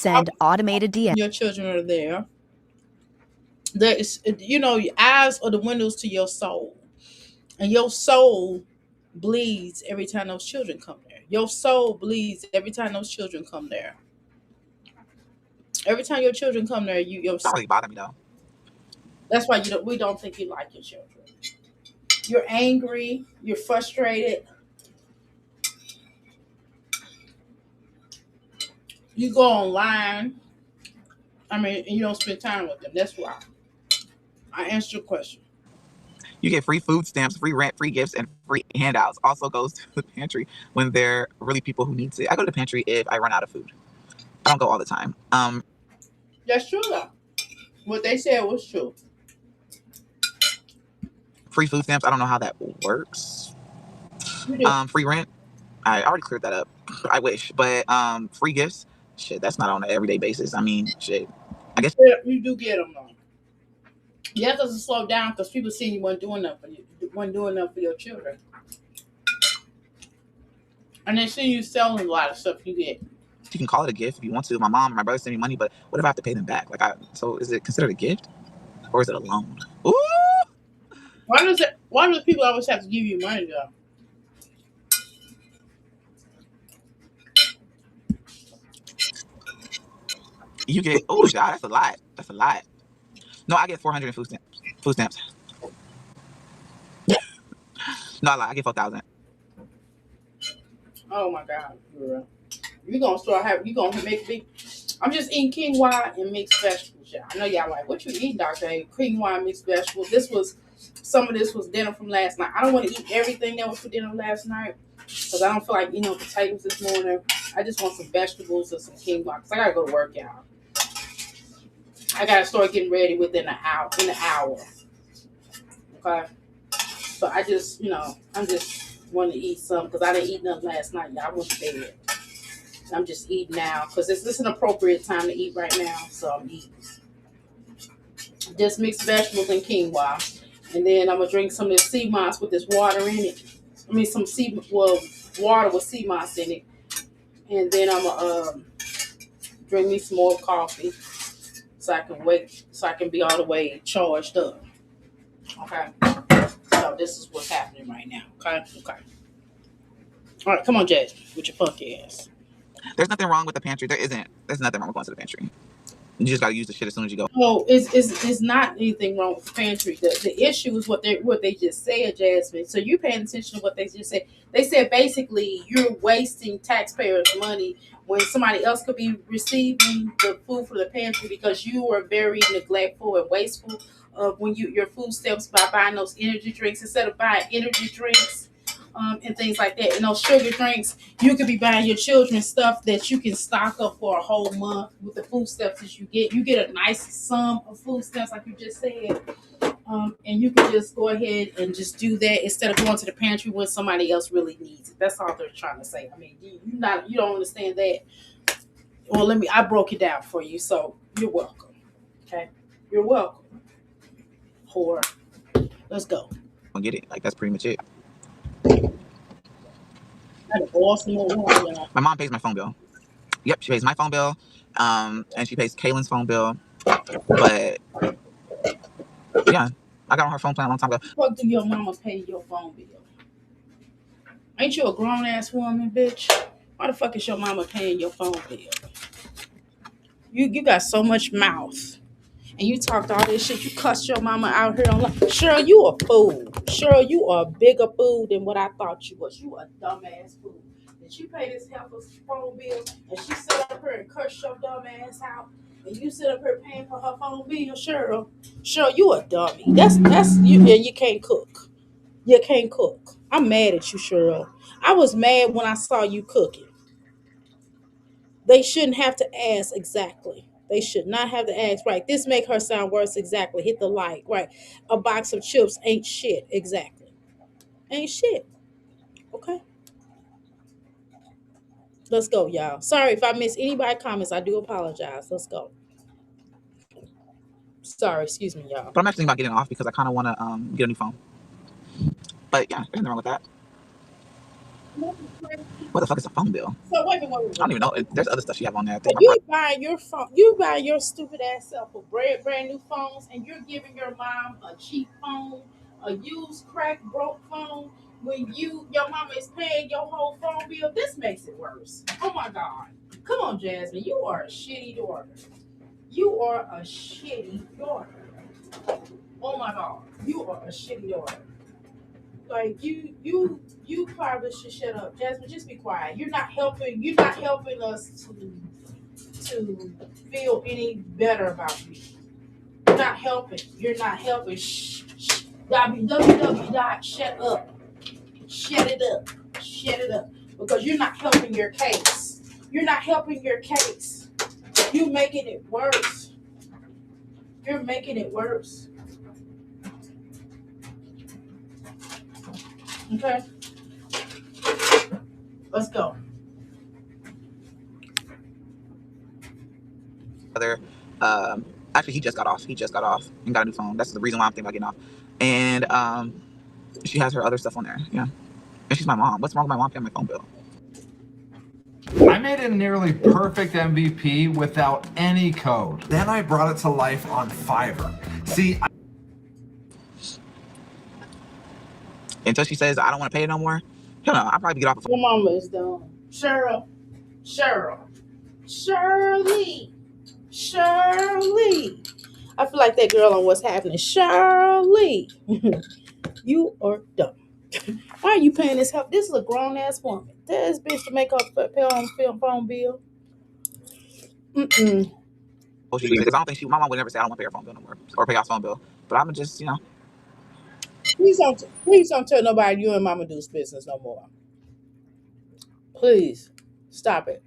send automated DM. Your children are there. Your eyes are the windows to your soul, and your soul bleeds every time those children come there. Your soul bleeds every time those children come there. Every time your children come there, Don't really bother me though. that's why we don't think you like your children. You're angry, you're frustrated, you go online. I mean, and you don't spend time with them. That's why. I answered your question. You get free food stamps, free rent, free gifts, and free handouts. Also goes to the pantry when there are really people who need it. I go to the pantry if I run out of food. I don't go all the time. That's true though. What they said was true. Free food stamps. I don't know how that works. You do. Free rent. I already cleared that up. I wish, but free gifts. Shit, that's not on an everyday basis. I mean, shit. I guess Yeah, you do get them though. You have to slow down because people see you weren't doing enough for you, weren't doing enough for your children, and they see you selling a lot of stuff. You get. you can call it a gift if you want to. My mom and my brother send me money, but what if I have to pay them back? So is it considered a gift or is it a loan? Ooh, Why does it? Why do people always have to give you money though? you get. Oh God, that's a lot. That's a lot. No, I get 400 in food stamps. Food stamps. No, I lie. I get 4,000. Oh my God, girl. You gonna start having? You gonna make big? I'm just eating quinoa and mixed vegetables. Yeah, I know y'all like what you eat, Doctor A. Quinoa and mixed vegetables. Some of this was dinner from last night. I don't want to eat everything that was for dinner last night because I don't feel like eating no potatoes this morning. I just want some vegetables and some quinoa because I gotta go to work, y'all. I gotta start getting ready within an hour. In an hour, okay. So I just, I'm just wanting to eat some because I didn't eat nothing last night. Y'all, I went to bed. I'm just eating now because this is an appropriate time to eat right now. So I'm eating just mixed vegetables and quinoa, and then I'm gonna drink some of this sea moss with this water in it. I mean, water with sea moss in it, and then I'm gonna drink me some more coffee so I can be all the way charged up. Okay. So this is what's happening right now. Okay. Okay. All right, come on, Jazz, with your funky ass. There's nothing wrong with the pantry. There isn't. There's nothing wrong with going to the pantry. You just gotta use the shit as soon as you go. No, it's not anything wrong with the pantry. The issue is what they just said, Jasmine. So you paying attention to what they just said. They said basically you're wasting taxpayers' money when somebody else could be receiving the food from the pantry because you are very neglectful and wasteful of when your food stamps by buying those energy drinks instead of buying energy drinks. And things like that, and those sugar drinks, you could be buying your children stuff that you can stock up for a whole month with the food stamps that you get. You get a nice sum of food stamps, like you just said, and you can just go ahead and just do that instead of going to the pantry when somebody else really needs it. That's all they're trying to say. I mean, you don't understand that. Well, I broke it down for you, so you're welcome. Okay, you're welcome. Whore, let's go. And get it. Like that's pretty much it. I had to boil some more water, y'all. My mom pays my phone bill. Yep, she pays my phone bill. And she pays Kaylin's phone bill. But yeah, I got on her phone plan a long time ago. What do your mama pay your phone bill? Ain't you a grown ass woman, bitch? Why the fuck is your mama paying your phone bill? You got so much mouth. And you talked all this shit. You cussed your mama out here online. Cheryl, you a fool. Cheryl, you are a bigger fool than what I thought you was. You a dumbass fool. Did she pay this heifer's phone bill and she sit up here and curse your dumb ass out? And you sit up here paying for her phone bill, Cheryl. Cheryl, you a dummy. That's you, and you can't cook. You can't cook. I'm mad at you, Cheryl. I was mad when I saw you cooking. They shouldn't have to ask exactly. They should not have to ask. Right. This make her sound worse. Exactly. Hit the like. Right. A box of chips ain't shit. Exactly. Ain't shit. Okay. Let's go, y'all. Sorry if I miss anybody's comments. I do apologize. Let's go. Sorry. Excuse me, y'all. But I'm actually thinking about getting off because I kind of want to get a new phone. But yeah, there's nothing wrong with that. What the fuck is a phone bill? So wait a minute. I don't even know. There's other stuff she have on there. I think You buying your phone? You buy your stupid ass self a brand new phones, and you're giving your mom a cheap phone, a used crack broke phone. when your mama is paying your whole phone bill, this makes it worse. Oh my God. Come on, Jasmine. You are a shitty daughter. You are a shitty daughter. Oh my God. You are a shitty daughter. Like you probably should shut up. Jasmine, just be quiet. You're not helping us to feel any better about you. You're not helping. You're not helping. Shh, shh. www dot shut up. Shut it up. Shut it up. Because you're not helping your case. You're not helping your case. You're making it worse. You're making it worse. Okay? Let's go. Other, actually, he just got off. He just got off and got a new phone. That's the reason why I'm thinking about getting off. And she has her other stuff on there. Yeah. And she's my mom. What's wrong with my mom paying my phone bill? I made a nearly perfect MVP without any code. Then I brought it to life on Fiverr. See, Until she says I don't want to pay it no more. Hell no, I'll probably get off. Your mama is dumb. Cheryl. Shirley. Shirley. I feel like that girl on What's Happening. Shirley. You are dumb. Why are you paying this help? This is a grown ass woman. This bitch to make up pay on phone bill. Mm-mm. Because I don't think my mom would never say I don't want to pay her phone bill no more or pay y'all's phone bill. But I'm just, Please don't tell nobody you and mama do business no more. Please stop it.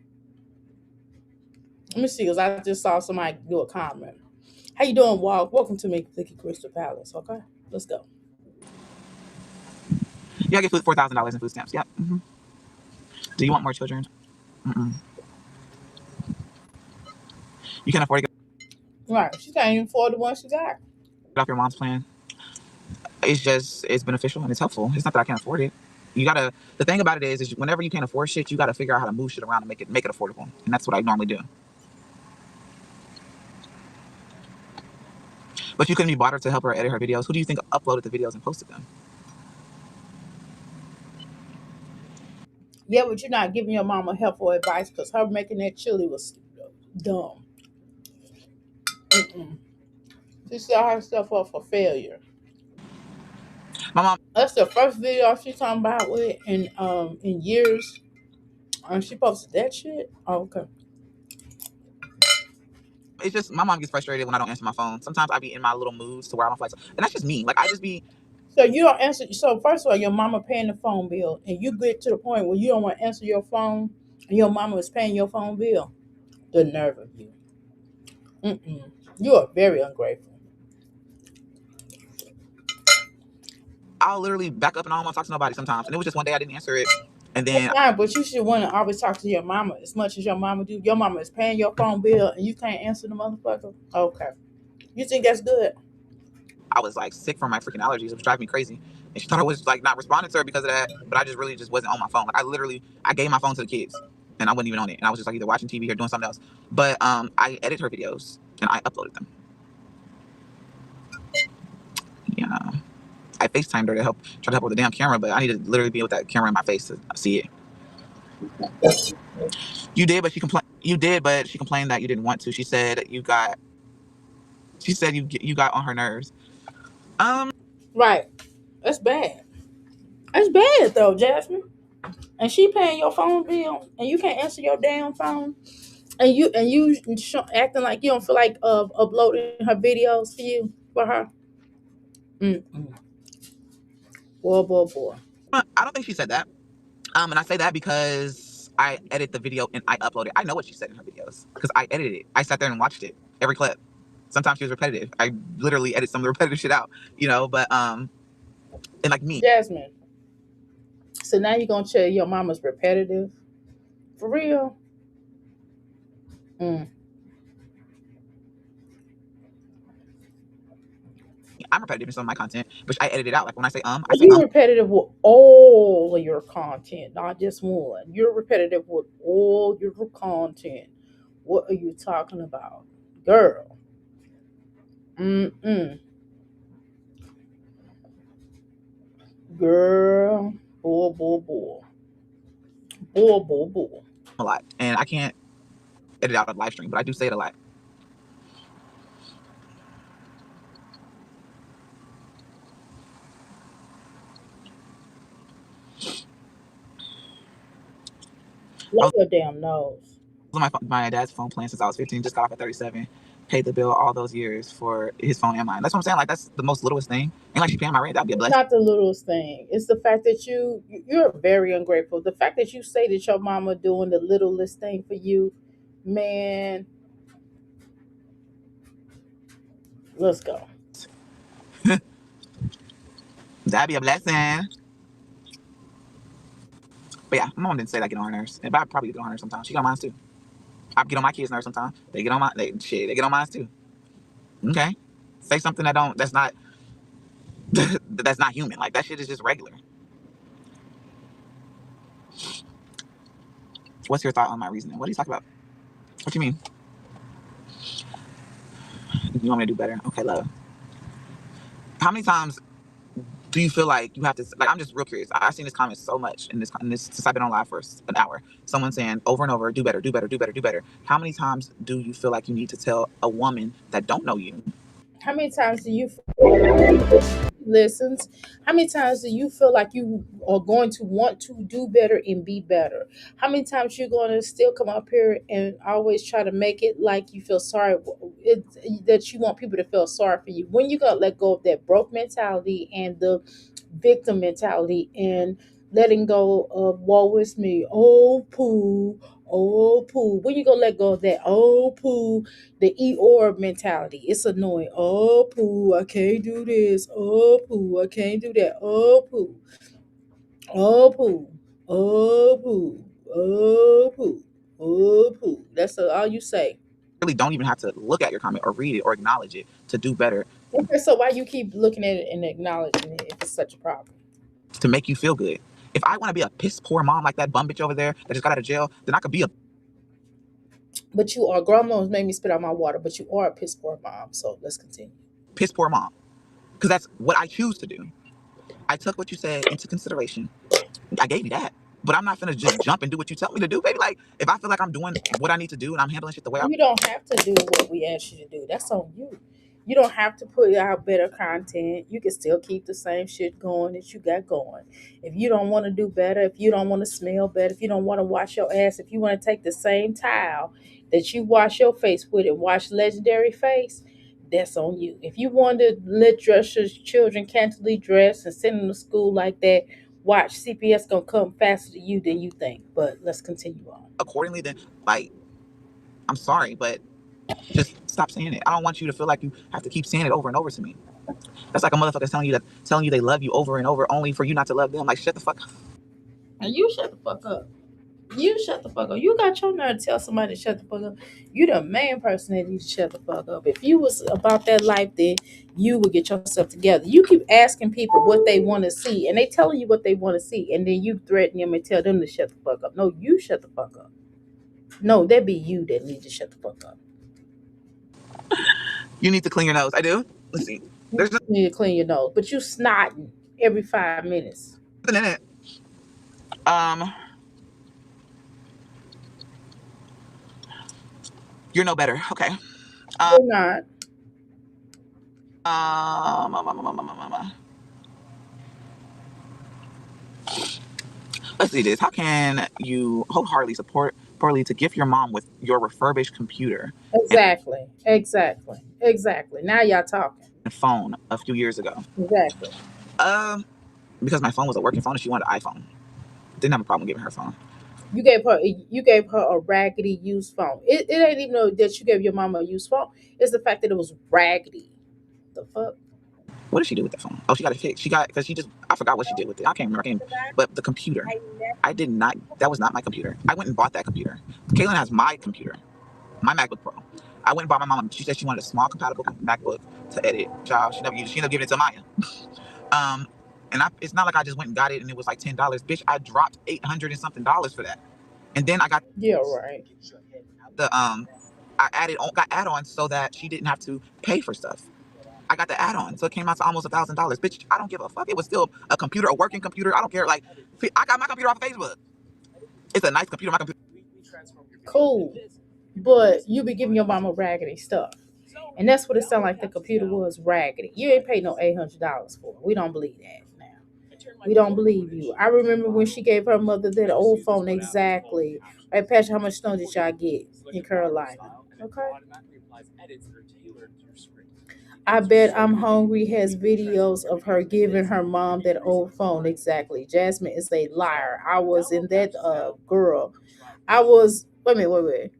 Let me see, because I just saw somebody do a comment. How you doing, Walt? Welcome to Mickey Crystal Palace. Okay, let's go. I get $4,000 in food stamps. Yep. Mm-hmm. Do you want more children? Mm-mm. You can't afford to Right, she can't even afford the one she got. get off your mom's plan. It's beneficial and it's helpful. It's not that I can't afford it. The thing about it is whenever you can't afford shit, you got to figure out how to move shit around and make it affordable. And that's what I normally do. But you couldn't be bothered to help her edit her videos. Who do you think uploaded the videos and posted them? Yeah, but you're not giving your mama helpful advice because her making that chili was dumb. Mm-mm. She set herself up for failure. My mom, That's the first video she's talking about with in years. And she posted that shit. Oh, okay. it's just my mom gets frustrated when I don't answer my phone. Sometimes I be in my little moods to where I don't feel like, and that's just me. Like I just be, So you don't answer. So first of all, your mama paying the phone bill, and you get to the point where you don't want to answer your phone, and your mama is paying your phone bill. The nerve of you. Mm-mm. You are very ungrateful. I'll literally back up and I don't want to talk to nobody sometimes. And it was just one day I didn't answer it, and That's then fine, but you should want to always talk to your mama as much as your mama do. Your mama is paying your phone bill, and you can't answer the motherfucker. Okay, you think that's good? I was like sick from my freaking allergies. It was driving me crazy. And she thought I was like not responding to her because of that. But I just really just wasn't on my phone. Like I gave my phone to the kids and I wasn't even on it. And I was just like either watching TV or doing something else. But I edit her videos and I uploaded them. Yeah. I FaceTimed her to try to help her with the damn camera, but I need to literally be with that camera in my face to see it. You did, but she complained that you didn't want to. She said you got on her nerves. Right. That's bad. That's bad though, Jasmine. And she paying your phone bill, and you can't answer your damn phone, and you acting like you don't feel like uploading her videos for her. Mm-mm. Boy. I don't think she said that. And I say that because I edit the video and I upload it. I know what she said in her videos because I edited it. I sat there and watched it, every clip. Sometimes she was repetitive. I literally edit some of the repetitive shit out, but and like me, Jasmine. So now you're gonna tell your mama's repetitive? For real? Mm. I'm repetitive in some of my content, but I edit it out. Like when I say I say You're repetitive with all of your content, not just one. You're repetitive with all your content. What are you talking about, girl? Mm-mm. Girl. Bull, bull, bull. Bull, bull, bull. A lot, and I can't edit out a live stream, but I do say it a lot. I Blow was your damn nose. on my dad's phone plan since I was 15. Just got off at 37. Paid the bill all those years for his phone and mine. That's what I'm saying. Like that's the most littlest thing. And like she paying my rent, that'd be a It's blessing. not the littlest thing. It's the fact that you're very ungrateful. The fact that you say that your mama doing the littlest thing for you, man. Let's go. That'd be a blessing. But yeah, my mom didn't say that get on her nerves, but I probably get on her sometimes. She get on mine too. I get on my kids' nerves sometimes. They get on my they get on mine too. Okay, say something that's not that's not human. Like that shit is just regular. What's your thought on my reasoning? What are you talking about? What you mean? You want me to do better? Okay, love. How many times do you feel like you have to? Like, I'm just real curious. I've seen this comment so much in this since I've been on live for an hour. Someone saying over and over, do better, do better, do better, do better. How many times do you feel like you need to tell a woman that don't know you? How many times do you listens? How many times do you feel like you are going to want to do better and be better? How many times you're going to still come up here and always try to make it like you feel sorry, that you want people to feel sorry for you? When you gonna let go of that broke mentality and the victim mentality and letting go of woe is me, oh poo, oh poo? When you gonna let go of that oh poo, the Eeyore mentality? It's annoying. Oh poo, I can't do this. Oh poo, I can't do that. Oh poo, oh poo, oh poo, oh poo, oh poo. That's all you say. Really don't even have to look at your comment or read it or acknowledge it to do better, Okay, so why you keep looking at it and acknowledging it if it's such a problem? to make you feel good. If I want to be a piss poor mom like that bum bitch over there that just got out of jail, then I could be a But you are, grandma's made me spit out my water, but you are a piss poor mom. So let's continue. piss poor mom because that's what I choose to do. I took what you said into consideration. I gave you that. But I'm not gonna just jump and do what you tell me to do, baby. Like if I feel like I'm doing what I need to do and I'm handling shit the way I You don't have to do what we asked you to do. That's on you. You don't have to put out better content. You can still keep the same shit going that you got going. If you don't want to do better, if you don't want to smell better, if you don't want to wash your ass, if you want to take the same towel that you wash your face with and wash Legendary face, that's on you. If you want to let dress your children cantily dress and send them to school like that, watch CPS gonna come faster to you than you think. But let's continue on. accordingly, then like I'm sorry, but just stop saying it. I don't want you to feel like you have to keep saying it over and over to me. That's like a motherfucker telling you they love you over and over only for you not to love them. Like shut the fuck up. And you shut the fuck up. You shut the fuck up. You got your nerve to tell somebody to shut the fuck up. You the main person that needs to shut the fuck up. If you was about that life, then you would get yourself together. You keep asking people what they want to see, and they telling you what they want to see, and then you threaten them and tell them to shut the fuck up. No, you shut the fuck up. No, that be you that needs to shut the fuck up. You need to clean your nose. I do. Let's see. You There's need to clean your nose, but you snotting every 5 minutes. nothing in it. Um, you're no better. Okay. Um, You're not. um, um, um, um, um, um, um. Let's see this. How can you wholeheartedly support Portly to gift your mom with your refurbished computer Exactly. Exactly. Exactly. Now y'all talking. and phone a few years ago? Exactly. Um, because my phone was a working phone and she wanted an iPhone. Didn't have a problem giving her a phone. You gave her a raggedy used phone. It ain't even know that you gave your mama a used phone. It's the fact that it was raggedy. The fuck? What did she do with the phone? Oh, she got it fixed. She got because she just I forgot what she did with it. I can't remember. But the computer, I did not. That was not my computer. I went and bought that computer. Kaylin has my computer, my MacBook Pro. I went and bought my mom. She said she wanted a small compatible MacBook to edit. Child, she never used it. She ended up giving it to Maya. And it's not like I just went and got it and it was like $10. Bitch, I dropped $800 and something for that. And then I got Yeah, right. the I got add-ons so that she didn't have to pay for stuff. I got the add-on, so it came out to almost $1,000. Bitch, I don't give a fuck. It was still a computer, a working computer. I don't care. Like, I got my computer off of Facebook. It's a nice computer. My computer. Cool, but you be giving your mama raggedy stuff, and that's what it sounded like. The computer was raggedy. You ain't paid no $800 for it. We don't believe that. We don't believe you. I remember when she gave her mother that old phone exactly. Right, Patrick, how much snow did y'all get in Carolina? Okay. I bet I'm hungry has videos of her giving her mom that old phone exactly. Jasmine is a liar. I was in that girl. I was wait.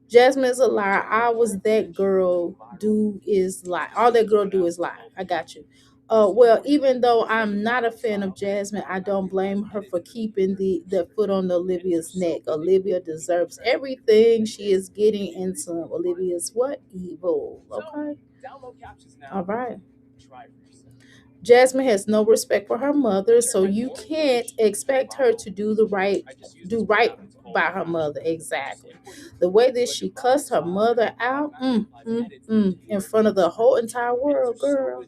Jasmine is a liar. I was that girl. Do is lie. All that girl do is lie. I got you. Well, even though I'm not a fan of Jasmine, I don't blame her for keeping the foot on Olivia's neck. Olivia deserves everything she is getting into. Olivia's what evil? Okay, all right. Jasmine has no respect for her mother, so you can't expect her to do right by her mother. Exactly. The way that she cussed her mother out, in front of the whole entire world, girl.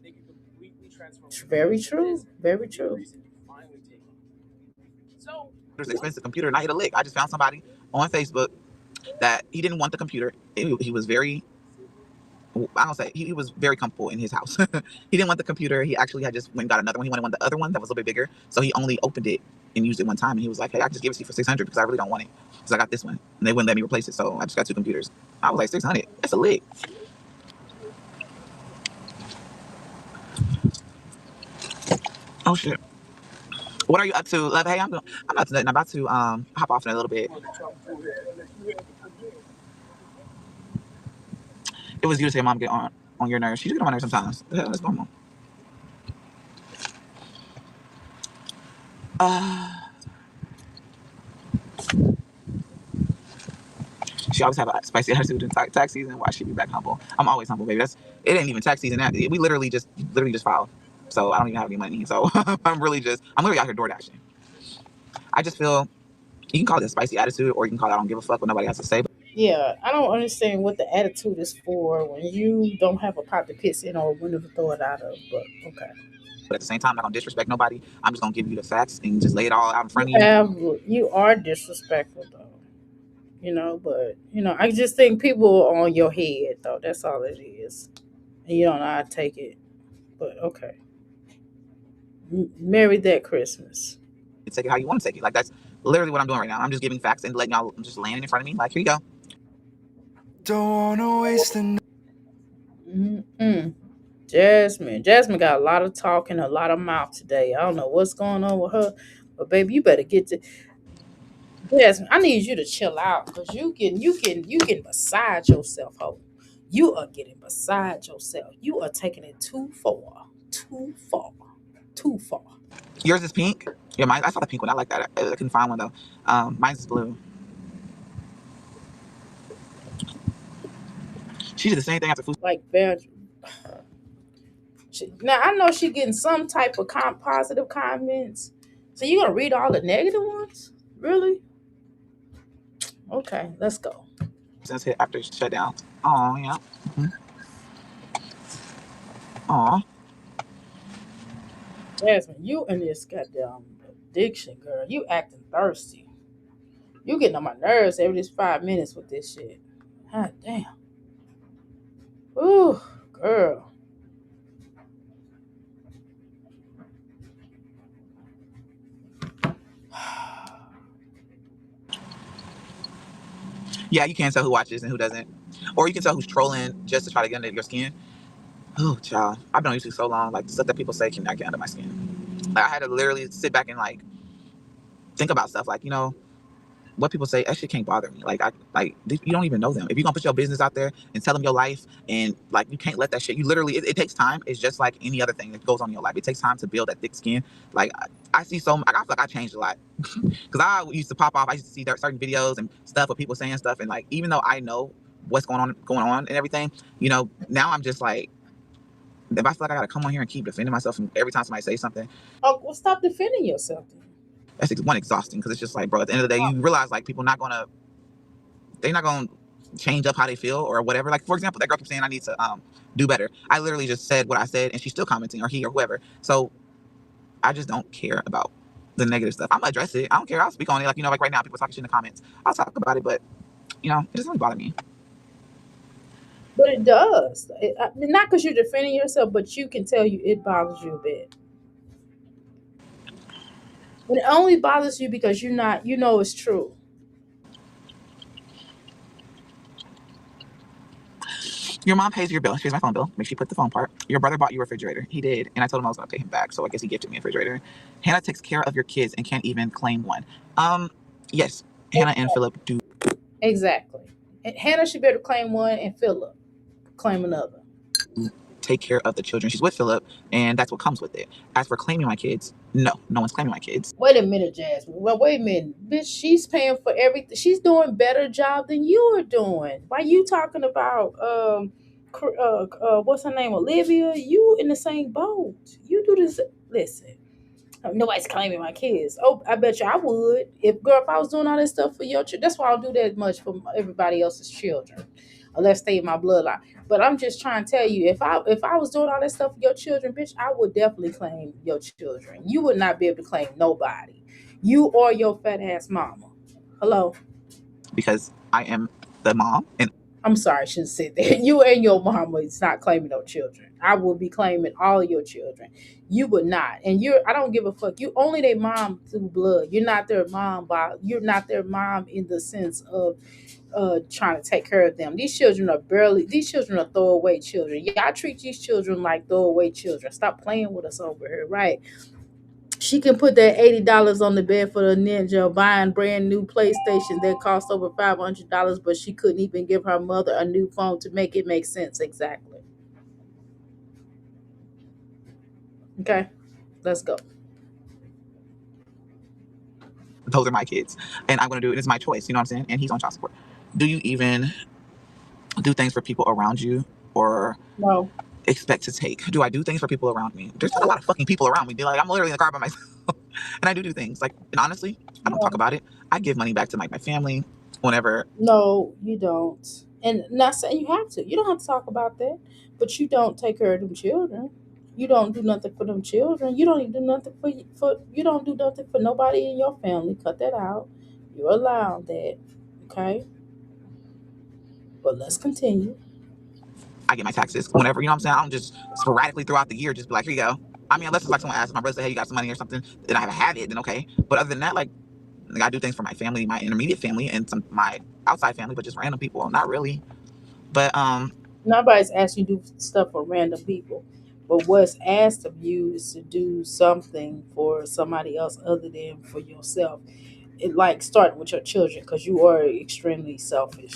Very true. Very true. It's an expensive computer, and I hit a lick. I just found somebody on Facebook that he didn't want the computer. He was very, I don't say, he was very comfortable in his house. He didn't want the computer. He actually had just went and got another one. He wanted the other one that was a little bit bigger. So he only opened it and used it one time. And he was like, hey, I just give it to you for 600 because I really don't want it. Because I got this one. And they wouldn't let me replace it. So I just got two computers. I was like, 600. That's a lick. Oh shit. What are you up to, love? Hey, I'm not to nothing. I'm about to hop off in a little bit. It was you to say mom get on your nerves. She just get on my nerves sometimes. The hell, that's normal. She always have a spicy attitude in tax season. Why she be back humble? I'm always humble, baby. It ain't even tax season. We literally just filed. So I don't even have any money. So I'm literally out here door dashing. I just feel you can call it a spicy attitude, or you can call it I don't give a fuck what nobody has to say. Yeah, I don't understand what the attitude is for when you don't have a pot to piss in or a window to throw it out of. But okay. But at the same time, I'm not gonna disrespect nobody. I'm just gonna give you the facts and just lay it all out in front You of you. have you are disrespectful though. But I just think people are on your head though. That's all it is. And you don't know how to take it. But okay. Merry that Christmas. Take it how you want to take it. Like that's literally what I'm doing right now. I'm just giving facts and letting y'all just landing in front of me. Like here you go. Don't wanna waste the Mm-mm. Jasmine got a lot of talk and a lot of mouth today. I don't know what's going on with her, but baby, you better get to Jasmine. I need you to chill out because you getting beside yourself, ho. You are getting beside yourself. You are taking it too far, too far, too far. Yours is pink. Yeah, mine. I saw the pink one. I like that. I couldn't find one though. Mine's is blue. She did the same thing after food. Like now I know she getting some type of positive comments. So you gonna read all the negative ones? Really? Okay, let's go. Since hit after shutdown. Oh yeah. Aw. Jasmine, you and this goddamn addiction, girl. You acting thirsty. You getting on my nerves every 5 minutes with this shit. God damn. Ooh, girl. Yeah, you can't tell who watches and who doesn't, or you can tell who's trolling just to try to get under your skin. Oh, child, I've been on YouTube so long. Like the stuff that people say cannot get under my skin. Like I had to literally sit back and like think about stuff. Like what people say, that shit can't bother me. You don't even know them. If you're gonna put your business out there and tell them your life, and like you can't let that shit. You literally, it takes time. It's just like any other thing that goes on in your life. It takes time to build that thick skin. Like I see I feel like I changed a lot because I used to pop off. I used to see certain videos and stuff of people saying stuff, and like even though I know what's going on and everything, now I'm just like, if I feel like I gotta come on here and keep defending myself and every time somebody say something, Oh, well, stop defending yourself then. that's one exhausting because it's just like, bro, at the end of the day, you realize like people they're not gonna change up how they feel or whatever. Like, for example, that girl keeps saying I need to do better. I literally just said what I said, and she's still commenting, or he or whoever. So I just don't care about the negative stuff. I'm gonna address it. I don't care. I'll speak on it. Like, like right now, people talking shit in the comments. I'll talk about it, but it doesn't really bother me. But it does. I mean, not because you're defending yourself, but you can tell you it bothers you a bit. And it only bothers you because you know it's true. Your mom pays your bill. Here's my phone bill. Make sure you put the phone part. Your brother bought you a refrigerator. He did, and I told him I was gonna pay him back. So I guess he gifted me a refrigerator. Hannah takes care of your kids and can't even claim one. Yes, Hannah and Philip do Exactly. And Hannah should be able to claim one, and Philip claim another. take care of the children. She's with Philip, and that's what comes with it. As for claiming my kids, no one's claiming my kids. Wait a minute, Jasmine. Well, wait a minute, bitch. She's paying for everything. She's doing better job than you are doing. Why you talking about what's her name, Olivia? You in the same boat. You do this. Listen, nobody's claiming my kids. Oh, I bet you I would. If I was doing all this stuff for your children, that's why I don't do that much for everybody else's children, unless they in my bloodline. But I'm just trying to tell you, if I was doing all this stuff for your children, bitch, I would definitely claim your children. You would not be able to claim nobody. You or your fat ass mama. Hello. Because I am the mom, and I'm sorry, I shouldn't say that. You and your mama is not claiming no children. I will be claiming all your children. You would not. And I don't give a fuck. You only their mom through blood. You're not their mom in the sense of trying to take care of them. These children are throwaway children. Y'all treat these children like throwaway children. Stop playing with us over here, right? She can put that $80 on the bed for the ninja, buying brand new PlayStation that cost over $500, but she couldn't even give her mother a new phone to make it make sense. Exactly. Okay, let's go. those are my kids, and I'm gonna do it. It's my choice. You know what I'm saying? And he's on child support. Do you even do things for people around you, or No, expect to take? Do I do things for people around me? There's not a lot of fucking people around me. Be like, I'm literally in the car by myself, and I do things like. And honestly, I don't talk no, about it. I give money back to my family whenever. no, you don't. And not saying you have to. You don't have to talk about that, but you don't take care of them children. You don't do nothing for them children. You don't even do nothing for you don't do nothing for nobody in your family. Cut that out. You're allowed that. Okay? But let's continue. I get my taxes whenever, you know what I'm saying? I don't just sporadically throughout the year just be like, here you go. I mean, unless it's like someone asks my brother, hey, you got some money or something, then I have it, then okay. But other than that, like I do things for my family, my intermediate family, and some my outside family, but just random people, not really. But Nobody's asking you to do stuff for random people. But what's asked of you is to do something for somebody else other than for yourself. It like starting with your children because you are extremely selfish.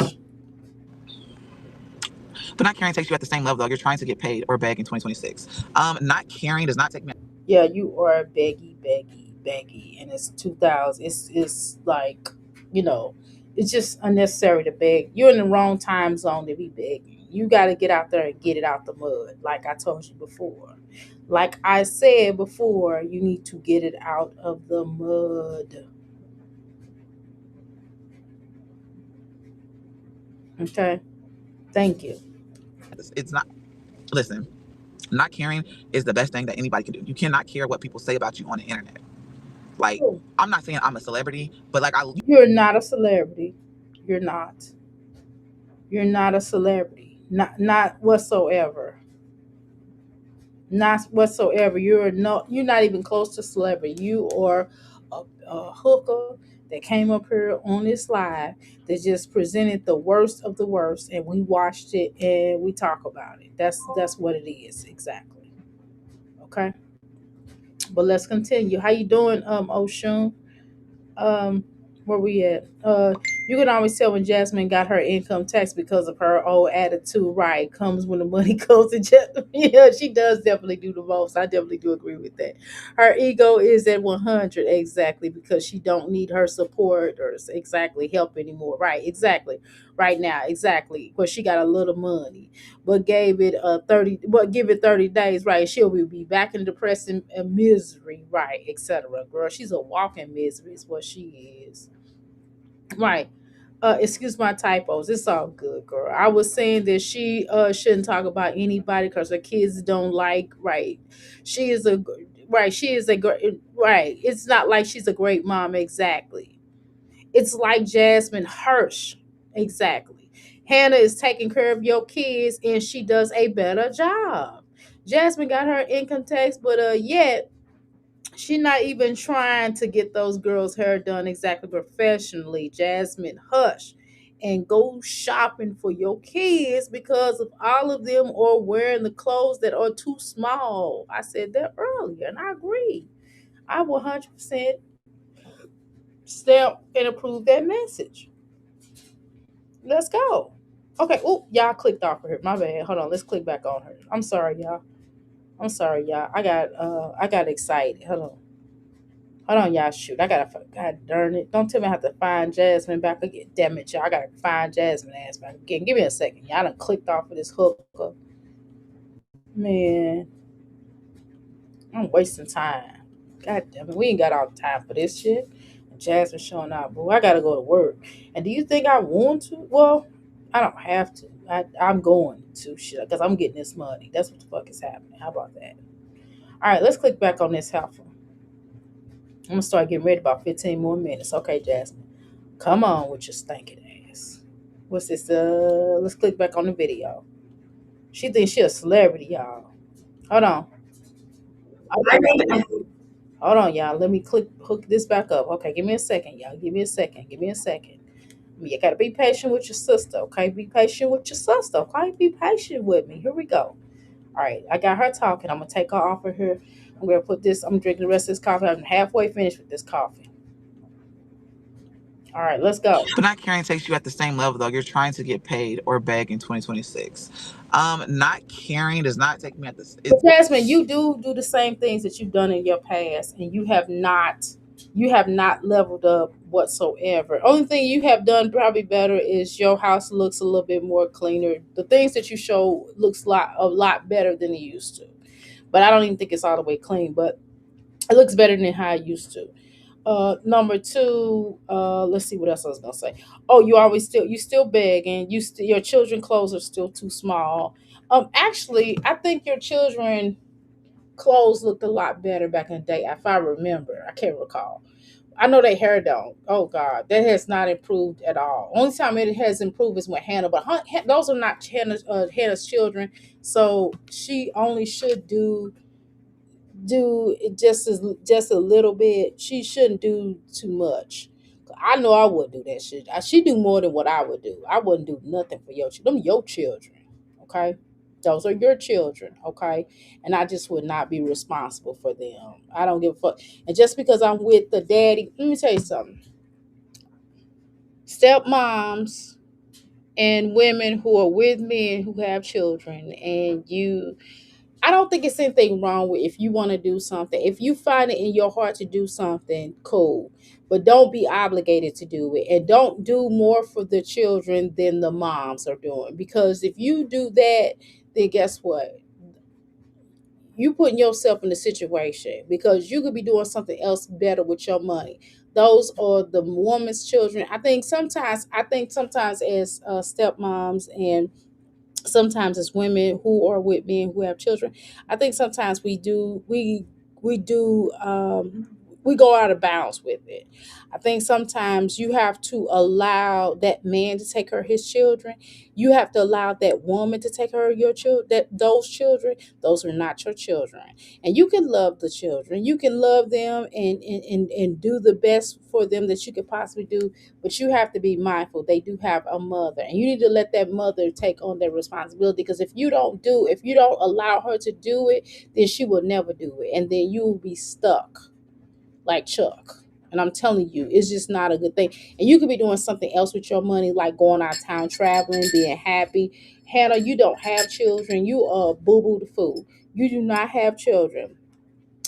but not caring takes you at the same level though. You're trying to get paid or beg in 2026. Not caring does not take me. Yeah, you are beggy, and it's 2000. It's like, you know, it's just unnecessary to beg. You're in the wrong time zone to be begging. You got to get out there and get it out the mud, like I told you before. Like I said before, you need to get it out of the mud. Okay, thank you. It's not. Listen, not caring is the best thing that anybody can do. You cannot care what people say about you on the internet. Like, I'm not saying I'm a celebrity, but like You're not a celebrity. You're not. You're not a celebrity. Not whatsoever. Not whatsoever. You're not even close to celebrity. You are a hooker that came up here on this live that just presented the worst of the worst, and we watched it and we talk about it. That's what it is exactly. Okay, but let's continue. How you doing, Oshun? Where we at? You can always tell when Jasmine got her income tax because of her old attitude. Right, comes when the money goes to Jasmine. Yeah, she does definitely do the most. I definitely do agree with that. Her ego is at 100 exactly because she don't need her support or exactly help anymore. Right, exactly. Right now, exactly. Because she got a little money, but gave it 30. But give it 30 days. Right, she'll be back in depressing and misery. Right, etc. Girl, she's a walking misery. Is what she is. Right. Excuse my typos. It's all good, girl. I was saying that she shouldn't talk about anybody because her kids don't like. Right. She is a right. She is a great right. It's not like she's a great mom. Exactly. It's like Jasmine Hirsch. Exactly. Hannah is taking care of your kids and she does a better job. Jasmine got her income tax, but yet she not even trying to get those girls' hair done exactly professionally. Jasmine, hush and go shopping for your kids because of all of them are wearing the clothes that are too small. I said that earlier, and I agree. I 100% stamp and approve that message. Let's go. Okay. Oh, y'all clicked off of her. My bad. Hold on. Let's click back on her. I'm sorry, y'all. I'm sorry, y'all. I got excited. Hold on. Hold on, y'all. Shoot, I gotta. God darn it! Don't tell me I have to find Jasmine back again. Damn it, y'all! I gotta find Jasmine ass back again. Give me a second. Y'all done clicked off of this hookup. Man, I'm wasting time. God damn it, we ain't got all the time for this shit. Jasmine showing out, boo. I gotta go to work. And do you think I want to? Well, I don't have to. I'm going to shit because I'm getting this money. That's what the fuck is happening. How about that? All right, let's click back on this heifer. I'm gonna start getting ready about 15 more minutes. Okay, Jasmine. Come on with your stinking ass. What's this? Let's click back on the video. She thinks she a celebrity, y'all. Hold on. Hold on, y'all. Let me hook this back up. Okay, give me a second, y'all. Give me a second. Give me a second. You gotta be patient with your sister, okay? Be patient with your sister, okay? Be patient with me. Here we go. All right, I got her talking. I'm gonna take her off of here. I'm gonna put this. I'm drinking the rest of this coffee. I'm halfway finished with this coffee. All right, let's go. But not caring takes you at the same level though. You're trying to get paid or beg in 2026. Not caring does not take me at this. But It's Jasmine, you do the same things that you've done in your past, and you have not leveled up whatsoever. Only thing you have done probably better is your house looks a little bit more cleaner. The things that you show looks a lot better than it used to. But I don't even think it's all the way clean, but it looks better than how it used to. Number two, let's see what else I was gonna say. Oh, you still beg, and your children clothes are still too small. Actually, I think your children clothes looked a lot better back in the day. If I remember, I can't recall. I know they hair don't. Oh God, that has not improved at all. Only time it has improved is with Hannah, but those are not Hannah's children. So she only should do it just a little bit. She shouldn't do too much. I know I wouldn't do that shit. She do more than what I would do. I wouldn't do nothing for your children. Them your children, okay? Those are your children, okay? And I just would not be responsible for them. I don't give a fuck. And just because I'm with the daddy, let me tell you something. Stepmoms and women who are with men who have children, and I don't think it's anything wrong with if you want to do something. If you find it in your heart to do something, cool. But don't be obligated to do it. And don't do more for the children than the moms are doing. Because if you do that, then guess what? You putting yourself in a situation because you could be doing something else better with your money. Those are the woman's children. I think sometimes as stepmoms and sometimes as women who are with men who have children, I think sometimes we do we go out of bounds with it. I think sometimes you have to allow that man to take care of his children. You have to allow that woman to take care of your children. That those children, those are not your children. And you can love the children. You can love them and do the best for them that you could possibly do, but you have to be mindful they do have a mother, and you need to let that mother take on that responsibility, because if you don't allow her to do it, then she will never do it, and then you will be stuck like Chuck. And I'm telling you, it's just not a good thing. And you could be doing something else with your money, like going out of town, traveling, being happy. Hannah, you don't have children. You are boo-boo the fool. You do not have children.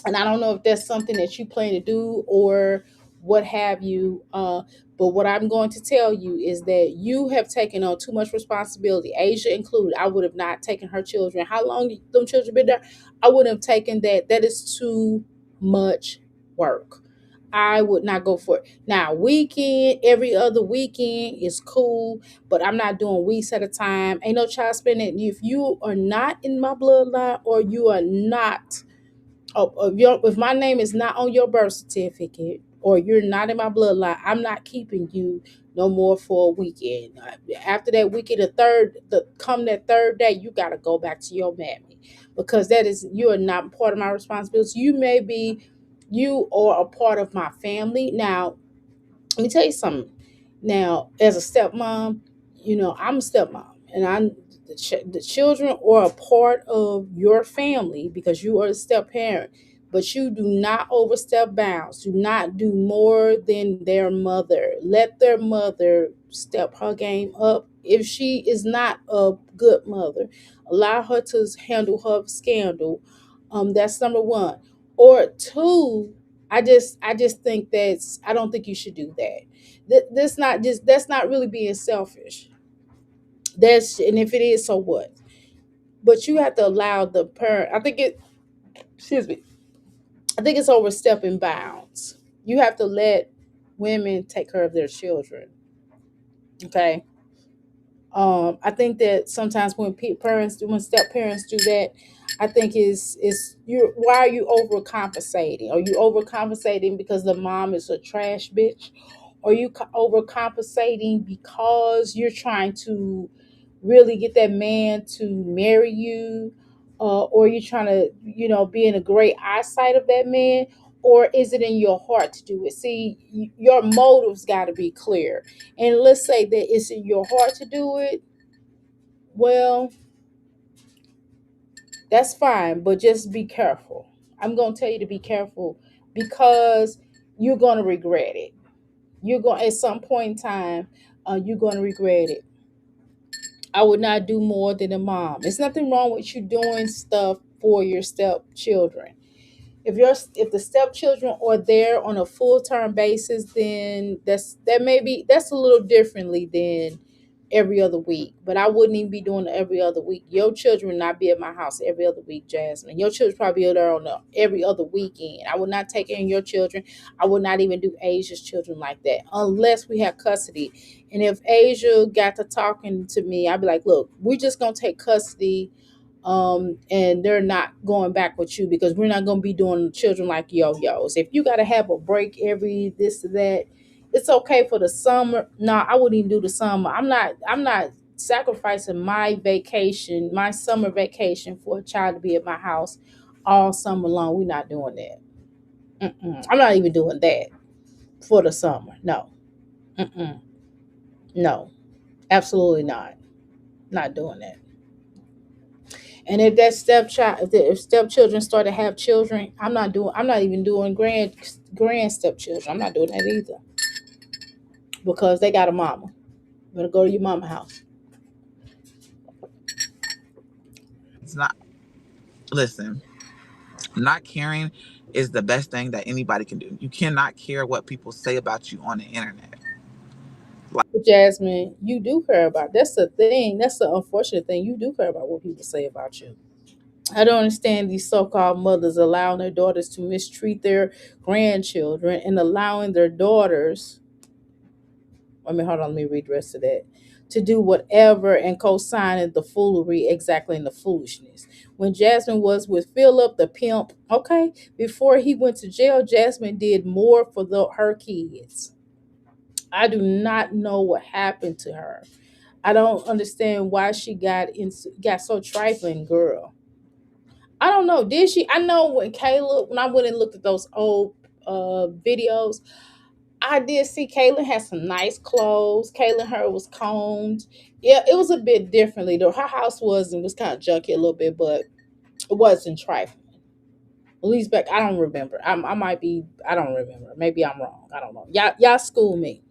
And I don't know if that's something that you plan to do or what have you. But what I'm going to tell you is that you have taken on too much responsibility, Asia included. I would have not taken her children. How long them children been there? I wouldn't have taken that. That is too much work. I would not go for it. Now, weekend, every other weekend is cool, but I'm not doing weeks at a time. Ain't no child spending. If you are not in my bloodline, or you are not, if my name is not on your birth certificate, or you're not in my bloodline, I'm not keeping you no more for a weekend. After that weekend, that third day, you got to go back to your mammy, because you are not part of my responsibility. You are a part of my family. Now, let me tell you something. Now, as a stepmom, I'm a stepmom, and the children are a part of your family because you are a step parent. But you do not overstep bounds. Do not do more than their mother. Let their mother step her game up. If she is not a good mother, allow her to handle her scandal. That's number one. Or two, I just think I don't think you should do that. That's not really being selfish. And if it is, so what? But you have to allow the parent. Excuse me. I think it's overstepping bounds. You have to let women take care of their children. Okay. I think that sometimes when when step parents do that, I think is you. Why are you overcompensating? Are you overcompensating because the mom is a trash bitch? Are you overcompensating because you're trying to really get that man to marry you, or you're trying to, be in a great eyesight of that man, or is it in your heart to do it? See, your motives got to be clear. And let's say that it's in your heart to do it. Well, that's fine, but just be careful. I'm going to tell you to be careful, because you're going to regret it. You're going At some point in time, you're going to regret it. I would not do more than a mom. There's nothing wrong with you doing stuff for your stepchildren. If the stepchildren are there on a full term basis, then that's a little differently than every other week. But I wouldn't even be doing it every other week. Your children would not be at my house every other week, Jasmine. Your children probably are there on every other weekend. I would not take in your children. I would not even do Asia's children like that unless we have custody. And if Asia got to talking to me, I'd be like, look, we're just gonna take custody, and they're not going back with you, because we're not going to be doing children like yo-yos. If you got to have a break every this or that, it's okay for the summer. No, I wouldn't even do the summer. I'm not sacrificing my vacation, my summer vacation, for a child to be at my house all summer long. We're not doing that. I'm not even doing that for the summer. No. Mm-mm. No, absolutely not. Not doing that. And if that if stepchildren start to have children, I'm not even doing grand stepchildren. I'm not doing that either, because they got a mama. I'm gonna go to your mama house. It's not. Listen, not caring is the best thing that anybody can do. You cannot care what people say about you on the internet. But Jasmine, you do care about. That's the thing. That's the unfortunate thing. You do care about what people say about you. I don't understand these so-called mothers allowing their daughters to mistreat their grandchildren, and allowing their daughters. Hold on, let me read the rest of that. To do whatever and co-signing the foolery, exactly, in the foolishness. When Jasmine was with Philip, the pimp, okay, before he went to jail, Jasmine did more for her kids. I do not know what happened to her. I don't understand why she got so trifling, girl. I don't know. Did she? I know when I went and looked at those old videos, I did see Caitlyn had some nice clothes. Caitlyn hair was combed. Yeah, it was a bit differently though. Her house was kind of junky a little bit, but it wasn't trifling. At least back, I don't remember. I might be. I don't remember. Maybe I'm wrong. I don't know. Y'all school me.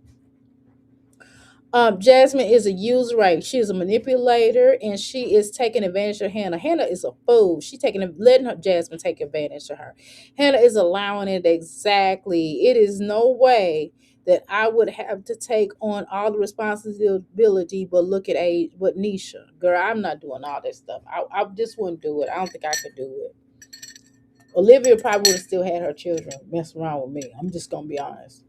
Jasmine is a user, right? She is a manipulator, and she is taking advantage of Hannah. Hannah is a fool. She letting her Jasmine take advantage of her. Hannah is allowing it, exactly. It is no way that I would have to take on all the responsibility, but look at but Nisha, girl, I'm not doing all this stuff. I just wouldn't do it. I don't think I could do it. Olivia probably would have still had her children messing around with me. I'm just gonna be honest.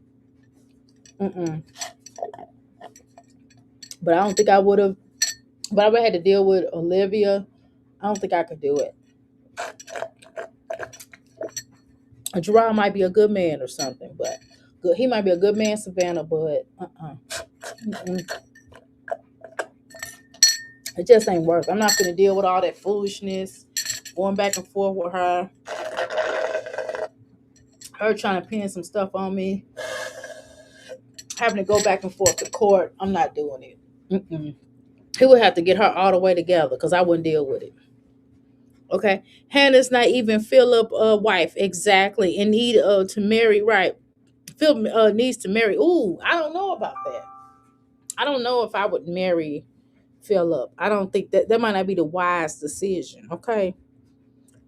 Mm-mm. But I don't think I would have. But I would have had to deal with Olivia. I don't think I could do it. Gerard might be a good man or something, but good. He might be a good man, Savannah. But mm-mm. It just ain't work. I'm not gonna deal with all that foolishness, going back and forth with her. Her trying to pin some stuff on me, having to go back and forth to court. I'm not doing it. Mm-mm. He would have to get her all the way together because I wouldn't deal with it. Okay, Hannah's not even Philip wife exactly in need to marry. Right, Philip needs to marry. Ooh, I don't know about that. I don't know if I would marry Philip. I don't think that might not be the wise decision. Okay,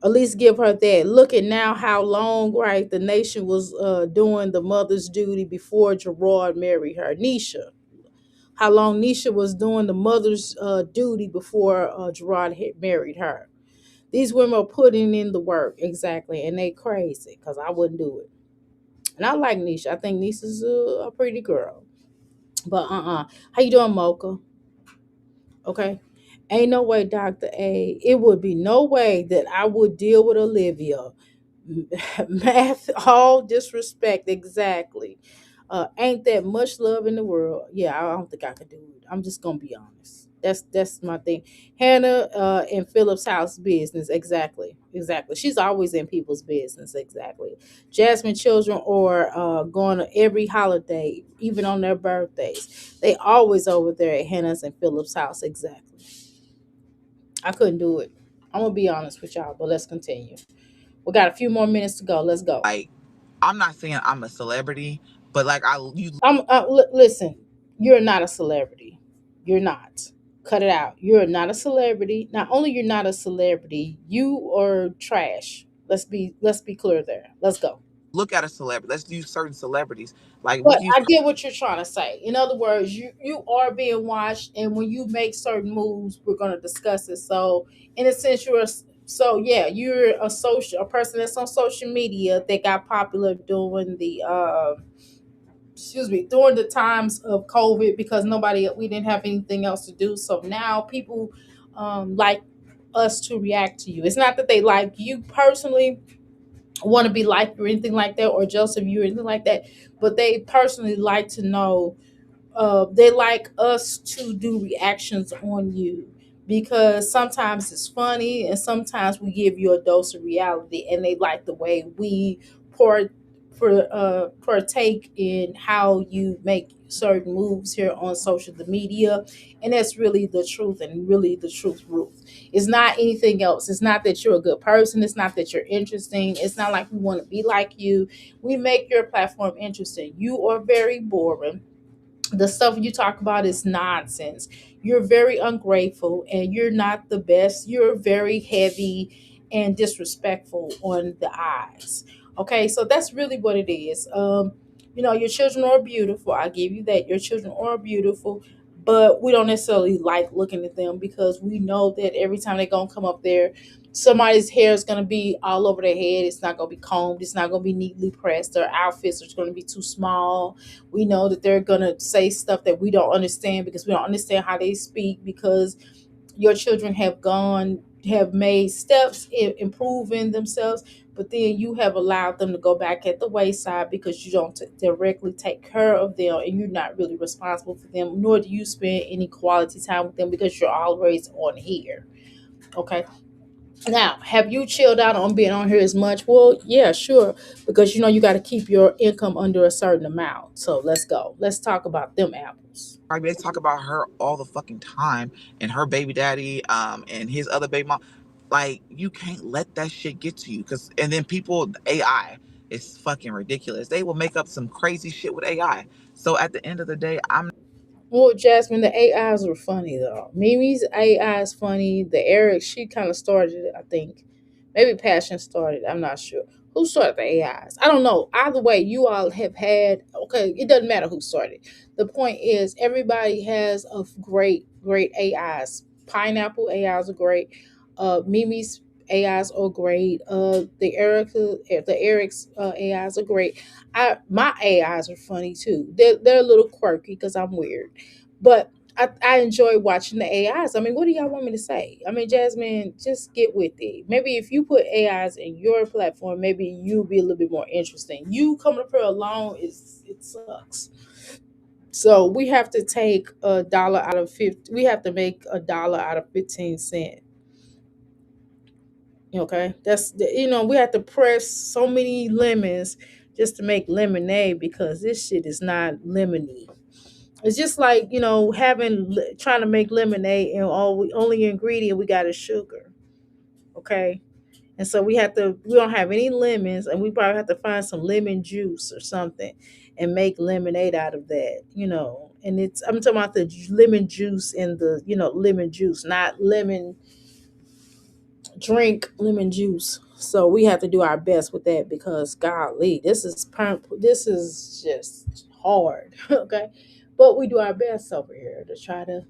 at least give her that. Look at now how long, right, the nation was doing the mother's duty before Gerard married her. Nisha, how long Nisha was doing the mother's duty before Gerard had married her. These women are putting in the work, exactly, and they crazy because I wouldn't do it. And I like Nisha. I think Nisha's a pretty girl. But how you doing, Mocha? Okay. Ain't no way, Dr. A. It would be no way that I would deal with Olivia. Math, all disrespect, exactly. Ain't that much love in the world? Yeah, I don't think I could do it. I'm just gonna be honest. That's my thing. Hannah in Philip's house business, exactly. She's always in people's business, exactly. Jasmine children are going to every holiday, even on their birthdays. They always over there at Hannah's and Philip's house, exactly. I couldn't do it. I'm gonna be honest with y'all, but let's continue. We got a few more minutes to go. Let's go. Like, I'm not saying I'm a celebrity, but like you Listen, you're not a celebrity. You're not. Cut it out. You're not a celebrity. Not only you're not a celebrity, you are trash. Let's be clear there. Let's go. look at a celebrity. Let's use certain celebrities. Like we But use I get what you're trying to say. In other words, you are being watched, and when you make certain moves, we're going to discuss it. So, in a sense, you're a person that's on social media that got popular during the during the times of COVID because we didn't have anything else to do. So now people like us to react to you. It's not that they like you personally, want to be like you or anything like that, or Joseph you or anything like that, but they personally like to know, they like us to do reactions on you because sometimes it's funny and sometimes we give you a dose of reality, and they like the way we pour partake in how you make certain moves here on social media. And that's really the truth, and really the truth, Ruth. It's not anything else. It's not that you're a good person. It's not that you're interesting. It's not like we want to be like you. We make your platform interesting. You are very boring. The stuff you talk about is nonsense. You're very ungrateful and you're not the best. You're very heavy and disrespectful on the eyes. Okay, so that's really what it is. Your children are beautiful. I give you that. Your children are beautiful, but we don't necessarily like looking at them because we know that every time they're gonna come up there, somebody's hair is gonna be all over their head. It's not gonna be combed. It's not gonna be neatly pressed. Their outfits are gonna be too small. We know that they're going to say stuff that we don't understand because we don't understand how they speak, because your children have made steps in improving themselves, but then you have allowed them to go back at the wayside because you don't directly take care of them, and you're not really responsible for them, nor do you spend any quality time with them because you're always on here. Okay, now, have you chilled out on being on here as much? Well, yeah, sure, because you got to keep your income under a certain amount. So let's go. Let's talk about them apples. like they talk about her all the fucking time and her baby daddy, and his other baby mom. Like you can't let that shit get to you, and then people AI is fucking ridiculous. They will make up some crazy shit with AI. So at the end of the day, I'm Well, Jasmine, the AIs were funny though. Mimi's AI is funny. The Eric, she kind of started it, I think. Maybe Passion started. I'm not sure. Who started the AIs? I don't know. Either way, you all have had. Okay, it doesn't matter who started. The point is, everybody has a great AIs. Pineapple AIs are great. Mimi's AIs are great. The Eric's AIs are great. My AIs are funny too. They're a little quirky because I'm weird, but I enjoy watching the AIs. I mean, what do y'all want me to say? I mean, Jasmine, just get with it. Maybe if you put AIs in your platform, maybe you'll be a little bit more interesting. You coming up here alone is it sucks. So we have to take a dollar out of 50. We have to make a dollar out of 15 cents. Okay, we have to press so many lemons just to make lemonade because this shit is not lemony. It's just like trying to make lemonade and only ingredient we got is sugar. Okay, and so we don't have any lemons, and we probably have to find some lemon juice or something and make lemonade out of that. And I'm talking about the lemon juice and the lemon juice, not lemon drink lemon juice. So we have to do our best with that because golly, this is just hard. Okay, but we do our best over here to try to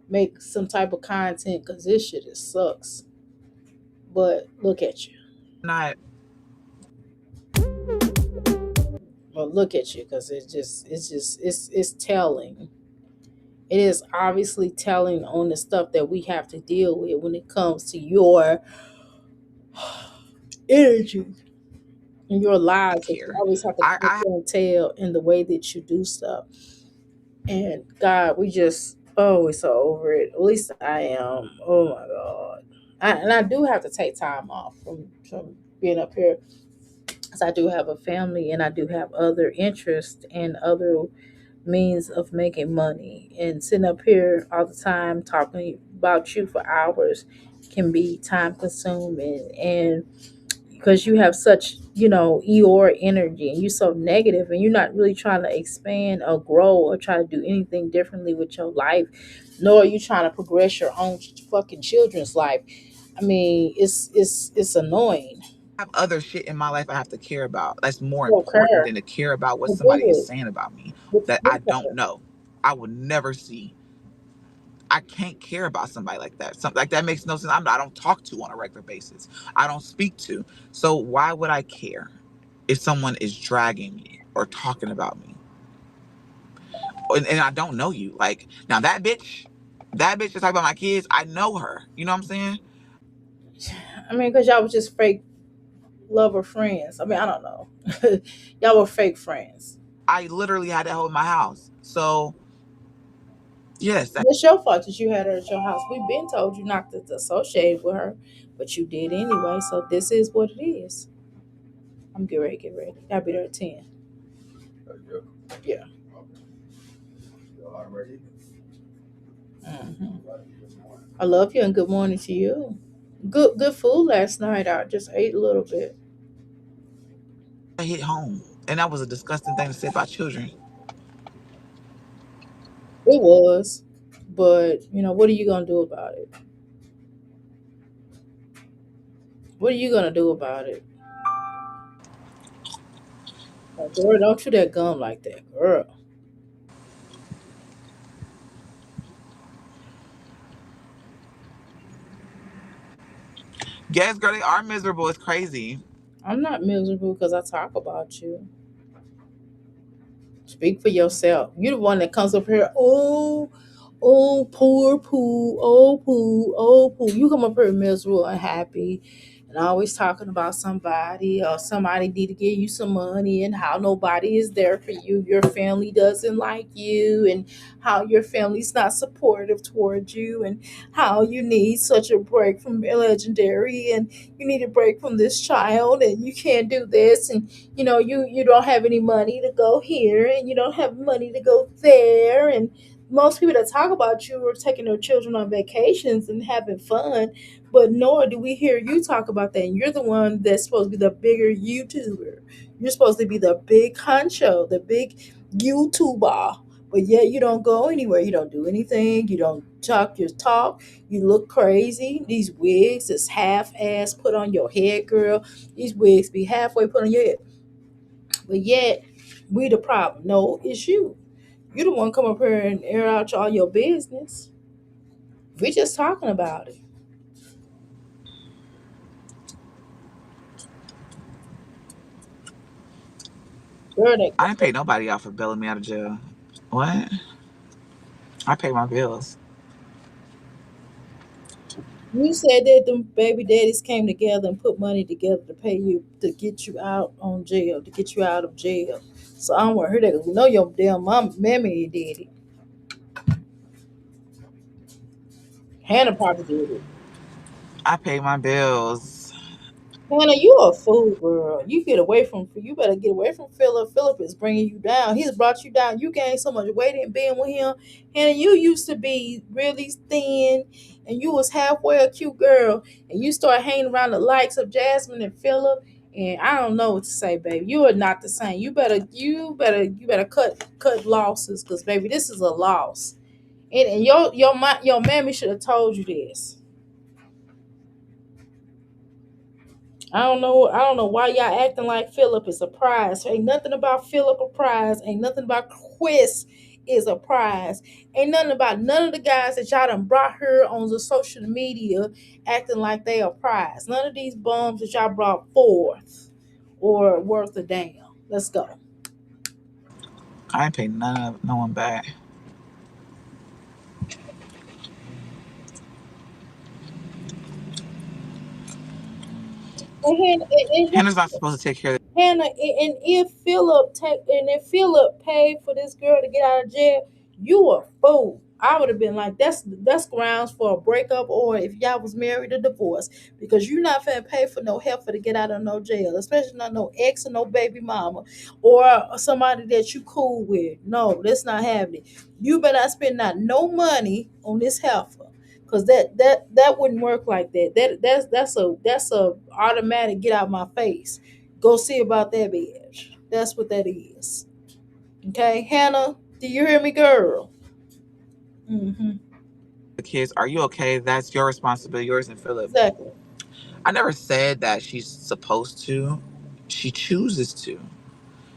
make some type of content because this shit is sucks. But look at you. Not Well, look at you because it's telling. It is obviously telling on the stuff that we have to deal with when it comes to your energy and your lives that you here. always have to come I and tell in the way that you do stuff. And God, we just we're so over it. At least I am. Oh my God. And I do have to take time off from being up here because I do have a family and I do have other interests and other means of making money. And sitting up here all the time talking about you for hours can be time consuming. And because you have such Eeyore energy and you're so negative and you're not really trying to expand or grow or try to do anything differently with your life, nor are you trying to progress your own fucking children's life. I mean, it's annoying. have other shit in my life I have to care about. That's more You don't important care. than to care about what But somebody is do saying about me it. that I don't know. I will never see. I can't care about somebody like that. Something like that makes no sense. I don't talk to on a regular basis. I don't speak to. So why would I care if someone is dragging me or talking about me? And I don't know you. Like now that bitch is talking about my kids. I know her. You know what I'm saying? I mean, because y'all was just fake lover friends. I mean, I don't know. Y'all were fake friends. I literally had that hoe in my house. So yes, It's your fault that you had her at your house. We've been told you not to associate with her, but you did anyway. So this is what it is. I'm getting ready. Get ready. I'll be there at 10. Yeah. hmm I love you and good morning to you. Good food last night. I just ate a little bit. I hit home. And that was a disgusting thing to say about children. It was, but what are you gonna do about it? What are you gonna do about it? Like, girl, don't chew that gum like that, girl. Yes, girl, they are miserable. It's crazy. I'm not miserable because I talk about you. Speak for yourself. You're the one that comes up here. Oh, poor poo. Oh, poo. Oh, poo. You come up here miserable, unhappy, and always talking about somebody or somebody need to give you some money and how nobody is there for you. Your family doesn't like you, and how your family's not supportive towards you, and how you need such a break from legendary, and you need a break from this child, and you can't do this, and you don't have any money to go here and you don't have money to go there. And most people that talk about you are taking their children on vacations and having fun, but nor do we hear you talk about that. And you're the one that's supposed to be the bigger YouTuber. You're supposed to be the big honcho, the big YouTuber, but yet you don't go anywhere. You don't do anything. You don't talk your talk. You look crazy. These wigs is half ass put on your head, girl. These wigs be halfway put on your head. But yet, we the problem. No, it's you. You the one come up here and air out all your business. We just talking about it. Girl, that I didn't pay nobody out for bailing me out of jail. What? I pay my bills. you said that them baby daddies came together and put money together to pay you to get you out on jail, to get you out of jail. So I don't want to hear that 'cause we know your damn mom, mammy did it. Hannah probably did it. I pay my bills. Hannah, you a fool, girl. You get away from. You better get away from Philip. Philip is bringing you down. He's brought you down. You gained so much weight in being with him. Hannah, you used to be really thin, and you was halfway a cute girl, and you start hanging around the likes of Jasmine and Philip. And I don't know what to say, baby. You are not the same. You better cut losses, cause baby, this is a loss. And your mammy should have told you this. I don't know why y'all acting like Philip is a prize. Ain't nothing about Philip a prize. Ain't nothing about Chris is a prize. Ain't nothing about none of the guys that y'all done brought here on the social media acting like they a prize. None of these bums that y'all brought forth or worth a damn. Let's go. I ain't pay no one back. And Hannah's not supposed to take care of Hannah, and if Philip paid for this girl to get out of jail, you a fool. I would have been like, that's grounds for a breakup, or if y'all was married, a divorce, because you're not finna pay for no help for to get out of no jail, especially not no ex or no baby mama or somebody that you cool with. No, that's not happening. You better not spend not no money on this heifer. Cause that wouldn't work like that. That's a automatic get out my face. Go see about that bitch. That's what that is. Okay, Hannah, do you hear me, girl? Mm-hmm. the kids. Are you okay? That's your responsibility, yours and Philip. Exactly. I never said that she's supposed to. She chooses to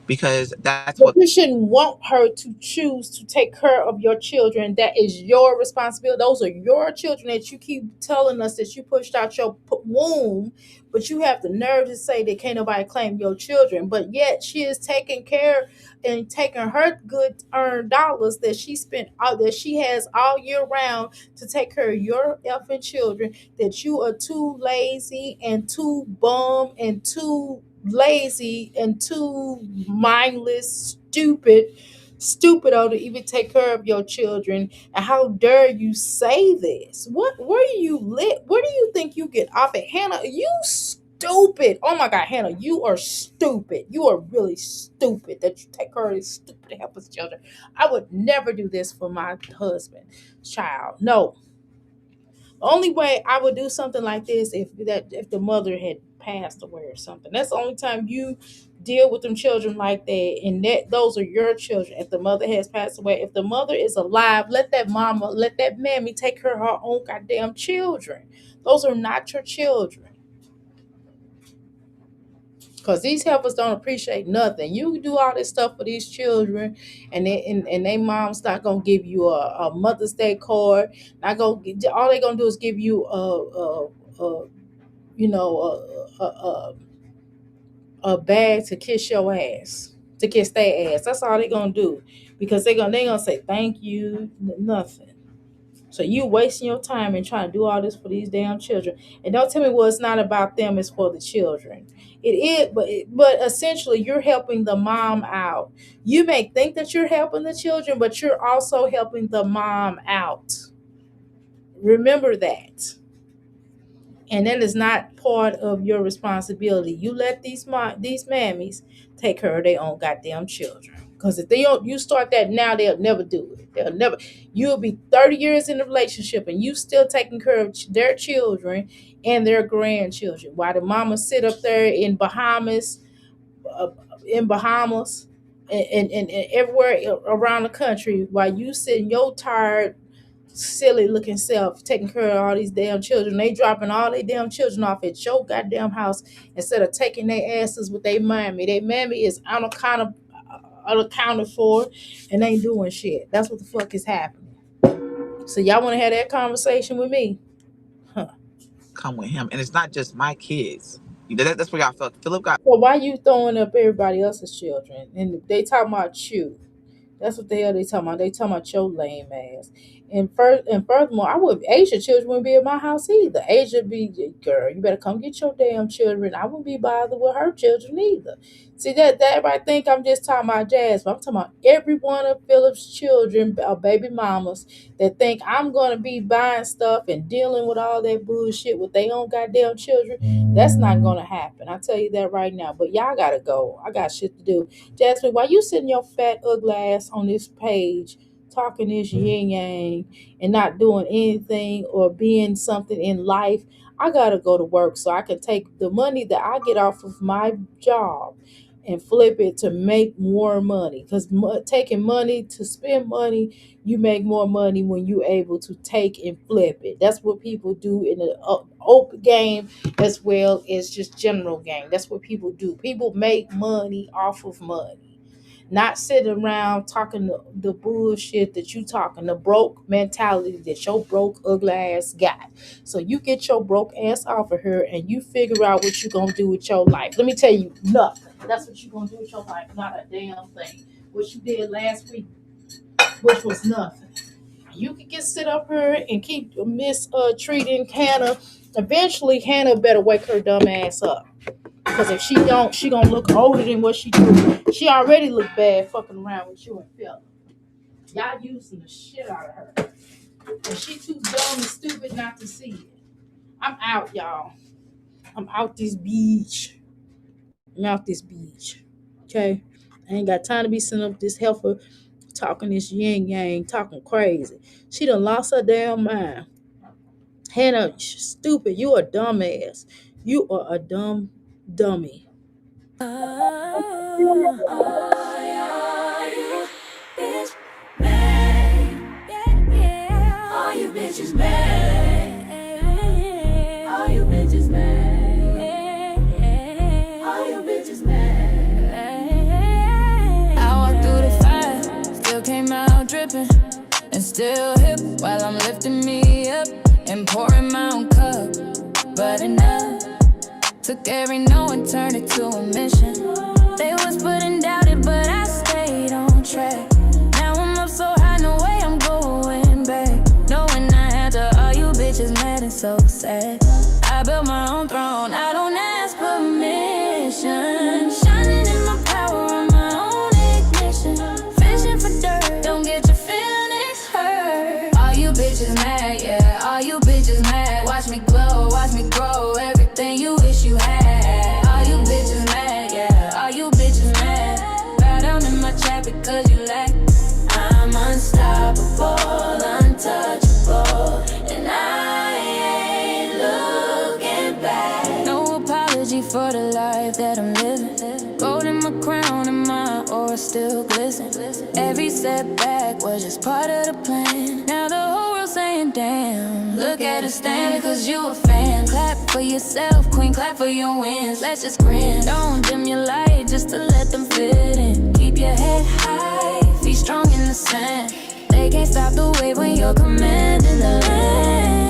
because that's But what you shouldn't want her to choose to take care of your children. That is your responsibility. Those are your children that you keep telling us that you pushed out your womb, but you have the nerve to say that can't nobody claim your children. But yet she is taking care and taking her good earned dollars that she spent out that she has all year round to take care of your effing children. That you are too lazy and too bum and too lazy and too mindless, stupid to even take care of your children. And how dare you say this? Where do you live? Where do you think you get off at? Hannah, you stupid. Oh my god, Hannah, you are stupid. You are really stupid that you take care of these stupid helpless children. I would never do this for my husband, child. No, only way I would do something like this if the mother had passed away or something. That's the only time you deal with them children like that, and that those are your children. If the mother has passed away, if the mother is alive, let that mammy take care of her own goddamn children. Those are not your children. Cause these helpers don't appreciate nothing. You do all this stuff for these children, and they mom's not gonna give you a Mother's Day card. Not gonna all they gonna do is give you you know a bag to kiss your ass, to kiss their ass. That's all they gonna do, because they gonna say thank you, nothing. So you wasting your time and trying to do all this for these damn children. And don't tell me, well, it's not about them, it's for the children. It is, but essentially you're helping the mom out. You may think that you're helping the children, but you're also helping the mom out. Remember that. And that is not part of your responsibility. You let these mammies take care of their own goddamn children. Because if they don't, you start that now, they'll never do it. They'll never. You'll be 30 years in a relationship and you still taking care of their children and their grandchildren. While the mama sit up there uh, in Bahamas, and everywhere around the country, while you sitting your tired, silly looking self taking care of all these damn children. They dropping all their damn children off at your goddamn house instead of taking their asses with their mammy. Their mammy is unaccounted for and ain't doing shit. That's what the fuck is happening. So y'all want to have that conversation with me? Huh. come with him, and it's not just my kids. That's what y'all felt. Philip got. So why you throwing up everybody else's children? And they talking about you. That's what the hell they talking about. They talking about your lame ass. And furthermore, I would Asia children wouldn't be in my house either. Asia be girl, you better come get your damn children. I wouldn't be bothered with her children either. See that everybody think I'm just talking about Jazz, but I'm talking about every one of Philip's children or baby mamas that think I'm gonna be buying stuff and dealing with all that bullshit with their own goddamn children. That's not gonna happen. I tell you that right now. But y'all gotta go. I got shit to do. Jasmine, why you sitting your fat ugly ass on this page talking this yin yang and not doing anything or being something in life? I gotta go to work so I can take the money that I get off of my job and flip it to make more money. Because taking money to spend money, you make more money when you're able to take and flip it. That's what people do in the open game as well as just general game. That's what people do. People make money off of money. Not sitting around talking the bullshit that you talking, the broke mentality that your broke ugly ass got. So you get your broke ass off of her and you figure out what you're gonna do with your life. Let me tell you, nothing. That's what you're gonna do with your life, not a damn thing. What you did last week, which was nothing. You can get sit up here and keep treating Hannah. Eventually, Hannah better wake her dumb ass up. Because if she don't, she gonna look older than what she do. She already look bad fucking around with you and Phil. Y'all using the shit out of her. And she too dumb and stupid not to see it. I'm out, y'all. I'm out this beach. I'm out this beach. Okay? I ain't got time to be sitting up this heifer talking this yin yang, talking crazy. She done lost her damn mind. Hannah, stupid. You a dumbass. You are a dumb dummy. Bitches mad. All you bitches mad. All you bitches mad. I walked through the fire, still came out dripping, and still hip while I'm lifting me up and pouring my own cup. But enough, took every no and turned it to a mission. They was putting doubted, but I stayed on track. Now I'm up so high, no way I'm going back. Knowing I had to, all you bitches mad and so sad. I built my own throne, I don't ask permission. Shining in my power on my own ignition. Fishing for dirt, don't get your feelings hurt. All you bitches mad, yeah, all you bitches mad. Watch me glow, watch me grow, everything you wish you had. All you bitches mad, yeah, all you bitches mad. Bow down in my chat because you lack. I'm unstoppable, untouchable, and I ain't looking back. No apology for the life that I'm living. Gold in my crown and my aura still glisten. Every setback was just part of the plan. Now the whole world saying damn, look at us stand because you a fan. Clap for yourself, queen, clap for your wins. Let's just grin, don't dim your light just to let them fit in. Keep your head high, feet strong in the sand. They can't stop the wave when you're commanding the land.